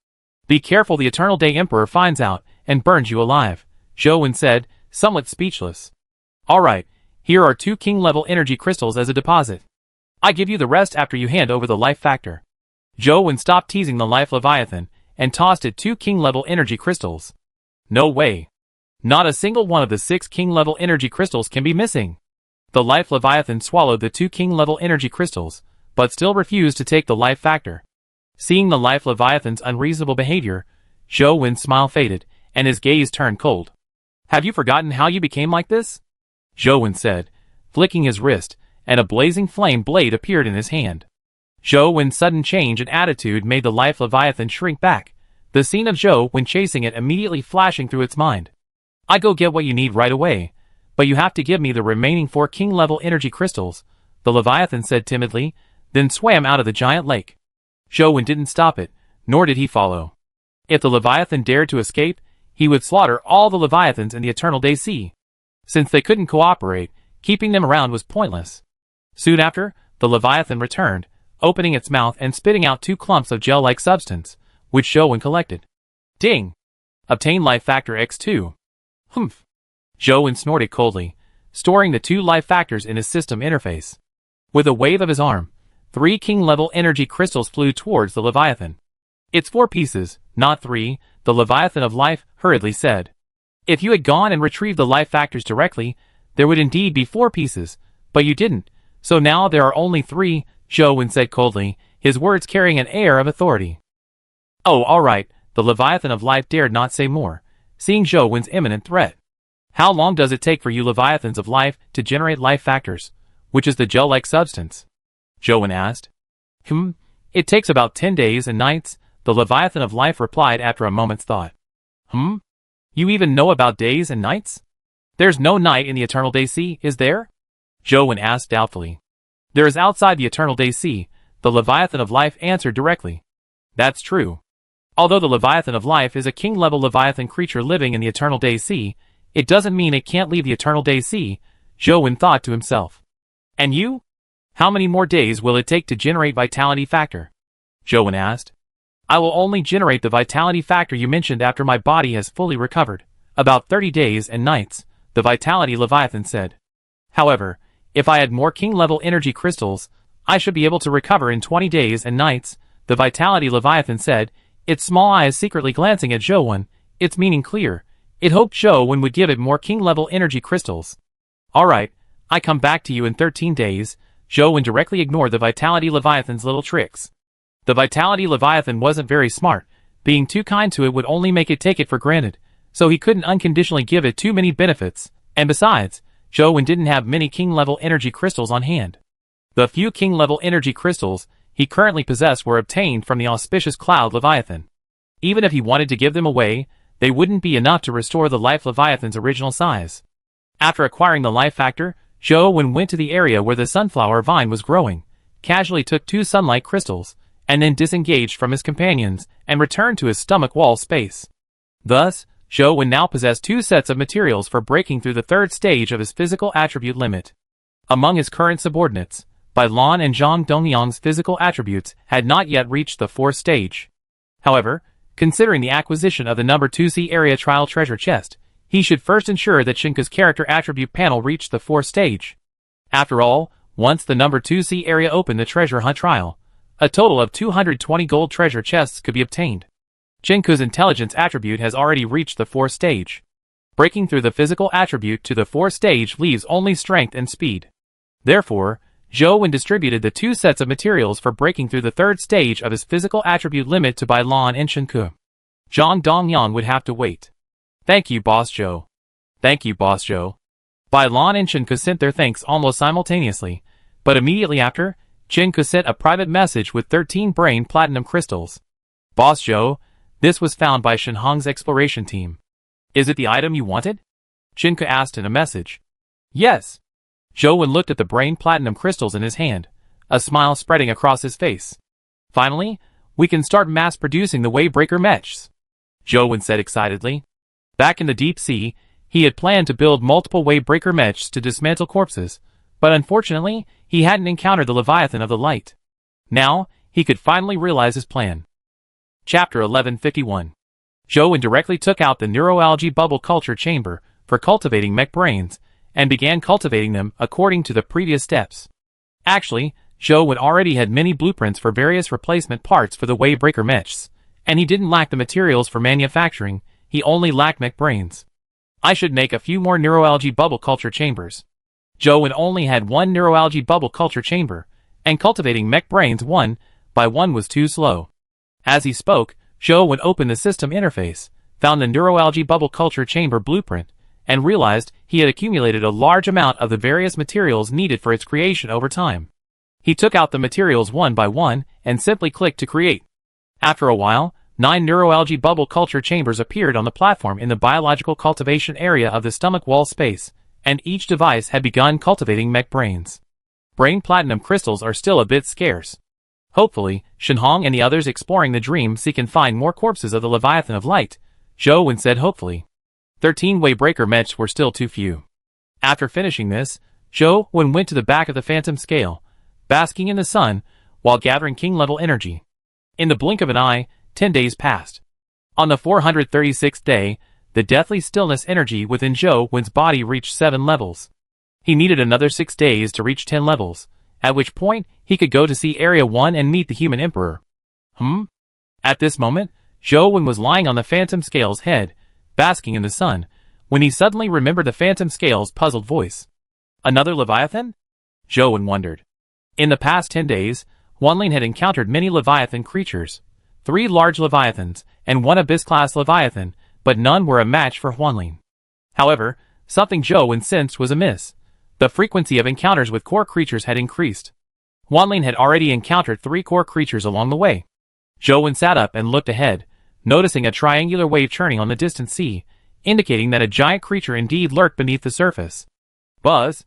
[SPEAKER 1] Be careful the Eternal Day Emperor finds out and burns you alive, Zhou Wen said, somewhat speechless. Alright, here are 2 king-level energy crystals as a deposit. I give you the rest after you hand over the life factor. Zhou Wen stopped teasing the life Leviathan and tossed it 2 king-level energy crystals. No way. Not a single one of the 6 king-level energy crystals can be missing. The life Leviathan swallowed the 2 king-level energy crystals, but still refused to take the life factor. Seeing the life Leviathan's unreasonable behavior, Zhou Wen's smile faded, and his gaze turned cold. Have you forgotten how you became like this? Zhou Wen said, flicking his wrist, and a blazing flame blade appeared in his hand. Zhou Wen's sudden change in attitude made the life Leviathan shrink back, the scene of Zhou Wen chasing it immediately flashing through its mind. I go get what you need right away, but you have to give me the remaining 4 king-level energy crystals, the Leviathan said timidly, then swam out of the giant lake. Zhou Wen didn't stop it, nor did he follow. If the Leviathan dared to escape, he would slaughter all the Leviathans in the Eternal Day Sea. Since they couldn't cooperate, keeping them around was pointless. Soon after, the Leviathan returned, opening its mouth and spitting out 2 clumps of gel-like substance, which Zhou Wen collected. Ding! Obtain life factor X2. Humph! Zhou Wen snorted coldly, storing the 2 life factors in his system interface. With a wave of his arm, 3 king-level energy crystals flew towards the Leviathan. It's 4 pieces, not 3, the Leviathan of Life hurriedly said. If you had gone and retrieved the life factors directly, there would indeed be 4 pieces, but you didn't, so now there are only 3, Zhou Wen said coldly, his words carrying an air of authority. Oh, alright, the Leviathan of Life dared not say more, seeing Zhou Wen's imminent threat. How long does it take for you Leviathans of Life to generate life factors, which is the gel-like substance? Zhou Wen asked. It takes about 10 days and nights, the Leviathan of Life replied after a moment's thought. You even know about days and nights? There's no night in the Eternal Day Sea, is there? Zhou Wen asked doubtfully. There is outside the Eternal Day Sea, the Leviathan of Life answered directly. That's true. Although the Leviathan of Life is a king-level Leviathan creature living in the Eternal Day Sea, it doesn't mean it can't leave the Eternal Day Sea, Zhou Wen thought to himself. And you? How many more days will it take to generate Vitality Factor? Zhou Wen asked. I will only generate the Vitality Factor you mentioned after my body has fully recovered. About 30 days and nights, the Vitality Leviathan said. However, if I had more king-level energy crystals, I should be able to recover in 20 days and nights, the Vitality Leviathan said, its small eyes secretly glancing at Zhou Wen, its meaning clear. It hoped Zhou Wen would give it more king-level energy crystals. Alright, I come back to you in 13 days, Zhou Wen directly ignored the Vitality Leviathan's little tricks. The Vitality Leviathan wasn't very smart, being too kind to it would only make it take it for granted, so he couldn't unconditionally give it too many benefits, and besides, Zhou Wen didn't have many king-level energy crystals on hand. The few king-level energy crystals he currently possessed were obtained from the auspicious Cloud Leviathan. Even if he wanted to give them away, they wouldn't be enough to restore the life Leviathan's original size. After acquiring the life factor, Zhou Wen went to the area where the sunflower vine was growing, casually took 2 sunlight crystals, and then disengaged from his companions and returned to his stomach wall space. Thus, Zhou Wen now possessed 2 sets of materials for breaking through the 3rd stage of his physical attribute limit. Among his current subordinates, Bai Lan and Zhang Dongyang's physical attributes had not yet reached the 4th stage. However, considering the acquisition of the number 2C area trial treasure chest, he should first ensure that Shinka's character attribute panel reached the 4th stage. After all, once the number 2C area opened the treasure hunt trial, a total of 220 gold treasure chests could be obtained. Shinka's intelligence attribute has already reached the 4th stage. Breaking through the physical attribute to the 4th stage leaves only strength and speed. Therefore, Zhou Wen distributed the 2 sets of materials for breaking through the 3rd stage of his physical attribute limit to Bai Lan and Shenke. Zhang Dongyang would have to wait. Thank you, Boss Zhou. Thank you, Boss Zhou. Bai Lan and Shenke sent their thanks almost simultaneously, but immediately after, Shenke sent a private message with 13 brain platinum crystals. Boss Zhou, this was found by Shenhong's exploration team. Is it the item you wanted? Shenke asked in a message. Yes. Zhou Wen looked at the brain platinum crystals in his hand, a smile spreading across his face. Finally, we can start mass-producing the Wavebreaker mechs, Zhou Wen said excitedly. Back in the deep sea, he had planned to build multiple Wavebreaker mechs to dismantle corpses, But unfortunately, he hadn't encountered the Leviathan of the Light. Now, he could finally realize his plan. Chapter 1151. Zhou indirectly took out the neuroalgae bubble culture chamber for cultivating mech brains, and began cultivating them according to the previous steps. Actually, Zhou already had many blueprints for various replacement parts for the Wavebreaker mechs, and he didn't lack the materials for manufacturing, he only lacked mech brains. I should make a few more neuroalgae bubble culture chambers. Zhou only had one neuroalgae bubble culture chamber, and cultivating mech brains one by one was too slow. As he spoke, Zhou opened the system interface, found the neuroalgae bubble culture chamber blueprint, and realized he had accumulated a large amount of the various materials needed for its creation over time. He took out the materials one by one and simply clicked to create. After a while, 9 neuroalgae bubble culture chambers appeared on the platform in the biological cultivation area of the stomach wall space, and each device had begun cultivating mech brains. Brain platinum crystals are still a bit scarce. Hopefully, Shenhong and the others exploring the dream sea can find more corpses of the Leviathan of Light, Zhou said hopefully. 13 Wavebreaker mechs were still too few. After finishing this, Zhou went to the back of the phantom scale, basking in the sun, while gathering king-level energy. In the blink of an eye, 10 days passed. On the 436th day, the deathly stillness energy within Zhou's body reached 7 levels. He needed another 6 days to reach 10 levels, at which point he could go to see Area 1 and meet the human emperor. At this moment, Zhou was lying on the phantom scale's head, basking in the sun, when he suddenly remembered the phantom scale's puzzled voice. Another Leviathan? Zhou wondered. In the past 10 days, Huanlin had encountered many Leviathan creatures, 3 large Leviathans, and 1 Abyss-class Leviathan, but none were a match for Huanlin. However, something Zhou sensed was amiss. The frequency of encounters with core creatures had increased. Huanlin had already encountered 3 core creatures along the way. Zhou sat up and looked ahead, noticing a triangular wave churning on the distant sea, indicating that a giant creature indeed lurked beneath the surface. Buzz!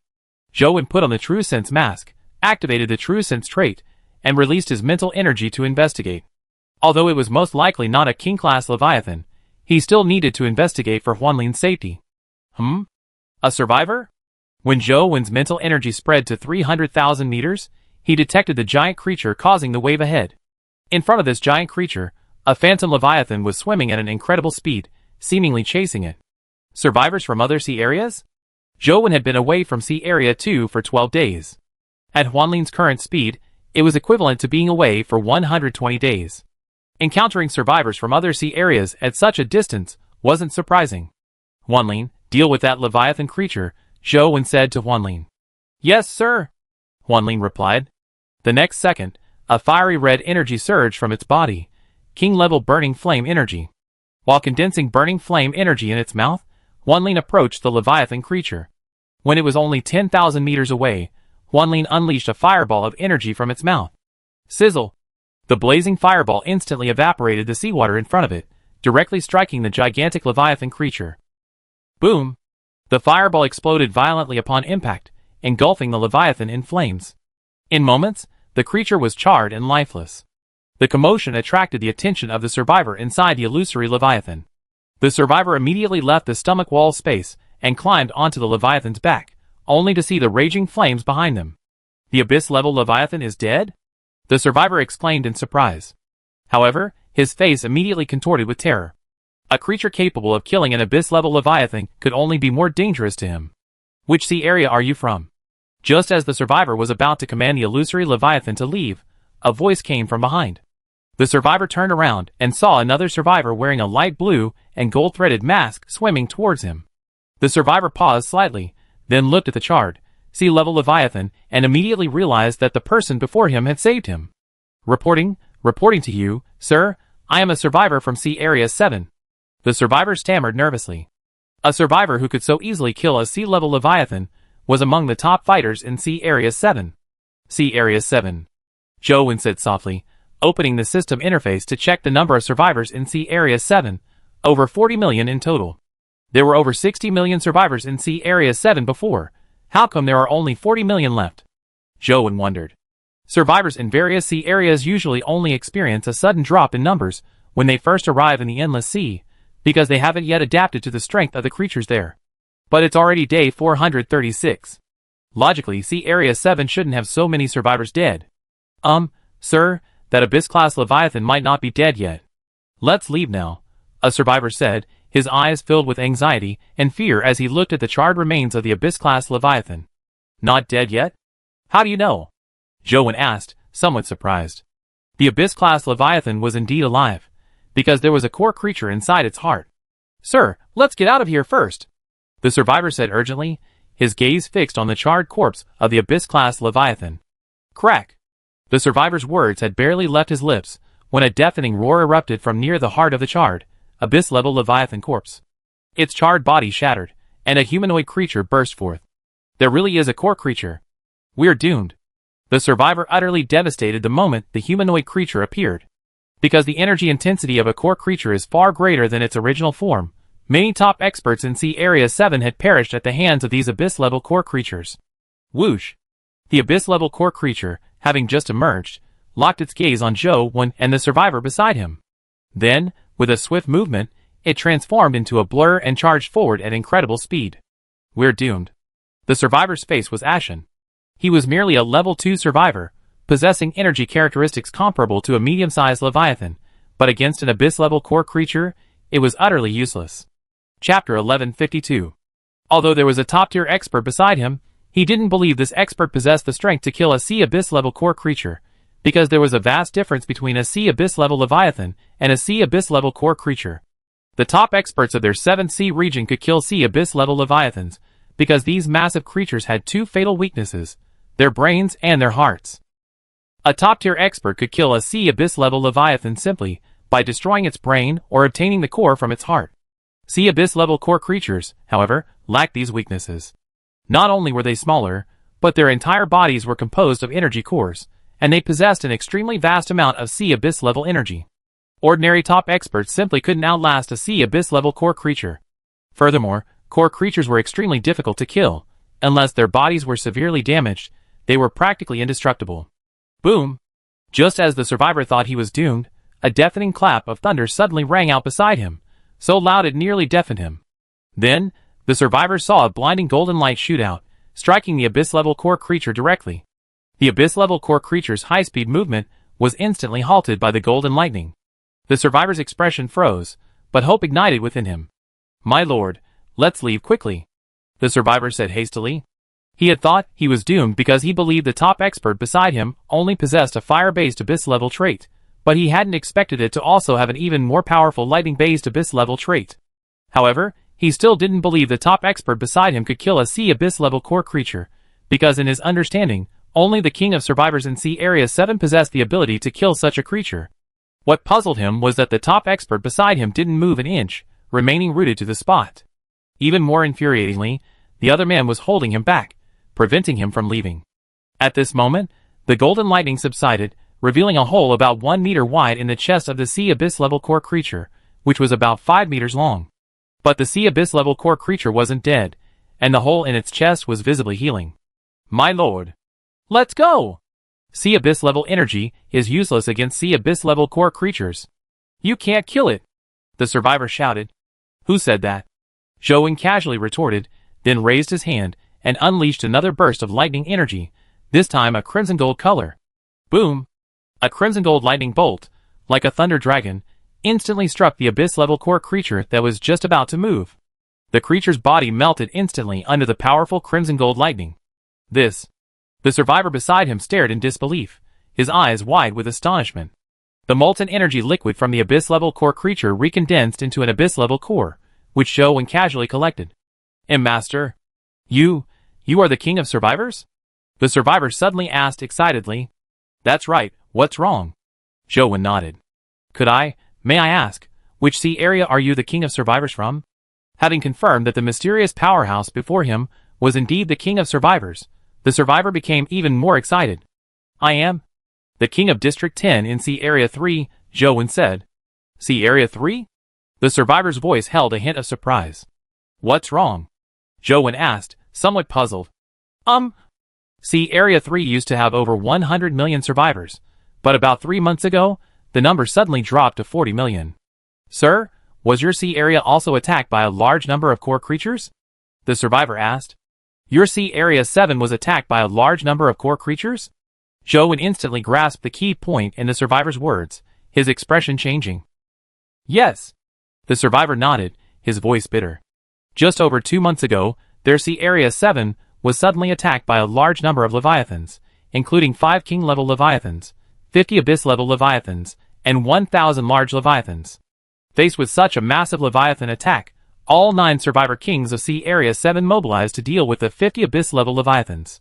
[SPEAKER 1] Zhou put on the True Sense mask, activated the True Sense trait, and released his mental energy to investigate. Although it was most likely not a king-class Leviathan, he still needed to investigate for Huanlin's safety. A survivor? When Zhou's mental energy spread to 300,000 meters, he detected the giant creature causing the wave ahead. In front of this giant creature, a phantom Leviathan was swimming at an incredible speed, seemingly chasing it. Survivors from other sea areas? Zhou had been away from Sea Area 2 for 12 days. At Huanlin's current speed, it was equivalent to being away for 120 days. Encountering survivors from other sea areas at such a distance wasn't surprising. Huanlin, deal with that Leviathan creature, Zhou said to Huanlin. Yes, sir, Huanlin replied. The next second, a fiery red energy surged from its body, king-level burning flame energy. While condensing burning flame energy in its mouth, Huanlin approached the Leviathan creature. When it was only 10,000 meters away, Huanlin unleashed a fireball of energy from its mouth. Sizzle! The blazing fireball instantly evaporated the seawater in front of it, directly striking the gigantic Leviathan creature. Boom! The fireball exploded violently upon impact, engulfing the Leviathan in flames. In moments, the creature was charred and lifeless. The commotion attracted the attention of the survivor inside the illusory Leviathan. The survivor immediately left the stomach wall space and climbed onto the Leviathan's back, only to see the raging flames behind them. The Abyss-level Leviathan is dead? The survivor exclaimed in surprise. However, his face immediately contorted with terror. A creature capable of killing an Abyss-level Leviathan could only be more dangerous to him. Which sea area are you from? Just as the survivor was about to command the illusory Leviathan to leave, a voice came from behind. The survivor turned around and saw another survivor wearing a light blue and gold-threaded mask swimming towards him. The survivor paused slightly, then looked at the charred, sea-level Leviathan and immediately realized that the person before him had saved him. Reporting to you, sir, I am a survivor from Sea Area 7. The survivor stammered nervously. A survivor who could so easily kill a sea-level Leviathan was among the top fighters in Sea Area 7. Sea Area 7. Zhou said softly, opening the system interface to check the number of survivors in Sea Area 7, over 40 million in total. There were over 60 million survivors in Sea Area 7 before. How come there are only 40 million left? Zhou wondered. Survivors in various sea areas usually only experience a sudden drop in numbers when they first arrive in the Endless Sea, because they haven't yet adapted to the strength of the creatures there. But it's already day 436. Logically, Sea Area 7 shouldn't have so many survivors dead. Sir, that Abyss-class Leviathan might not be dead yet. Let's leave now, a survivor said, his eyes filled with anxiety and fear as he looked at the charred remains of the Abyss-class Leviathan. Not dead yet? How do you know? Joan asked, somewhat surprised. The Abyss-class Leviathan was indeed alive, because there was a core creature inside its heart. Sir, let's get out of here first, the survivor said urgently, his gaze fixed on the charred corpse of the Abyss-class Leviathan. Crack! The survivor's words had barely left his lips when a deafening roar erupted from near the heart of the charred, Abyss-level Leviathan corpse. Its charred body shattered, and a humanoid creature burst forth. There really is a core creature. We're doomed. The survivor utterly devastated the moment the humanoid creature appeared. Because the energy intensity of a core creature is far greater than its original form, many top experts in Sea Area 7 had perished at the hands of these Abyss-level core creatures. Whoosh! The Abyss-level core creature, having just emerged, locked its gaze on Zhou and the survivor beside him. Then, with a swift movement, it transformed into a blur and charged forward at incredible speed. We're doomed. The survivor's face was ashen. He was merely a level 2 survivor, possessing energy characteristics comparable to a medium-sized Leviathan, but against an Abyss-level core creature, it was utterly useless. Chapter 1152. Although there was a top-tier expert beside him, he didn't believe this expert possessed the strength to kill a Sea Abyss-level core creature, because there was a vast difference between a Sea Abyss-level Leviathan and a Sea Abyss-level core creature. The top experts of their 7th Sea region could kill Sea Abyss-level Leviathans, because these massive creatures had two fatal weaknesses, their brains and their hearts. A top-tier expert could kill a Sea Abyss-level Leviathan simply by destroying its brain or obtaining the core from its heart. Sea Abyss-level core creatures, however, lacked these weaknesses. Not only were they smaller, but their entire bodies were composed of energy cores, and they possessed an extremely vast amount of Sea Abyss-level energy. Ordinary top experts simply couldn't outlast a Sea Abyss-level core creature. Furthermore, core creatures were extremely difficult to kill. Unless their bodies were severely damaged, they were practically indestructible. Boom! Just as the survivor thought he was doomed, a deafening clap of thunder suddenly rang out beside him, so loud it nearly deafened him. Then, the survivor saw a blinding golden light shoot out, striking the Abyss-level core creature directly. The Abyss-level core creature's high-speed movement was instantly halted by the golden lightning. The survivor's expression froze, but hope ignited within him. My lord, let's leave quickly, the survivor said hastily. He had thought he was doomed because he believed the top expert beside him only possessed a fire-based Abyss-level trait, but he hadn't expected it to also have an even more powerful lightning-based Abyss-level trait. However, he still didn't believe the top expert beside him could kill a Sea Abyss-level core creature, because in his understanding, only the king of survivors in Sea Area 7 possessed the ability to kill such a creature. What puzzled him was that the top expert beside him didn't move an inch, remaining rooted to the spot. Even more infuriatingly, the other man was holding him back, preventing him from leaving. At this moment, the golden lightning subsided, revealing a hole about 1 meter wide in the chest of the Sea Abyss-level core creature, which was about 5 meters long. But the Sea Abyss-level core creature wasn't dead, and the hole in its chest was visibly healing. My lord! Let's go! Sea Abyss-level energy is useless against Sea Abyss-level core creatures. You can't kill it! The survivor shouted. Who said that? Zhou casually retorted, then raised his hand and unleashed another burst of lightning energy, this time a crimson gold color. Boom! A crimson gold lightning bolt, like a thunder dragon, instantly struck the Abyss-level core creature that was just about to move. The creature's body melted instantly under the powerful crimson gold lightning. This. The survivor beside him stared in disbelief, his eyes wide with astonishment. The molten energy liquid from the Abyss-level core creature recondensed into an Abyss-level core, which Zhou casually collected. Master, you are the king of survivors? The survivor suddenly asked excitedly. That's right, what's wrong? Zhou nodded. May I ask, which sea area are you the king of survivors from? Having confirmed that the mysterious powerhouse before him was indeed the king of survivors, the survivor became even more excited. I am the king of District 10 in Sea Area 3, Zhou said. Sea Area 3? The survivor's voice held a hint of surprise. What's wrong? Zhou asked, somewhat puzzled. Sea Area 3 used to have over 100 million survivors, but about 3 months ago, the number suddenly dropped to 40 million. Sir, was your sea area also attacked by a large number of core creatures? The survivor asked. Your Sea Area 7 was attacked by a large number of core creatures? Zhou instantly grasped the key point in the survivor's words, his expression changing. Yes. The survivor nodded, his voice bitter. Just over 2 months ago, their Sea Area 7 was suddenly attacked by a large number of Leviathans, including 5 King-level Leviathans, 50 Abyss-level Leviathans, and 1,000 large Leviathans. Faced with such a massive Leviathan attack, all 9 survivor kings of Sea Area 7 mobilized to deal with the 50 Abyss-level Leviathans.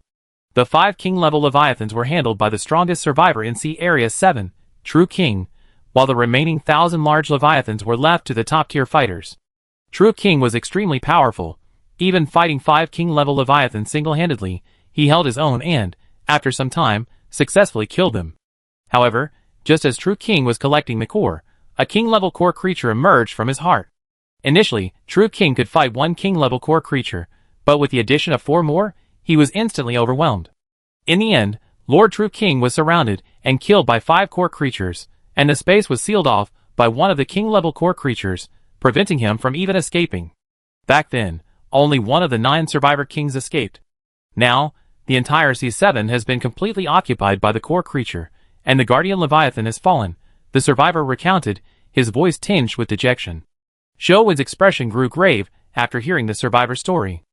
[SPEAKER 1] The 5 King-level Leviathans were handled by the strongest survivor in Sea Area 7, True King, while the remaining 1,000 large Leviathans were left to the top-tier fighters. True King was extremely powerful. Even fighting 5 King-level Leviathans single-handedly, he held his own and, after some time, successfully killed them. However, just as True King was collecting the core, a King-level core creature emerged from his heart. Initially, True King could fight 1 King-level core creature, but with the addition of 4 more, he was instantly overwhelmed. In the end, Lord True King was surrounded and killed by 5 core creatures, and the space was sealed off by one of the King-level core creatures, preventing him from even escaping. Back then, only one of the 9 survivor kings escaped. Now, the entire C7 has been completely occupied by the core creature, and the Guardian Leviathan has fallen, the survivor recounted, his voice tinged with dejection. Zhou Wen's expression grew grave after hearing the survivor's story.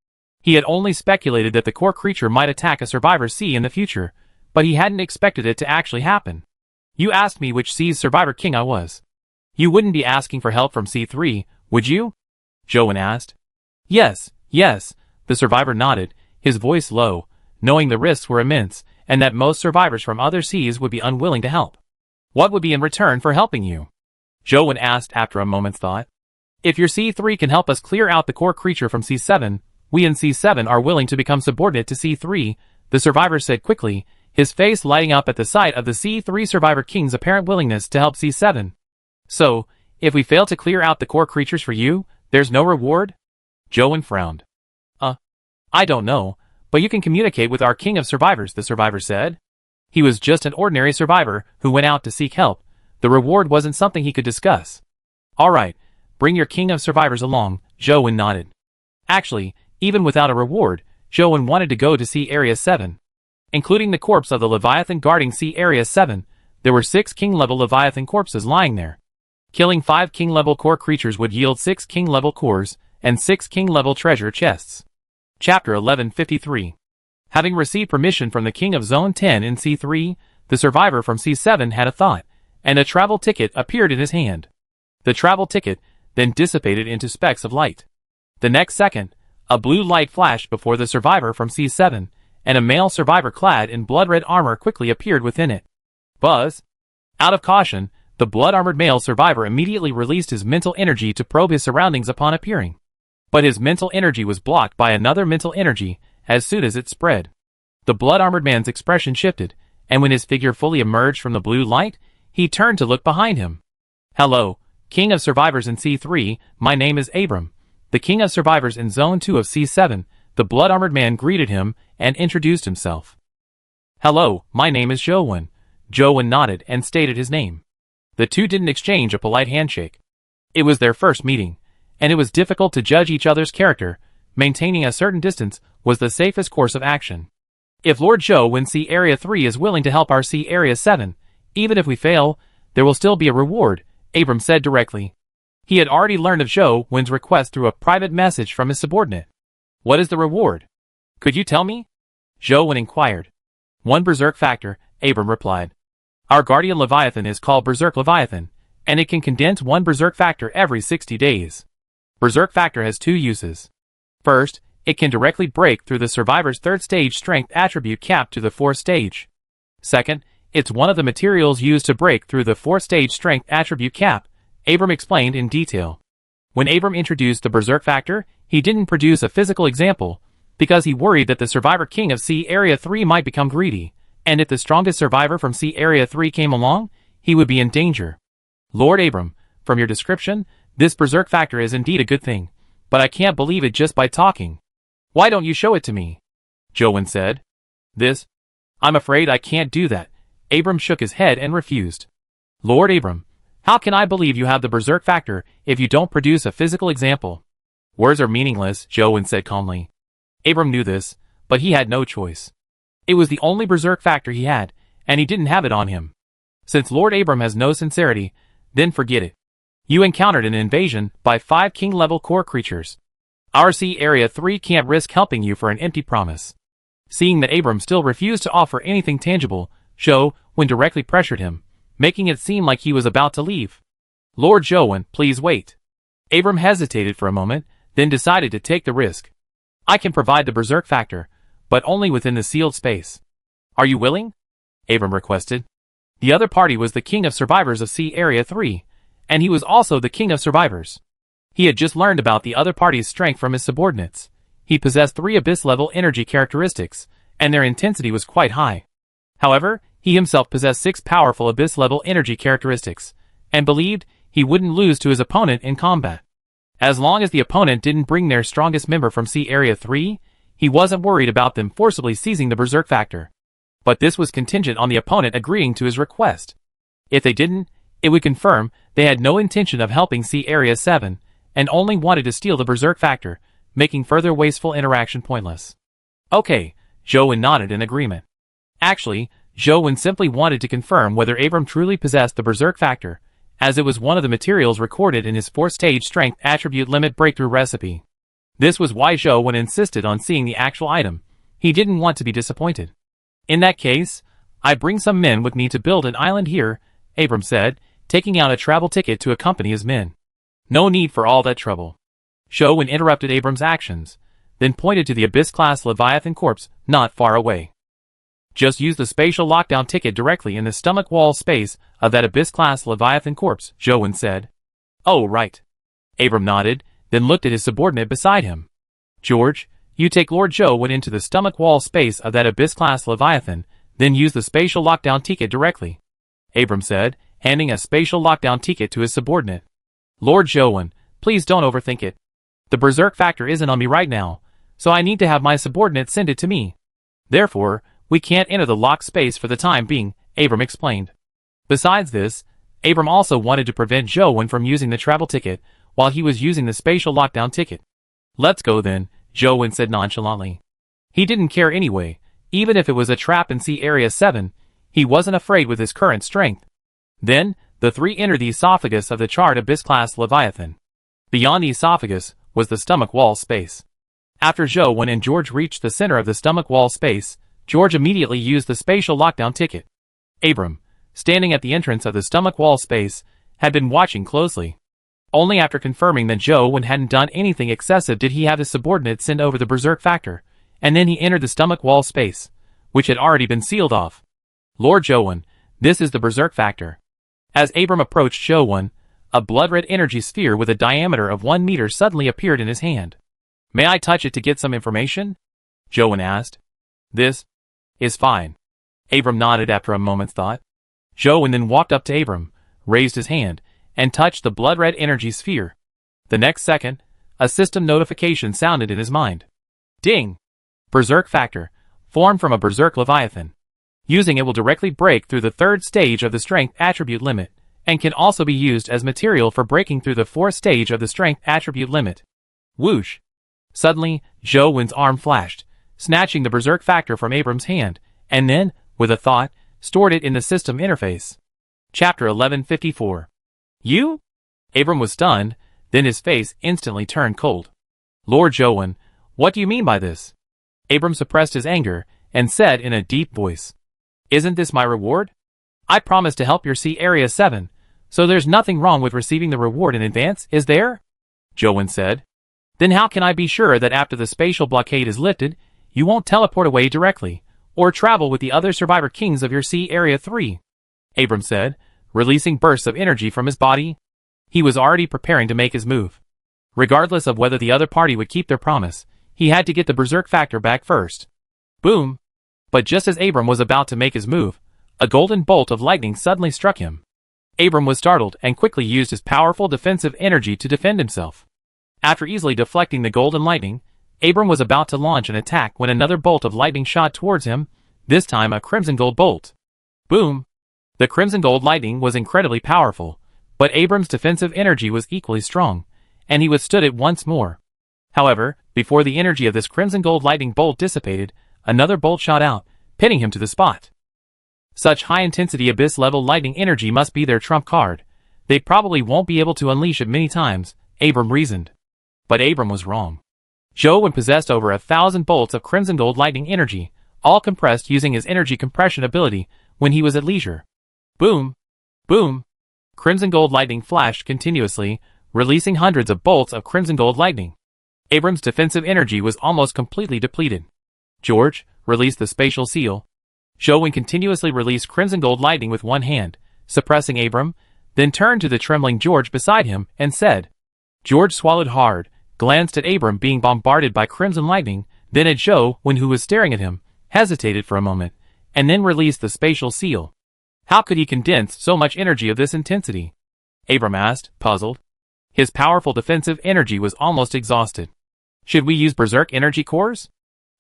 [SPEAKER 1] He had only speculated that the core creature might attack a survivor sea in the future, but he hadn't expected it to actually happen. You asked me which sea's survivor king I was. You wouldn't be asking for help from C3, would you? Zhou Wen asked. Yes, the survivor nodded, his voice low, knowing the risks were immense, and that most survivors from other seas would be unwilling to help. What would be in return for helping you? Zhou Wen asked after a moment's thought. If your C3 can help us clear out the core creature from C7, we in C7 are willing to become subordinate to C3, the survivor said quickly, his face lighting up at the sight of the C3 survivor king's apparent willingness to help C7. So, if we fail to clear out the core creatures for you, there's no reward? Zhou Wen frowned. I don't know, but you can communicate with our king of survivors, the survivor said. He was just an ordinary survivor who went out to seek help. The reward wasn't something he could discuss. Alright, bring your king of survivors along, Zhou Wen nodded. Actually, even without a reward, Zhou Wen wanted to go to Sea Area 7. Including the corpse of the Leviathan guarding Sea Area 7, there were 6 king-level Leviathan corpses lying there. Killing 5 king-level core creatures would yield 6 king-level cores, and 6 king-level treasure chests. Chapter 1153. Having received permission from the king of Zone 10 in C3, the survivor from C7 had a thought, and a travel ticket appeared in his hand. The travel ticket then dissipated into specks of light. The next second, a blue light flashed before the survivor from C7, and a male survivor clad in blood-red armor quickly appeared within it. Buzz! Out of caution, the blood-armored male survivor immediately released his mental energy to probe his surroundings upon appearing. But his mental energy was blocked by another mental energy as soon as it spread. The blood-armored man's expression shifted, and when his figure fully emerged from the blue light, he turned to look behind him. Hello, King of Survivors in C3, my name is Abram. The King of Survivors in Zone 2 of C7, the blood-armored man greeted him and introduced himself. Hello, my name is Zhou Wen. Zhou Wen nodded and stated his name. The two didn't exchange a polite handshake. It was their first meeting, and it was difficult to judge each other's character. Maintaining a certain distance was the safest course of action. If Lord Zhou Wen Sea Area 3 is willing to help our Sea Area 7, even if we fail, there will still be a reward, Abram said directly. He had already learned of Zhou Wen's request through a private message from his subordinate. What is the reward? Could you tell me? Zhou Wen inquired. 1 Berserk Factor, Abram replied. Our Guardian Leviathan is called Berserk Leviathan, and it can condense 1 Berserk Factor every 60 days. Berserk Factor has 2 uses. First, it can directly break through the survivor's 3rd stage strength attribute cap to the 4th stage. Second, it's one of the materials used to break through the 4th stage strength attribute cap, Abram explained in detail. When Abram introduced the Berserk Factor, he didn't produce a physical example, because he worried that the survivor king of Sea Area 3 might become greedy, and if the strongest survivor from Sea Area 3 came along, he would be in danger. Lord Abram, from your description, this Berserk Factor is indeed a good thing, but I can't believe it just by talking. Why don't you show it to me? Zhou Wen said. I'm afraid I can't do that. Abram shook his head and refused. Lord Abram, how can I believe you have the Berserk Factor if you don't produce a physical example? Words are meaningless, Zhou Wen said calmly. Abram knew this, but he had no choice. It was the only berserk factor he had, and he didn't have it on him. Since Lord Abram has no sincerity, then forget it. You encountered an invasion by 5 king-level core creatures. Our Sea Area 3 can't risk helping you for an empty promise. Seeing that Abram still refused to offer anything tangible, Zhou Wen directly pressured him, making it seem like he was about to leave. Lord Zhou Wen, please wait. Abram hesitated for a moment, then decided to take the risk. I can provide the berserk factor, but only within the sealed space. Are you willing? Abram requested. The other party was the king of survivors of Sea Area 3, and he was also the king of survivors. He had just learned about the other party's strength from his subordinates. He possessed 3 abyss-level energy characteristics, and their intensity was quite high. However, he himself possessed 6 powerful abyss-level energy characteristics, and believed he wouldn't lose to his opponent in combat. As long as the opponent didn't bring their strongest member from Sea Area 3, he wasn't worried about them forcibly seizing the berserk factor. But this was contingent on the opponent agreeing to his request. If they didn't, it would confirm they had no intention of helping Sea Area 7, and only wanted to steal the berserk factor, making further wasteful interaction pointless. Okay, Zhou Wen nodded in agreement. Actually, Zhou Wen simply wanted to confirm whether Abram truly possessed the berserk factor, as it was one of the materials recorded in his 4-stage strength attribute limit breakthrough recipe. This was why Zhou Wen insisted on seeing the actual item. He didn't want to be disappointed. In that case, I bring some men with me to build an island here, Abram said, taking out a travel ticket to accompany his men. No need for all that trouble. Zhou Wen interrupted Abram's actions, then pointed to the Abyss-class Leviathan corpse not far away. Just use the spatial lockdown ticket directly in the stomach wall space of that Abyss-class Leviathan corpse, Zhou Wen said. Oh, right. Abram nodded, then looked at his subordinate beside him. George, you take Lord Zhou Wen into the stomach wall space of that Abyss-class Leviathan, then use the spatial lockdown ticket directly, Abram said, handing a spatial lockdown ticket to his subordinate. Lord Zhou Wen, please don't overthink it. The berserk factor isn't on me right now, so I need to have my subordinate send it to me. Therefore, we can't enter the locked space for the time being, Abram explained. Besides this, Abram also wanted to prevent Zhou Wen from using the travel ticket while he was using the spatial lockdown ticket. Let's go then, Zhou Wen said nonchalantly. He didn't care anyway, even if it was a trap in Sea Area 7, he wasn't afraid with his current strength. Then, the 3 entered the esophagus of the charred Abyss-class Leviathan. Beyond the esophagus was the stomach wall space. After Zhou Wen and George reached the center of the stomach wall space, George immediately used the spatial lockdown ticket. Abram, standing at the entrance of the stomach wall space, had been watching closely. Only after confirming that Zhou Wen hadn't done anything excessive did he have his subordinate send over the berserk factor, and then he entered the stomach wall space, which had already been sealed off. Lord Zhou Wen, this is the berserk factor. As Abram approached Zhou Wen, a blood-red energy sphere with a diameter of 1 meter suddenly appeared in his hand. May I touch it to get some information? Zhou Wen asked. This is fine. Abram nodded after a moment's thought. Zhou Wen then walked up to Abram, raised his hand, and touched the blood-red energy sphere. The next second, a system notification sounded in his mind. Ding! Berserk factor, formed from a berserk leviathan. Using it will directly break through the 3rd stage of the strength attribute limit, and can also be used as material for breaking through the 4th stage of the strength attribute limit. Whoosh! Suddenly, Zhou Wen's arm flashed, snatching the berserk factor from Abram's hand, and then, with a thought, stored it in the system interface. Chapter 1154. You? Abram was stunned, then his face instantly turned cold. Lord Zhou Wen, what do you mean by this? Abram suppressed his anger, and said in a deep voice. Isn't this my reward? I promised to help your Sea Area 7, so there's nothing wrong with receiving the reward in advance, is there? Zhou Wen said. Then how can I be sure that after the spatial blockade is lifted, you won't teleport away directly, or travel with the other survivor kings of your Sea Area 3? Abram said, releasing bursts of energy from his body. He was already preparing to make his move. Regardless of whether the other party would keep their promise, he had to get the berserk factor back first. Boom! But just as Abram was about to make his move, a golden bolt of lightning suddenly struck him. Abram was startled and quickly used his powerful defensive energy to defend himself. After easily deflecting the golden lightning, Abram was about to launch an attack when another bolt of lightning shot towards him, this time a crimson gold bolt. Boom! The crimson gold lightning was incredibly powerful, but Abram's defensive energy was equally strong, and he withstood it once more. However, before the energy of this crimson gold lightning bolt dissipated, another bolt shot out, pinning him to the spot. Such high-intensity abyss-level lightning energy must be their trump card. They probably won't be able to unleash it many times, Abram reasoned. But Abram was wrong. Zhou possessed over 1,000 bolts of crimson gold lightning energy, all compressed using his energy compression ability when he was at leisure. Boom! Boom! Crimson gold lightning flashed continuously, releasing hundreds of bolts of crimson gold lightning. Abram's defensive energy was almost completely depleted. George, release the spatial seal. Zhou continuously released crimson gold lightning with one hand, suppressing Abram, then turned to the trembling George beside him and said. George swallowed hard, glanced at Abram being bombarded by crimson lightning, then at Zhou who was staring at him, hesitated for a moment, and then released the spatial seal. How could he condense so much energy of this intensity? Abram asked, puzzled. His powerful defensive energy was almost exhausted. Should we use Berserk energy cores?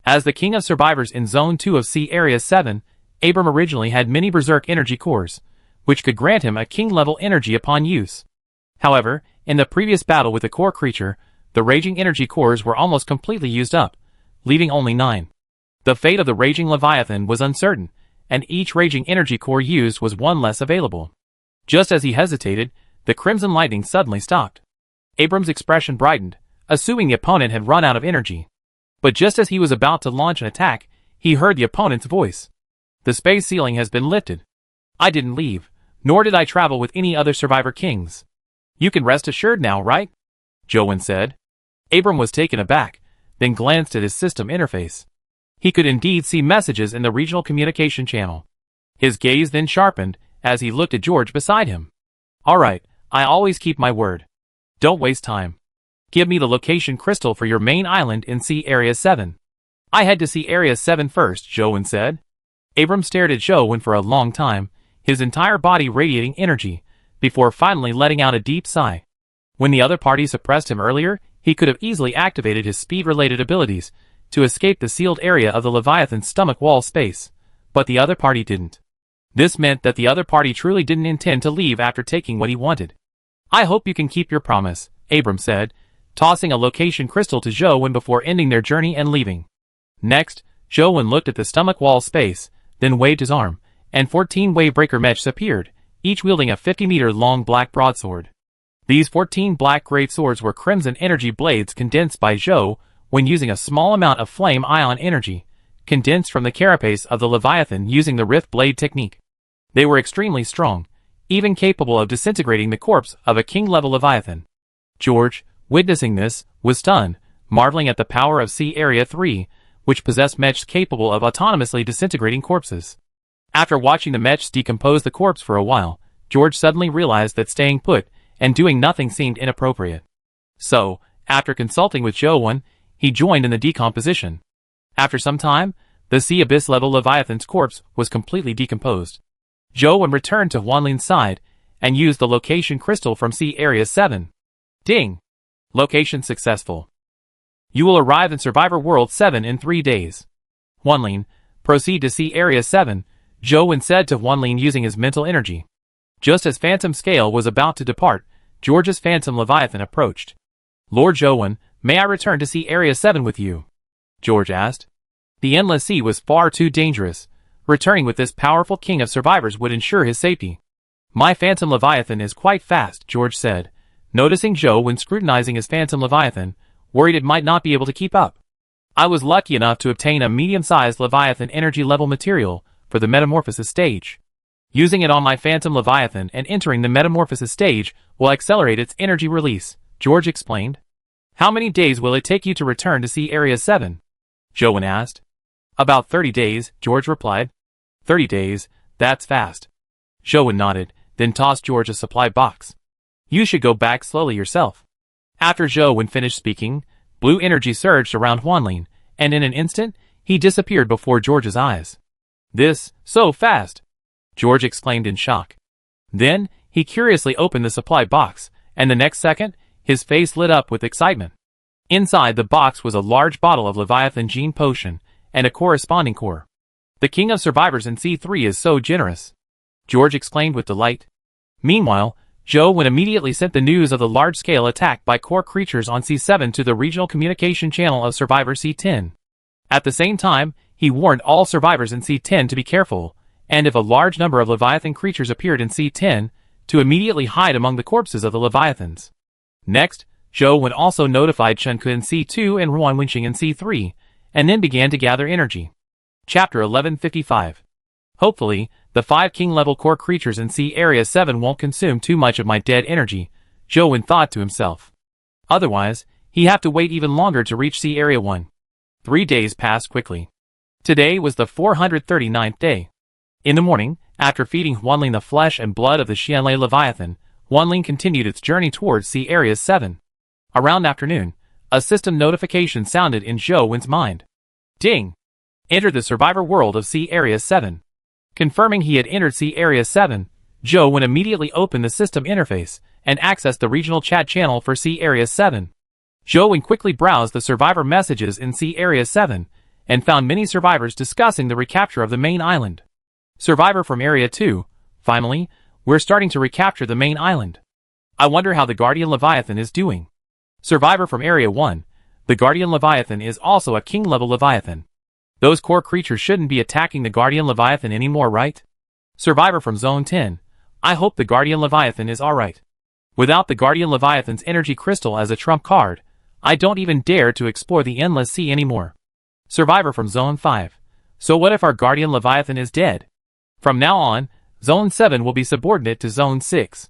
[SPEAKER 1] As the king of survivors in Zone 2 of Sea Area 7, Abram originally had many Berserk energy cores, which could grant him a king-level energy upon use. However, in the previous battle with the core creature, the raging energy cores were almost completely used up, leaving only 9. The fate of the raging Leviathan was uncertain, and each raging energy core used was one less available. Just as he hesitated, the crimson lightning suddenly stopped. Abram's expression brightened, assuming the opponent had run out of energy. But just as he was about to launch an attack, he heard the opponent's voice. The space ceiling has been lifted. I didn't leave, nor did I travel with any other survivor kings. You can rest assured now, right? Zhou said. Abram was taken aback, then glanced at his system interface. He could indeed see messages in the regional communication channel. His gaze then sharpened as he looked at George beside him. All right, I always keep my word. Don't waste time. Give me the location crystal for your main island in Sea Area 7. I head to Sea Area 7 first, Zhou said. Abram stared at Zhou for a long time, his entire body radiating energy, before finally letting out a deep sigh. When the other party suppressed him earlier, he could have easily activated his speed-related abilities to escape the sealed area of the Leviathan's stomach wall space, but the other party didn't. This meant that the other party truly didn't intend to leave after taking what he wanted. I hope you can keep your promise, Abram said, tossing a location crystal to Zhou before ending their journey and leaving. Next, Zhou looked at the stomach wall space, then waved his arm, and 14 wavebreaker mechs appeared, each wielding a 50-meter-long black broadsword. These 14 black great swords were crimson energy blades condensed by Zhou when using a small amount of flame ion energy, condensed from the carapace of the Leviathan using the Rift Blade technique. They were extremely strong, even capable of disintegrating the corpse of a king-level Leviathan. George, witnessing this, was stunned, marveling at the power of Sea Area 3, which possessed mechs capable of autonomously disintegrating corpses. After watching the mechs decompose the corpse for a while, George suddenly realized that staying put and doing nothing seemed inappropriate. So, after consulting with Zhou, he joined in the decomposition. After some time, the Sea Abyss-level Leviathan's corpse was completely decomposed. Zhou returned to Huanlin's side and used the location crystal from Sea Area 7. Ding! Location successful. You will arrive in Survivor World 7 in 3 days. Huanlin, proceed to Sea Area 7, Zhou said to Huanlin using his mental energy. Just as Phantom Scale was about to depart, George's Phantom Leviathan approached. Lord Zhou, may I return to Sea Area 7 with you? George asked. The Endless Sea was far too dangerous. Returning with this powerful king of survivors would ensure his safety. My Phantom Leviathan is quite fast, George said, noticing Zhou scrutinizing his Phantom Leviathan, worried it might not be able to keep up. I was lucky enough to obtain a medium-sized Leviathan energy level material for the Metamorphosis stage. Using it on my Phantom Leviathan and entering the Metamorphosis stage will accelerate its energy release, George explained. How many days will it take you to return to Sea Area 7? Zhou asked. About 30 days, George replied. 30 days, that's fast. Zhou nodded, then tossed George a supply box. You should go back slowly yourself. After Zhou finished speaking, blue energy surged around Huanlin, and in an instant, he disappeared before George's eyes. This, so fast! George exclaimed in shock. Then, he curiously opened the supply box, and the next second, his face lit up with excitement. Inside the box was a large bottle of Leviathan Gene Potion, and a corresponding core. The King of Survivors in C3 is so generous, George exclaimed with delight. Meanwhile, Zhou immediately sent the news of the large-scale attack by core creatures on C7 to the regional communication channel of Survivor C10. At the same time, he warned all survivors in C10 to be careful, and if a large number of Leviathan creatures appeared in C10, to immediately hide among the corpses of the Leviathans. Next, Zhou Wen also notified Chen Ke in C2 and Ruan Winqing in C3, and then began to gather energy. Chapter 1155. Hopefully, the 5 king-level core creatures in C Area 7 won't consume too much of my dead energy, Zhou Wen thought to himself. Otherwise, he'd have to wait even longer to reach C Area 1. 3 days passed quickly. Today was the 439th day. In the morning, after feeding Huanling the flesh and blood of the Xianlei Leviathan, Huanling continued its journey towards C Area 7. Around afternoon, a system notification sounded in Zhou Wen's mind. Ding! Entered the survivor world of C Area 7. Confirming he had entered C Area 7, Zhou Wen immediately opened the system interface and accessed the regional chat channel for C Area 7. Zhou Wen quickly browsed the survivor messages in C Area 7 and found many survivors discussing the recapture of the main island. Survivor from Area 2, finally, we're starting to recapture the main island. I wonder how the Guardian Leviathan is doing. Survivor from Area 1, the Guardian Leviathan is also a king-level Leviathan. Those core creatures shouldn't be attacking the Guardian Leviathan anymore, right? Survivor from Zone 10, I hope the Guardian Leviathan is alright. Without the Guardian Leviathan's energy crystal as a trump card, I don't even dare to explore the Endless Sea anymore. Survivor from Zone 5, so what if our Guardian Leviathan is dead? From now on, Zone 7 will be subordinate to Zone 6.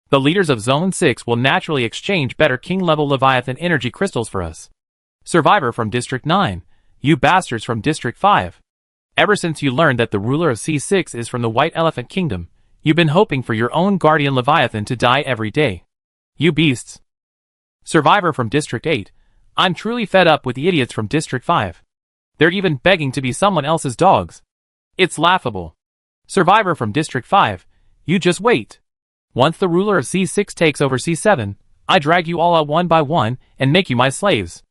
[SPEAKER 1] The leaders of Zone 6 will naturally exchange better king-level Leviathan energy crystals for us. Survivor from District 9, you bastards from District 5. Ever since you learned that the ruler of C6 is from the White Elephant Kingdom, you've been hoping for your own Guardian Leviathan to die every day. You beasts. Survivor from District 8, I'm truly fed up with the idiots from District 5. They're even begging to be someone else's dogs. It's laughable. Survivor from District 5, you just wait. Once the ruler of C6 takes over C7, I drag you all out one by one and make you my slaves.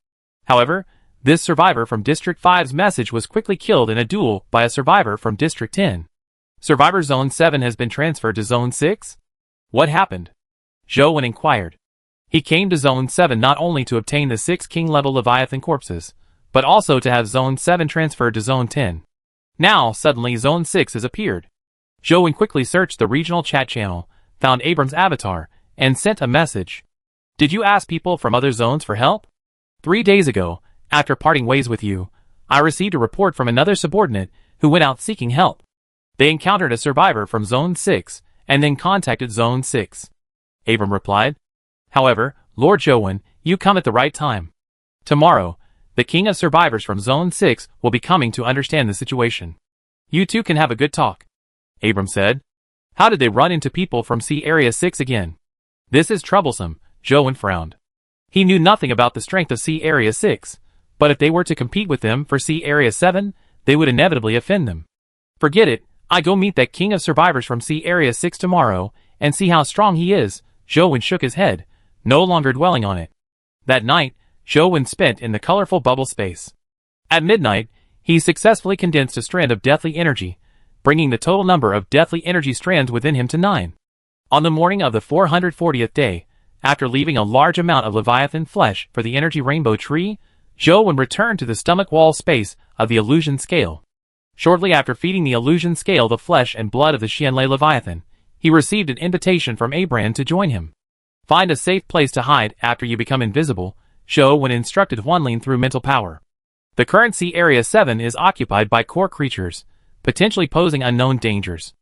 [SPEAKER 1] However, this survivor from District 5's message was quickly killed in a duel by a survivor from District 10. Survivor Zone 7 has been transferred to Zone 6? What happened? Zhou Wen inquired. He came to Zone 7 not only to obtain the 6 king-level Leviathan corpses, but also to have Zone 7 transferred to Zone 10. Now, suddenly Zone 6 has appeared. Zhou Wen quickly searched the regional chat channel, found Abram's avatar, and sent a message. Did you ask people from other zones for help? 3 days ago, after parting ways with you, I received a report from another subordinate who went out seeking help. They encountered a survivor from Zone 6, and then contacted Zone 6. Abram replied. However, Lord Zhou Wen, you come at the right time. Tomorrow, the king of survivors from Zone 6 will be coming to understand the situation. You two can have a good talk. Abram said. How did they run into people from C Area 6 again? This is troublesome, Zhou Wen frowned. He knew nothing about the strength of C Area 6, but if they were to compete with them for C Area 7, they would inevitably offend them. Forget it, I go meet that king of survivors from C Area 6 tomorrow, and see how strong he is. Zhou Wen shook his head, no longer dwelling on it. That night, Zhou Wen spent in the colorful bubble space. At midnight, he successfully condensed a strand of deathly energy, bringing the total number of deathly energy strands within him to 9. On the morning of the 440th day, after leaving a large amount of Leviathan flesh for the energy rainbow tree, Zhou Wen returned to the stomach wall space of the illusion scale. Shortly after feeding the illusion scale the flesh and blood of the Xianlei Leviathan, he received an invitation from Abran to join him. Find a safe place to hide after you become invisible, Zhou Wen instructed Huanling through mental power. The current C Area 7 is occupied by core creatures, potentially posing unknown dangers.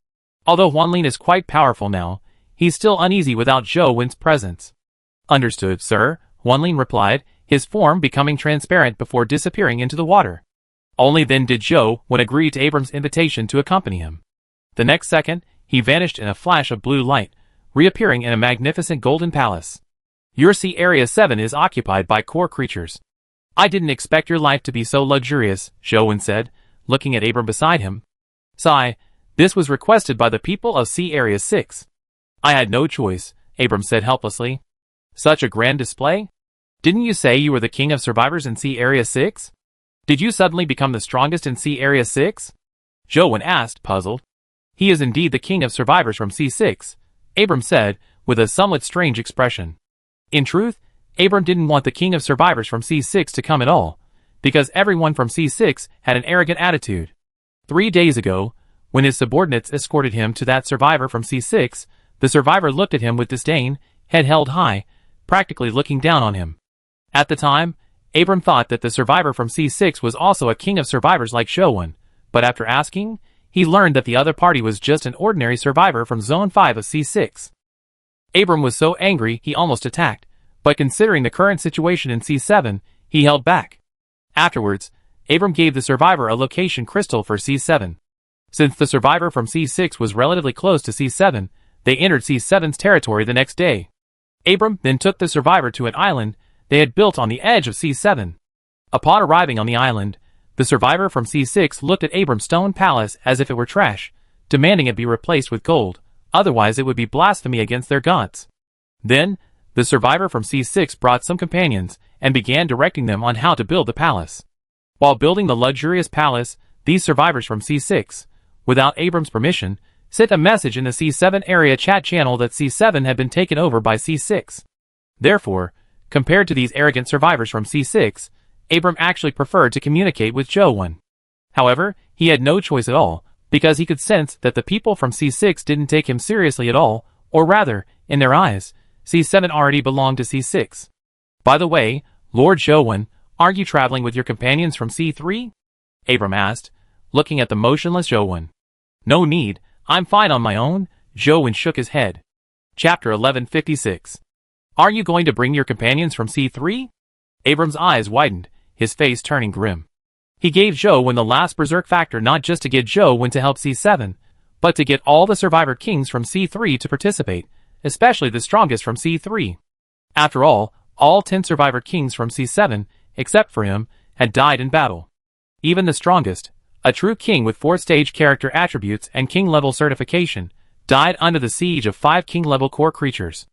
[SPEAKER 1] Although Huanling is quite powerful now, he's still uneasy without Zhou Wen's presence. Understood, sir, Huanling replied, his form becoming transparent before disappearing into the water. Only then did Zhou Wen agree to Abram's invitation to accompany him. The next second, he vanished in a flash of blue light, reappearing in a magnificent golden palace. Your C Area 7 is occupied by core creatures. I didn't expect your life to be so luxurious, Zhou Wen said, looking at Abram beside him. Sigh, this was requested by the people of C Area 6. I had no choice, Abram said helplessly. Such a grand display? Didn't you say you were the king of survivors in C Area 6? Did you suddenly become the strongest in C Area 6? Zhou Wen asked, puzzled. He is indeed the king of survivors from C6, Abram said, with a somewhat strange expression. In truth, Abram didn't want the king of survivors from C6 to come at all, because everyone from C6 had an arrogant attitude. 3 days ago, when his subordinates escorted him to that survivor from C6, the survivor looked at him with disdain, head held high, practically looking down on him. At the time, Abram thought that the survivor from C6 was also a king of survivors like Showan, but after asking, he learned that the other party was just an ordinary survivor from Zone 5 of C6. Abram was so angry he almost attacked, but considering the current situation in C7, he held back. Afterwards, Abram gave the survivor a location crystal for C7. Since the survivor from C6 was relatively close to C7, they entered C7's territory the next day. Abram then took the survivor to an island they had built on the edge of C7. Upon arriving on the island, the survivor from C6 looked at Abram's stone palace as if it were trash, demanding it be replaced with gold, otherwise it would be blasphemy against their gods. Then, the survivor from C6 brought some companions and began directing them on how to build the palace. While building the luxurious palace, these survivors from C6, without Abram's permission, sent a message in the C7 area chat channel that C7 had been taken over by C6. Therefore, compared to these arrogant survivors from C6, Abram actually preferred to communicate with Jowan. However, he had no choice at all, because he could sense that the people from C6 didn't take him seriously at all, or rather, in their eyes, C7 already belonged to C6. By the way, Lord Jowan, aren't you traveling with your companions from C3? Abram asked, looking at the motionless Jowan. No need, I'm fine on my own, Jowan shook his head. Chapter 1156. Aren't you going to bring your companions from C3? Abram's eyes widened, his face turning grim. He gave Jowan the last berserk factor not just to get Jowan to help C7, but to get all the survivor kings from C3 to participate, especially the strongest from C3. After all 10 survivor kings from C7, except for him, had died in battle. Even the strongest, a true king with 4-stage character attributes and king-level certification, died under the siege of 5 king-level core creatures.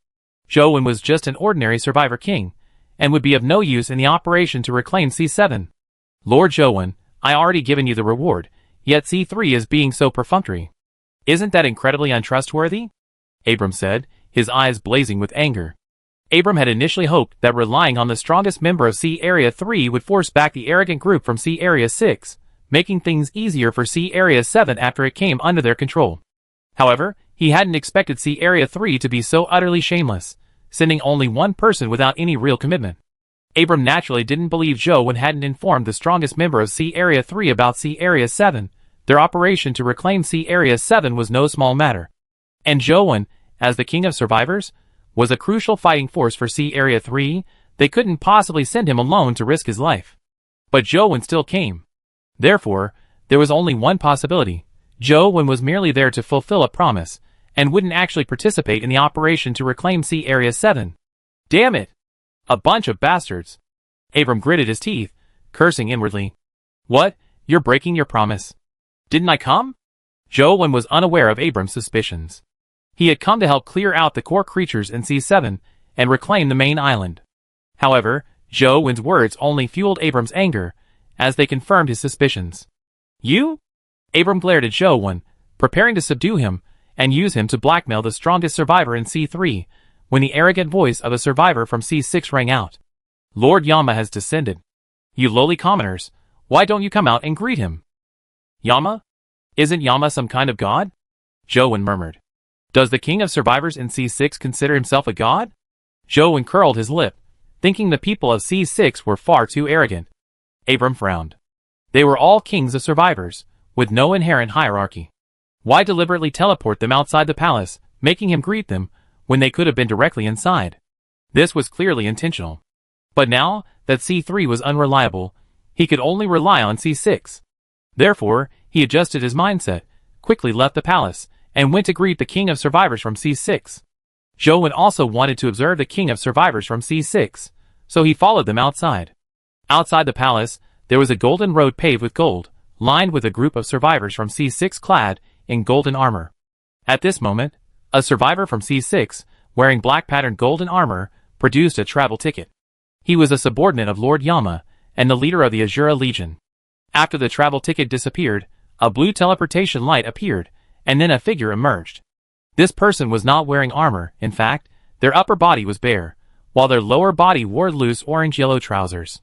[SPEAKER 1] Jowan was just an ordinary survivor king, and would be of no use in the operation to reclaim C7. Lord Jowan, I already given you the reward, yet C3 is being so perfunctory. Isn't that incredibly untrustworthy? Abram said, his eyes blazing with anger. Abram had initially hoped that relying on the strongest member of C Area 3 would force back the arrogant group from C Area 6, making things easier for C Area 7 after it came under their control. However, he hadn't expected C Area 3 to be so utterly shameless, sending only one person without any real commitment. Abram naturally didn't believe Jowan hadn't informed the strongest member of C Area 3 about C Area 7. Their operation to reclaim C Area 7 was no small matter. And Jowan, as the king of survivors, was a crucial fighting force for C Area 3, they couldn't possibly send him alone to risk his life. But Jowan still came. Therefore, there was only one possibility. Jowan was merely there to fulfill a promise, and wouldn't actually participate in the operation to reclaim C Area 7. Damn it! A bunch of bastards. Abram gritted his teeth, cursing inwardly. What? You're breaking your promise. Didn't I come? Jowan was unaware of Abram's suspicions. He had come to help clear out the core creatures in C7, and reclaim the main island. However, Jowan's words only fueled Abram's anger, as they confirmed his suspicions. You? Abram glared at Jowan, preparing to subdue him, and use him to blackmail the strongest survivor in C3, when the arrogant voice of a survivor from C6 rang out. Lord Yama has descended. You lowly commoners, why don't you come out and greet him? Yama? Isn't Yama some kind of god? Jowan murmured. Does the king of survivors in C6 consider himself a god? Jowan curled his lip, thinking the people of C6 were far too arrogant. Abram frowned. They were all kings of survivors, with no inherent hierarchy. Why deliberately teleport them outside the palace, making him greet them, when they could have been directly inside? This was clearly intentional. But now that C3 was unreliable, he could only rely on C6. Therefore, he adjusted his mindset, quickly left the palace, and went to greet the king of survivors from C6. Jowan also wanted to observe the king of survivors from C6, so he followed them outside. Outside the palace, there was a golden road paved with gold, lined with a group of survivors from C6 clad in golden armor. At this moment, a survivor from C6, wearing black patterned golden armor, produced a travel ticket. He was a subordinate of Lord Yama, and the leader of the Azura Legion. After the travel ticket disappeared, a blue teleportation light appeared, and then a figure emerged. This person was not wearing armor, in fact, their upper body was bare, while their lower body wore loose orange-yellow trousers.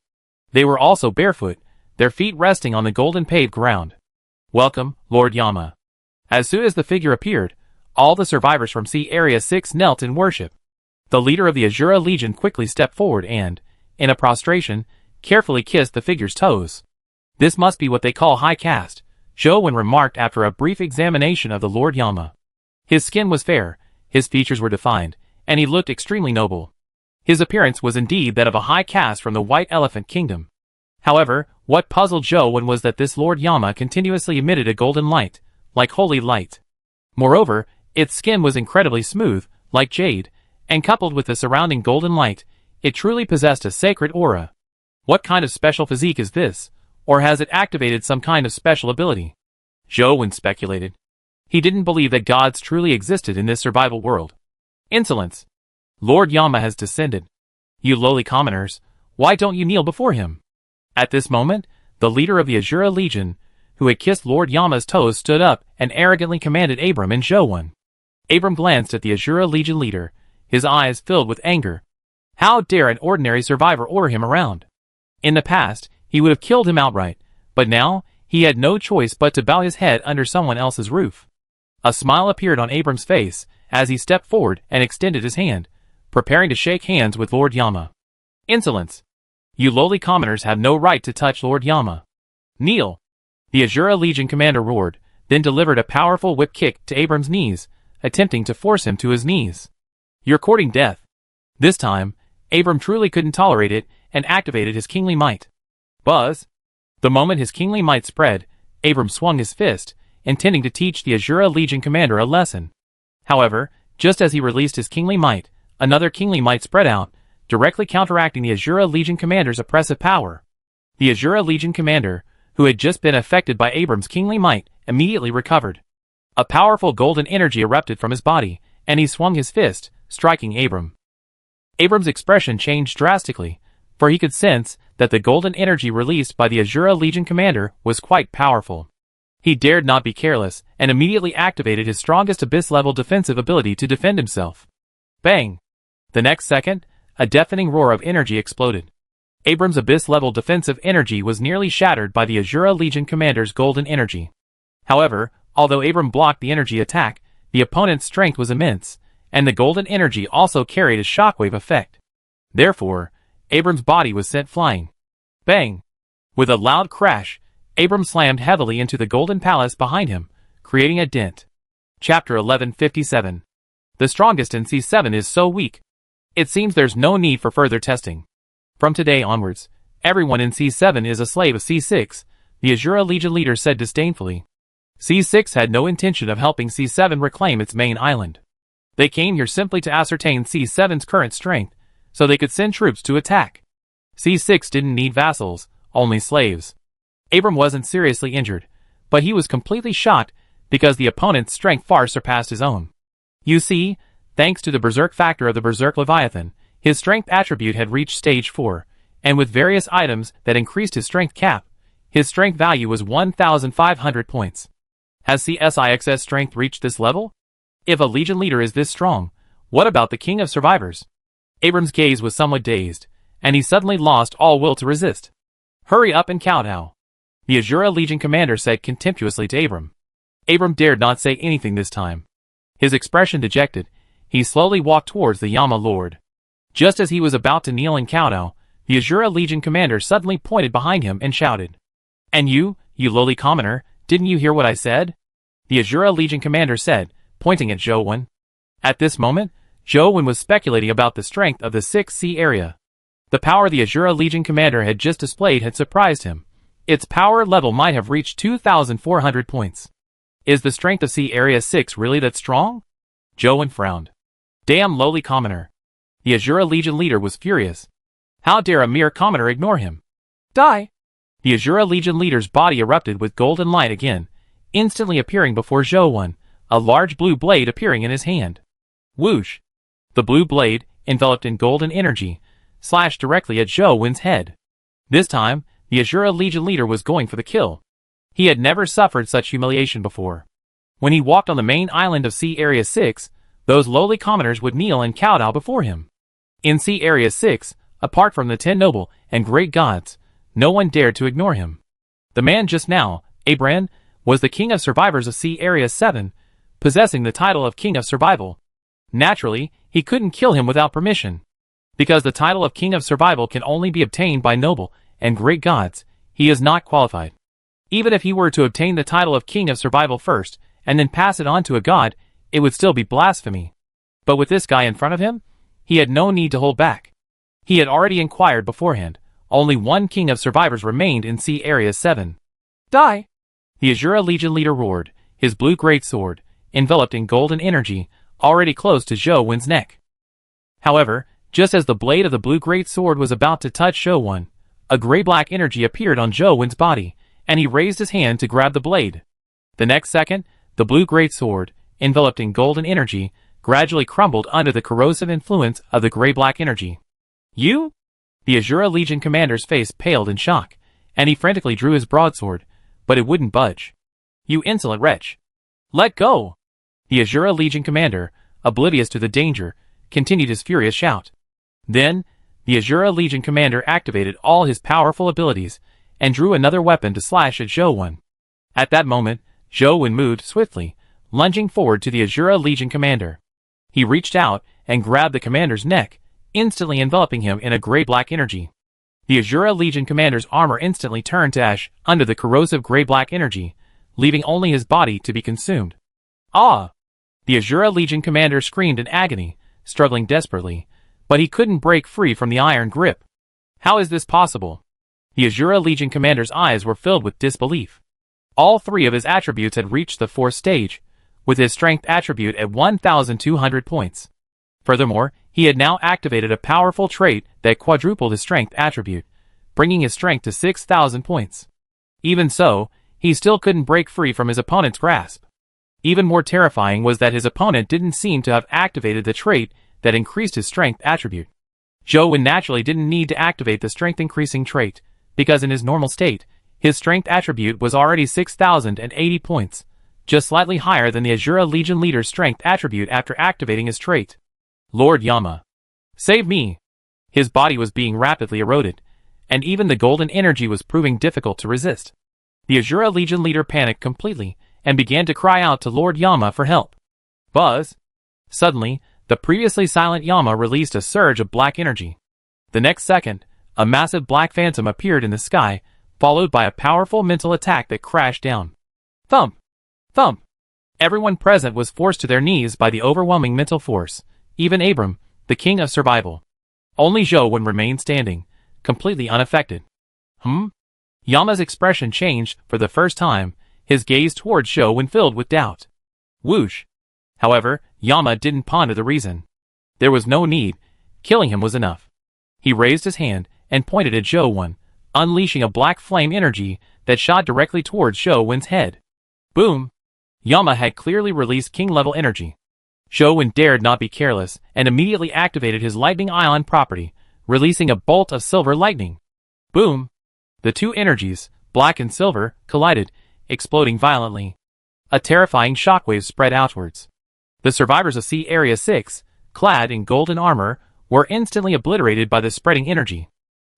[SPEAKER 1] They were also barefoot, their feet resting on the golden paved ground. "Welcome, Lord Yama." As soon as the figure appeared, all the survivors from Sea Area 6 knelt in worship. The leader of the Azura Legion quickly stepped forward and, in a prostration, carefully kissed the figure's toes. "This must be what they call high caste," Zhou remarked after a brief examination of the Lord Yama. His skin was fair, his features were defined, and he looked extremely noble. His appearance was indeed that of a high caste from the White Elephant Kingdom. However, what puzzled Zhou was that this Lord Yama continuously emitted a golden light, like holy light. Moreover, its skin was incredibly smooth, like jade, and coupled with the surrounding golden light, it truly possessed a sacred aura. What kind of special physique is this, or has it activated some kind of special ability? Zhou speculated. He didn't believe that gods truly existed in this survival world. Insolence! Lord Yama has descended. You lowly commoners, why don't you kneel before him? At this moment, the leader of the Azura Legion, who had kissed Lord Yama's toes, stood up and arrogantly commanded Abram and Zhou. Abram glanced at the Azura Legion leader, his eyes filled with anger. How dare an ordinary survivor order him around? In the past, he would have killed him outright, but now, he had no choice but to bow his head under someone else's roof. A smile appeared on Abram's face as he stepped forward and extended his hand, preparing to shake hands with Lord Yama. Insolence! You lowly commoners have no right to touch Lord Yama. Kneel! The Azura Legion commander roared, then delivered a powerful whip kick to Abram's knees, attempting to force him to his knees. You're courting death. This time, Abram truly couldn't tolerate it and activated his kingly might. Buzz! The moment his kingly might spread, Abram swung his fist, intending to teach the Azura Legion commander a lesson. However, just as he released his kingly might, another kingly might spread out, directly counteracting the Azura Legion commander's oppressive power. The Azura Legion commander, who had just been affected by Abram's kingly might, immediately recovered. A powerful golden energy erupted from his body, and he swung his fist, striking Abram. Abram's expression changed drastically, for he could sense that the golden energy released by the Azura Legion commander was quite powerful. He dared not be careless, and immediately activated his strongest abyss-level defensive ability to defend himself. Bang! The next second, a deafening roar of energy exploded. Abram's abyss-level defensive energy was nearly shattered by the Azura Legion commander's golden energy. However, although Abram blocked the energy attack, the opponent's strength was immense, and the golden energy also carried a shockwave effect. Therefore, Abram's body was sent flying. Bang! With a loud crash, Abram slammed heavily into the golden palace behind him, creating a dent. Chapter 1157. The strongest in C7 is so weak. It seems there's no need for further testing. From today onwards, everyone in C7 is a slave of C6, the Azura Legion leader said disdainfully. C6 had no intention of helping C7 reclaim its main island. They came here simply to ascertain C7's current strength, so they could send troops to attack. C6 didn't need vassals, only slaves. Abram wasn't seriously injured, but he was completely shocked because the opponent's strength far surpassed his own. You see, thanks to the berserk factor of the Berserk Leviathan, his strength attribute had reached stage 4, and with various items that increased his strength cap, his strength value was 1,500 points. Has CSIX's strength reached this level? If a Legion leader is this strong, what about the King of Survivors? Abram's gaze was somewhat dazed, and he suddenly lost all will to resist. Hurry up and kowtow, the Azura Legion commander said contemptuously to Abram. Abram dared not say anything this time. His expression dejected, he slowly walked towards the Yama Lord. Just as he was about to kneel and kowtow, the Azura Legion commander suddenly pointed behind him and shouted. And you lowly commoner, didn't you hear what I said? The Azura Legion commander said, pointing at Zhou. At this moment, Zhou was speculating about the strength of the 6th Sea area. The power the Azura Legion commander had just displayed had surprised him. Its power level might have reached 2,400 points. Is the strength of Sea Area 6 really that strong? Zhou frowned. Damn lowly commoner. The Azura Legion leader was furious. How dare a mere commoner ignore him? Die! The Azura Legion leader's body erupted with golden light again, instantly appearing before Zhou, a large blue blade appearing in his hand. Whoosh! The blue blade, enveloped in golden energy, slashed directly at Zhou's head. This time, the Azura Legion leader was going for the kill. He had never suffered such humiliation before. When he walked on the main island of Sea Area 6, those lowly commoners would kneel and kowtow before him. In Sea Area 6, apart from the 10 noble and great gods, No one dared to ignore him. The man just now, Abran, was the king of survivors of Sea Area 7, possessing the title of King of Survival. Naturally, he couldn't kill him without permission. Because the title of King of Survival can only be obtained by noble and great gods, he is not qualified. Even if he were to obtain the title of King of Survival first, and then pass it on to a god, it would still be blasphemy. But with this guy in front of him, he had no need to hold back. He had already inquired beforehand. Only one King of Survivors remained in Sea Area 7. Die! The Azura Legion leader roared, his blue greatsword, enveloped in golden energy, already close to Zhou Wen's neck. However, just as the blade of the blue greatsword was about to touch Zhou Wen, a gray-black energy appeared on Zhou Wen's body, and he raised his hand to grab the blade. The next second, the blue greatsword, enveloped in golden energy, gradually crumbled under the corrosive influence of the gray-black energy. You? The Azura Legion commander's face paled in shock, and he frantically drew his broadsword, but it wouldn't budge. You insolent wretch! Let go! The Azura Legion commander, oblivious to the danger, continued his furious shout. Then, the Azura Legion commander activated all his powerful abilities, and drew another weapon to slash at Zhou Wen. At that moment, Zhou Wen moved swiftly, lunging forward to the Azura Legion commander. He reached out and grabbed the commander's neck, instantly enveloping him in a gray-black energy. The Azura Legion commander's armor instantly turned to ash under the corrosive gray-black energy, leaving only his body to be consumed. Ah! The Azura Legion commander screamed in agony, struggling desperately, but he couldn't break free from the iron grip. How is this possible? The Azura Legion commander's eyes were filled with disbelief. All three of his attributes had reached the 4th stage, with his strength attribute at 1,200 points. Furthermore, he had now activated a powerful trait that quadrupled his strength attribute, bringing his strength to 6,000 points. Even so, he still couldn't break free from his opponent's grasp. Even more terrifying was that his opponent didn't seem to have activated the trait that increased his strength attribute. Zhou Wen naturally didn't need to activate the strength-increasing trait, because in his normal state, his strength attribute was already 6,080 points, just slightly higher than the Azura Legion leader's strength attribute after activating his trait. Lord Yama. Save me! His body was being rapidly eroded, and even the golden energy was proving difficult to resist. The Azura Legion leader panicked completely, and began to cry out to Lord Yama for help. Buzz! Suddenly, the previously silent Yama released a surge of black energy. The next second, a massive black phantom appeared in the sky, followed by a powerful mental attack that crashed down. Thump! Thump! Everyone present was forced to their knees by the overwhelming mental force, even Abram, the king of survival. Only Zhou Wen remained standing, completely unaffected. Yama's expression changed for the first time, his gaze towards Zhou Wen filled with doubt. Whoosh! However, Yama didn't ponder the reason. There was no need, killing him was enough. He raised his hand and pointed at Zhou Wen, unleashing a black flame energy that shot directly towards Zhou Wen's head. Boom! Yama had clearly released king-level energy. Zhou Wen dared not be careless and immediately activated his lightning ion property, releasing a bolt of silver lightning. Boom! The two energies, black and silver, collided, exploding violently. A terrifying shockwave spread outwards. The survivors of Sea Area 6, clad in golden armor, were instantly obliterated by the spreading energy.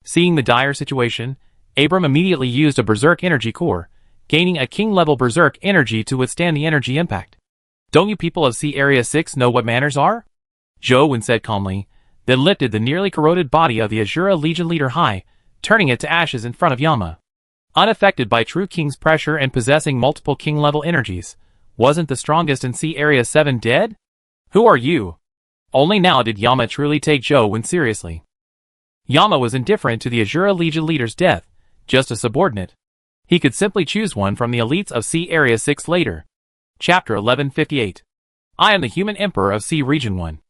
[SPEAKER 1] Seeing the dire situation, Abram immediately used a berserk energy core, gaining a king-level berserk energy to withstand the energy impact. Don't you people of Sea Area 6 know what manners are? Zhou Wen said calmly, then lifted the nearly corroded body of the Azura Legion leader high, turning it to ashes in front of Yama. Unaffected by true king's pressure and possessing multiple king-level energies, wasn't the strongest in Sea Area 7 dead? Who are you? Only now did Yama truly take Zhou Wen seriously. Yama was indifferent to the Azura Legion leader's death, just a subordinate. He could simply choose one from the elites of Sea Area 6 later. Chapter 1158. I am the human emperor of Sea Region 1.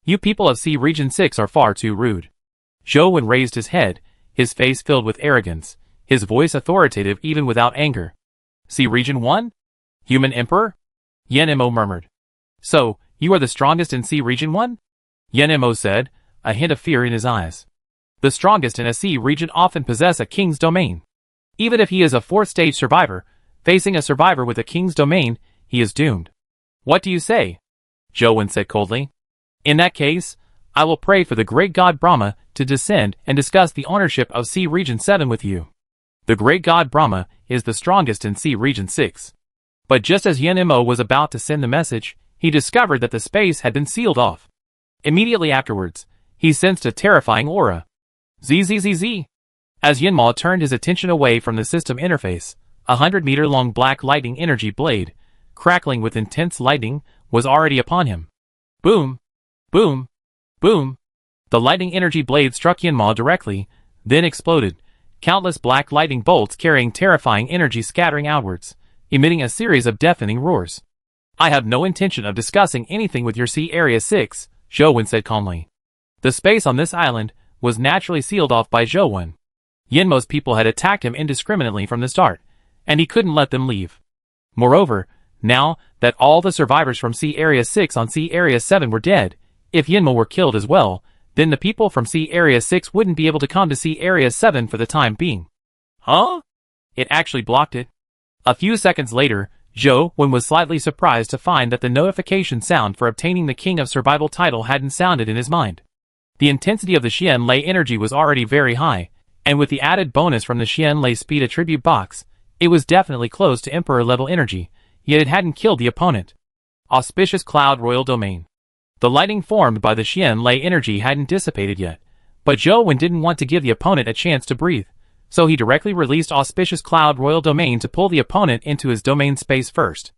[SPEAKER 1] You people of Sea Region 6 are far too rude. Zhou Wen raised his head, his face filled with arrogance, his voice authoritative even without anger. Sea Region 1? Human emperor? Yenmo murmured. So, you are the strongest in Sea Region 1? Yenmo said, a hint of fear in his eyes. The strongest in a sea region often possess a king's domain. Even if he is a 4th stage survivor, facing a survivor with a king's domain, he is doomed. What do you say? Zhou Wen said coldly. In that case, I will pray for the great god Brahma to descend and discuss the ownership of Sea Region 7 with you. The great god Brahma is the strongest in Sea Region 6. But just as Yin Mo was about to send the message, he discovered that the space had been sealed off. Immediately afterwards, he sensed a terrifying aura. ZZZZ. As Yin Mo turned his attention away from the system interface, a 100-meter-long black lightning energy blade, crackling with intense lightning, was already upon him. Boom! Boom! Boom! The lightning energy blade struck Yin Mo directly, then exploded, countless black lightning bolts carrying terrifying energy scattering outwards, emitting a series of deafening roars. I have no intention of discussing anything with your Sea Area 6, Zhou Wen said calmly. The space on this island was naturally sealed off by Zhou Wen. Yin Mo's people had attacked him indiscriminately from the start, and he couldn't let them leave. Moreover, now that all the survivors from Sea Area 6 on Sea Area 7 were dead, if Yin Mo were killed as well, then the people from Sea Area 6 wouldn't be able to come to Sea Area 7 for the time being. Huh? It actually blocked it. A few seconds later, Zhou Wen was slightly surprised to find that the notification sound for obtaining the King of Survival title hadn't sounded in his mind. The intensity of the Xian Lei energy was already very high, and with the added bonus from the Xian Lei speed attribute box, it was definitely close to Emperor level energy, yet it hadn't killed the opponent. Auspicious Cloud Royal Domain. The lighting formed by the Xian Lei energy hadn't dissipated yet, but Zhou Wen didn't want to give the opponent a chance to breathe, so he directly released Auspicious Cloud Royal Domain to pull the opponent into his domain space first.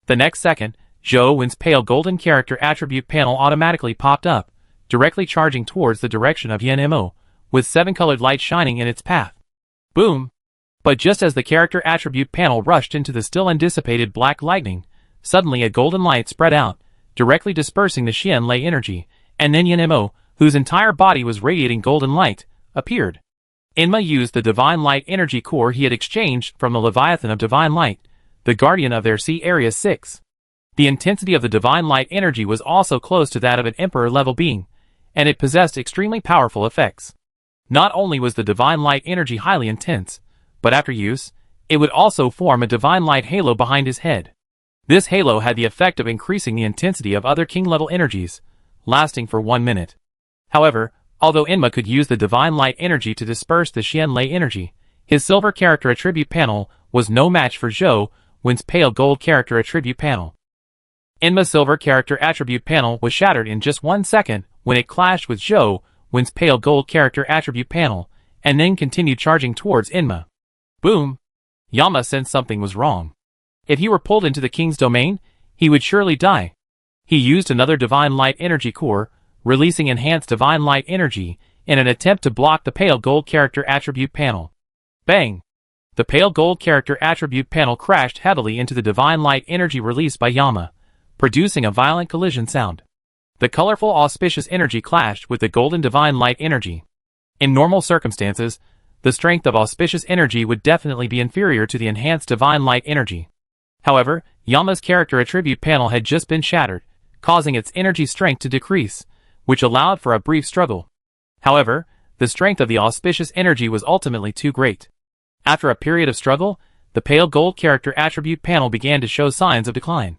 [SPEAKER 1] The next second, Zhou Wen's pale golden character attribute panel automatically popped up, directly charging towards the direction of Yin Mo, with 7 colored lights shining in its path. Boom! But just as the character attribute panel rushed into the still undissipated black lightning, suddenly a golden light spread out, directly dispersing the Xian Lei energy, and then Yin Mo, whose entire body was radiating golden light, appeared. Enma used the Divine Light energy core he had exchanged from the Leviathan of Divine Light, the guardian of their Sea Area 6. The intensity of the Divine Light energy was also close to that of an Emperor-level being, and it possessed extremely powerful effects. Not only was the Divine Light energy highly intense, but after use, it would also form a Divine Light halo behind his head. This halo had the effect of increasing the intensity of other king-level energies, lasting for 1 minute. However, although Enma could use the Divine Light energy to disperse the Xian Lei energy, his silver character attribute panel was no match for Zhou Wen's pale gold character attribute panel. Enma's silver character attribute panel was shattered in just 1 second when it clashed with Zhou Wen's pale gold character attribute panel, and then continued charging towards Enma. Boom! Yama sensed something was wrong. If he were pulled into the king's domain, he would surely die. He used another Divine Light energy core, releasing enhanced Divine Light energy in an attempt to block the pale gold character attribute panel. Bang! The pale gold character attribute panel crashed heavily into the Divine Light energy released by Yama, producing a violent collision sound. The colorful auspicious energy clashed with the golden Divine Light energy. In normal circumstances, the strength of auspicious energy would definitely be inferior to the enhanced Divine Light energy. However, Yama's character attribute panel had just been shattered, causing its energy strength to decrease, which allowed for a brief struggle. However, the strength of the auspicious energy was ultimately too great. After a period of struggle, the pale gold character attribute panel began to show signs of decline.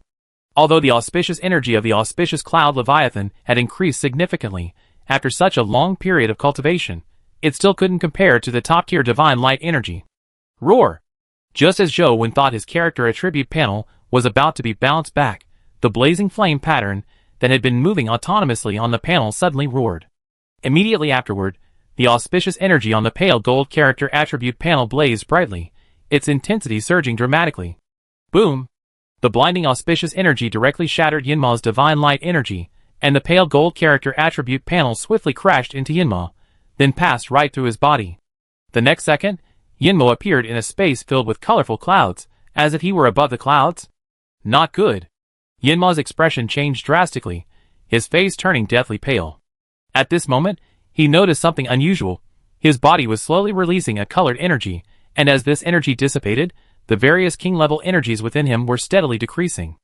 [SPEAKER 1] Although the auspicious energy of the auspicious cloud Leviathan had increased significantly after such a long period of cultivation, it still couldn't compare to the top-tier Divine Light energy. Roar! Just as Zhou Wen thought his character attribute panel was about to be bounced back, the blazing flame pattern that had been moving autonomously on the panel suddenly roared. Immediately afterward, the auspicious energy on the pale gold character attribute panel blazed brightly, its intensity surging dramatically. Boom! The blinding auspicious energy directly shattered Yinma's Divine Light energy, and the pale gold character attribute panel swiftly crashed into Yinma, then passed right through his body. The next second, Yinmo appeared in a space filled with colorful clouds, as if he were above the clouds. Not good. Yinma's expression changed drastically, his face turning deathly pale. At this moment, he noticed something unusual. His body was slowly releasing a colored energy, and as this energy dissipated, the various king-level energies within him were steadily decreasing.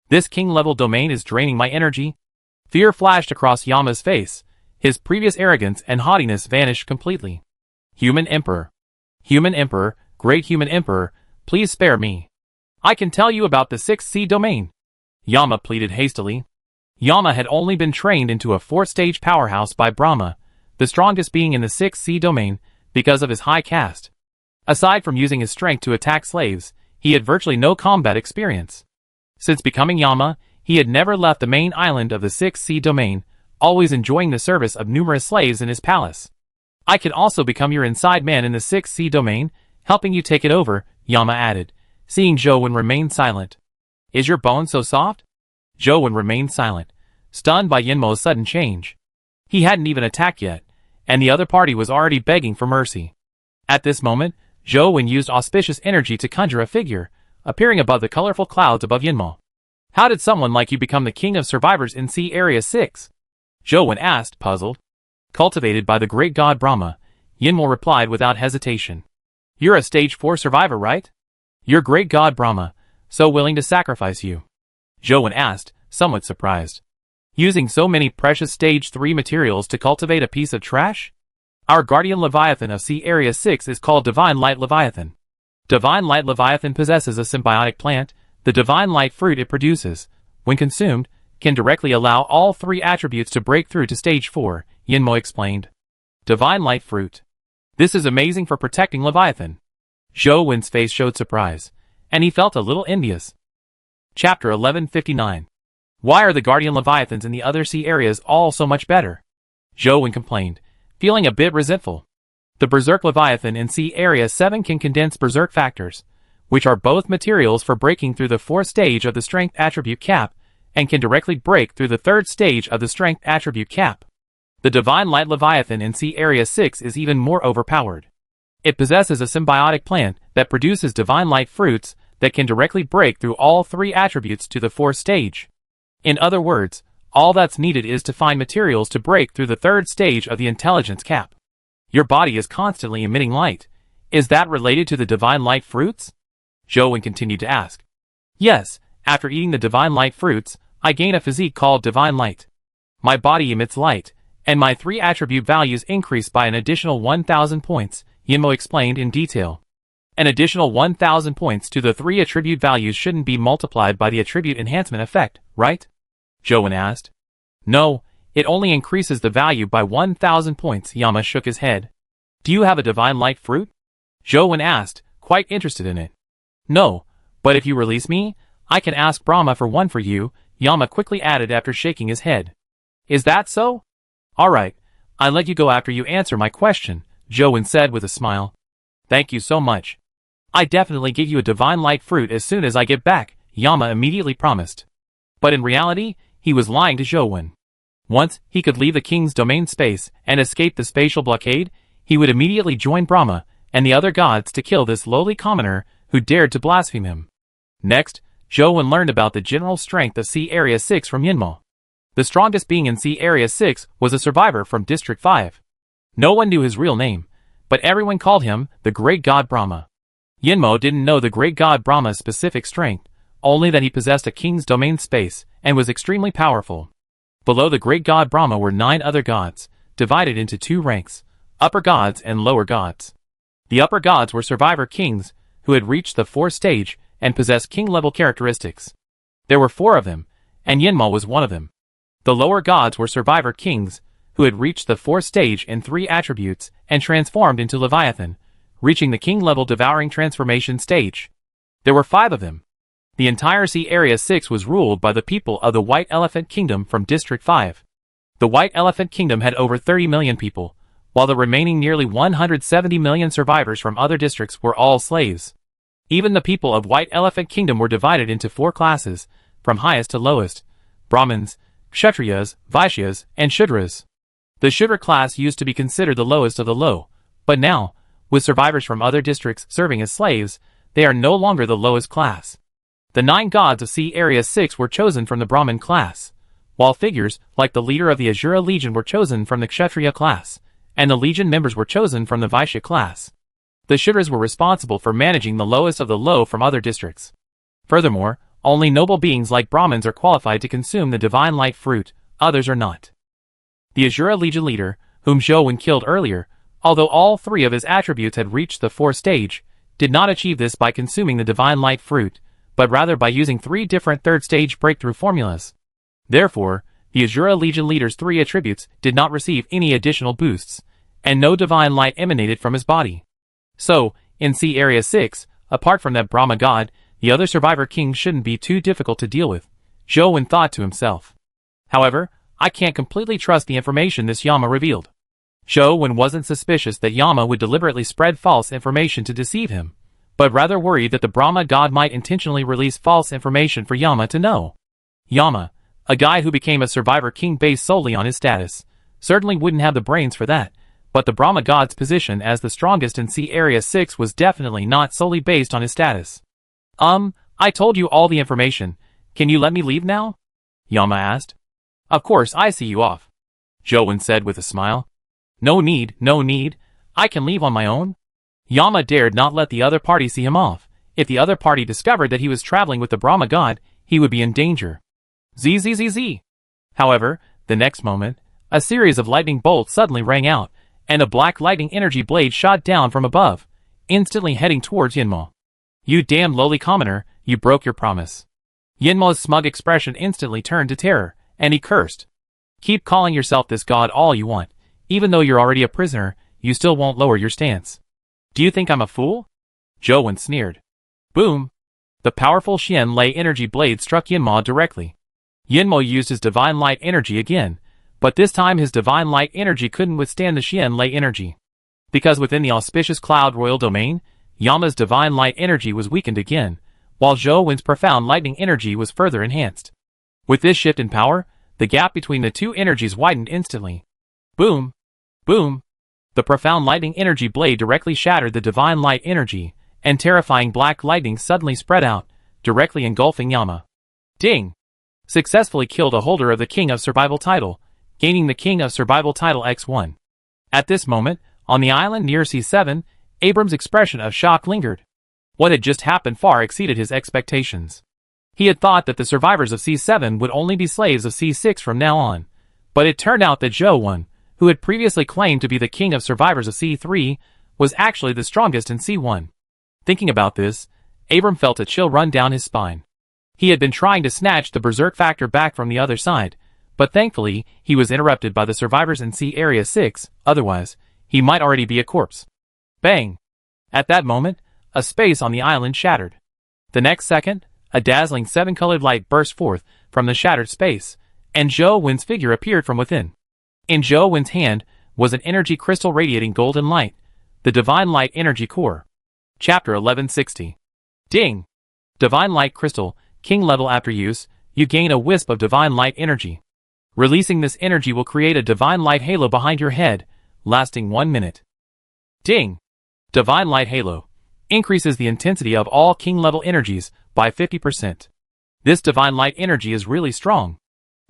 [SPEAKER 1] This king-level domain is draining my energy. Fear flashed across Yama's face. His previous arrogance and haughtiness vanished completely. Human Emperor, Great Human Emperor, please spare me. I can tell you about the 6th sea domain. Yama pleaded hastily. Yama had only been trained into a 4th-stage powerhouse by Brahma, the strongest being in the 6th sea domain, because of his high caste. Aside from using his strength to attack slaves, he had virtually no combat experience. Since becoming Yama, he had never left the main island of the 6th Sea Domain, always enjoying the service of numerous slaves in his palace. I can also become your inside man in the 6th Sea Domain, helping you take it over, Yama added, seeing Zhou remain silent. Is your bone so soft? Zhou remained silent, stunned by Yinmo's sudden change. He hadn't even attacked yet, and the other party was already begging for mercy. At this moment, Zhou used auspicious energy to conjure a figure, appearing above the colorful clouds above Yinmo. How did someone like you become the king of survivors in Sea Area 6? Zhou asked, puzzled. Cultivated by the great god Brahma, Yinmo replied without hesitation. You're a stage 4 survivor, right? Your great god Brahma, so willing to sacrifice you? Zhou asked, somewhat surprised. Using so many precious stage 3 materials to cultivate a piece of trash? Our guardian Leviathan of Sea Area 6 is called Divine Light Leviathan. Divine Light Leviathan possesses a symbiotic plant. The divine light fruit it produces, when consumed, can directly allow all 3 attributes to break through to stage 4, Yinmo explained. Divine light fruit. This is amazing for protecting Leviathan. Zhou face showed surprise, and he felt a little envious. Chapter 1159. Why are the guardian Leviathans in the other sea areas all so much better? Zhou complained, feeling a bit resentful. The Berserk Leviathan in Sea Area 7 can condense Berserk factors, which are both materials for breaking through the 4th stage of the Strength attribute cap, and can directly break through the 3rd stage of the Strength attribute cap. The Divine Light Leviathan in Sea Area 6 is even more overpowered. It possesses a symbiotic plant that produces divine light fruits that can directly break through all 3 attributes to the 4th stage. In other words, all that's needed is to find materials to break through the 3rd stage of the intelligence cap. Your body is constantly emitting light. Is that related to the divine light fruits? Zhou continued to ask. Yes, after eating the divine light fruits, I gain a physique called divine light. My body emits light, and my 3 attribute values increase by an additional 1,000 points, Yinmo explained in detail. An additional 1,000 points to the 3 attribute values shouldn't be multiplied by the attribute enhancement effect, right? Zhou asked. No, it only increases the value by 1,000 points, Yama shook his head. Do you have a divine light fruit? Zhou asked, quite interested in it. No, but if you release me, I can ask Brahma for one for you, Yama quickly added after shaking his head. Is that so? Alright, I'll let you go after you answer my question, Zhou said with a smile. Thank you so much. I definitely give you a divine light fruit as soon as I get back, Yama immediately promised. But in reality, he was lying to Zhou. Once he could leave the king's domain space and escape the spatial blockade, he would immediately join Brahma and the other gods to kill this lowly commoner who dared to blaspheme him. Next, Zhou learned about the general strength of Sea Area 6 from Yinmo. The strongest being in Sea Area 6 was a survivor from District 5. No one knew his real name, but everyone called him the Great God Brahma. Yinmo didn't know the Great God Brahma's specific strength, only that he possessed a king's domain space and was extremely powerful. Below the Great God Brahma were 9 other gods, divided into 2 ranks, upper gods and lower gods. The upper gods were survivor kings, who had reached the 4th stage and possessed king-level characteristics. There were 4 of them, and Yinmo was one of them. The lower gods were survivor kings, who had reached the 4th stage in 3 attributes and transformed into Leviathan, reaching the king-level devouring transformation stage. There were 5 of them. The entire Sea Area 6 was ruled by the people of the White Elephant Kingdom from District 5. The White Elephant Kingdom had over 30 million people, while the remaining nearly 170 million survivors from other districts were all slaves. Even the people of White Elephant Kingdom were divided into 4 classes, from highest to lowest: Brahmins, Kshatriyas, Vaishyas, and Shudras. The Shudra class used to be considered the lowest of the low, but now, with survivors from other districts serving as slaves, they are no longer the lowest class. The 9 gods of Sea Area 6 were chosen from the Brahmin class, while figures like the leader of the Azura Legion were chosen from the Kshatriya class, and the Legion members were chosen from the Vaishya class. The Shudras were responsible for managing the lowest of the low from other districts. Furthermore, only noble beings like Brahmins are qualified to consume the divine light fruit, others are not. The Azura Legion leader, whom Zhou killed earlier, although all 3 of his attributes had reached the 4th stage, did not achieve this by consuming the divine light fruit, but rather by using 3 different 3rd stage breakthrough formulas. Therefore, the Azura Legion leader's 3 attributes did not receive any additional boosts, and no divine light emanated from his body. So, In Sea Area 6, apart from that Brahma god, the other survivor kings shouldn't be too difficult to deal with, Zhou Wen thought to himself. However, I can't completely trust the information this Yama revealed. Zhou Wen wasn't suspicious that Yama would deliberately spread false information to deceive him, but rather worried that the Brahma god might intentionally release false information for Yama to know. Yama, a guy who became a survivor king based solely on his status, certainly wouldn't have the brains for that, but the Brahma god's position as the strongest in Sea Area 6 was definitely not solely based on his status. I told you all the information. Can you let me leave now? Yama asked. Of course, I see you off, Zhou Wen said with a smile. No need, no need. I can leave on my own. Yama dared not let the other party see him off. If the other party discovered that he was traveling with the Brahma god, he would be in danger. Zzz. However, the next moment, a series of lightning bolts suddenly rang out, and a black lightning energy blade shot down from above, instantly heading towards Yinmo. You damn lowly commoner, you broke your promise. Yinmo's smug expression instantly turned to terror, and he cursed. Keep calling yourself this god all you want. Even though you're already a prisoner, you still won't lower your stance. Do you think I'm a fool? Zhou Wen sneered. Boom! The powerful Xian Lei energy blade struck Yinmo directly. Yinmo used his divine light energy again, but this time his divine light energy couldn't withstand the Xian Lei energy. Because within the auspicious Cloud Royal domain, Yama's divine light energy was weakened again, while Zhou Wen's profound lightning energy was further enhanced. With this shift in power, the gap between the two energies widened instantly. Boom! Boom! The profound lightning energy blade directly shattered the divine light energy, and terrifying black lightning suddenly spread out, directly engulfing Yama. Ding! Successfully killed a holder of the King of Survival title, gaining the King of Survival title X1. At this moment, on the island near C7, Abram's expression of shock lingered. What had just happened far exceeded his expectations. He had thought that the survivors of C7 would only be slaves of C6 from now on, but it turned out that Zhou Wen, who had previously claimed to be the king of survivors of C3, was actually the strongest in C1. Thinking about this, Abram felt a chill run down his spine. He had been trying to snatch the berserk factor back from the other side, but thankfully, he was interrupted by the survivors in Sea Area 6, otherwise, he might already be a corpse. Bang! At that moment, a space on the island shattered. The next second, a dazzling seven-colored light burst forth from the shattered space, and Zhou Wen's figure appeared from within. In Zhou Wen's hand was an energy crystal radiating golden light, the Divine Light Energy Core. Chapter 1160. Ding! Divine Light Crystal, King level after use, you gain a wisp of Divine Light Energy. Releasing this energy will create a Divine Light Halo behind your head, lasting 1 minute. Ding! Divine Light Halo increases the intensity of all King level energies by 50%. This Divine Light Energy is really strong,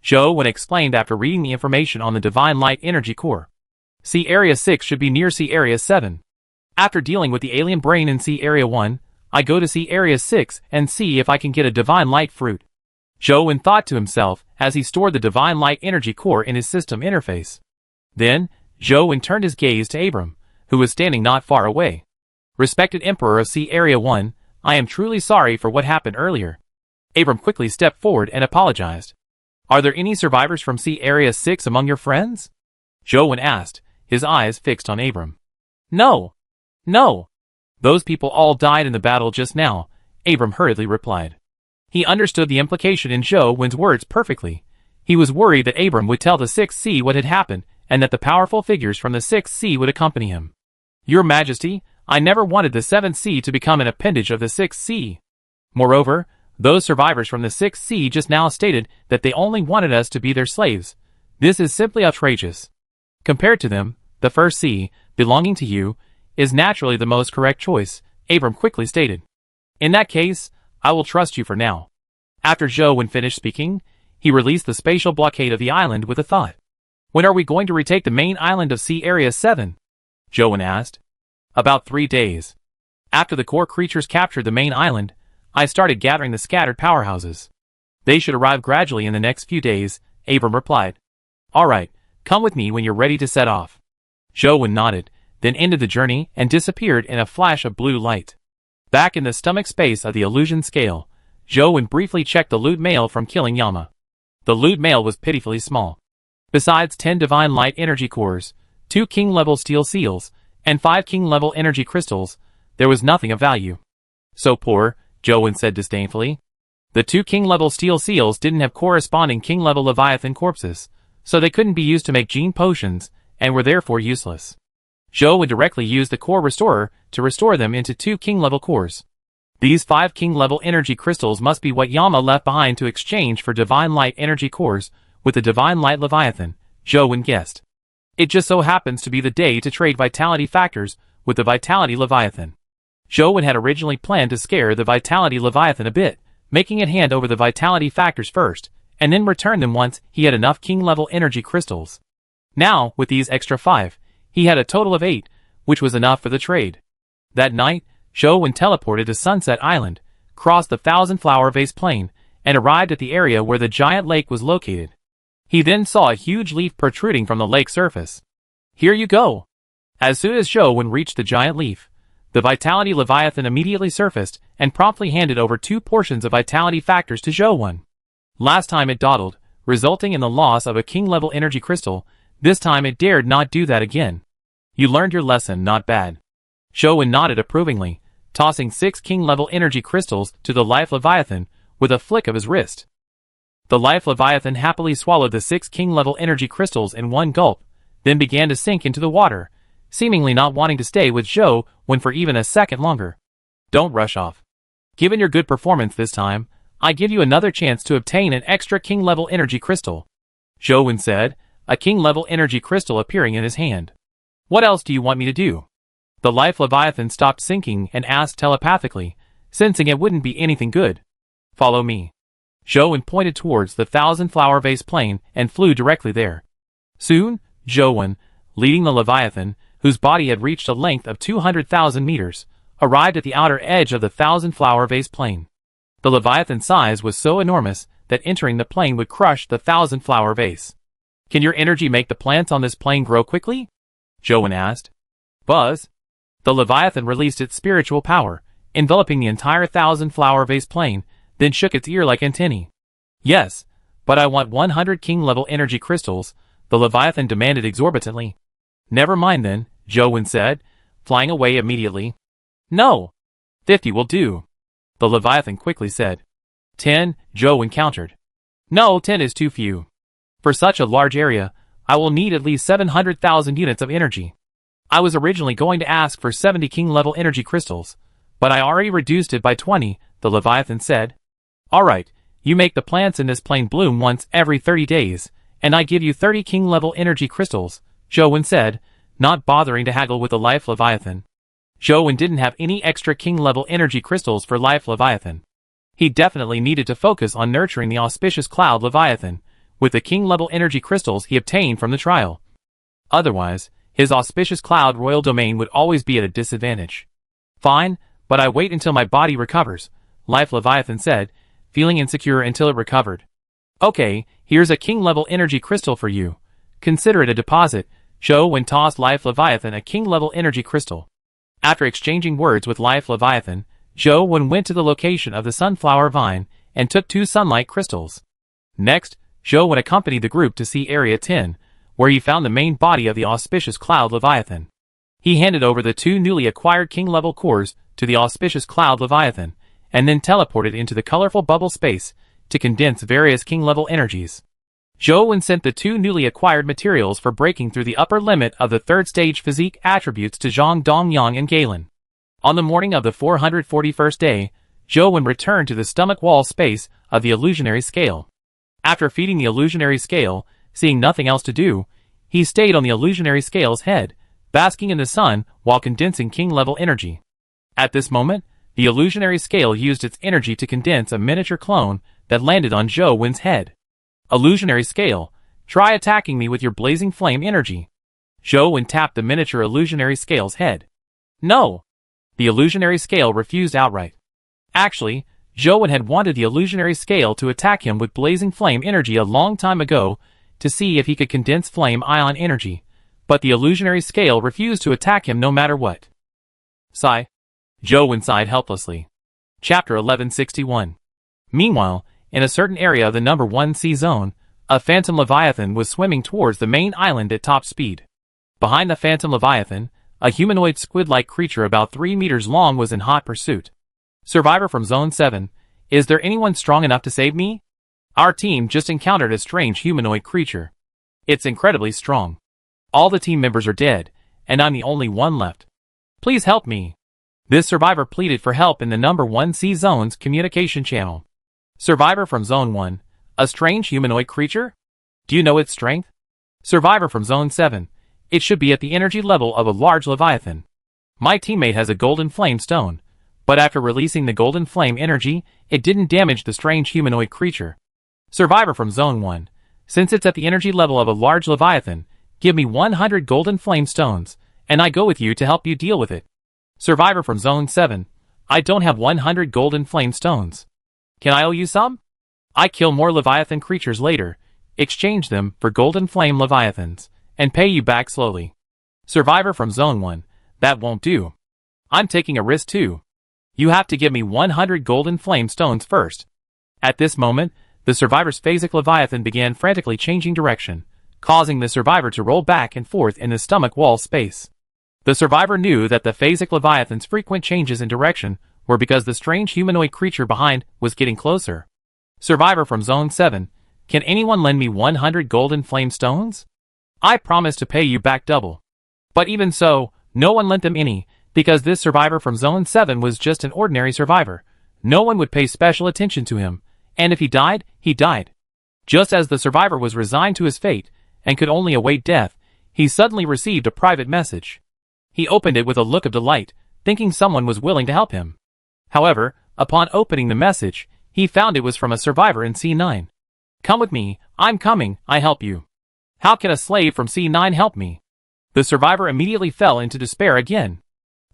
[SPEAKER 1] Zhou Wen explained after reading the information on the Divine Light Energy Core. Sea Area 6 should be near Sea Area 7. After dealing with the alien brain in Sea Area 1, I go to Sea Area 6 and see if I can get a Divine Light Fruit. Zhou Wen thought to himself as he stored the Divine Light Energy Core in his system interface. Then, Zhou Wen turned his gaze to Abram, who was standing not far away. Respected Emperor of Sea Area 1, I am truly sorry for what happened earlier. Abram quickly stepped forward and apologized. Are there any survivors from Sea Area 6 among your friends? Zhou Wen asked, his eyes fixed on Abram. No. No. Those people all died in the battle just now, Abram hurriedly replied. He understood the implication in Zhou Wen's words perfectly. He was worried that Abram would tell the 6th Sea what had happened, and that the powerful figures from the 6th Sea would accompany him. Your Majesty, I never wanted the 7th Sea to become an appendage of the 6th Sea. Moreover, those survivors from the 6th Sea just now stated that they only wanted us to be their slaves. This is simply outrageous. Compared to them, the 1st Sea, belonging to you, is naturally the most correct choice, Abram quickly stated. In that case, I will trust you for now. After Zhou Wen finished speaking, he released the spatial blockade of the island with a thought. When are we going to retake the main island of Sea Area 7? Zhou Wen asked. About 3 days. After the core creatures captured the main island, I started gathering the scattered powerhouses. They should arrive gradually in the next few days, Abram replied. Alright, come with me when you're ready to set off. Zhou Wen nodded, then ended the journey and disappeared in a flash of blue light. Back in the stomach space of the illusion scale, Zhou Wen briefly checked the loot mail from killing Yama. The loot mail was pitifully small. Besides 10 Divine Light Energy Cores, 2 King-level Steel Seals, and 5 King-level Energy Crystals, there was nothing of value. So poor, Joan said disdainfully. The two king-level steel seals didn't have corresponding king-level Leviathan corpses, so they couldn't be used to make gene potions, and were therefore useless. Zhou would directly use the core restorer to restore them into two king-level cores. These 5 king-level energy crystals must be what Yama left behind to exchange for divine light energy cores with the divine light Leviathan, Zhou guessed. It just so happens to be the day to trade vitality factors with the vitality Leviathan. Zhou had originally planned to scare the vitality Leviathan a bit, making it hand over the vitality factors first, and then return them once he had enough king-level energy crystals. Now, with these extra 5, he had a total of 8, which was enough for the trade. That night, Zhou teleported to Sunset Island, crossed the 1,000-flower vase plain, and arrived at the area where the giant lake was located. He then saw a huge leaf protruding from the lake surface. Here you go! As soon as Zhou reached the giant leaf, the Vitality Leviathan immediately surfaced and promptly handed over 2 portions of Vitality Factors to Zhou. Last time it dawdled, resulting in the loss of a king-level energy crystal. This time it dared not do that again. You learned your lesson, not bad. Zhou nodded approvingly, tossing 6 king-level energy crystals to the Life Leviathan with a flick of his wrist. The Life Leviathan happily swallowed the 6 king-level energy crystals in one gulp, then began to sink into the water, seemingly not wanting to stay with Zhou for even a second longer. Don't rush off. Given your good performance this time, I give you another chance to obtain an extra king-level energy crystal, Zhou said, a king-level energy crystal appearing in his hand. What else do you want me to do? The Life Leviathan stopped sinking and asked telepathically, sensing it wouldn't be anything good. Follow me. Zhou pointed towards the 1,000-flower vase plain and flew directly there. Soon, Zhou, leading the Leviathan, whose body had reached a length of 200,000 meters, arrived at the outer edge of the 1,000-flower vase plain. The Leviathan's size was so enormous that entering the plain would crush the 1,000-flower vase. Can your energy make the plants on this plain grow quickly? Zhou asked. Buzz. The Leviathan released its spiritual power, enveloping the entire 1,000-flower vase plain, then shook its ear like antennae. Yes, but I want 100 king-level energy crystals, the Leviathan demanded exorbitantly. Never mind then, Zhou said, flying away immediately. No. 50 will do, the Leviathan quickly said. 10, Zhou countered. No, 10 is too few. For such a large area, I will need at least 700,000 units of energy. I was originally going to ask for 70 king-level energy crystals, but I already reduced it by 20, the Leviathan said. Alright, you make the plants in this plain bloom once every 30 days, and I give you 30 king-level energy crystals, Zhou said, not bothering to haggle with the Life Leviathan. Zhou didn't have any extra king-level energy crystals for Life Leviathan. He definitely needed to focus on nurturing the auspicious Cloud Leviathan, with the king-level energy crystals he obtained from the trial. Otherwise, his auspicious Cloud Royal Domain would always be at a disadvantage. Fine, but I wait until my body recovers, Life Leviathan said, feeling insecure until it recovered. Okay, here's a king-level energy crystal for you. Consider it a deposit, Zhou tossed Life Leviathan a king-level energy crystal. After exchanging words with Life Leviathan, Zhou went to the location of the sunflower vine and took 2 sunlight crystals. Next, Zhou accompanied the group to see Area 10, where he found the main body of the auspicious Cloud Leviathan. He handed over the 2 newly acquired king-level cores to the auspicious Cloud Leviathan, and then teleported into the colorful bubble space to condense various king-level energies. Zhou sent the 2 newly acquired materials for breaking through the upper limit of the 3rd stage physique attributes to Zhang Dongyang and Galen. On the morning of the 441st day, Zhou returned to the stomach wall space of the illusionary scale. After feeding the illusionary scale, seeing nothing else to do, he stayed on the illusionary scale's head, basking in the sun while condensing king-level energy. At this moment, the illusionary scale used its energy to condense a miniature clone that landed on Zhou head. Illusionary scale, try attacking me with your blazing flame energy. Zhou tapped the miniature illusionary scale's head. No! The illusionary scale refused outright. Actually, Zhou had wanted the illusionary scale to attack him with blazing flame energy a long time ago to see if he could condense flame ion energy, but the illusionary scale refused to attack him no matter what. Sigh. Zhou sighed helplessly. Chapter 1161. Meanwhile, in a certain area of the number 1C zone, a phantom leviathan was swimming towards the main island at top speed. Behind the phantom leviathan, A humanoid squid-like creature about 3 meters long was in hot pursuit. Survivor from Zone 7, is there anyone strong enough to save me? Our team just encountered a strange humanoid creature. It's incredibly strong. All the team members are dead, and I'm the only one left. Please help me. This survivor pleaded for help in the number 1C Zone's communication channel. Survivor from Zone 1, a strange humanoid creature? Do you know its strength? Survivor from Zone 7, it should be at the energy level of a large leviathan. My teammate has a golden flame stone, but after releasing the golden flame energy, it didn't damage the strange humanoid creature. Survivor from Zone 1, since it's at the energy level of a large leviathan, give me 100 golden flame stones, and I go with you to help you deal with it. Survivor from Zone 7, I don't have 100 golden flame stones. Can I owe you some? I kill more leviathan creatures later, exchange them for golden flame leviathans, and pay you back slowly. Survivor from Zone 1, that won't do. I'm taking a risk too. You have to give me 100 golden flame stones first. At this moment, the survivor's phasic leviathan began frantically changing direction, causing the survivor to roll back and forth in the stomach wall space. The survivor knew that the phasic leviathan's frequent changes in direction were because the strange humanoid creature behind was getting closer. Survivor from Zone 7, can anyone lend me 100 golden flame stones? I promise to pay you back double. But even so, no one lent them any, because this survivor from Zone 7 was just an ordinary survivor. No one would pay special attention to him, and if he died, he died. Just as the survivor was resigned to his fate, and could only await death, he suddenly received a private message. He opened it with a look of delight, thinking someone was willing to help him. However, upon opening the message, he found it was from a survivor in C9. Come with me, I'm coming, I help you. How can a slave from C9 help me? The survivor immediately fell into despair again.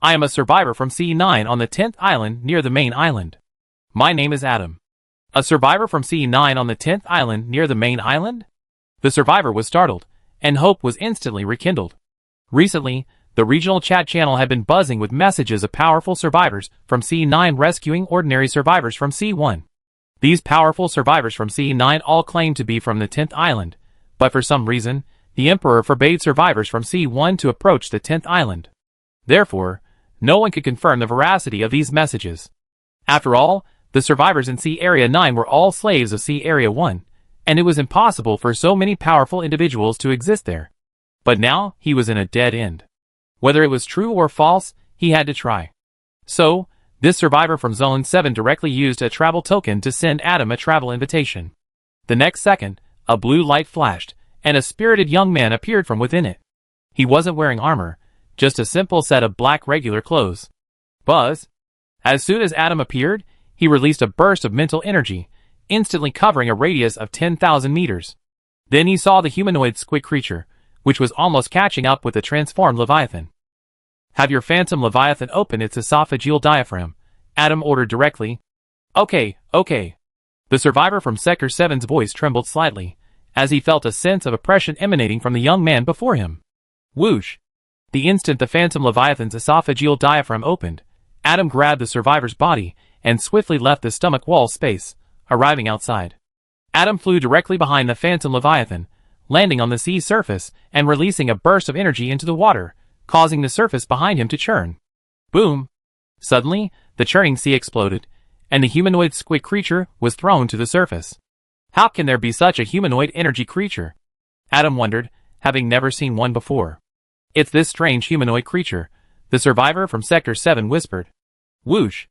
[SPEAKER 1] I am a survivor from C9 on the 10th island near the main island. My name is Adam. A survivor from C9 on the 10th island near the main island? The survivor was startled, and hope was instantly rekindled. Recently, the regional chat channel had been buzzing with messages of powerful survivors from C9 rescuing ordinary survivors from C1. These powerful survivors from C9 all claimed to be from the 10th island, but for some reason, the Emperor forbade survivors from C1 to approach the 10th island. Therefore, no one could confirm the veracity of these messages. After all, the survivors in C Area 9 were all slaves of C Area 1, and it was impossible for so many powerful individuals to exist there. But now, he was in a dead end. Whether it was true or false, he had to try. So, this survivor from Zone 7 directly used a travel token to send Adam a travel invitation. The next second, a blue light flashed, and a spirited young man appeared from within it. He wasn't wearing armor, just a simple set of black regular clothes. Buzz. As soon as Adam appeared, he released a burst of mental energy, instantly covering a radius of 10,000 meters. Then he saw the humanoid squid creature, which was almost catching up with the transformed Leviathan. Have your phantom Leviathan open its esophageal diaphragm, Adam ordered directly. Okay. The survivor from Sector 7's voice trembled slightly, as he felt a sense of oppression emanating from the young man before him. Whoosh! The instant the phantom Leviathan's esophageal diaphragm opened, Adam grabbed the survivor's body and swiftly left the stomach wall space, arriving outside. Adam flew directly behind the phantom Leviathan, landing on the sea surface and releasing a burst of energy into the water, causing the surface behind him to churn. Boom! Suddenly, the churning sea exploded, and the humanoid squid creature was thrown to the surface. How can there be such a humanoid energy creature? Adam wondered, having never seen one before. It's this strange humanoid creature, the survivor from Sector 7 whispered. Whoosh!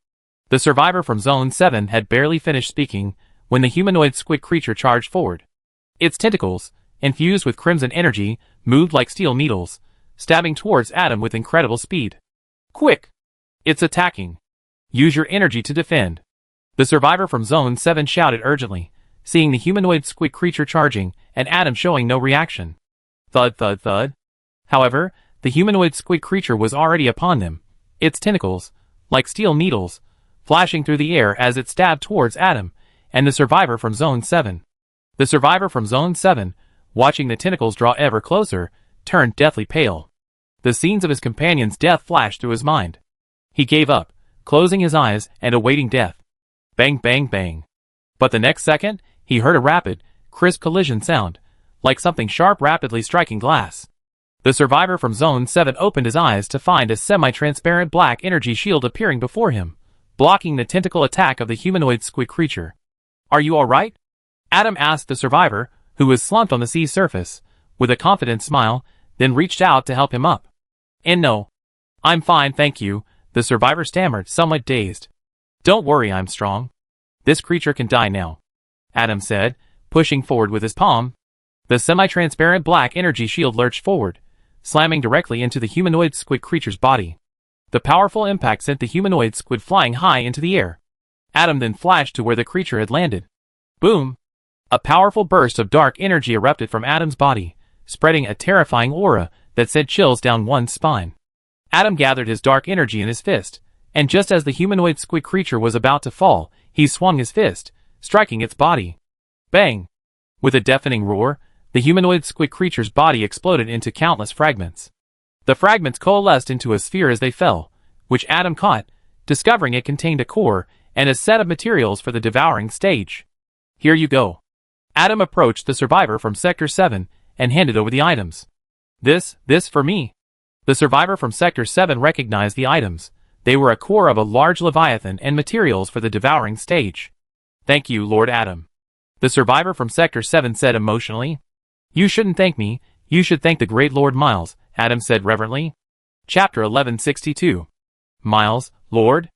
[SPEAKER 1] The survivor from Zone 7 had barely finished speaking when the humanoid squid creature charged forward. Its tentacles, infused with crimson energy, moved like steel needles, stabbing towards Adam with incredible speed. Quick! It's attacking. Use your energy to defend. The survivor from Zone 7 shouted urgently, seeing the humanoid squid creature charging, and Adam showing no reaction. Thud thud thud. However, the humanoid squid creature was already upon them, its tentacles, like steel needles, flashing through the air as it stabbed towards Adam, and the survivor from Zone 7. The survivor from Zone 7, watching the tentacles draw ever closer, turned deathly pale. The scenes of his companion's death flashed through his mind. He gave up, closing his eyes and awaiting death. Bang bang bang. But the next second, he heard a rapid, crisp collision sound, like something sharp rapidly striking glass. The survivor from Zone 7 opened his eyes to find a semi-transparent black energy shield appearing before him, blocking the tentacle attack of the humanoid squid creature. "Are you alright?" Adam asked the survivor, who was slumped on the sea surface, with a confident smile, then reached out to help him up. "And no. I'm fine, thank you," the survivor stammered, somewhat dazed. "Don't worry, I'm strong. This creature can die now," Adam said, pushing forward with his palm. The semi-transparent black energy shield lurched forward, slamming directly into the humanoid squid creature's body. The powerful impact sent the humanoid squid flying high into the air. Adam then flashed to where the creature had landed. Boom! A powerful burst of dark energy erupted from Adam's body, spreading a terrifying aura that sent chills down one's spine. Adam gathered his dark energy in his fist, and just as the humanoid squid creature was about to fall, he swung his fist, striking its body. Bang! With a deafening roar, the humanoid squid creature's body exploded into countless fragments. The fragments coalesced into a sphere as they fell, which Adam caught, discovering it contained a core and a set of materials for the devouring stage. "Here you go." Adam approached the survivor from Sector 7 and handed over the items. This for me." The survivor from Sector 7 recognized the items. They were a core of a large leviathan and materials for the devouring stage. "Thank you, Lord Adam," the survivor from Sector 7 said emotionally. "You shouldn't thank me, you should thank the great Lord Miles," Adam said reverently. Chapter 1162. Miles, Lord?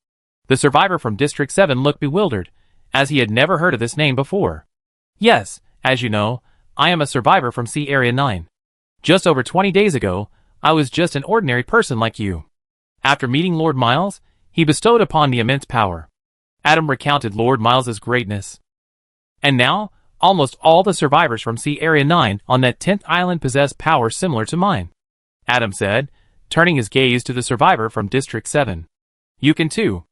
[SPEAKER 1] The survivor from District 7 looked bewildered, as he had never heard of this name before. "Yes, as you know, I am a survivor from Sea Area 9. Just over 20 days ago, I was just an ordinary person like you. After meeting Lord Miles, he bestowed upon me immense power." Adam recounted Lord Miles's greatness. "And now, almost all the survivors from Sea Area 9 on that 10th island possess power similar to mine," Adam said, turning his gaze to the survivor from District 7. "You can too.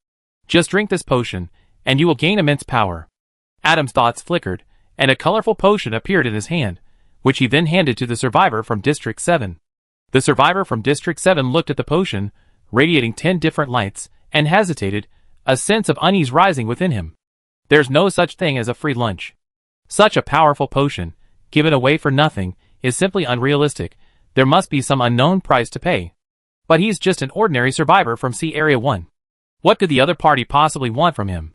[SPEAKER 1] Just drink this potion, and you will gain immense power." Adam's thoughts flickered, and a colorful potion appeared in his hand, which he then handed to the survivor from District 7. The survivor from District 7 looked at the potion, radiating 10 different lights, and hesitated, a sense of unease rising within him. There's no such thing as a free lunch. Such a powerful potion, given away for nothing, is simply unrealistic. There must be some unknown price to pay. But he's just an ordinary survivor from Sea Area 1. What could the other party possibly want from him?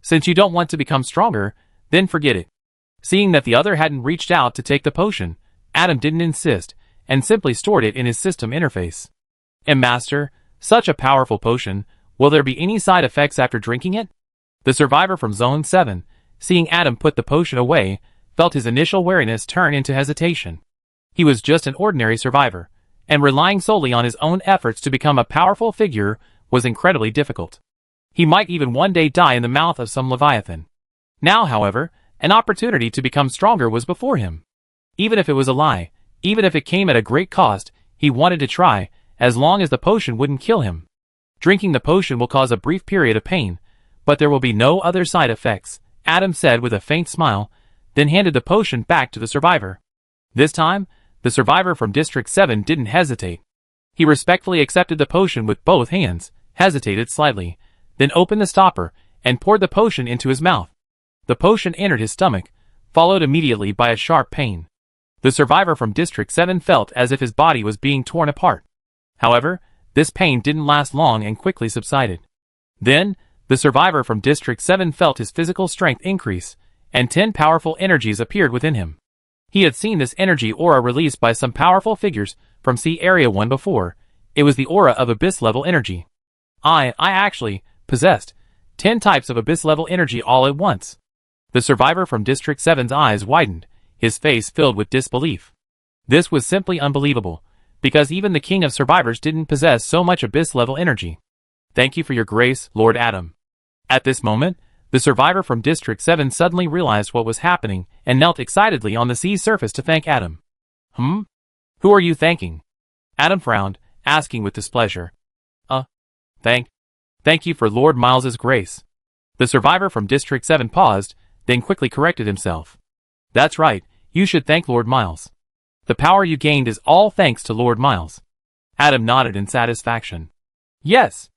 [SPEAKER 1] Since you don't want to become stronger, then forget it. Seeing that the other hadn't reached out to take the potion, Adam didn't insist, and simply stored it in his system interface. "Master, such a powerful potion, will there be any side effects after drinking it?" The survivor from Zone 7, seeing Adam put the potion away, felt his initial wariness turn into hesitation. He was just an ordinary survivor, and relying solely on his own efforts to become a powerful figure was incredibly difficult. He might even one day die in the mouth of some leviathan. Now, however, an opportunity to become stronger was before him. Even if it was a lie, even if it came at a great cost, he wanted to try, as long as the potion wouldn't kill him. Drinking the potion will cause a brief period of pain, but there will be no other side effects, Adam said with a faint smile, then handed the potion back to the survivor. This time, the survivor from District 7 didn't hesitate. He respectfully accepted the potion with both hands, hesitated slightly, then opened the stopper, and poured the potion into his mouth. The potion entered his stomach, followed immediately by a sharp pain. The survivor from District 7 felt as if his body was being torn apart. However, this pain didn't last long and quickly subsided. Then, the survivor from District 7 felt his physical strength increase, and 10 powerful energies appeared within him. He had seen this energy aura released by some powerful figures from Sea Area 1 before. It was the aura of Abyss-level energy. I actually possessed 10 types of Abyss-level energy all at once. The survivor from District 7's eyes widened, his face filled with disbelief. This was simply unbelievable, because even the king of survivors didn't possess so much Abyss-level energy. "Thank you for your grace, Lord Adam." At this moment, the survivor from District 7 suddenly realized what was happening and knelt excitedly on the sea's surface to thank Adam. Who are you thanking?" Adam frowned, asking with displeasure. Thank you for Lord Miles's grace." The survivor from District 7 paused, then quickly corrected himself. "That's right, you should thank Lord Miles. The power you gained is all thanks to Lord Miles." Adam nodded in satisfaction. "Yes.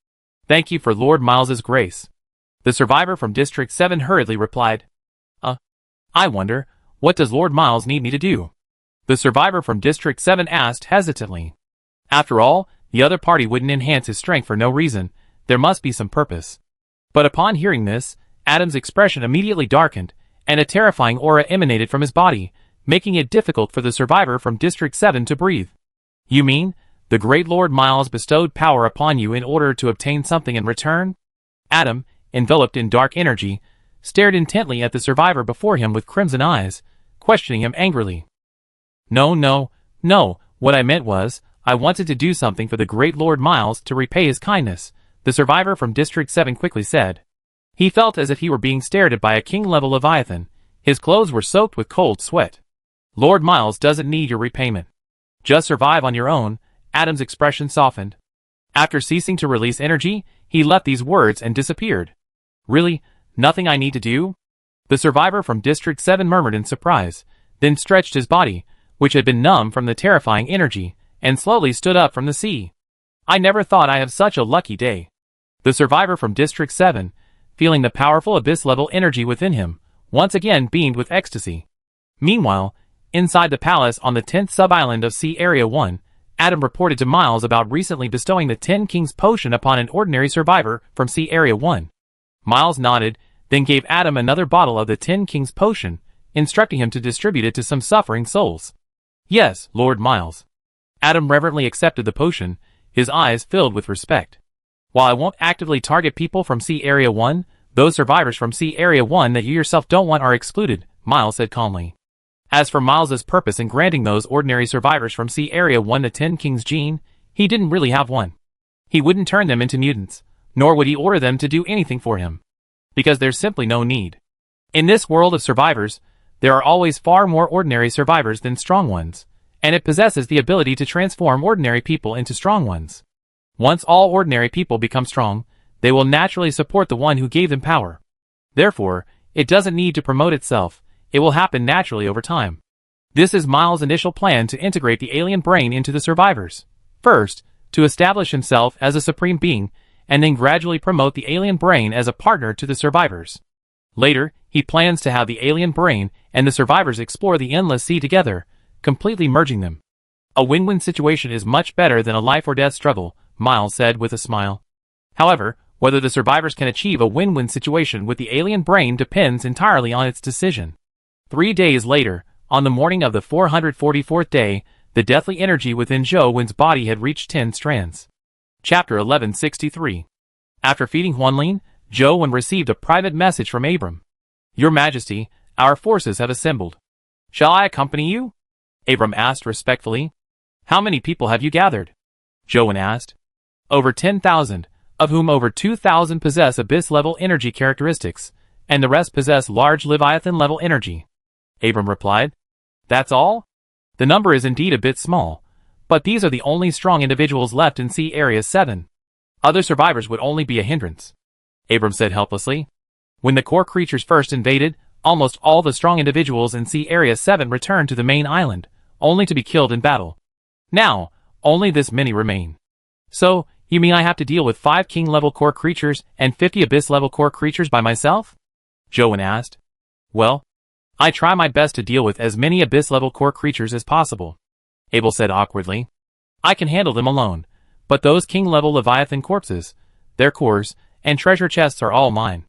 [SPEAKER 1] Thank you for Lord Miles's grace." The survivor from District 7 hurriedly replied. I wonder, what does Lord Miles need me to do?" The survivor from District 7 asked hesitantly. After all, the other party wouldn't enhance his strength for no reason. There must be some purpose. But upon hearing this, Adam's expression immediately darkened, and a terrifying aura emanated from his body, making it difficult for the survivor from District 7 to breathe. You mean, the great Lord Miles bestowed power upon you in order to obtain something in return? Adam, enveloped in dark energy, stared intently at the survivor before him with crimson eyes, questioning him angrily. No, what I meant was, I wanted to do something for the great Lord Miles to repay his kindness, the survivor from District 7 quickly said. He felt as if he were being stared at by a king-level Leviathan. His clothes were soaked with cold sweat. Lord Miles doesn't need your repayment. Just survive on your own. Adam's expression softened. After ceasing to release energy, he left these words and disappeared. Really? Nothing I need to do? The survivor from District 7 murmured in surprise, then stretched his body, which had been numb from the terrifying energy, and slowly stood up from the sea. I never thought I'd have such a lucky day. The survivor from District 7, feeling the powerful abyss-level energy within him, once again beamed with ecstasy. Meanwhile, inside the palace on the 10th sub-island of Sea Area 1, Adam reported to Miles about recently bestowing the 10 Kings potion upon an ordinary survivor from Sea Area 1. Miles nodded, then gave Adam another bottle of the 10 Kings potion, instructing him to distribute it to some suffering souls. Yes, Lord Miles. Adam reverently accepted the potion, his eyes filled with respect. While I won't actively target people from Sea Area 1, those survivors from Sea Area 1 that you yourself don't want are excluded, Miles said calmly. As for Miles's purpose in granting those ordinary survivors from Sea Area 1 the 10 Kings gene, he didn't really have one. He wouldn't turn them into mutants, nor would he order them to do anything for him. Because there's simply no need. In this world of survivors, there are always far more ordinary survivors than strong ones, and it possesses the ability to transform ordinary people into strong ones. Once all ordinary people become strong, they will naturally support the one who gave them power. Therefore, it doesn't need to promote itself, it will happen naturally over time. This is Miles' initial plan to integrate the alien brain into the survivors. First, to establish himself as a supreme being, and then gradually promote the alien brain as a partner to the survivors. Later, he plans to have the alien brain and the survivors explore the endless sea together, completely merging them. A win-win situation is much better than a life-or-death struggle, Miles said with a smile. However, whether the survivors can achieve a win-win situation with the alien brain depends entirely on its decision. 3 days later, on the morning of the 444th day, the deathly energy within Zhou Wen's body had reached 10 strands. Chapter 1163. After feeding Huanlin, Zhou Wen received a private message from Abram. Your Majesty, our forces have assembled. Shall I accompany you? Abram asked respectfully. How many people have you gathered? Zhou Wen asked. Over 10,000, of whom over 2,000 possess abyss-level energy characteristics, and the rest possess large Leviathan-level energy. Abram replied. That's all? The number is indeed a bit small, but these are the only strong individuals left in Sea Area 7. Other survivors would only be a hindrance. Abram said helplessly. When the core creatures first invaded, almost all the strong individuals in Sea Area 7 returned to the main island, only to be killed in battle. Now, only this many remain. So, you mean I have to deal with 5 king-level core creatures and 50 abyss-level core creatures by myself? Zhou Wen asked. Well, I try my best to deal with as many abyss-level core creatures as possible. Abel said awkwardly. I can handle them alone, but those king-level Leviathan corpses, their cores, and treasure chests are all mine.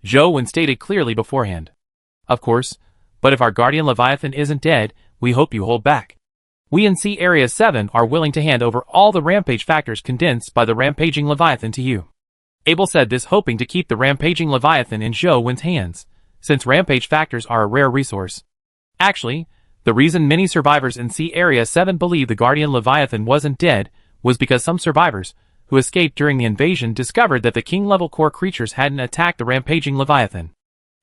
[SPEAKER 1] Zhou Wen stated clearly beforehand. Of course, but if our guardian Leviathan isn't dead, we hope you hold back. We in Sea Area 7 are willing to hand over all the rampage factors condensed by the rampaging Leviathan to you. Abel said this hoping to keep the rampaging Leviathan in Zhou Wen's hands, since rampage factors are a rare resource. Actually, the reason many survivors in Sea Area 7 believe the guardian Leviathan wasn't dead was because some survivors, who escaped during the invasion, discovered that the king-level core creatures hadn't attacked the rampaging Leviathan.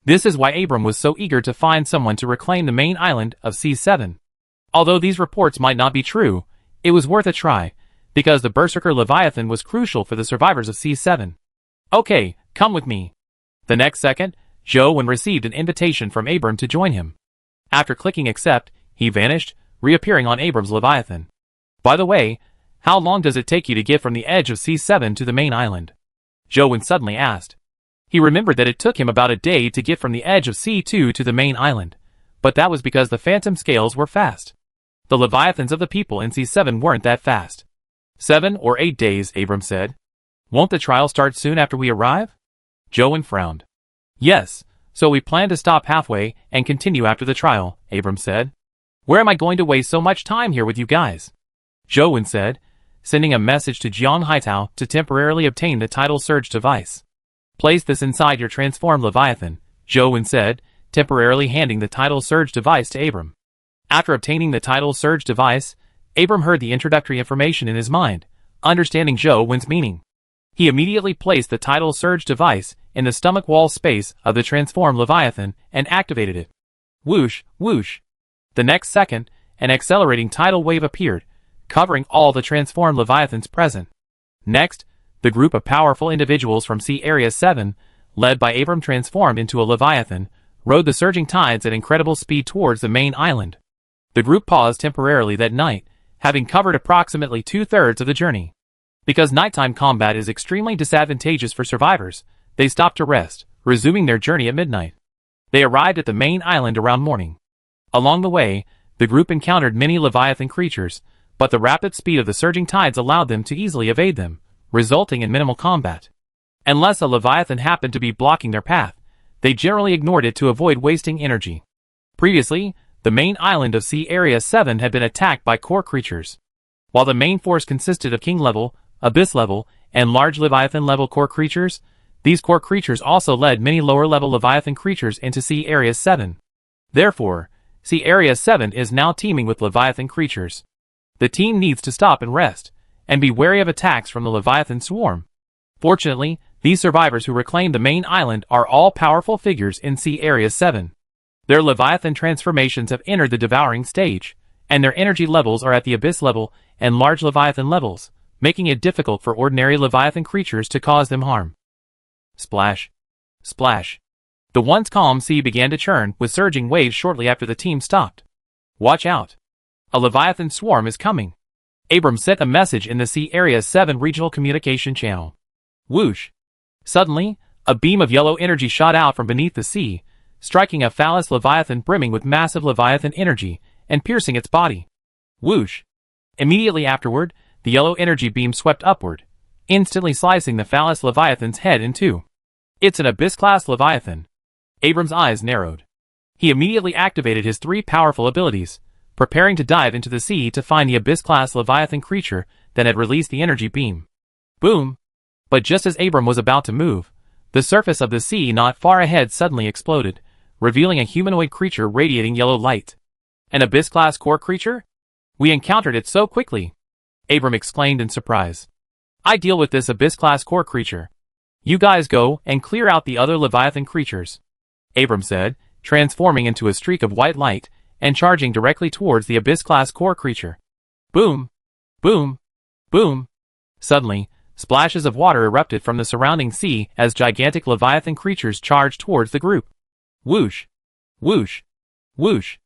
[SPEAKER 1] This is why Abram was so eager to find someone to reclaim the main island of C7. Although these reports might not be true, it was worth a try, because the Berserker Leviathan was crucial for the survivors of C7. Okay, come with me. The next second, Zhou Wen received an invitation from Abram to join him. After clicking accept, he vanished, reappearing on Abram's Leviathan. By the way, how long does it take you to get from the edge of C7 to the main island? Zhou Wen suddenly asked. He remembered that it took him about a day to get from the edge of C2 to the main island, but that was because the phantom scales were fast. The Leviathans of the people in C7 weren't that fast. 7 or 8 days, Abram said. Won't the trial start soon after we arrive? Joan frowned. Yes, so we plan to stop halfway and continue after the trial, Abram said. Where am I going to waste so much time here with you guys? Joan said, sending a message to Jiang Haitao to temporarily obtain the tidal surge device. Place this inside your transformed Leviathan, Joan said, temporarily handing the tidal surge device to Abram. After obtaining the tidal surge device, Abram heard the introductory information in his mind, understanding Joan's meaning. He immediately placed the tidal surge device in the stomach wall space of the transformed Leviathan and activated it. Whoosh, whoosh. The next second, an accelerating tidal wave appeared, covering all the transformed Leviathans present. Next, the group of powerful individuals from Sea Area 7, led by Abram transformed into a Leviathan, rode the surging tides at incredible speed towards the main island. The group paused temporarily that night, having covered approximately 2/3 of the journey. Because nighttime combat is extremely disadvantageous for survivors, they stopped to rest, resuming their journey at midnight. They arrived at the main island around morning. Along the way, the group encountered many Leviathan creatures, but the rapid speed of the surging tides allowed them to easily evade them, resulting in minimal combat. Unless a Leviathan happened to be blocking their path, they generally ignored it to avoid wasting energy. Previously, the main island of Sea Area 7 had been attacked by core creatures. While the main force consisted of king-level, abyss-level, and large Leviathan-level core creatures, these core creatures also led many lower-level Leviathan creatures into Sea Area 7. Therefore, Sea Area 7 is now teeming with Leviathan creatures. The team needs to stop and rest, and be wary of attacks from the Leviathan swarm. Fortunately, these survivors who reclaimed the main island are all powerful figures in Sea Area 7. Their Leviathan transformations have entered the devouring stage, and their energy levels are at the abyss level and large Leviathan levels, making it difficult for ordinary Leviathan creatures to cause them harm. Splash. Splash. The once calm sea began to churn with surging waves shortly after the team stopped. Watch out. A Leviathan swarm is coming. Abram sent a message in the Sea Area 7 regional communication channel. Whoosh. Suddenly, a beam of yellow energy shot out from beneath the sea, striking a phallus Leviathan brimming with massive Leviathan energy and piercing its body. Whoosh. Immediately afterward, the yellow energy beam swept upward, instantly slicing the phallus Leviathan's head in two. It's an Abyss-class Leviathan. Abram's eyes narrowed. He immediately activated his 3 powerful abilities, preparing to dive into the sea to find the Abyss-class Leviathan creature that had released the energy beam. Boom! But just as Abram was about to move, the surface of the sea not far ahead suddenly exploded, revealing a humanoid creature radiating yellow light. An Abyss-class core creature? We encountered it so quickly! Abram exclaimed in surprise. I deal with this Abyss-class core creature. You guys go and clear out the other Leviathan creatures, Abram said, transforming into a streak of white light and charging directly towards the Abyss-class core creature. Boom! Boom! Boom! Suddenly, splashes of water erupted from the surrounding sea as gigantic Leviathan creatures charged towards the group. Whoosh! Whoosh! Whoosh!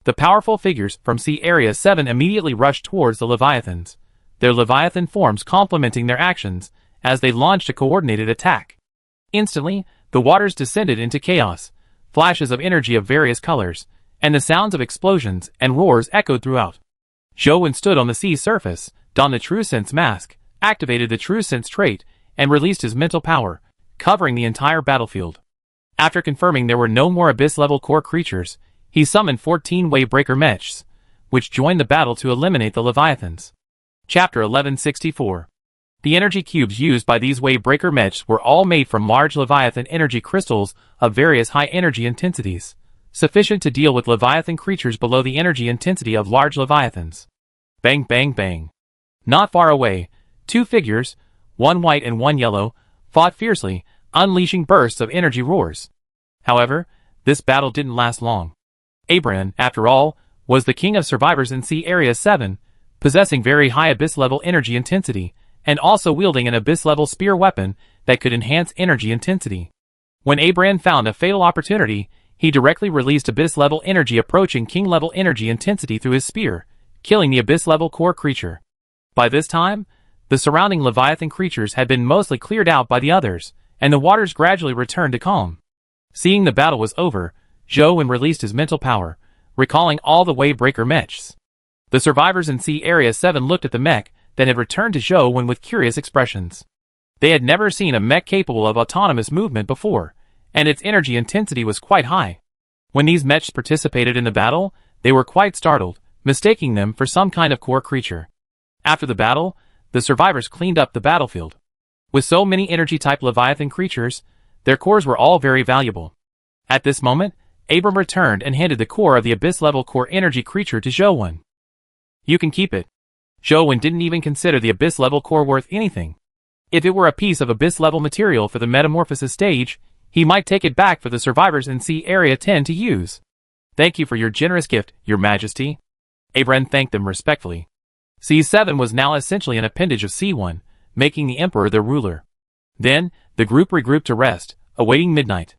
[SPEAKER 1] The powerful figures from Sea Area 7 immediately rushed towards the Leviathans, their Leviathan forms complementing their actions as they launched a coordinated attack. Instantly, the waters descended into chaos, flashes of energy of various colors, and the sounds of explosions and roars echoed throughout. Joan stood on the sea surface, donned the True Sense mask, activated the True Sense trait, and released his mental power, covering the entire battlefield. After confirming there were no more Abyss-level core creatures, he summoned 14 Wavebreaker Mechs, which joined the battle to eliminate the Leviathans. Chapter 1164. The energy cubes used by these Wavebreaker Mechs were all made from large Leviathan energy crystals of various high energy intensities, sufficient to deal with Leviathan creatures below the energy intensity of large Leviathans. Bang bang bang. Not far away, 2 figures, one white and one yellow, fought fiercely, unleashing bursts of energy roars. However, this battle didn't last long. Abram, after all, was the king of survivors in Sea Area 7, possessing very high Abyss-level energy intensity, and also wielding an Abyss-level spear weapon that could enhance energy intensity. When Abram found a fatal opportunity, he directly released Abyss-level energy approaching King-level energy intensity through his spear, killing the Abyss-level core creature. By this time, the surrounding Leviathan creatures had been mostly cleared out by the others, and the waters gradually returned to calm. Seeing the battle was over, Joan released his mental power, recalling all the Wavebreaker Mechs. The survivors in Sea Area 7 looked at the mech, then had returned to Zhou Wen with curious expressions. They had never seen a mech capable of autonomous movement before, and its energy intensity was quite high. When these mechs participated in the battle, they were quite startled, mistaking them for some kind of core creature. After the battle, the survivors cleaned up the battlefield. With so many energy-type Leviathan creatures, their cores were all very valuable. At this moment, Abram returned and handed the core of the Abyss-level core energy creature to Zhou Wen. You can keep it. Zhou Wen didn't even consider the Abyss-level core worth anything. If it were a piece of Abyss-level material for the metamorphosis stage, he might take it back for the survivors in Sea Area 10 to use. Thank you for your generous gift, Your Majesty. Abram thanked them respectfully. C7 was now essentially an appendage of C1, making the Emperor their ruler. Then, the group regrouped to rest, awaiting midnight.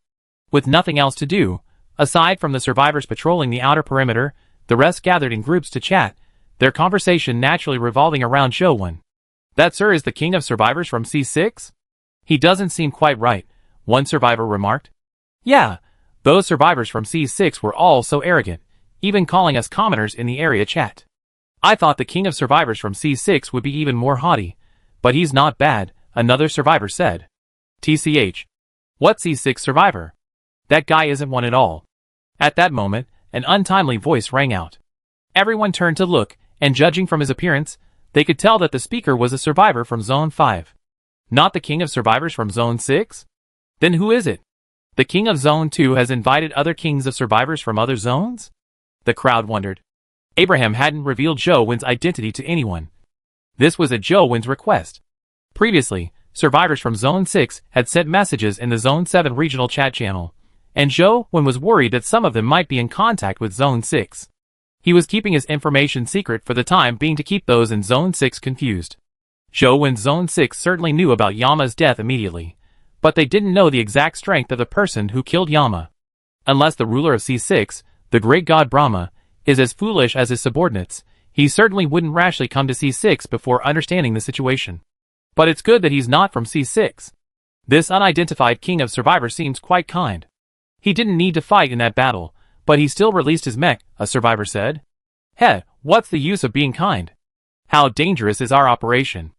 [SPEAKER 1] With nothing else to do, aside from the survivors patrolling the outer perimeter, the rest gathered in groups to chat, their conversation naturally revolving around Zhou Wen. That sir is the king of survivors from C6? He doesn't seem quite right, one survivor remarked. Yeah, those survivors from C6 were all so arrogant, even calling us commoners in the area chat. I thought the king of survivors from C6 would be even more haughty, but he's not bad, another survivor said. TCH. What C6 survivor? That guy isn't one at all. At that moment, an untimely voice rang out. Everyone turned to look, and judging from his appearance, they could tell that the speaker was a survivor from Zone 5. Not the king of survivors from Zone 6? Then who is it? The king of Zone 2 has invited other kings of survivors from other zones? The crowd wondered. Abraham hadn't revealed Zhou Wen's identity to anyone. This was at Zhou Wen's request. Previously, survivors from Zone 6 had sent messages in the Zone 7 regional chat channel, and Zhou Wen was worried that some of them might be in contact with Zone 6. He was keeping his information secret for the time being to keep those in Zone 6 confused. Zhou Wen's Zone 6 certainly knew about Yama's death immediately, but they didn't know the exact strength of the person who killed Yama. Unless the ruler of C6, the great god Brahma, is as foolish as his subordinates, he certainly wouldn't rashly come to C6 before understanding the situation. But it's good that he's not from C6. This unidentified king of survivors seems quite kind. He didn't need to fight in that battle, but he still released his mech, a survivor said. Heh, what's the use of being kind? How dangerous is our operation?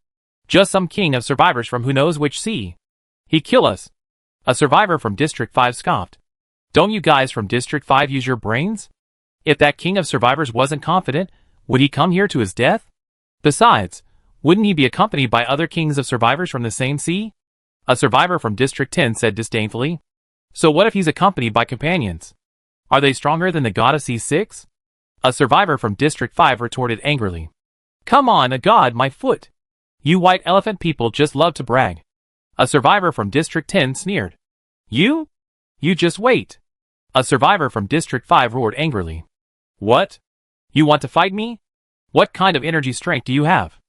[SPEAKER 1] Just some king of survivors from who knows which sea. He'd kill us. A survivor from District 5 scoffed. Don't you guys from District 5 use your brains? If that king of survivors wasn't confident, would he come here to his death? Besides, wouldn't he be accompanied by other kings of survivors from the same sea? A survivor from District 10 said disdainfully. So what if he's accompanied by companions? Are they stronger than the god of C6? A survivor from District 5 retorted angrily. Come on, a god, my foot. You white elephant people just love to brag. A survivor from District 10 sneered. You? You just wait. A survivor from District 5 roared angrily. What? You want to fight me? What kind of energy strength do you have?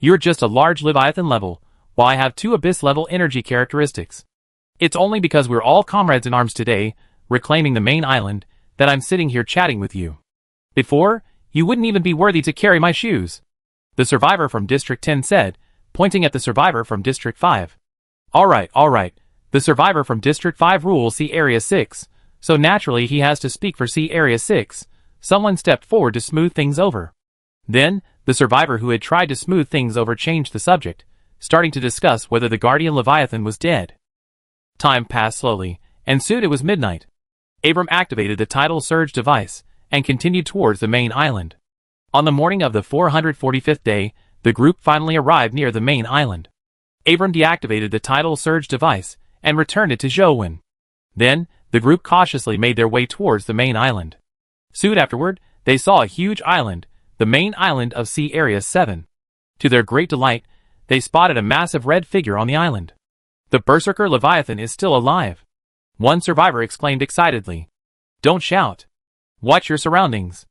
[SPEAKER 1] You're just a large Leviathan level, while I have 2 Abyss level energy characteristics. It's only because we're all comrades in arms today, reclaiming the main island, that I'm sitting here chatting with you. Before, you wouldn't even be worthy to carry my shoes. The survivor from District 10 said, pointing at the survivor from District 5. Alright. The survivor from District 5 rules Sea Area 6, so naturally he has to speak for Sea Area 6. Someone stepped forward to smooth things over. Then, the survivor who had tried to smooth things over changed the subject, starting to discuss whether the Guardian Leviathan was dead. Time passed slowly, and soon it was midnight. Abram activated the tidal surge device, and continued towards the main island. On the morning of the 445th day, the group finally arrived near the main island. Abram deactivated the tidal surge device, and returned it to Zhou Wen. Then, the group cautiously made their way towards the main island. Soon afterward, they saw a huge island, the main island of Sea Area 7. To their great delight, they spotted a massive red figure on the island. The Berserker Leviathan is still alive. One survivor exclaimed excitedly. Don't shout. Watch your surroundings.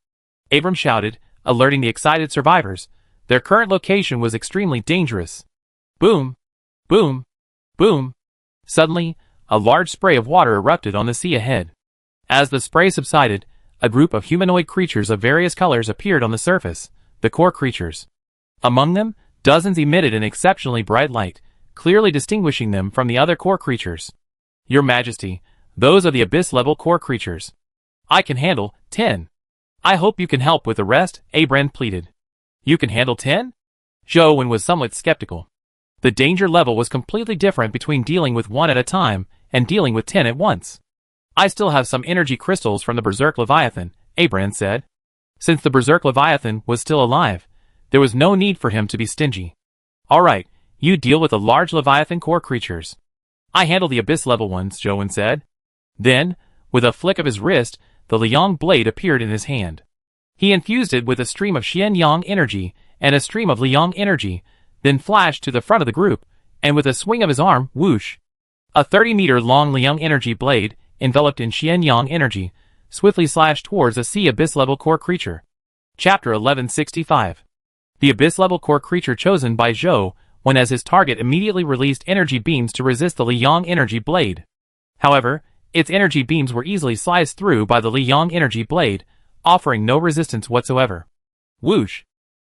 [SPEAKER 1] Abram shouted, alerting the excited survivors. Their current location was extremely dangerous. Boom! Boom! Boom! Suddenly, a large spray of water erupted on the sea ahead. As the spray subsided, a group of humanoid creatures of various colors appeared on the surface, the core creatures. Among them, dozens emitted an exceptionally bright light, clearly distinguishing them from the other core creatures. Your Majesty, those are the Abyss-level core creatures. I can handle 10. I hope you can help with the rest, Abram pleaded. You can handle 10? Zhou was somewhat skeptical. The danger level was completely different between dealing with 1 at a time and dealing with 10 at once. I still have some energy crystals from the Berserk Leviathan, Abram said. Since the Berserk Leviathan was still alive, there was no need for him to be stingy. Alright, you deal with the large Leviathan core creatures. I handle the abyss-level ones, Zhou said. Then, with a flick of his wrist, the Liang blade appeared in his hand. He infused it with a stream of Xian Yang energy and a stream of Liang energy, then flashed to the front of the group, and with a swing of his arm, whoosh! A 30-meter-long Liang energy blade, enveloped in Xian Yang energy, swiftly slashed towards a sea abyss-level core creature. Chapter 1165. The abyss-level core creature chosen by Zhou, when as his target immediately released energy beams to resist the Liang energy blade. However, its energy beams were easily sliced through by the Liang energy blade, offering no resistance whatsoever. Whoosh!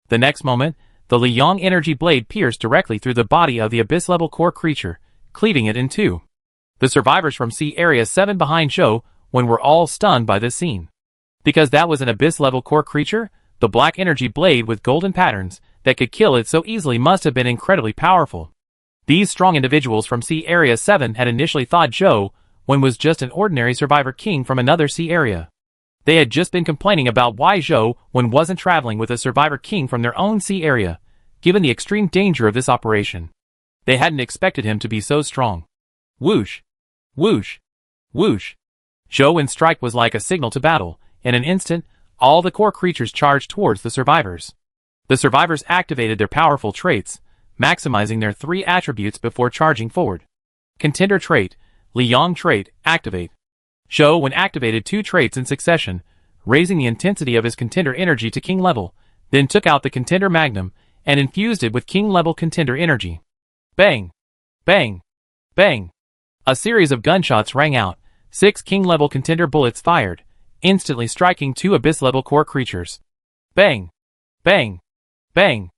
[SPEAKER 1] The next moment, the Liang energy blade pierced directly through the body of the abyss-level core creature, cleaving it in two. The survivors from Sea Area 7 behind Zhou were all stunned by this scene. Because that was an abyss-level core creature, the black energy blade with golden patterns that could kill it so easily must have been incredibly powerful. These strong individuals from Sea Area 7 had initially thought Zhou was just an ordinary survivor king from another sea area. They had just been complaining about why Zhou wasn't traveling with a survivor king from their own sea area, given the extreme danger of this operation. They hadn't expected him to be so strong. Whoosh! Whoosh! Whoosh! Zhou's strike was like a signal to battle. In an instant, all the core creatures charged towards the survivors. The survivors activated their powerful traits, maximizing their 3 attributes before charging forward. Contender trait, Liang trait, activate. Zhou activated 2 traits in succession, raising the intensity of his contender energy to king level, then took out the contender magnum and infused it with king level contender energy. Bang! Bang! Bang! A series of gunshots rang out, 6 king level contender bullets fired, instantly striking 2 abyss level core creatures. Bang! Bang! Bang!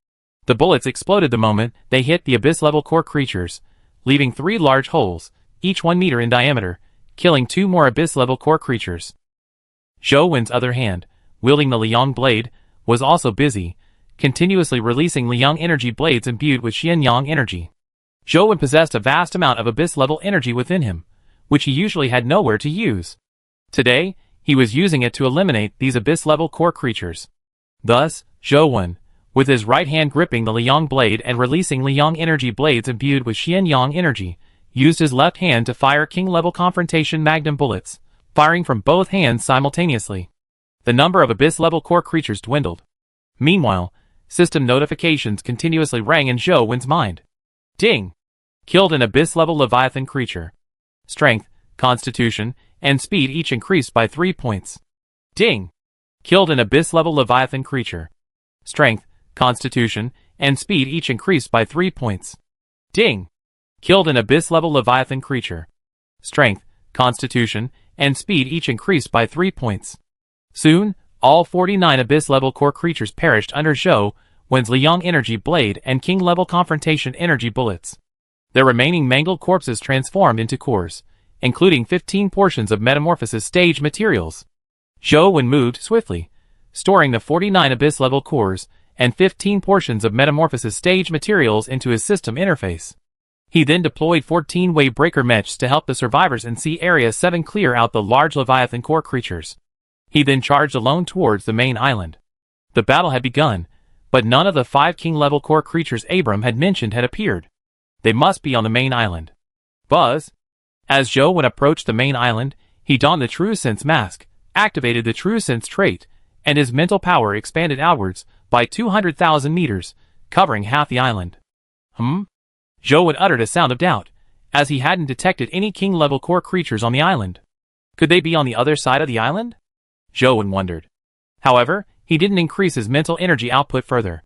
[SPEAKER 1] The bullets exploded the moment they hit the abyss level core creatures, leaving 3 large holes, each 1 meter in diameter, killing 2 more abyss-level core creatures. Zhou's other hand, wielding the Liang blade, was also busy, continuously releasing Liang energy blades imbued with Xian Yang energy. Zhou possessed a vast amount of abyss-level energy within him, which he usually had nowhere to use. Today, he was using it to eliminate these abyss-level core creatures. Thus, Zhou, with his right hand gripping the Liang blade and releasing Liang energy blades imbued with Xian Yang energy, used his left hand to fire king-level confrontation magnum bullets, firing from both hands simultaneously. The number of abyss-level core creatures dwindled. Meanwhile, system notifications continuously rang in Zhou's mind. Ding! Killed an abyss-level Leviathan creature. Strength, Constitution, and Speed each increased by 3 points. Ding! Killed an abyss-level Leviathan creature. Strength, Constitution, and Speed each increased by 3 points. Ding! Killed an abyss-level Leviathan creature. Strength, Constitution, and Speed each increased by 3 points. Soon, all 49 abyss-level core creatures perished under Zhou's Liang energy blade and king-level confrontation energy bullets. Their remaining mangled corpses transformed into cores, including 15 portions of metamorphosis stage materials. Zhou moved swiftly, storing the 49 abyss-level cores and 15 portions of metamorphosis stage materials into his system interface. He then deployed 14 wave breaker mechs to help the survivors in Sea Area 7 clear out the large Leviathan core creatures. He then charged alone towards the main island. The battle had begun, but none of the 5 king-level core creatures Abram had mentioned had appeared. They must be on the main island. Buzz! As Zhou approached the main island, he donned the True Sense mask, activated the True Sense trait, and his mental power expanded outwards by 200,000 meters, covering half the island. Zhou uttered a sound of doubt, as he hadn't detected any king-level core creatures on the island. Could they be on the other side of the island? Zhou wondered. However, he didn't increase his mental energy output further.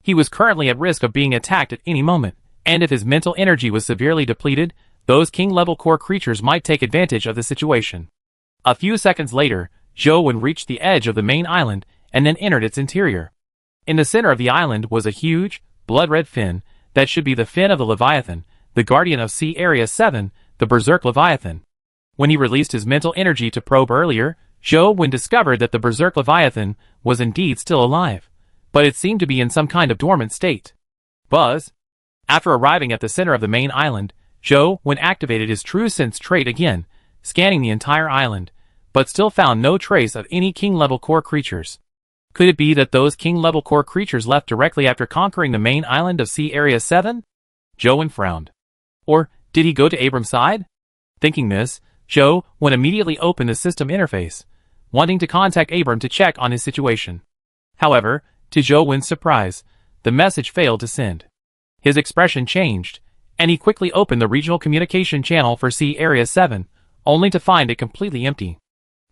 [SPEAKER 1] He was currently at risk of being attacked at any moment, and if his mental energy was severely depleted, those king-level core creatures might take advantage of the situation. A few seconds later, Zhou reached the edge of the main island and then entered its interior. In the center of the island was a huge, blood-red fin, that should be the fin of the Leviathan, the guardian of Sea Area 7, the Berserk Leviathan. When he released his mental energy to probe earlier, Zhou Wen discovered that the berserk leviathan was indeed still alive, but it seemed to be in some kind of dormant state. Buzz. After arriving at the center of the main island, Zhou Wen activated his true sense trait again, scanning the entire island, but still found no trace of any king-level core creatures. Could it be that those king-level core creatures left directly after conquering the main island of Sea Area 7? Zhou Wen frowned. Or did he go to Abram's side? Thinking this, Zhou Wen immediately opened the system interface, wanting to contact Abram to check on his situation. However, to Zhou Wen's surprise, the message failed to send. His expression changed, and he quickly opened the regional communication channel for Sea Area 7, only to find it completely empty.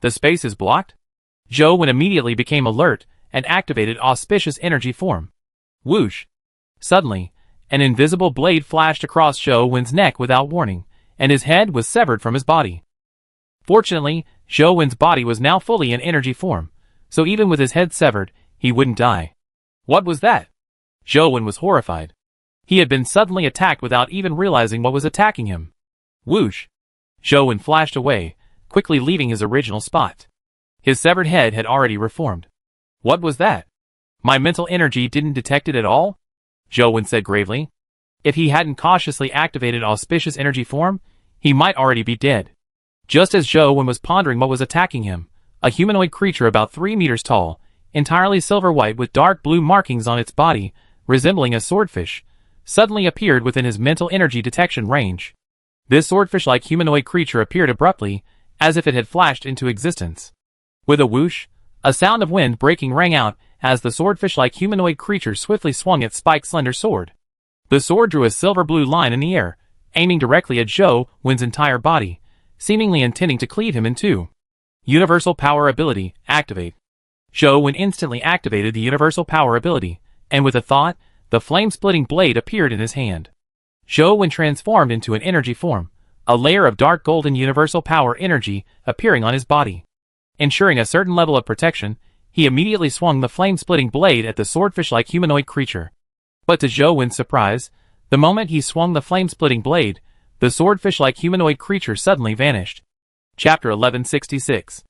[SPEAKER 1] The space is blocked? Zhou Wen immediately became alert and activated auspicious energy form. Whoosh! Suddenly, an invisible blade flashed across Zhou Wen's neck without warning, and his head was severed from his body. Fortunately, Zhou Wen's body was now fully in energy form, so even with his head severed, he wouldn't die. What was that? Zhou Wen was horrified. He had been suddenly attacked without even realizing what was attacking him. Whoosh! Zhou Wen flashed away, quickly leaving his original spot. His severed head had already reformed. What was that? My mental energy didn't detect it at all? Zhou Wen said gravely. If he hadn't cautiously activated auspicious energy form, he might already be dead. Just as Zhou Wen was pondering what was attacking him, a humanoid creature about 3 meters tall, entirely silver-white with dark blue markings on its body, resembling a swordfish, suddenly appeared within his mental energy detection range. This swordfish-like humanoid creature appeared abruptly, as if it had flashed into existence. With a whoosh, a sound of wind breaking rang out as the swordfish-like humanoid creature swiftly swung its spiked slender sword. The sword drew a silver-blue line in the air, aiming directly at Zhou Wen's entire body, seemingly intending to cleave him in two. Universal Power Ability, activate. Zhou Wen instantly activated the Universal Power Ability, and with a thought, the flame-splitting blade appeared in his hand. Zhou Wen transformed into an energy form, a layer of dark golden universal power energy appearing on his body. Ensuring a certain level of protection, he immediately swung the flame-splitting blade at the swordfish-like humanoid creature. But to Zhou Wen's surprise, the moment he swung the flame-splitting blade, the swordfish-like humanoid creature suddenly vanished. Chapter 1166.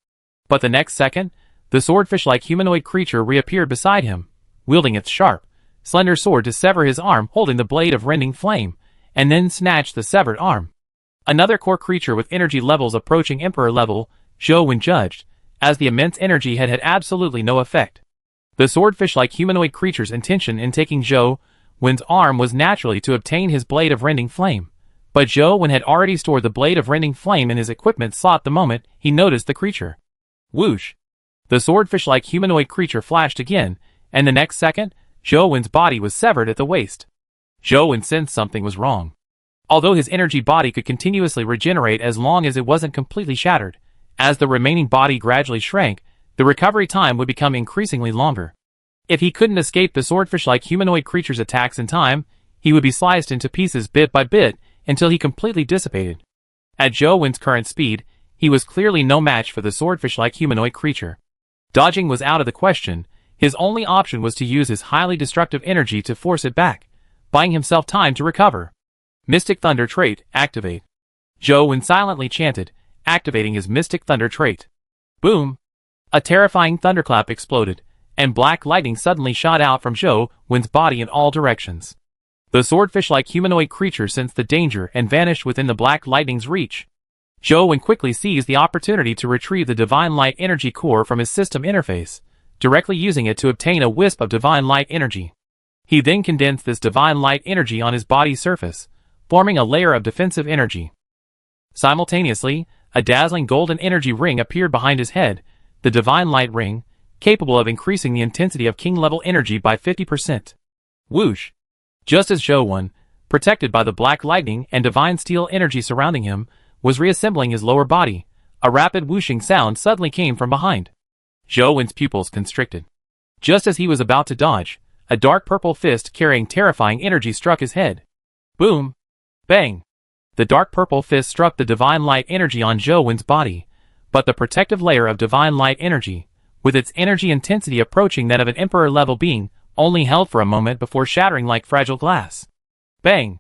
[SPEAKER 1] But the next second, the swordfish-like humanoid creature reappeared beside him, wielding its sharp, slender sword to sever his arm holding the blade of rending flame, and then snatched the severed arm. Another core creature with energy levels approaching Emperor level, Zhou Wen judged, as the immense energy had absolutely no effect. The swordfish-like humanoid creature's intention in taking Zhou Wen's arm was naturally to obtain his blade of rending flame, but Zhou Wen had already stored the blade of rending flame in his equipment slot the moment he noticed the creature. Whoosh! The swordfish-like humanoid creature flashed again, and the next second, Zhou Wen's body was severed at the waist. Zhou Wen sensed something was wrong. Although his energy body could continuously regenerate as long as it wasn't completely shattered, as the remaining body gradually shrank, the recovery time would become increasingly longer. If he couldn't escape the swordfish-like humanoid creature's attacks in time, he would be sliced into pieces bit by bit until he completely dissipated. At Zhou Wen's current speed, he was clearly no match for the swordfish-like humanoid creature. Dodging was out of the question. His only option was to use his highly destructive energy to force it back, buying himself time to recover. Mystic Thunder trait, activate. Zhou Wen silently chanted, activating his Mystic Thunder trait. Boom! A terrifying thunderclap exploded, and black lightning suddenly shot out from Zhou Wen's body in all directions. The swordfish-like humanoid creature sensed the danger and vanished within the black lightning's reach. Zhou Wen quickly seized the opportunity to retrieve the Divine Light Energy Core from his system interface, directly using it to obtain a wisp of Divine Light Energy. He then condensed this Divine Light Energy on his body's surface, forming a layer of defensive energy. Simultaneously, a dazzling golden energy ring appeared behind his head, the Divine Light Ring, capable of increasing the intensity of king-level energy by 50%. Whoosh! Just as Zhou Wen, protected by the black lightning and divine steel energy surrounding him, was reassembling his lower body, a rapid whooshing sound suddenly came from behind. Zhou Wen's pupils constricted. Just as he was about to dodge, a dark purple fist carrying terrifying energy struck his head. Boom! Bang! The dark purple fist struck the divine light energy on Zhou Wen's body, but the protective layer of divine light energy, with its energy intensity approaching that of an emperor-level being, only held for a moment before shattering like fragile glass. Bang!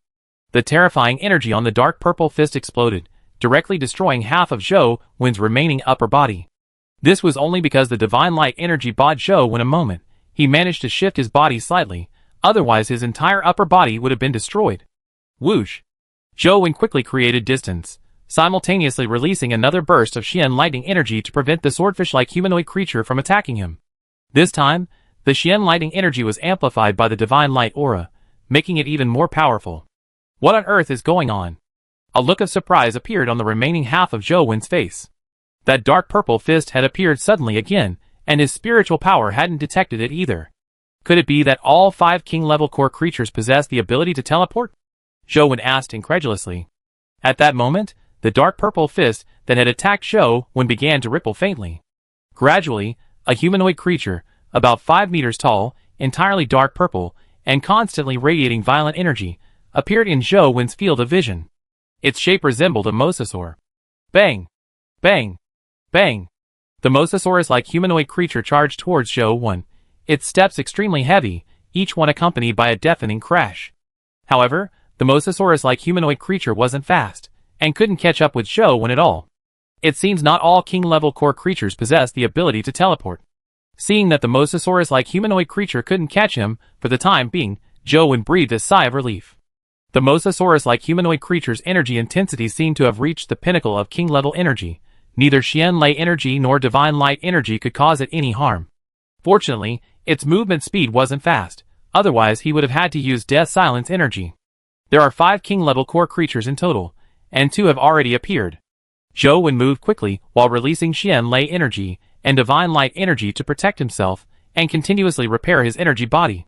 [SPEAKER 1] The terrifying energy on the dark purple fist exploded, directly destroying half of Zhou Wen's remaining upper body. This was only because the divine light energy bought Zhou in a moment. He managed to shift his body slightly, otherwise his entire upper body would have been destroyed. Whoosh! Zhou quickly created distance, simultaneously releasing another burst of Xian lightning energy to prevent the swordfish-like humanoid creature from attacking him. This time, the Xian lightning energy was amplified by the divine light aura, making it even more powerful. What on earth is going on? A look of surprise appeared on the remaining half of Zhou face. That dark purple fist had appeared suddenly again, and his spiritual power hadn't detected it either. Could it be that all 5 king-level core creatures possess the ability to teleport? Zhou asked incredulously. At that moment, the dark purple fist that had attacked Zhou began to ripple faintly. Gradually, a humanoid creature, about 5 meters tall, entirely dark purple, and constantly radiating violent energy, appeared in Zhou's field of vision. Its shape resembled a mosasaur. Bang! Bang! Bang! The mosasaurus-like humanoid creature charged towards Zhou, its steps extremely heavy, each one accompanied by a deafening crash. However, the mosasaurus-like humanoid creature wasn't fast, and couldn't catch up with Zhou at all. It seems not all king-level core creatures possess the ability to teleport. Seeing that the mosasaurus-like humanoid creature couldn't catch him, for the time being, Zhou breathed a sigh of relief. The mosasaurus-like humanoid creature's energy intensity seemed to have reached the pinnacle of king-level energy. Neither Xian Lei energy nor divine light energy could cause it any harm. Fortunately, its movement speed wasn't fast, otherwise he would have had to use death silence energy. There are 5 king-level core creatures in total, and 2 have already appeared. Zhou moved quickly while releasing Xian Lei energy and divine light energy to protect himself and continuously repair his energy body.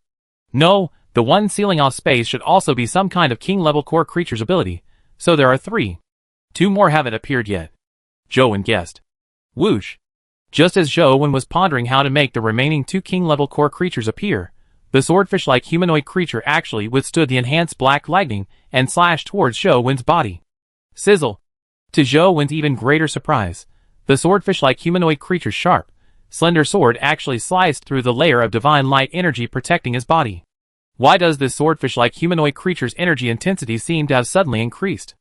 [SPEAKER 1] No, the one sealing off space should also be some kind of king-level core creature's ability, so there are 3. 2 more haven't appeared yet. Zhou guessed. Whoosh! Just as Zhou was pondering how to make the remaining 2 king-level core creatures appear, the swordfish-like humanoid creature actually withstood the enhanced black lightning and slashed towards Zhou's body. Sizzle! To Zhou's even greater surprise, the swordfish-like humanoid creature's sharp, slender sword actually sliced through the layer of divine light energy protecting his body. Why does this swordfish-like humanoid creature's energy intensity seem to have suddenly increased?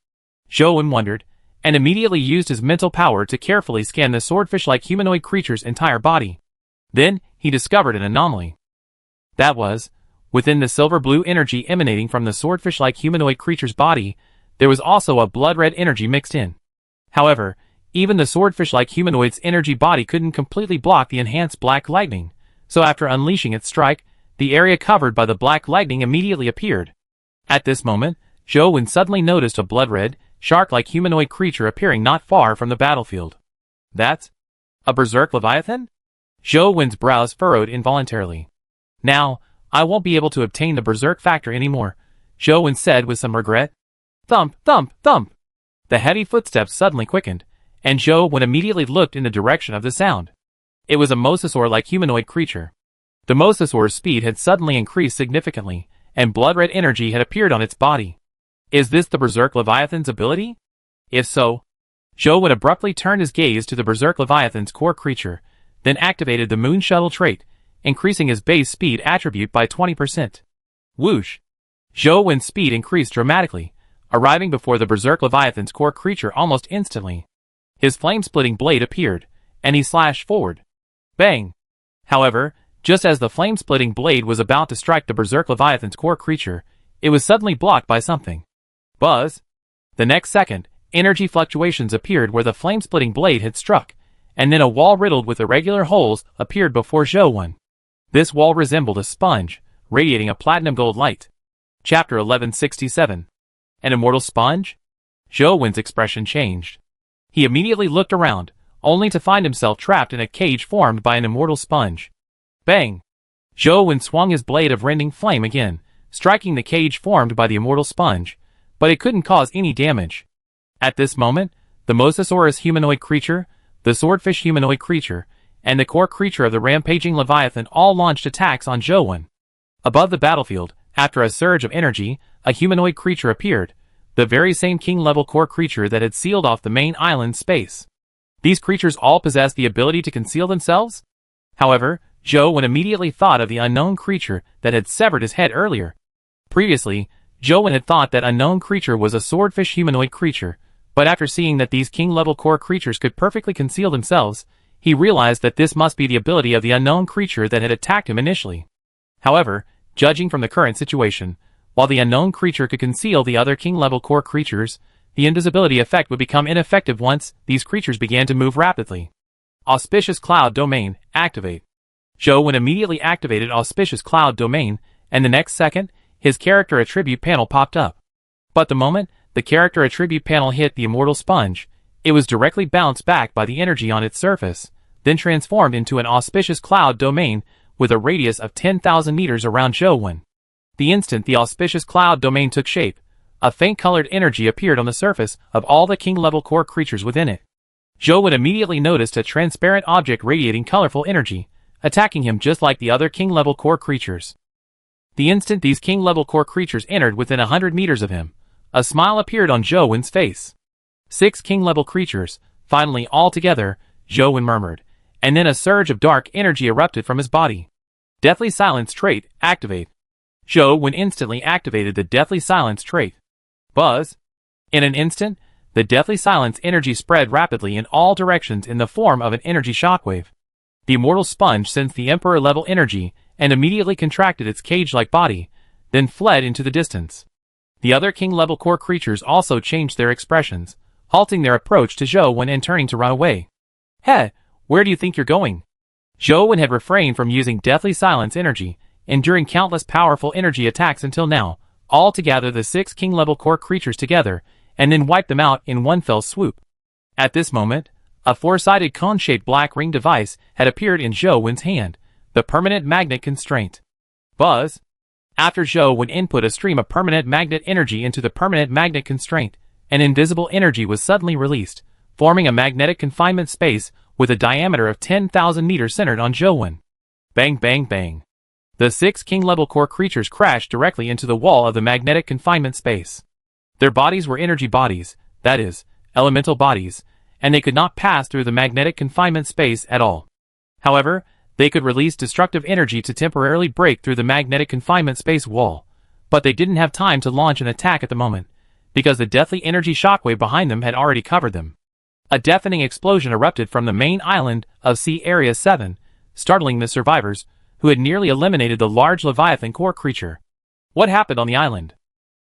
[SPEAKER 1] Zhou wondered, and immediately used his mental power to carefully scan the swordfish-like humanoid creature's entire body. Then, he discovered an anomaly. That was, within the silver-blue energy emanating from the swordfish-like humanoid creature's body, there was also a blood-red energy mixed in. However, even the swordfish-like humanoid's energy body couldn't completely block the enhanced black lightning, so after unleashing its strike, the area covered by the black lightning immediately appeared. At this moment, Zhou suddenly noticed a blood-red, shark-like humanoid creature appearing not far from the battlefield. That's a berserk leviathan? Zhou's brows furrowed involuntarily. Now, I won't be able to obtain the berserk factor anymore, Zhou said with some regret. Thump, thump, thump! The heavy footsteps suddenly quickened, and Zhou immediately looked in the direction of the sound. It was a mosasaur-like humanoid creature. The mosasaur's speed had suddenly increased significantly, and blood-red energy had appeared on its body. Is this the Berserk Leviathan's ability? If so, Zhou abruptly turned his gaze to the Berserk Leviathan's core creature, then activated the Moon Shuttle trait, increasing his base speed attribute by 20%. Whoosh! Zhou's speed increased dramatically, arriving before the Berserk Leviathan's core creature almost instantly. His flame-splitting blade appeared, and he slashed forward. Bang! However, just as the flame-splitting blade was about to strike the Berserk Leviathan's core creature, it was suddenly blocked by something. Buzz! The next second, energy fluctuations appeared where the flame-splitting blade had struck, and then a wall riddled with irregular holes appeared before Zhou. This wall resembled a sponge, radiating a platinum gold light. Chapter 1167. An immortal sponge? Zhou's expression changed. He immediately looked around, only to find himself trapped in a cage formed by an immortal sponge. Bang! Zhou swung his blade of rending flame again, striking the cage formed by the immortal sponge, but it couldn't cause any damage. At this moment, the mosasaurus humanoid creature, the swordfish humanoid creature, and the core creature of the rampaging leviathan all launched attacks on Zhou. Above the battlefield, after a surge of energy, a humanoid creature appeared, the very same king-level core creature that had sealed off the main island's space. These creatures all possess the ability to conceal themselves? However, Zhou immediately thought of the unknown creature that had severed his head earlier. Previously, Zhou had thought that unknown creature was a swordfish humanoid creature, but after seeing that these king-level core creatures could perfectly conceal themselves, He realized that this must be the ability of the unknown creature that had attacked him initially. However, judging from the current situation, while the unknown creature could conceal the other king-level core creatures, the invisibility effect would become ineffective once these creatures began to move rapidly. Auspicious Cloud Domain, activate. Zhou Wen immediately activated Auspicious Cloud Domain, and the next second, his character attribute panel popped up. But the moment the character attribute panel hit the immortal sponge, it was directly bounced back by the energy on its surface, then transformed into an auspicious cloud domain with a radius of 10,000 meters around Zhou Wen. The instant the auspicious cloud domain took shape, a faint colored energy appeared on the surface of all the king-level core creatures within it. Zhou Wen immediately noticed a transparent object radiating colorful energy, attacking him just like the other king-level core creatures. The instant these king-level core creatures entered within 100 meters of him, a smile appeared on Zhou Wen's face. 6 king-level creatures, finally all together, Zhou Wen murmured, and then a surge of dark energy erupted from his body. Deathly Silence trait, activate. Zhou Wen instantly activated the Deathly Silence trait. Buzz. In an instant, the Deathly Silence energy spread rapidly in all directions in the form of an energy shockwave. The immortal sponge sensed the Emperor-level energy and immediately contracted its cage-like body, then fled into the distance. The other king-level core creatures also changed their expressions, halting their approach to Zhou Wen and turning to run away. Heh, where do you think you're going? Zhou Wen had refrained from using Deathly Silence energy, enduring countless powerful energy attacks until now, all to gather the 6 king-level core creatures together, and then wipe them out in one fell swoop. At this moment, a 4-sided cone-shaped black ring device had appeared in Zhou Wen's hand, the Permanent Magnet Constraint. Buzz. After Zhou Wen input a stream of permanent magnet energy into the Permanent Magnet Constraint, an invisible energy was suddenly released, forming a magnetic confinement space with a diameter of 10,000 meters centered on Zhou Wen. Bang bang bang. The 6 king-level core creatures crashed directly into the wall of the magnetic confinement space. Their bodies were energy bodies, that is, elemental bodies, and they could not pass through the magnetic confinement space at all. However, they could release destructive energy to temporarily break through the magnetic confinement space wall, but they didn't have time to launch an attack at the moment, because the deathly energy shockwave behind them had already covered them. A deafening explosion erupted from the main island of Sea Area 7, startling the survivors, who had nearly eliminated the large Leviathan core creature. What happened on the island?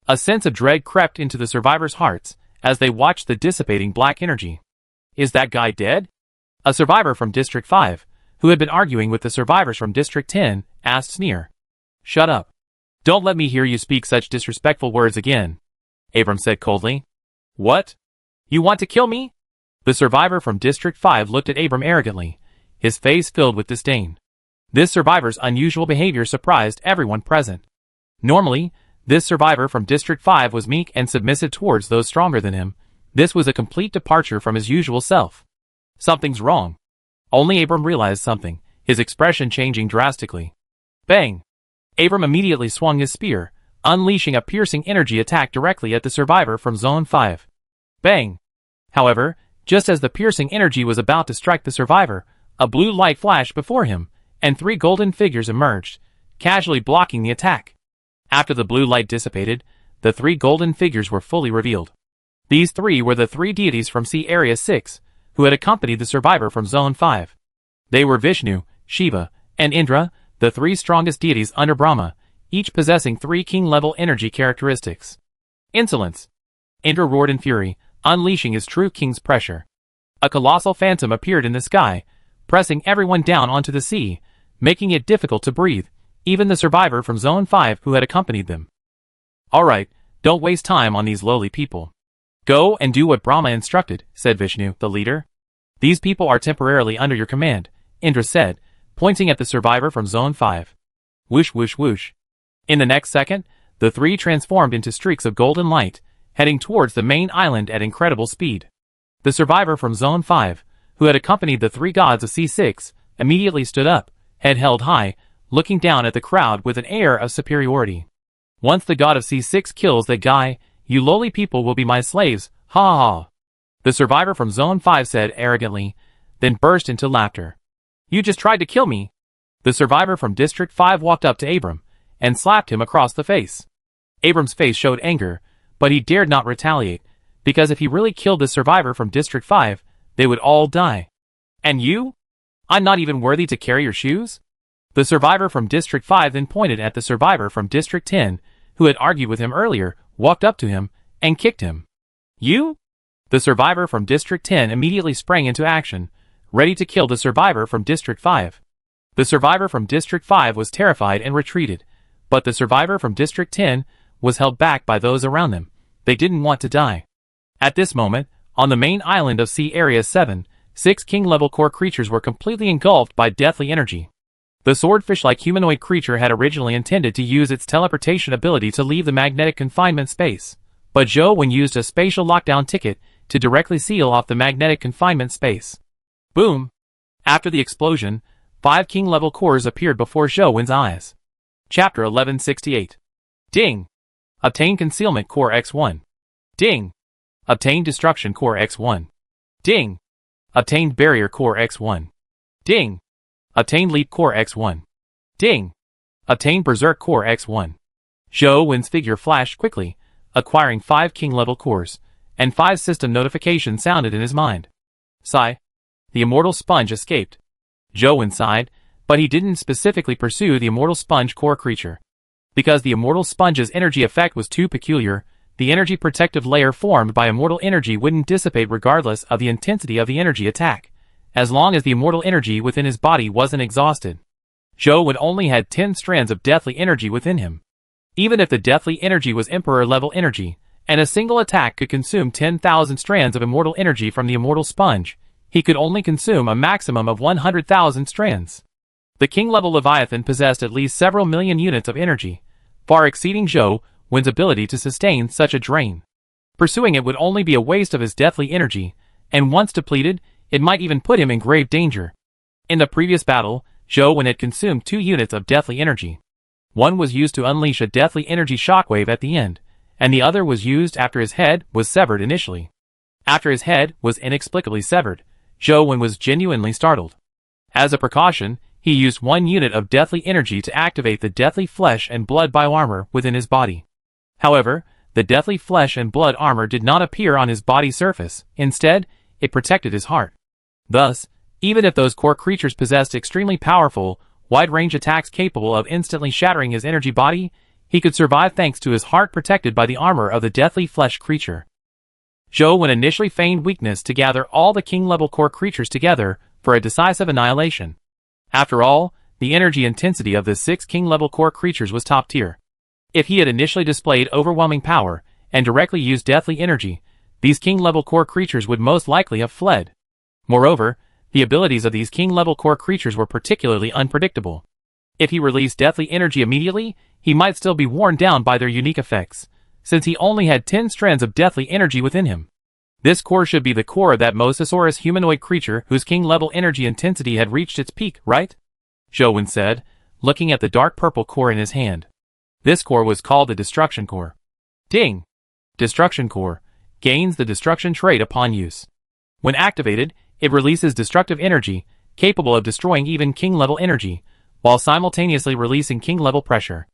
[SPEAKER 1] A sense of dread crept into the survivors' hearts as they watched the dissipating black energy. Is that guy dead? A survivor from District 5, who had been arguing with the survivors from District 10, asked Sneer. Shut up. Don't let me hear you speak such disrespectful words again, Abram said coldly. What? You want to kill me? The survivor from District 5 looked at Abram arrogantly, his face filled with disdain. This survivor's unusual behavior surprised everyone present. Normally, this survivor from District 5 was meek and submissive towards those stronger than him. This was a complete departure from his usual self. Something's wrong. Only Abram realized something, his expression changing drastically. Bang! Abram immediately swung his spear, unleashing a piercing energy attack directly at the survivor from Zone 5. Bang! However, just as the piercing energy was about to strike the survivor, a blue light flashed before him, and 3 golden figures emerged, casually blocking the attack. After the blue light dissipated, the 3 golden figures were fully revealed. These 3 were the 3 deities from Sea Area 6, who had accompanied the survivor from Zone 5. They were Vishnu, Shiva, and Indra, the 3 strongest deities under Brahma, each possessing 3 king-level energy characteristics. Insolence! Indra roared in fury, unleashing his true king's pressure. A colossal phantom appeared in the sky, pressing everyone down onto the sea, making it difficult to breathe, even the survivor from Zone 5 who had accompanied them. Alright, don't waste time on these lowly people. Go and do what Brahma instructed, said Vishnu, the leader. These people are temporarily under your command, Indra said, pointing at the survivor from Zone 5. Whoosh whoosh whoosh. In the next second, the 3 transformed into streaks of golden light, heading towards the main island at incredible speed. The survivor from Zone 5, who had accompanied the 3 gods of C6, immediately stood up, head held high, looking down at the crowd with an air of superiority. Once the god of C6 kills that guy, you lowly people will be my slaves, ha ha ha. The survivor from Zone 5 said arrogantly, then burst into laughter. You just tried to kill me. The survivor from District 5 walked up to Abram, and slapped him across the face. Abram's face showed anger, but he dared not retaliate, because if he really killed the survivor from District 5, they would all die. And you? I'm not even worthy to carry your shoes? The survivor from District 5 then pointed at the survivor from District 10, who had argued with him earlier, walked up to him, and kicked him. You? The survivor from District 10 immediately sprang into action, ready to kill the survivor from District 5. The survivor from District 5 was terrified and retreated, but the survivor from District 10 was held back by those around them. They didn't want to die. At this moment, on the main island of Sea Area 7, 6 king-level core creatures were completely engulfed by deathly energy. The swordfish-like humanoid creature had originally intended to use its teleportation ability to leave the magnetic confinement space, but Zhou Wen used a spatial lockdown ticket to directly seal off the magnetic confinement space. Boom! After the explosion, 5 king-level cores appeared before Zhou Wen's eyes. Chapter 1168. Ding! Obtain Concealment Core X1. Ding! Obtain Destruction Core X1. Ding! Obtained Barrier Core X1. Ding! Obtained Leap Core X1. Ding! Obtained Berserk Core X1. Zhou Wen's figure flashed quickly, acquiring 5 king-level cores, and 5 system notifications sounded in his mind. Sigh. The Immortal Sponge escaped. Zhou Wen sighed, but he didn't specifically pursue the Immortal Sponge core creature. Because the Immortal Sponge's energy effect was too peculiar, the energy protective layer formed by immortal energy wouldn't dissipate regardless of the intensity of the energy attack, as long as the immortal energy within his body wasn't exhausted. Zhou Wen only had 10 strands of deathly energy within him. Even if the deathly energy was Emperor-level energy, and a single attack could consume 10,000 strands of immortal energy from the Immortal Sponge, he could only consume a maximum of 100,000 strands. The king-level Leviathan possessed at least several million units of energy, far exceeding Zhou Wen's ability to sustain such a drain. Pursuing it would only be a waste of his deathly energy, and once depleted, it might even put him in grave danger. In the previous battle, Zhou Wen had consumed 2 units of deathly energy. One was used to unleash a deathly energy shockwave at the end, and the other was used after his head was severed initially. After his head was inexplicably severed, Zhou Wen was genuinely startled. As a precaution, he used 1 unit of deathly energy to activate the deathly flesh and blood bioarmor within his body. However, the deathly flesh and blood armor did not appear on his body surface. Instead, it protected his heart. Thus, even if those core creatures possessed extremely powerful, wide-range attacks capable of instantly shattering his energy body, he could survive thanks to his heart protected by the armor of the deathly flesh creature. Zhou Wen initially feigned weakness to gather all the king-level core creatures together for a decisive annihilation. After all, the energy intensity of the 6 king-level core creatures was top tier. If he had initially displayed overwhelming power and directly used deathly energy, these king-level core creatures would most likely have fled. Moreover, the abilities of these king-level core creatures were particularly unpredictable. If he released deathly energy immediately, he might still be worn down by their unique effects, since he only had 10 strands of deathly energy within him. This core should be the core of that Mosasaurus humanoid creature whose king-level energy intensity had reached its peak, right? Zhou Wen said, looking at the dark purple core in his hand. This core was called the Destruction Core. Ding! Destruction Core gains the Destruction trait upon use. When activated, it releases destructive energy, capable of destroying even king-level energy, while simultaneously releasing king-level pressure.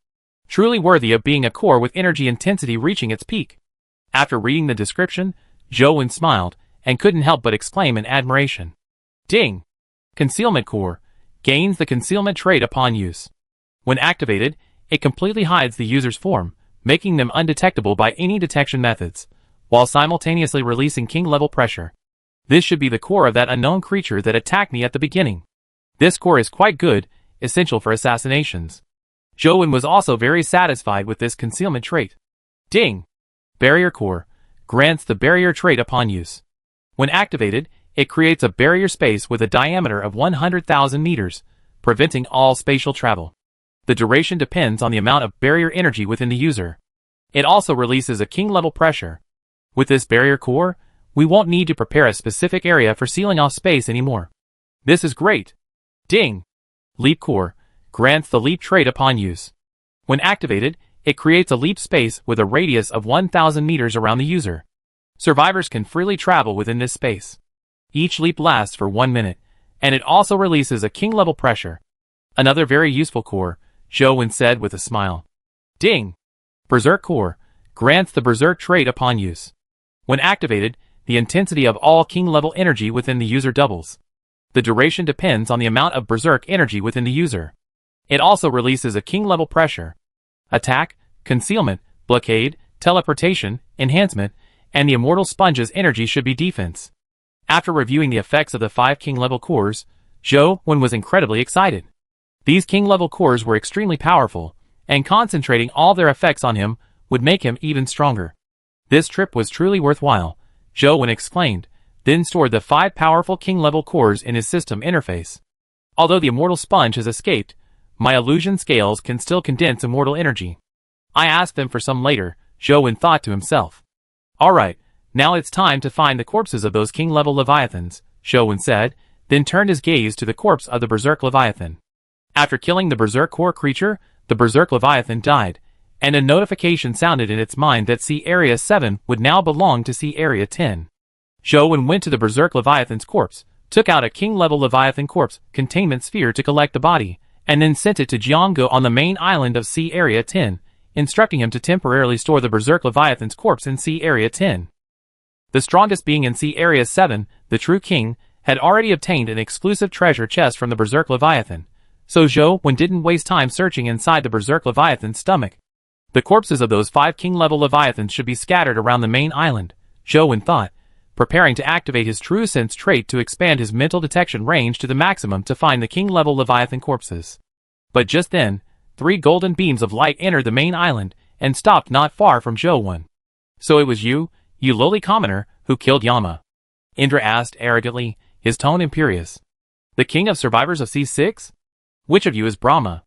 [SPEAKER 1] Truly worthy of being a core with energy intensity reaching its peak. After reading the description, Zhou Wen smiled, and couldn't help but exclaim in admiration. Ding! Concealment Core gains the Concealment trait upon use. When activated, it completely hides the user's form, making them undetectable by any detection methods, while simultaneously releasing king-level pressure. This should be the core of that unknown creature that attacked me at the beginning. This core is quite good, essential for assassinations. Zhou Wen was also very satisfied with this concealment trait. Ding! Barrier Core grants the Barrier trait upon use. When activated, it creates a barrier space with a diameter of 100,000 meters, preventing all spatial travel. The duration depends on the amount of barrier energy within the user. It also releases a king-level pressure. With this Barrier Core, we won't need to prepare a specific area for sealing off space anymore. This is great. Ding! Leap Core grants the Leap trait upon use. When activated, it creates a leap space with a radius of 1,000 meters around the user. Survivors can freely travel within this space. Each leap lasts for 1 minute, and it also releases a king-level pressure. Another very useful core, Zhou Wen said with a smile. Ding! Berserk Core grants the Berserk trait upon use. When activated, the intensity of all king-level energy within the user doubles. The duration depends on the amount of berserk energy within the user. It also releases a king-level pressure, attack, concealment, blockade, teleportation, enhancement, and the immortal sponge's energy should be defense. After reviewing the effects of the 5 king-level cores, Zhou Wen was incredibly excited. These king-level cores were extremely powerful, and concentrating all their effects on him would make him even stronger. This trip was truly worthwhile, Zhou Wen exclaimed, then stored the 5 powerful king-level cores in his system interface. Although the immortal sponge has escaped, my illusion scales can still condense immortal energy. I asked them for some later, Zhou Wen thought to himself. Alright, now it's time to find the corpses of those king-level leviathans, Zhou Wen said, then turned his gaze to the corpse of the berserk leviathan. After killing the berserk core creature, the berserk leviathan died, and a notification sounded in its mind that Sea Area 7 would now belong to Sea Area 10. Zhou Wen went to the berserk leviathan's corpse, took out a king-level leviathan corpse containment sphere to collect the body, and then sent it to Jianggo on the main island of Sea Area 10, instructing him to temporarily store the berserk leviathan's corpse in Sea Area 10. The strongest being in Sea Area 7, the true king, had already obtained an exclusive treasure chest from the berserk leviathan, so Zhou Wen didn't waste time searching inside the berserk leviathan's stomach. The corpses of those 5 king-level leviathans should be scattered around the main island, Zhou Wen thought, preparing to activate his true sense trait to expand his mental detection range to the maximum to find the king-level leviathan corpses. But just then, 3 golden beams of light entered the main island and stopped not far from Zhou Wen. So it was you lowly commoner, who killed Yama? Indra asked arrogantly, his tone imperious. The king of survivors of C6? Which of you is Brahma?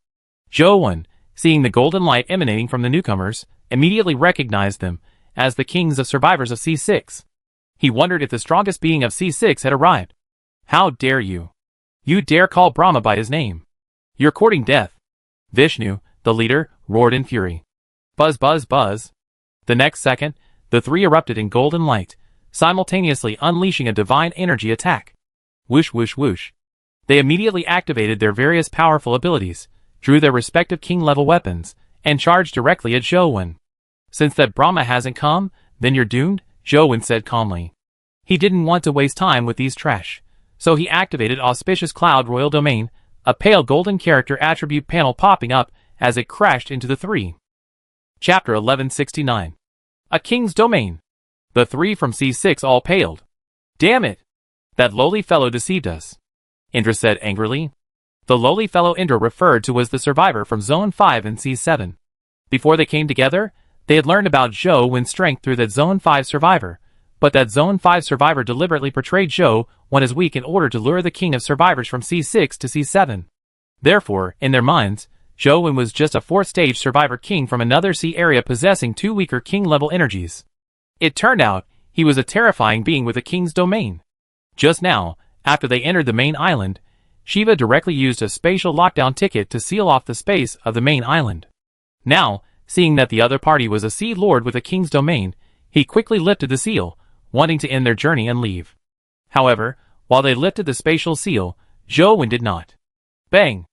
[SPEAKER 1] Zhou Wen, seeing the golden light emanating from the newcomers, immediately recognized them as the kings of survivors of C6. He wondered if the strongest being of C6 had arrived. How dare you? You dare call Brahma by his name? You're courting death. Vishnu, the leader, roared in fury. Buzz buzz buzz. The next second, the 3 erupted in golden light, simultaneously unleashing a divine energy attack. Whoosh whoosh whoosh. They immediately activated their various powerful abilities, drew their respective king-level weapons, and charged directly at Zhou Wen. Since that Brahma hasn't come, then you're doomed, Zhou Wen said calmly. He didn't want to waste time with these trash, so he activated Auspicious Cloud Royal Domain, a pale golden character attribute panel popping up as it crashed into the 3. Chapter 1169. A King's Domain. The 3 from C6 all paled. Damn it! That lowly fellow deceived us, Indra said angrily. The lowly fellow Indra referred to was the survivor from Zone 5 and C7. Before they came together, they had learned about Zhou Wen's strength through that Zone 5 survivor, but that Zone 5 survivor deliberately portrayed Zhou Wen as weak in order to lure the king of survivors from C6 to C7. Therefore, in their minds, Zhou Wen was just a 4th-stage survivor king from another sea area possessing 2 weaker king-level energies. It turned out, he was a terrifying being with a king's domain. Just now, after they entered the main island, Shiva directly used a spatial lockdown ticket to seal off the space of the main island. Now, seeing that the other party was a sea lord with a king's domain, he quickly lifted the seal, wanting to end their journey and leave. However, while they lifted the spatial seal, Zhou Wen did not. Bang!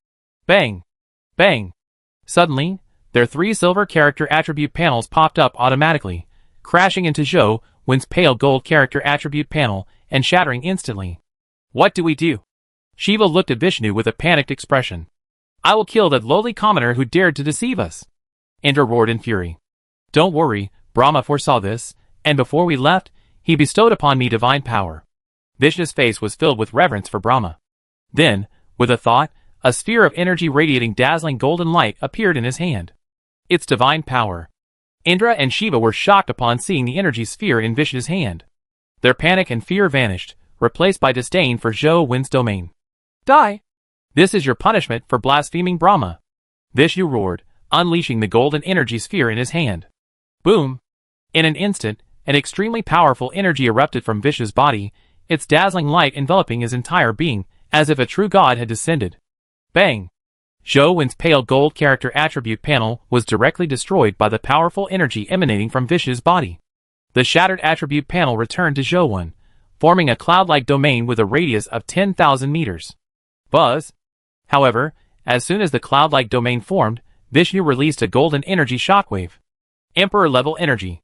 [SPEAKER 1] Bang! Bang! Suddenly, their 3 silver character attribute panels popped up automatically, crashing into Zhou Wen's pale gold character attribute panel and shattering instantly. What do we do? Shiva looked at Vishnu with a panicked expression. I will kill that lowly commoner who dared to deceive us, Indra roared in fury. Don't worry, Brahma foresaw this, and before we left, he bestowed upon me divine power. Vishnu's face was filled with reverence for Brahma. Then, with a thought, a sphere of energy radiating dazzling golden light appeared in his hand. It's divine power. Indra and Shiva were shocked upon seeing the energy sphere in Vishnu's hand. Their panic and fear vanished, replaced by disdain for Zhou Wen's domain. Die! This is your punishment for blaspheming Brahma, Vishnu roared, unleashing the golden energy sphere in his hand. Boom! In an instant, an extremely powerful energy erupted from Vishnu's body, its dazzling light enveloping his entire being, as if a true god had descended. Bang! Zhou Wen's pale gold character attribute panel was directly destroyed by the powerful energy emanating from Vishnu's body. The shattered attribute panel returned to Zhou Wen, forming a cloud-like domain with a radius of 10,000 meters. Buzz! However, as soon as the cloud-like domain formed, Vishnu released a golden energy shockwave. Emperor-level energy.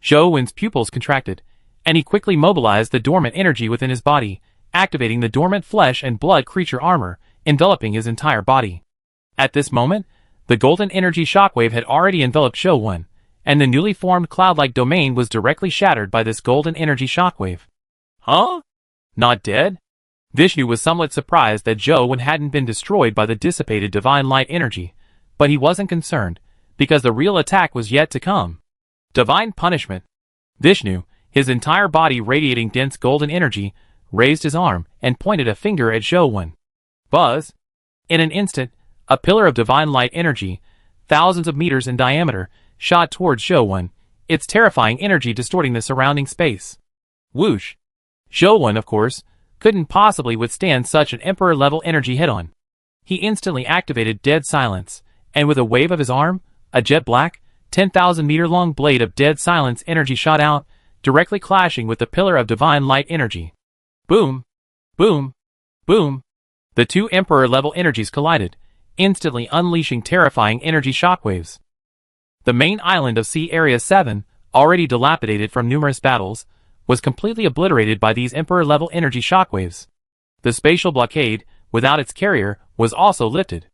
[SPEAKER 1] Zhou Wen's pupils contracted, and he quickly mobilized the dormant energy within his body, activating the dormant flesh and blood creature armor, enveloping his entire body. At this moment, the golden energy shockwave had already enveloped Zhou, and the newly formed cloud-like domain was directly shattered by this golden energy shockwave. Huh? Not dead? Vishnu was somewhat surprised that Zhou hadn't been destroyed by the dissipated divine light energy, but he wasn't concerned, because the real attack was yet to come. Divine punishment. Vishnu, his entire body radiating dense golden energy, raised his arm and pointed a finger at Zhou. Buzz! In an instant, a pillar of divine light energy, thousands of meters in diameter, shot towards Zhou, its terrifying energy distorting the surrounding space. Whoosh! Zhou, of course, couldn't possibly withstand such an Emperor-level energy head-on. He instantly activated Dead Silence, and with a wave of his arm, a jet-black, 10,000-meter-long blade of Dead Silence energy shot out, directly clashing with the pillar of divine light energy. Boom! Boom! Boom! The two Emperor-level energies collided, instantly unleashing terrifying energy shockwaves. The main island of Sea Area 7, already dilapidated from numerous battles, was completely obliterated by these Emperor-level energy shockwaves. The spatial blockade, without its carrier, was also lifted.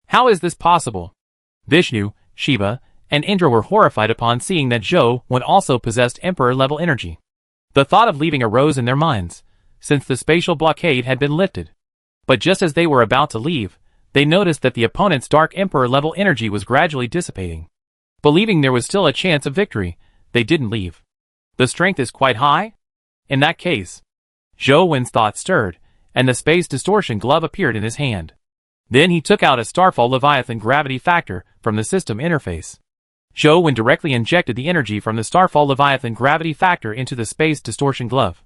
[SPEAKER 1] How is this possible? Vishnu, Shiva, and Indra were horrified upon seeing that Zhou also possessed Emperor-level energy. The thought of leaving arose in their minds, since the spatial blockade had been lifted. But just as they were about to leave, they noticed that the opponent's dark Emperor-level energy was gradually dissipating. Believing there was still a chance of victory, they didn't leave. The strength is quite high? In that case. Zhou's thoughts stirred, and the space distortion glove appeared in his hand. Then he took out a Starfall Leviathan gravity factor from the system interface. Zhou directly injected the energy from the Starfall Leviathan gravity factor into the space distortion glove.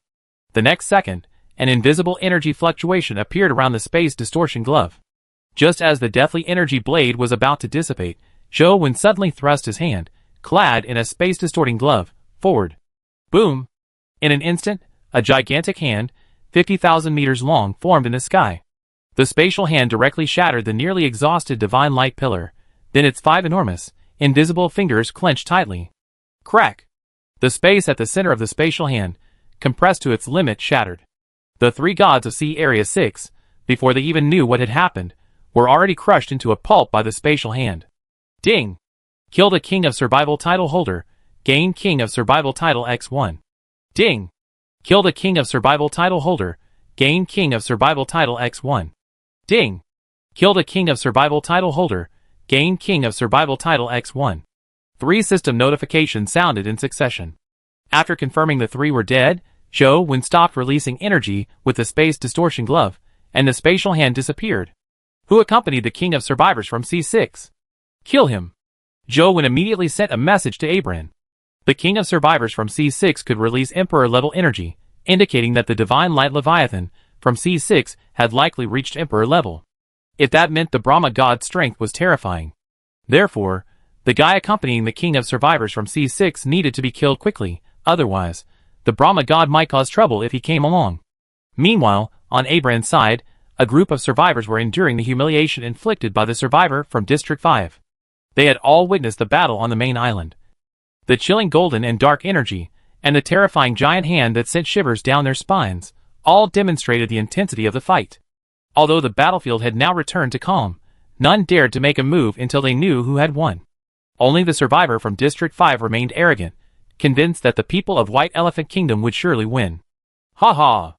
[SPEAKER 1] The next second, an invisible energy fluctuation appeared around the space distortion glove. Just as the deathly energy blade was about to dissipate, Zhou suddenly thrust his hand, clad in a space-distorting glove, forward. Boom! In an instant, a gigantic hand, 50,000 meters long, formed in the sky. The spatial hand directly shattered the nearly exhausted divine light pillar, then its 5 enormous, invisible fingers clenched tightly. Crack! The space at the center of the spatial hand, compressed to its limit, shattered. The 3 gods of Sea Area 6, before they even knew what had happened, were already crushed into a pulp by the spatial hand. Ding! Killed a King of Survival title holder, gain King of Survival title X1. Ding! Killed a King of Survival title holder, gain King of Survival title X1. Ding! Killed a King of Survival title holder, gain King of Survival title X1. 3 system notifications sounded in succession. After confirming the 3 were dead, Zhou stopped releasing energy with the space distortion glove, and the spatial hand disappeared. Who accompanied the King of Survivors from C6? Kill him! Zhou immediately sent a message to Abran. The King of Survivors from C6 could release Emperor-level energy, indicating that the Divine Light Leviathan from C6 had likely reached Emperor level. If that meant the Brahma God's strength was terrifying. Therefore, the guy accompanying the King of Survivors from C6 needed to be killed quickly, otherwise, the Brahma God might cause trouble if he came along. Meanwhile, on Abran's side, a group of survivors were enduring the humiliation inflicted by the survivor from District 5. They had all witnessed the battle on the main island. The chilling golden and dark energy, and the terrifying giant hand that sent shivers down their spines, all demonstrated the intensity of the fight. Although the battlefield had now returned to calm, none dared to make a move until they knew who had won. Only the survivor from District 5 remained arrogant, convinced that the people of White Elephant Kingdom would surely win. Ha ha!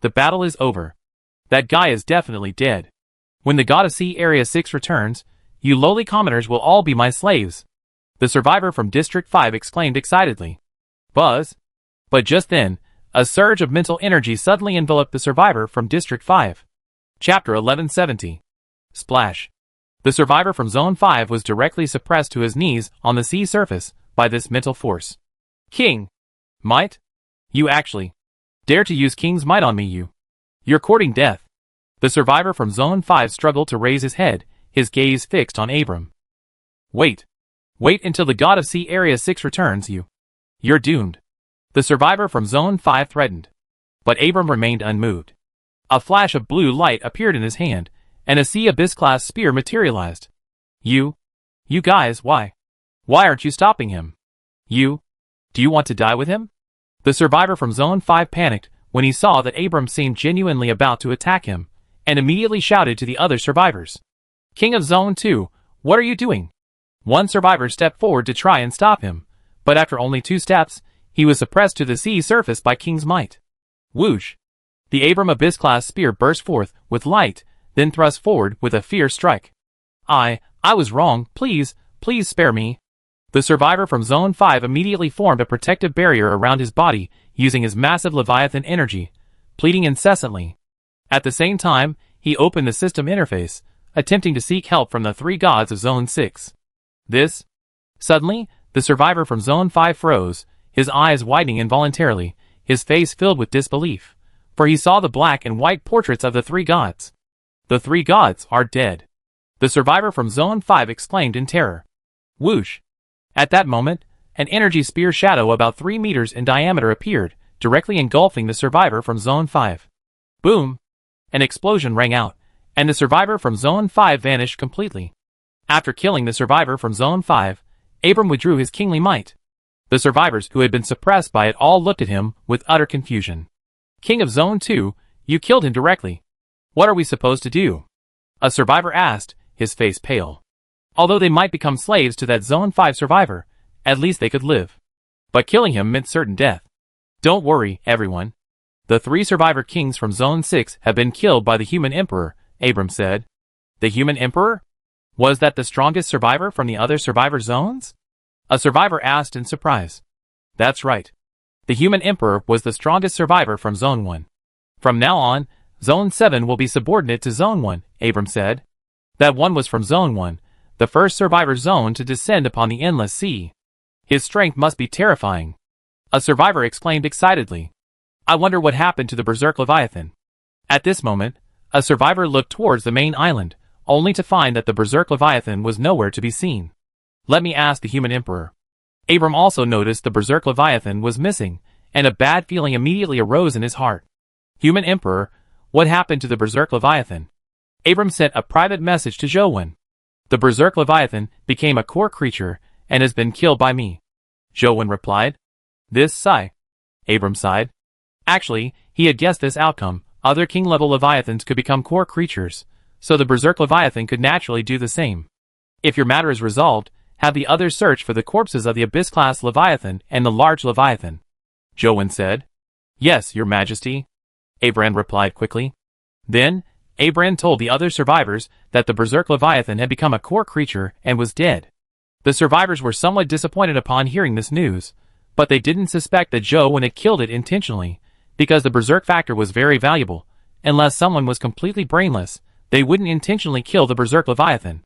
[SPEAKER 1] The battle is over. That guy is definitely dead. When the God of Sea Area 6 returns, you lowly commoners will all be my slaves. The survivor from District 5 exclaimed excitedly. Buzz! But just then, a surge of mental energy suddenly enveloped the survivor from District 5. Chapter 1170. Splash. The survivor from Zone 5 was directly suppressed to his knees on the sea surface by this mental force. King! Might? You actually dare to use King's might on me, You're courting death. The survivor from Zone 5 struggled to raise his head, his gaze fixed on Abram. Wait. Wait until the God of Sea Area 6 returns, You're doomed. The survivor from Zone 5 threatened. But Abram remained unmoved. A flash of blue light appeared in his hand, and a Sea Abyss-class spear materialized. You guys, why? Why aren't you stopping him? Do you want to die with him? The survivor from Zone 5 panicked when he saw that Abram seemed genuinely about to attack him, and immediately shouted to the other survivors. "King of Zone 2, what are you doing?" One survivor stepped forward to try and stop him, but after only 2 steps, he was suppressed to the sea surface by King's might. Whoosh! The Abram Abyss-class spear burst forth with light, then thrust forward with a fierce strike. I was wrong, please spare me." The survivor from Zone 5 immediately formed a protective barrier around his body using his massive Leviathan energy, pleading incessantly. At the same time, he opened the system interface, attempting to seek help from the 3 gods of Zone 6. Suddenly, the survivor from Zone 5 froze, his eyes widening involuntarily, his face filled with disbelief, for he saw the black and white portraits of the 3 gods. "The 3 gods are dead," the survivor from Zone 5 exclaimed in terror. Whoosh! At that moment, an energy spear shadow about 3 meters in diameter appeared, directly engulfing the survivor from Zone 5. Boom! An explosion rang out, and the survivor from Zone 5 vanished completely. After killing the survivor from Zone 5, Abram withdrew his kingly might. The survivors who had been suppressed by it all looked at him with utter confusion. "King of Zone 2, you killed him directly. What are we supposed to do?" a survivor asked, his face pale. Although they might become slaves to that Zone 5 survivor, at least they could live. But killing him meant certain death. "Don't worry, everyone. The 3 survivor kings from Zone 6 have been killed by the Human Emperor," Abram said. "The Human Emperor? Was that the strongest survivor from the other survivor zones?" a survivor asked in surprise. "That's right. The Human Emperor was the strongest survivor from Zone 1. From now on, Zone 7 will be subordinate to Zone 1, Abram said. That one was from Zone 1, the first survivor zone to descend upon the endless sea. His strength must be terrifying," a survivor exclaimed excitedly. "I wonder what happened to the Berserk Leviathan." At this moment, a survivor looked towards the main island, only to find that the Berserk Leviathan was nowhere to be seen. "Let me ask the Human Emperor." Abram also noticed the Berserk Leviathan was missing, and a bad feeling immediately arose in his heart. "Human Emperor, what happened to the Berserk Leviathan?" Abram sent a private message to Jowen. "The Berserk Leviathan became a core creature and has been killed by me," Jowen replied. Abram sighed. Actually, he had guessed this outcome. Other king-level Leviathans could become core creatures, so the Berserk Leviathan could naturally do the same. "If your matter is resolved, have the others search for the corpses of the Abyss-class Leviathan and the large Leviathan," Jowen said. "Yes, your majesty," Abram replied quickly. Then, Abram told the other survivors that the Berserk Leviathan had become a core creature and was dead. The survivors were somewhat disappointed upon hearing this news, but they didn't suspect that Jowen had killed it intentionally, because the Berserk factor was very valuable. Unless someone was completely brainless, they wouldn't intentionally kill the Berserk Leviathan.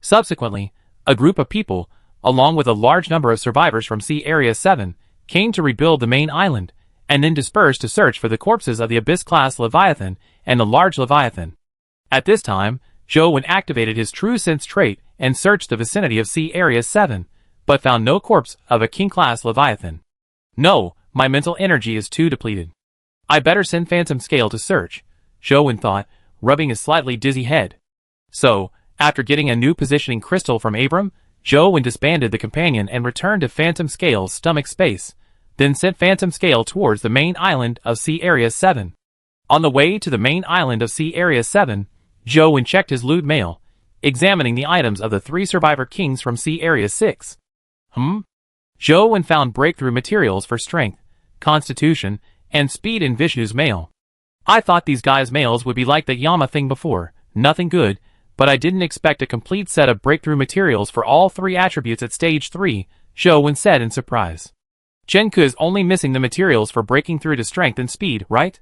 [SPEAKER 1] Subsequently, a group of people, along with a large number of survivors from Sea Area 7, came to rebuild the main island, and then dispersed to search for the corpses of the Abyss-class Leviathan and the large Leviathan. At this time, Jowen activated his True Sense trait and searched the vicinity of Sea Area 7, but found no corpse of a King-class Leviathan. "No, my mental energy is too depleted. I better send Phantom Scale to search," Jowen thought, rubbing his slightly dizzy head. So, after getting a new positioning crystal from Abram, Jowen disbanded the companion and returned to Phantom Scale's stomach space, then sent Phantom Scale towards the main island of Sea Area 7. On the way to the main island of Sea Area 7, Jowen checked his loot mail, examining the items of the 3 survivor kings from Sea Area 6. Jowen found breakthrough materials for strength, constitution, and speed in Vishnu's mail. "I thought these guys' mails would be like the Yama thing before, nothing good, but I didn't expect a complete set of breakthrough materials for all 3 attributes at Stage 3, Jowen said in surprise. "Chenku is only missing the materials for breaking through to strength and speed, right?"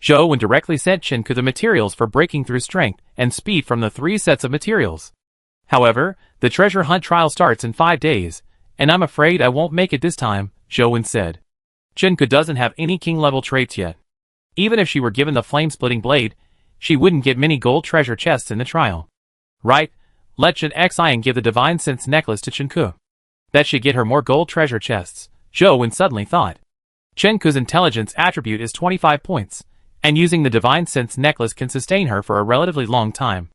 [SPEAKER 1] Jowen directly sent Chenku the materials for breaking through strength and speed from the 3 sets of materials. "However, the treasure hunt trial starts in 5 days, and I'm afraid I won't make it this time," Jowen said. "Chenku doesn't have any king-level traits yet. Even if she were given the flame-splitting blade, she wouldn't get many gold treasure chests in the trial." "Right, let Chen Xi and give the Divine Sense necklace to Chenku. That should get her more gold treasure chests," Jowen suddenly thought. Chenku's intelligence attribute is 25 points, and using the Divine Sense necklace can sustain her for a relatively long time.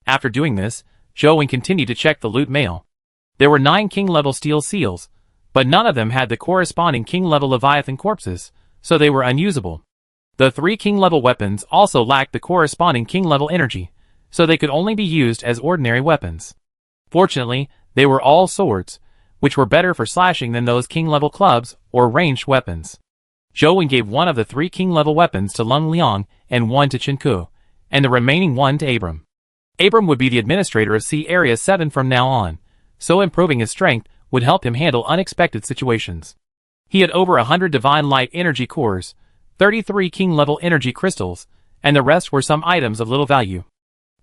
[SPEAKER 1] After doing this, Jowen continued to check the loot mail. There were 9 king-level steel seals, but none of them had the corresponding king-level Leviathan corpses, so they were unusable. The 3 king-level weapons also lacked the corresponding king-level energy, so they could only be used as ordinary weapons. Fortunately, they were all swords, which were better for slashing than those king-level clubs or ranged weapons. Zhou Wen gave one of the 3 king-level weapons to Lung Liang and one to Chen Ku, and the remaining one to Abram. Abram would be the administrator of Sea Area 7 from now on, so improving his strength would help him handle unexpected situations. He had over 100 Divine Light Energy cores, 33 king-level energy crystals, and the rest were some items of little value.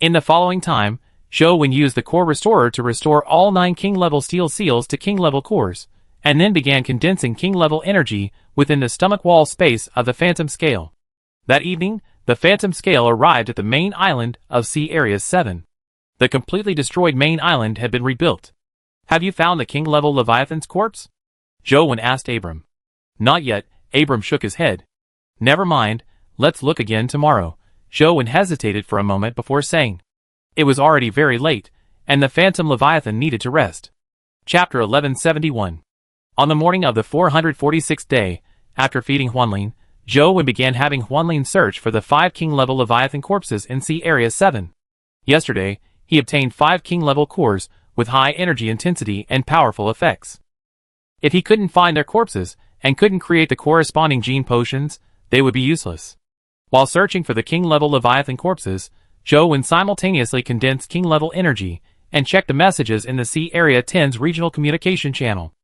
[SPEAKER 1] In the following time, Zhou Wen used the Core Restorer to restore all 9 king-level steel seals to king-level cores, and then began condensing king-level energy within the stomach wall space of the Phantom Scale. That evening, the Phantom Scale arrived at the main island of Sea Area 7. The completely destroyed main island had been rebuilt. "Have you found the king-level Leviathan's corpse?" Zhou Wen asked Abram. "Not yet," Abram shook his head. "Never mind, let's look again tomorrow." Zhou Wen hesitated for a moment before saying. It was already very late, and the Phantom Leviathan needed to rest. Chapter 1171. On the morning of the 446th day, after feeding Huanlin, Zhou Wen began having Huanlin search for the 5 king-level Leviathan corpses in Sea Area 7. Yesterday, he obtained 5 king-level cores with high energy intensity and powerful effects. If he couldn't find their corpses, and couldn't create the corresponding gene potions, they would be useless. While searching for the king-level Leviathan corpses, Zhou Wen simultaneously condensed king-level energy and checked the messages in the Sea Area 10's regional communication channel.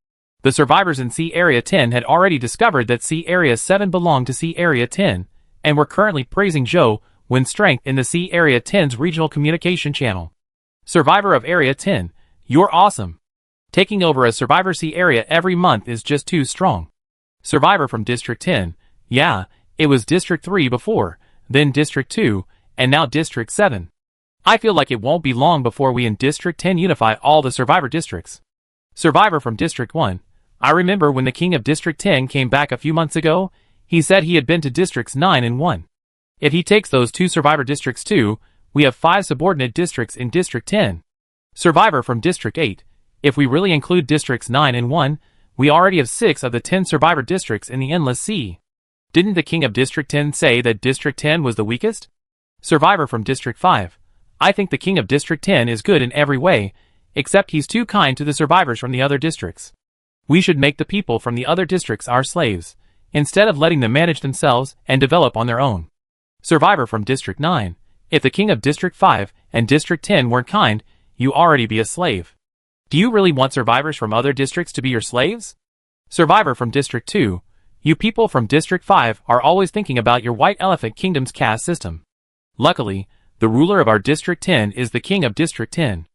[SPEAKER 1] The survivors in Sea Area 10 had already discovered that Sea Area 7 belonged to Sea Area 10, and were currently praising Zhou Wen's strength in the Sea Area 10's regional communication channel. "Survivor of Area 10, you're awesome. Taking over a Survivor Sea Area every month is just too strong." Survivor from District 10, "Yeah, it was District 3 before, then District 2, and now District 7. I feel like it won't be long before we in District 10 unify all the Survivor districts." Survivor from District 1, "I remember when the King of District 10 came back a few months ago, he said he had been to Districts 9 and 1. If he takes those 2 Survivor districts too, we have 5 subordinate districts in District 10. Survivor from District 8, "If we really include Districts 9 and 1, we already have 6 of the 10 Survivor districts in the Endless Sea. Didn't the King of District 10 say that District 10 was the weakest?" Survivor from District 5, "I think the King of District 10 is good in every way, except he's too kind to the survivors from the other districts. We should make the people from the other districts our slaves, instead of letting them manage themselves and develop on their own." Survivor from District 9, "If the King of District 5 and District 10 weren't kind, you already be a slave. Do you really want survivors from other districts to be your slaves?" Survivor from District 2, "You people from District 5 are always thinking about your White Elephant Kingdom's caste system. Luckily, the ruler of our District 10 is the King of District 10.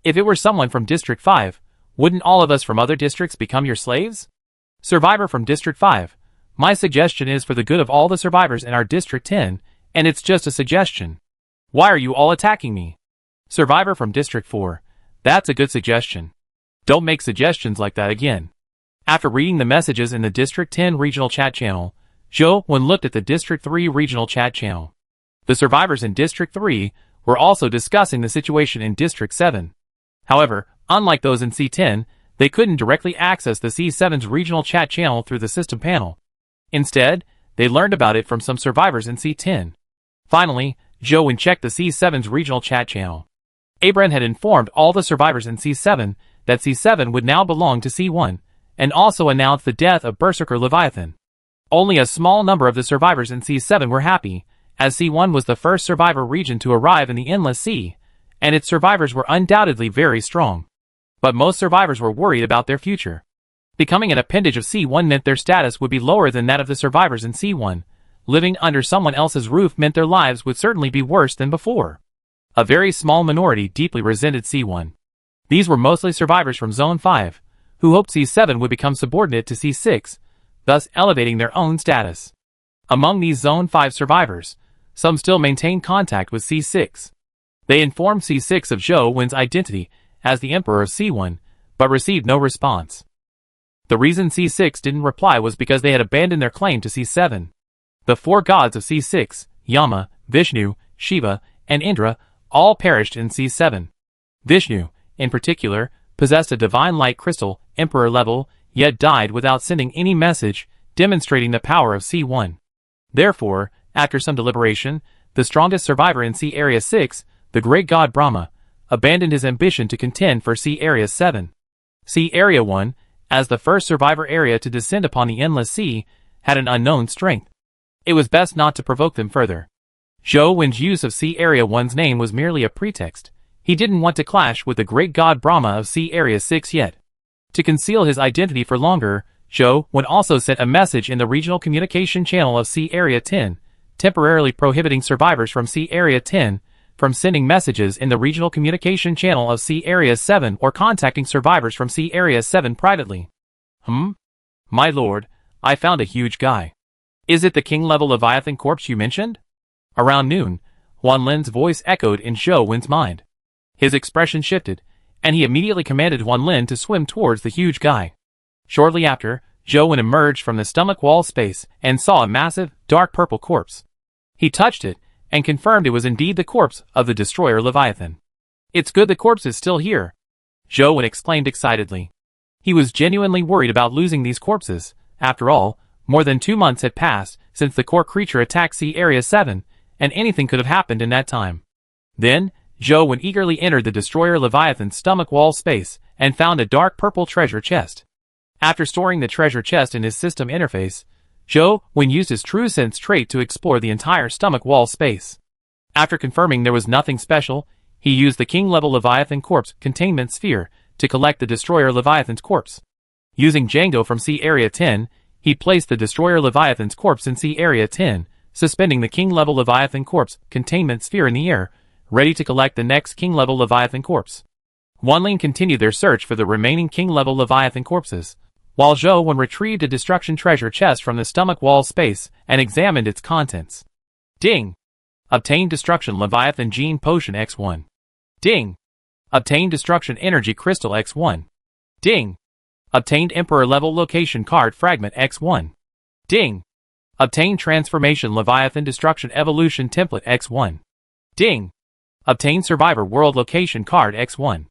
[SPEAKER 1] If it were someone from District 5, wouldn't all of us from other districts become your slaves?" Survivor from District 5, "My suggestion is for the good of all the survivors in our District 10, and it's just a suggestion. Why are you all attacking me?" Survivor from District 4, "That's a good suggestion. Don't make suggestions like that again." After reading the messages in the District 10 regional chat channel, Zhou Wen looked at the District 3 regional chat channel. The survivors in District 3 were also discussing the situation in District 7. However, unlike those in C10, they couldn't directly access the C7's regional chat channel through the system panel. Instead, they learned about it from some survivors in C10. Finally, Zhou Wen checked the C7's regional chat channel. Abram had informed all the survivors in C7 that C7 would now belong to C1, and also announced the death of Berserker Leviathan. Only a small number of the survivors in C7 were happy, as C1 was the first survivor region to arrive in the Endless Sea, and its survivors were undoubtedly very strong. But most survivors were worried about their future. Becoming an appendage of C1 meant their status would be lower than that of the survivors in C1. Living under someone else's roof meant their lives would certainly be worse than before. A very small minority deeply resented C1. These were mostly survivors from Zone 5, who hoped C7 would become subordinate to C6, thus elevating their own status. Among these Zone 5 survivors, some still maintained contact with C6. They informed C6 of Zhou Wen's identity as the Emperor of C1, but received no response. The reason C6 didn't reply was because they had abandoned their claim to C7. The 4 gods of C6, Yama, Vishnu, Shiva, and Indra, all perished in C7. Vishnu, in particular, possessed a divine light crystal, Emperor level, yet died without sending any message, demonstrating the power of C1. Therefore, After some deliberation, the strongest survivor in Sea Area 6, the great god Brahma, abandoned his ambition to contend for Sea Area 7. Sea Area 1, as the first survivor area to descend upon the endless sea, had an unknown strength. It was best not to provoke them further. Zhou Wen's use of Sea Area 1's name was merely a pretext. He didn't want to clash with the great god Brahma of Sea Area 6 yet. To conceal his identity for longer, Zhou Wen also sent a message in the regional communication channel of Sea Area 10, temporarily prohibiting survivors from Sea Area 10 from sending messages in the regional communication channel of Sea Area 7 or contacting survivors from Sea Area 7 privately. My lord, I found a huge guy. Is it the king-level Leviathan corpse you mentioned? Around noon, Huan Lin's voice echoed in Zhou Wen's mind. His expression shifted, and he immediately commanded Huan Lin to swim towards the huge guy. Shortly after, Zhou Wen emerged from the stomach wall space and saw a massive, dark purple corpse. He touched it, and confirmed it was indeed the corpse of the destroyer Leviathan. It's good the corpse is still here, Zhou Wen exclaimed excitedly. He was genuinely worried about losing these corpses. After all, more than 2 months had passed since the core creature attacked Sea Area 7, and anything could have happened in that time. Then, Zhou Wen eagerly entered the destroyer Leviathan's stomach wall space and found a dark purple treasure chest. After storing the treasure chest in his system interface, Zhou Wen used his true sense trait to explore the entire stomach wall space. After confirming there was nothing special, he used the king-level Leviathan corpse containment sphere to collect the destroyer Leviathan's corpse. Using Django from Sea Area 10, he placed the destroyer Leviathan's corpse in Sea Area 10, suspending the king-level Leviathan corpse containment sphere in the air, ready to collect the next king-level Leviathan corpse. Huan Lin continued their search for the remaining king-level Leviathan corpses, while Zhou Wen retrieved a destruction treasure chest from the stomach wall space and examined its contents. Ding! Obtained Destruction Leviathan Gene Potion X1. Ding! Obtained Destruction Energy Crystal X1. Ding! Obtained Emperor Level Location Card Fragment X1. Ding! Obtained Transformation Leviathan Destruction Evolution Template X1. Ding! Obtained Survivor World Location Card X1.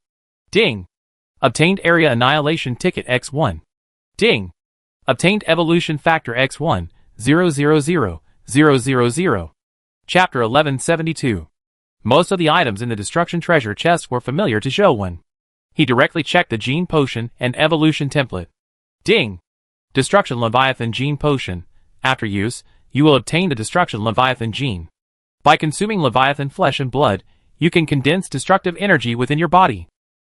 [SPEAKER 1] Ding! Obtained Area Annihilation Ticket X1. Ding! Obtained Evolution Factor X1, 000,000. Chapter 1172. Most of the items in the Destruction Treasure Chest were familiar to Zhou Wen. He directly checked the Gene Potion and Evolution Template. Ding! Destruction Leviathan Gene Potion. After use, you will obtain the Destruction Leviathan Gene. By consuming Leviathan flesh and blood, you can condense destructive energy within your body.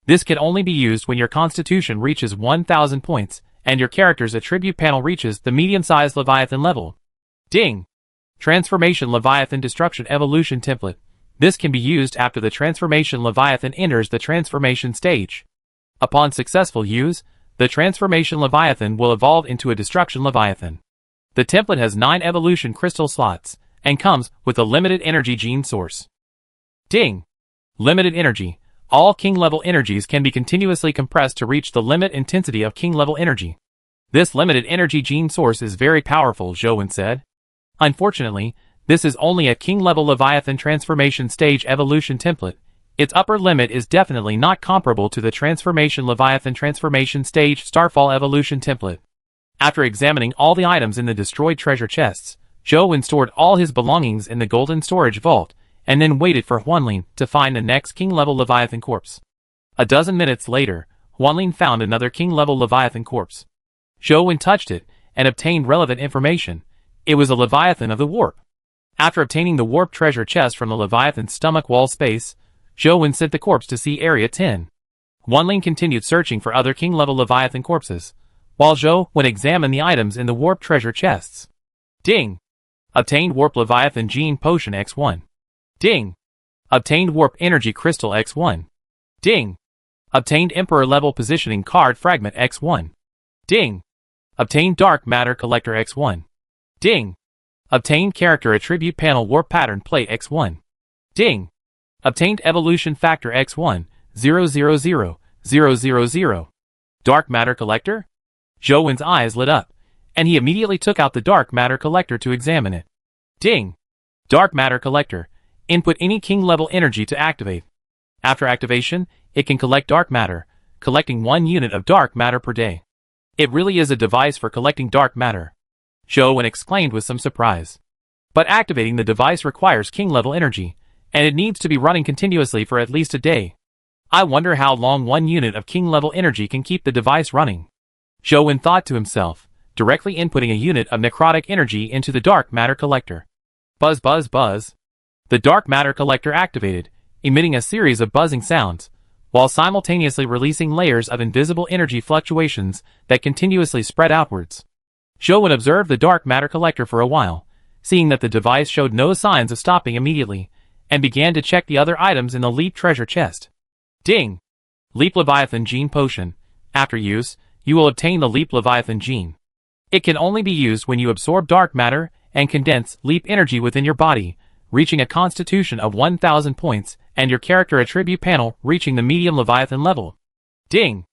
[SPEAKER 1] This can only be used when your constitution reaches 1,000 points, and your character's attribute panel reaches the medium-sized Leviathan level. Ding! Transformation Leviathan Destruction Evolution Template. This can be used after the Transformation Leviathan enters the transformation stage. Upon successful use, the Transformation Leviathan will evolve into a Destruction Leviathan. The template has 9 evolution crystal slots, and comes with a limited energy gene source. Ding! Limited energy. All king-level energies can be continuously compressed to reach the limit intensity of king-level energy. This limited energy gene source is very powerful, Zhou Wen said. Unfortunately, this is only a king-level Leviathan transformation stage evolution template. Its upper limit is definitely not comparable to the Transformation Leviathan transformation stage Starfall evolution template. After examining all the items in the destroyed treasure chests, Zhou Wen stored all his belongings in the golden storage vault, and then waited for Huan Lin to find the next king-level Leviathan corpse. A dozen minutes later, Huan Lin found another king-level Leviathan corpse. Zhou Wen touched it, and obtained relevant information. It was a Leviathan of the Warp. After obtaining the Warp treasure chest from the Leviathan's stomach wall space, Zhou Wen sent the corpse to Sea Area 10. Huan Lin continued searching for other king-level Leviathan corpses, while Zhou Wen examined the items in the Warp treasure chests. Ding! Obtained Warp Leviathan Gene Potion X1. Ding! Obtained Warp Energy Crystal X1. Ding! Obtained Emperor Level Positioning Card Fragment X1. Ding! Obtained Dark Matter Collector X1. Ding! Obtained Character Attribute Panel Warp Pattern Plate X1. Ding! Obtained Evolution Factor X1, 000,000. Dark Matter Collector? Zhou Wen's eyes lit up, and he immediately took out the Dark Matter Collector to examine it. Ding! Dark Matter Collector. Input any king-level energy to activate. After activation, it can collect dark matter, collecting 1 unit of dark matter per day. It really is a device for collecting dark matter, Zhou Wen exclaimed with some surprise. But activating the device requires king-level energy, and it needs to be running continuously for at least a day. I wonder how long 1 unit of king-level energy can keep the device running. Zhou thought to himself, directly inputting a unit of necrotic energy into the dark matter collector. Buzz buzz buzz. The dark matter collector activated, emitting a series of buzzing sounds, while simultaneously releasing layers of invisible energy fluctuations that continuously spread outwards. Zhou observed the dark matter collector for a while, seeing that the device showed no signs of stopping immediately, and began to check the other items in the Leap treasure chest. Ding! Leap Leviathan Gene Potion. After use, you will obtain the Leap Leviathan Gene. It can only be used when you absorb dark matter and condense Leap energy within your body, reaching a constitution of 1000 points, and your character attribute panel reaching the medium Leviathan level. Ding!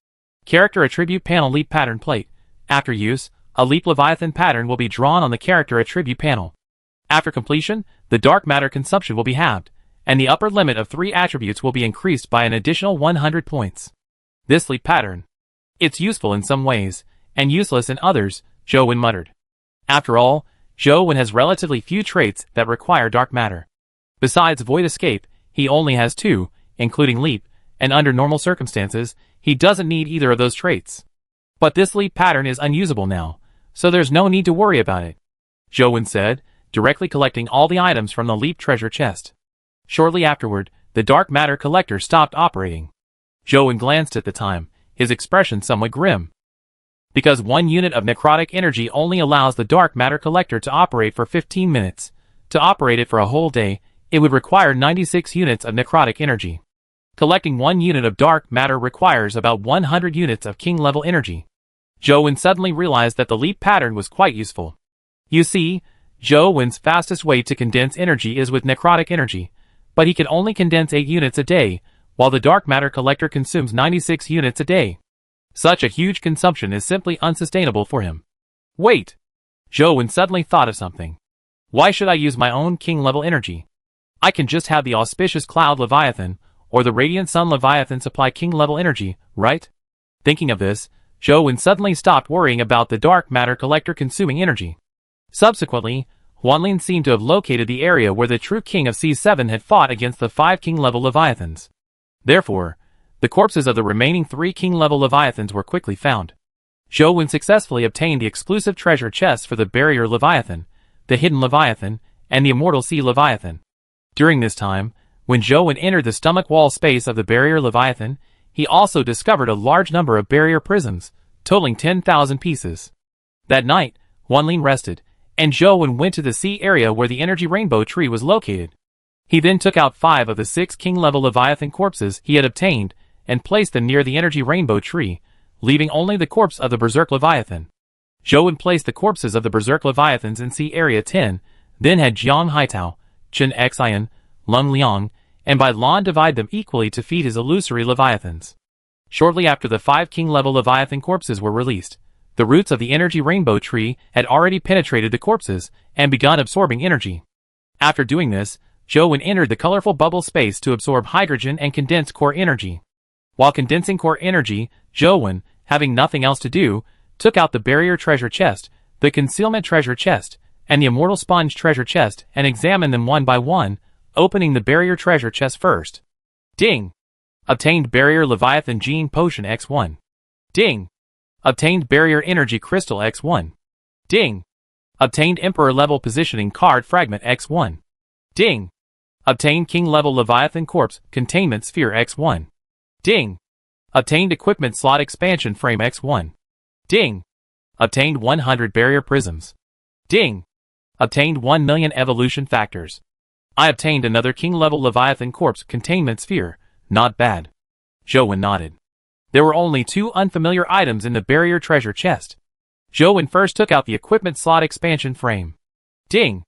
[SPEAKER 1] Character attribute panel Leap Pattern Plate. After use, a Leap Leviathan pattern will be drawn on the character attribute panel. After completion, the dark matter consumption will be halved, and the upper limit of 3 attributes will be increased by an additional 100 points. This Leap pattern. It's useful in some ways, and useless in others, Zhou muttered. After all, Zhou has relatively few traits that require dark matter. Besides Void Escape, he only has 2, including Leap, and under normal circumstances, he doesn't need either of those traits. But this Leap pattern is unusable now, so there's no need to worry about it, Zhou said, directly collecting all the items from the Leap treasure chest. Shortly afterward, the dark matter collector stopped operating. Zhou glanced at the time, his expression somewhat grim. Because 1 unit of necrotic energy only allows the dark matter collector to operate for 15 minutes, to operate it for a whole day, it would require 96 units of necrotic energy. Collecting 1 unit of dark matter requires about 100 units of king-level energy. Zhou suddenly realized that the Leap pattern was quite useful. You see, Zhou's fastest way to condense energy is with necrotic energy, but he can only condense 8 units a day, while the dark matter collector consumes 96 units a day. Such a huge consumption is simply unsustainable for him. Wait! Zhou suddenly thought of something. Why should I use my own king-level energy? I can just have the Auspicious Cloud Leviathan, or the Radiant Sun Leviathan supply king-level energy, right? Thinking of this, Zhou suddenly stopped worrying about the dark matter collector consuming energy. Subsequently, Huanlin seemed to have located the area where the true king of C7 had fought against the 5 king-level Leviathans. Therefore, the corpses of the remaining 3 king-level Leviathans were quickly found. Zhou successfully obtained the exclusive treasure chests for the Barrier Leviathan, the Hidden Leviathan, and the Immortal Sea Leviathan. During this time, when Zhou entered the stomach wall space of the Barrier Leviathan, he also discovered a large number of barrier prisms, totaling 10,000 pieces. That night, Huanlin rested, and Zhou went to the sea area where the energy rainbow tree was located. He then took out 5 of the 6 king-level Leviathan corpses he had obtained, and placed them near the energy rainbow tree, leaving only the corpse of the Berserk Leviathan. Zhou placed the corpses of the Berserk Leviathans in Sea Area 10, then had Jiang Haitao, Chen Xian, Lung Liang, and Bai Lan divide them equally to feed his illusory Leviathans. Shortly after the 5 king-level Leviathan corpses were released, the roots of the energy rainbow tree had already penetrated the corpses and begun absorbing energy. After doing this, Zhou entered the colorful bubble space to absorb hydrogen and condense core energy. While condensing core energy, Zhou, having nothing else to do, took out the Barrier treasure chest, the Concealment treasure chest, and the Immortal Sponge treasure chest and examined them one by one, opening the Barrier treasure chest first. Ding! Obtained Barrier Leviathan Gene Potion X1. Ding! Obtained Barrier Energy Crystal X1. Ding! Obtained Emperor Level Positioning Card Fragment X1. Ding! Obtained King Level Leviathan Corpse Containment Sphere X1. Ding! Obtained Equipment Slot Expansion Frame X1. Ding! Obtained 100 Barrier Prisms. Ding! Obtained 1 million Evolution Factors. I obtained another King Level Leviathan Corpse Containment Sphere. Not bad. Zhou nodded. There were only 2 unfamiliar items in the Barrier treasure chest. Zhou first took out the Equipment Slot Expansion Frame. Ding!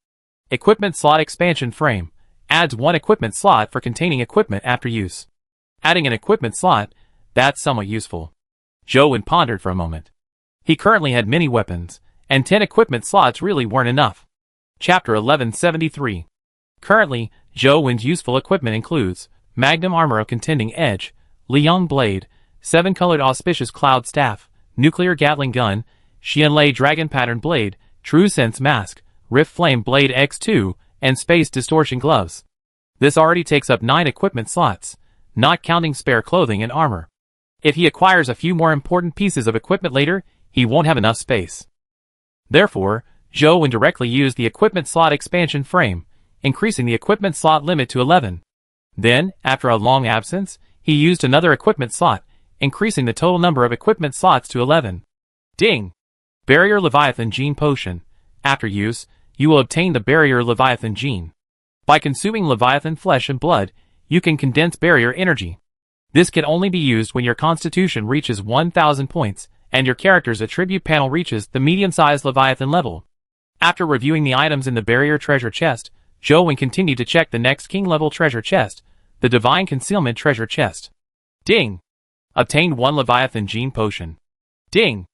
[SPEAKER 1] Equipment Slot Expansion Frame. Adds 1 equipment slot for containing equipment after use. Adding an equipment slot, that's somewhat useful. Zhou pondered for a moment. He currently had many weapons, and 10 equipment slots really weren't enough. Chapter 1173. Currently, Zhou's useful equipment includes Magnum Armor of Contending Edge, Liang Blade, 7-colored Auspicious Cloud Staff, Nuclear Gatling Gun, Xianlei Dragon Pattern Blade, True Sense Mask, Rift Flame Blade X2, and Space Distortion Gloves. This already takes up 9 equipment slots, not counting spare clothing and armor. If he acquires a few more important pieces of equipment later, he won't have enough space. Therefore, Zhou indirectly used the equipment slot expansion frame, increasing the equipment slot limit to 11. Then, after a long absence, he used another equipment slot, increasing the total number of equipment slots to 11. Ding! Barrier Leviathan Gene Potion. After use, you will obtain the Barrier Leviathan Gene. By consuming Leviathan flesh and blood, you can condense barrier energy. This can only be used when your constitution reaches 1000 points, and your character's attribute panel reaches the medium-sized Leviathan level. After reviewing the items in the barrier treasure chest, Zhou continued to check the next king-level treasure chest, the Divine Concealment treasure chest. Ding! Obtained 1 Leviathan Gene Potion. Ding!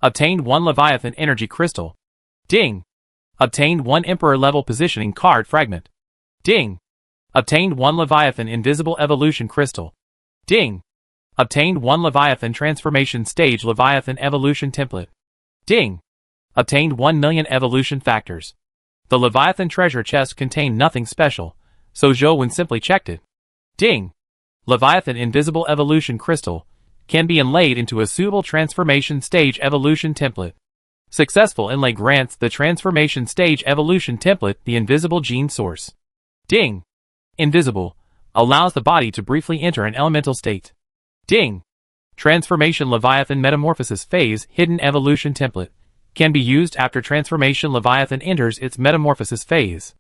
[SPEAKER 1] Obtained 1 Leviathan Energy Crystal. Ding! Obtained 1 Emperor-level Positioning Card Fragment. Ding! Obtained 1 Leviathan Invisible Evolution Crystal. Ding! Obtained 1 Leviathan Transformation Stage Leviathan Evolution Template. Ding! Obtained 1,000,000 Evolution Factors. The Leviathan treasure chest contained nothing special, so Zhou simply checked it. Ding! Leviathan Invisible Evolution Crystal can be inlaid into a suitable Transformation Stage Evolution Template. Successful inlay grants the Transformation Stage Evolution Template the Invisible Gene Source. Ding! Invisible allows the body to briefly enter an elemental state. Ding! Transformation Leviathan Metamorphosis Phase Hidden Evolution Template can be used after Transformation Leviathan enters its Metamorphosis phase.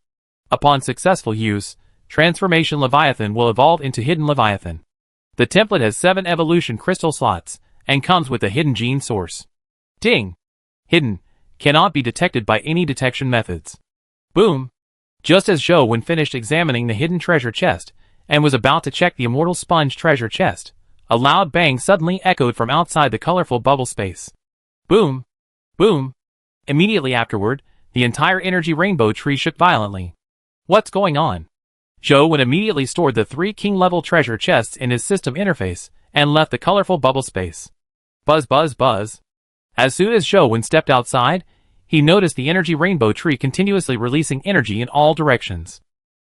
[SPEAKER 1] Upon successful use, Transformation Leviathan will evolve into Hidden Leviathan. The template has 7 evolution crystal slots, and comes with a hidden gene source. Ding! Hidden cannot be detected by any detection methods. Boom! Just as Zhou finished examining the hidden treasure chest, and was about to check the Immortal Sponge treasure chest, a loud bang suddenly echoed from outside the colorful bubble space. Boom! Boom! Immediately afterward, the entire energy rainbow tree shook violently. What's going on? Zhou immediately stored the 3 king-level treasure chests in his system interface, and left the colorful bubble space. Buzz buzz buzz. As soon as Zhou stepped outside, he noticed the energy rainbow tree continuously releasing energy in all directions.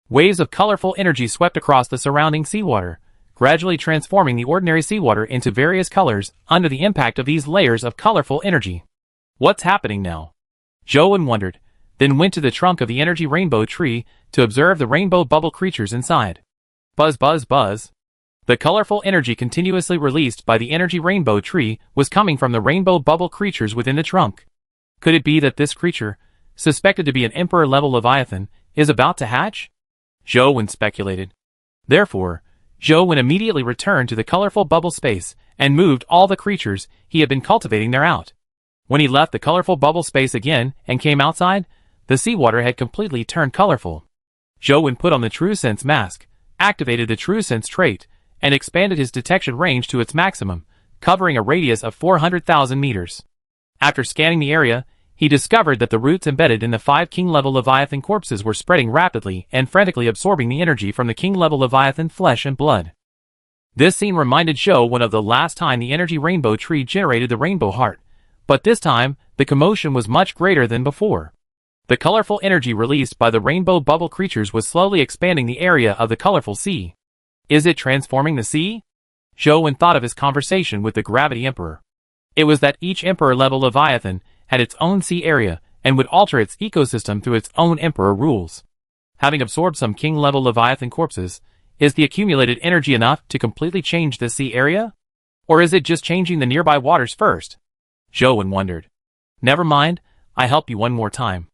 [SPEAKER 1] Waves of colorful energy swept across the surrounding seawater, gradually transforming the ordinary seawater into various colors under the impact of these layers of colorful energy. What's happening now? Zhou wondered, then went to the trunk of the energy rainbow tree to observe the rainbow bubble creatures inside. Buzz buzz buzz. The colorful energy continuously released by the energy rainbow tree was coming from the rainbow bubble creatures within the trunk. Could it be that this creature, suspected to be an Emperor-level Leviathan, is about to hatch? Zhou speculated. Therefore, Zhou immediately returned to the colorful bubble space and moved all the creatures he had been cultivating there out. When he left the colorful bubble space again and came outside, the seawater had completely turned colorful. Zhou put on the True Sense mask, activated the True Sense trait, and expanded his detection range to its maximum, covering a radius of 400,000 meters. After scanning the area, he discovered that the roots embedded in the 5 king-level Leviathan corpses were spreading rapidly and frantically absorbing the energy from the king-level Leviathan flesh and blood. This scene reminded Zhou of the last time the energy rainbow tree generated the rainbow heart, but this time, the commotion was much greater than before. The colorful energy released by the rainbow bubble creatures was slowly expanding the area of the colorful sea. Is it transforming the sea? Zhou thought of his conversation with the Gravity Emperor. It was that each Emperor-level Leviathan had its own sea area and would alter its ecosystem through its own Emperor rules. Having absorbed some king-level Leviathan corpses, is the accumulated energy enough to completely change the sea area? Or is it just changing the nearby waters first? Zhou wondered. Never mind, I help you one more time.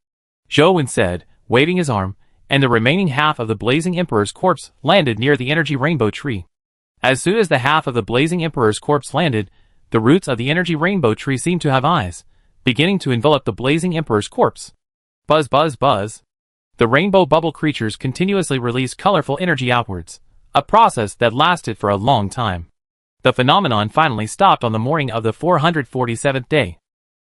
[SPEAKER 1] Zhou said, waving his arm, and the remaining half of the Blazing Emperor's corpse landed near the energy rainbow tree. As soon as the half of the Blazing Emperor's corpse landed, the roots of the energy rainbow tree seemed to have eyes, beginning to envelop the Blazing Emperor's corpse. Buzz buzz buzz. The rainbow bubble creatures continuously released colorful energy outwards, a process that lasted for a long time. The phenomenon finally stopped on the morning of the 447th day.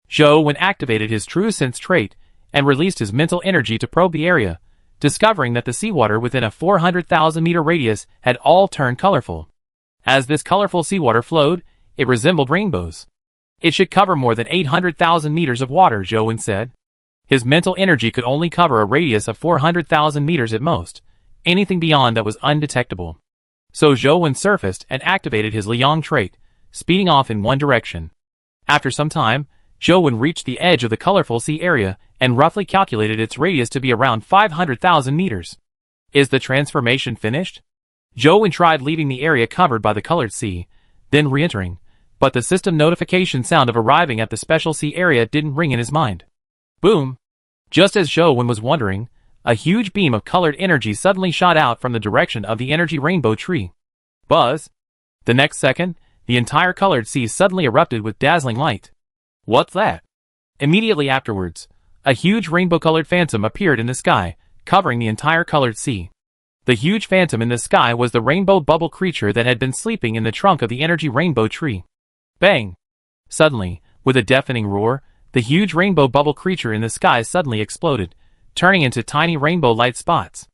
[SPEAKER 1] Zhou activated his True Sense trait and released his mental energy to probe the area, discovering that the seawater within a 400,000 meter radius had all turned colorful. As this colorful seawater flowed, it resembled rainbows. It should cover more than 800,000 meters of water, Zhou said. His mental energy could only cover a radius of 400,000 meters at most. Anything beyond that was undetectable. So Zhou surfaced and activated his Liang trait, speeding off in one direction. After some time, Zhou reached the edge of the colorful sea area and roughly calculated its radius to be around 500,000 meters. Is the transformation finished? Zhou tried leaving the area covered by the colored sea, then re-entering, but the system notification sound of arriving at the special sea area didn't ring in his mind. Boom! Just as Zhou was wondering, a huge beam of colored energy suddenly shot out from the direction of the energy rainbow tree. Buzz! The next second, the entire colored sea suddenly erupted with dazzling light. What's that? Immediately afterwards, a huge rainbow-colored phantom appeared in the sky, covering the entire colored sea. The huge phantom in the sky was the rainbow bubble creature that had been sleeping in the trunk of the energy rainbow tree. Bang! Suddenly, with a deafening roar, the huge rainbow bubble creature in the sky suddenly exploded, turning into tiny rainbow light spots.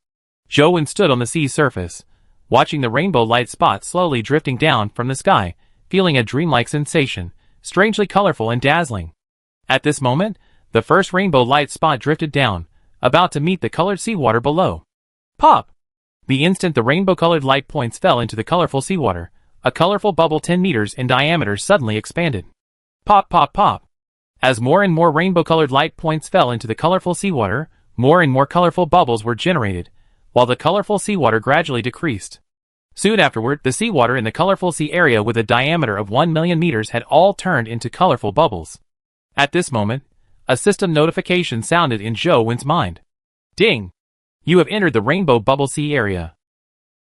[SPEAKER 1] Zhou stood on the sea surface, watching the rainbow light spots slowly drifting down from the sky, feeling a dreamlike sensation, strangely colorful and dazzling. At this moment, the first rainbow light spot drifted down, about to meet the colored seawater below. Pop! The instant the rainbow-colored light points fell into the colorful seawater, a colorful bubble 10 meters in diameter suddenly expanded. Pop, pop, pop! As more and more rainbow-colored light points fell into the colorful seawater, more and more colorful bubbles were generated, while the colorful seawater gradually decreased. Soon afterward, the seawater in the colorful sea area with a diameter of 1 million meters had all turned into colorful bubbles. At this moment, a system notification sounded in Zhou mind. Ding! You have entered the rainbow bubble sea area.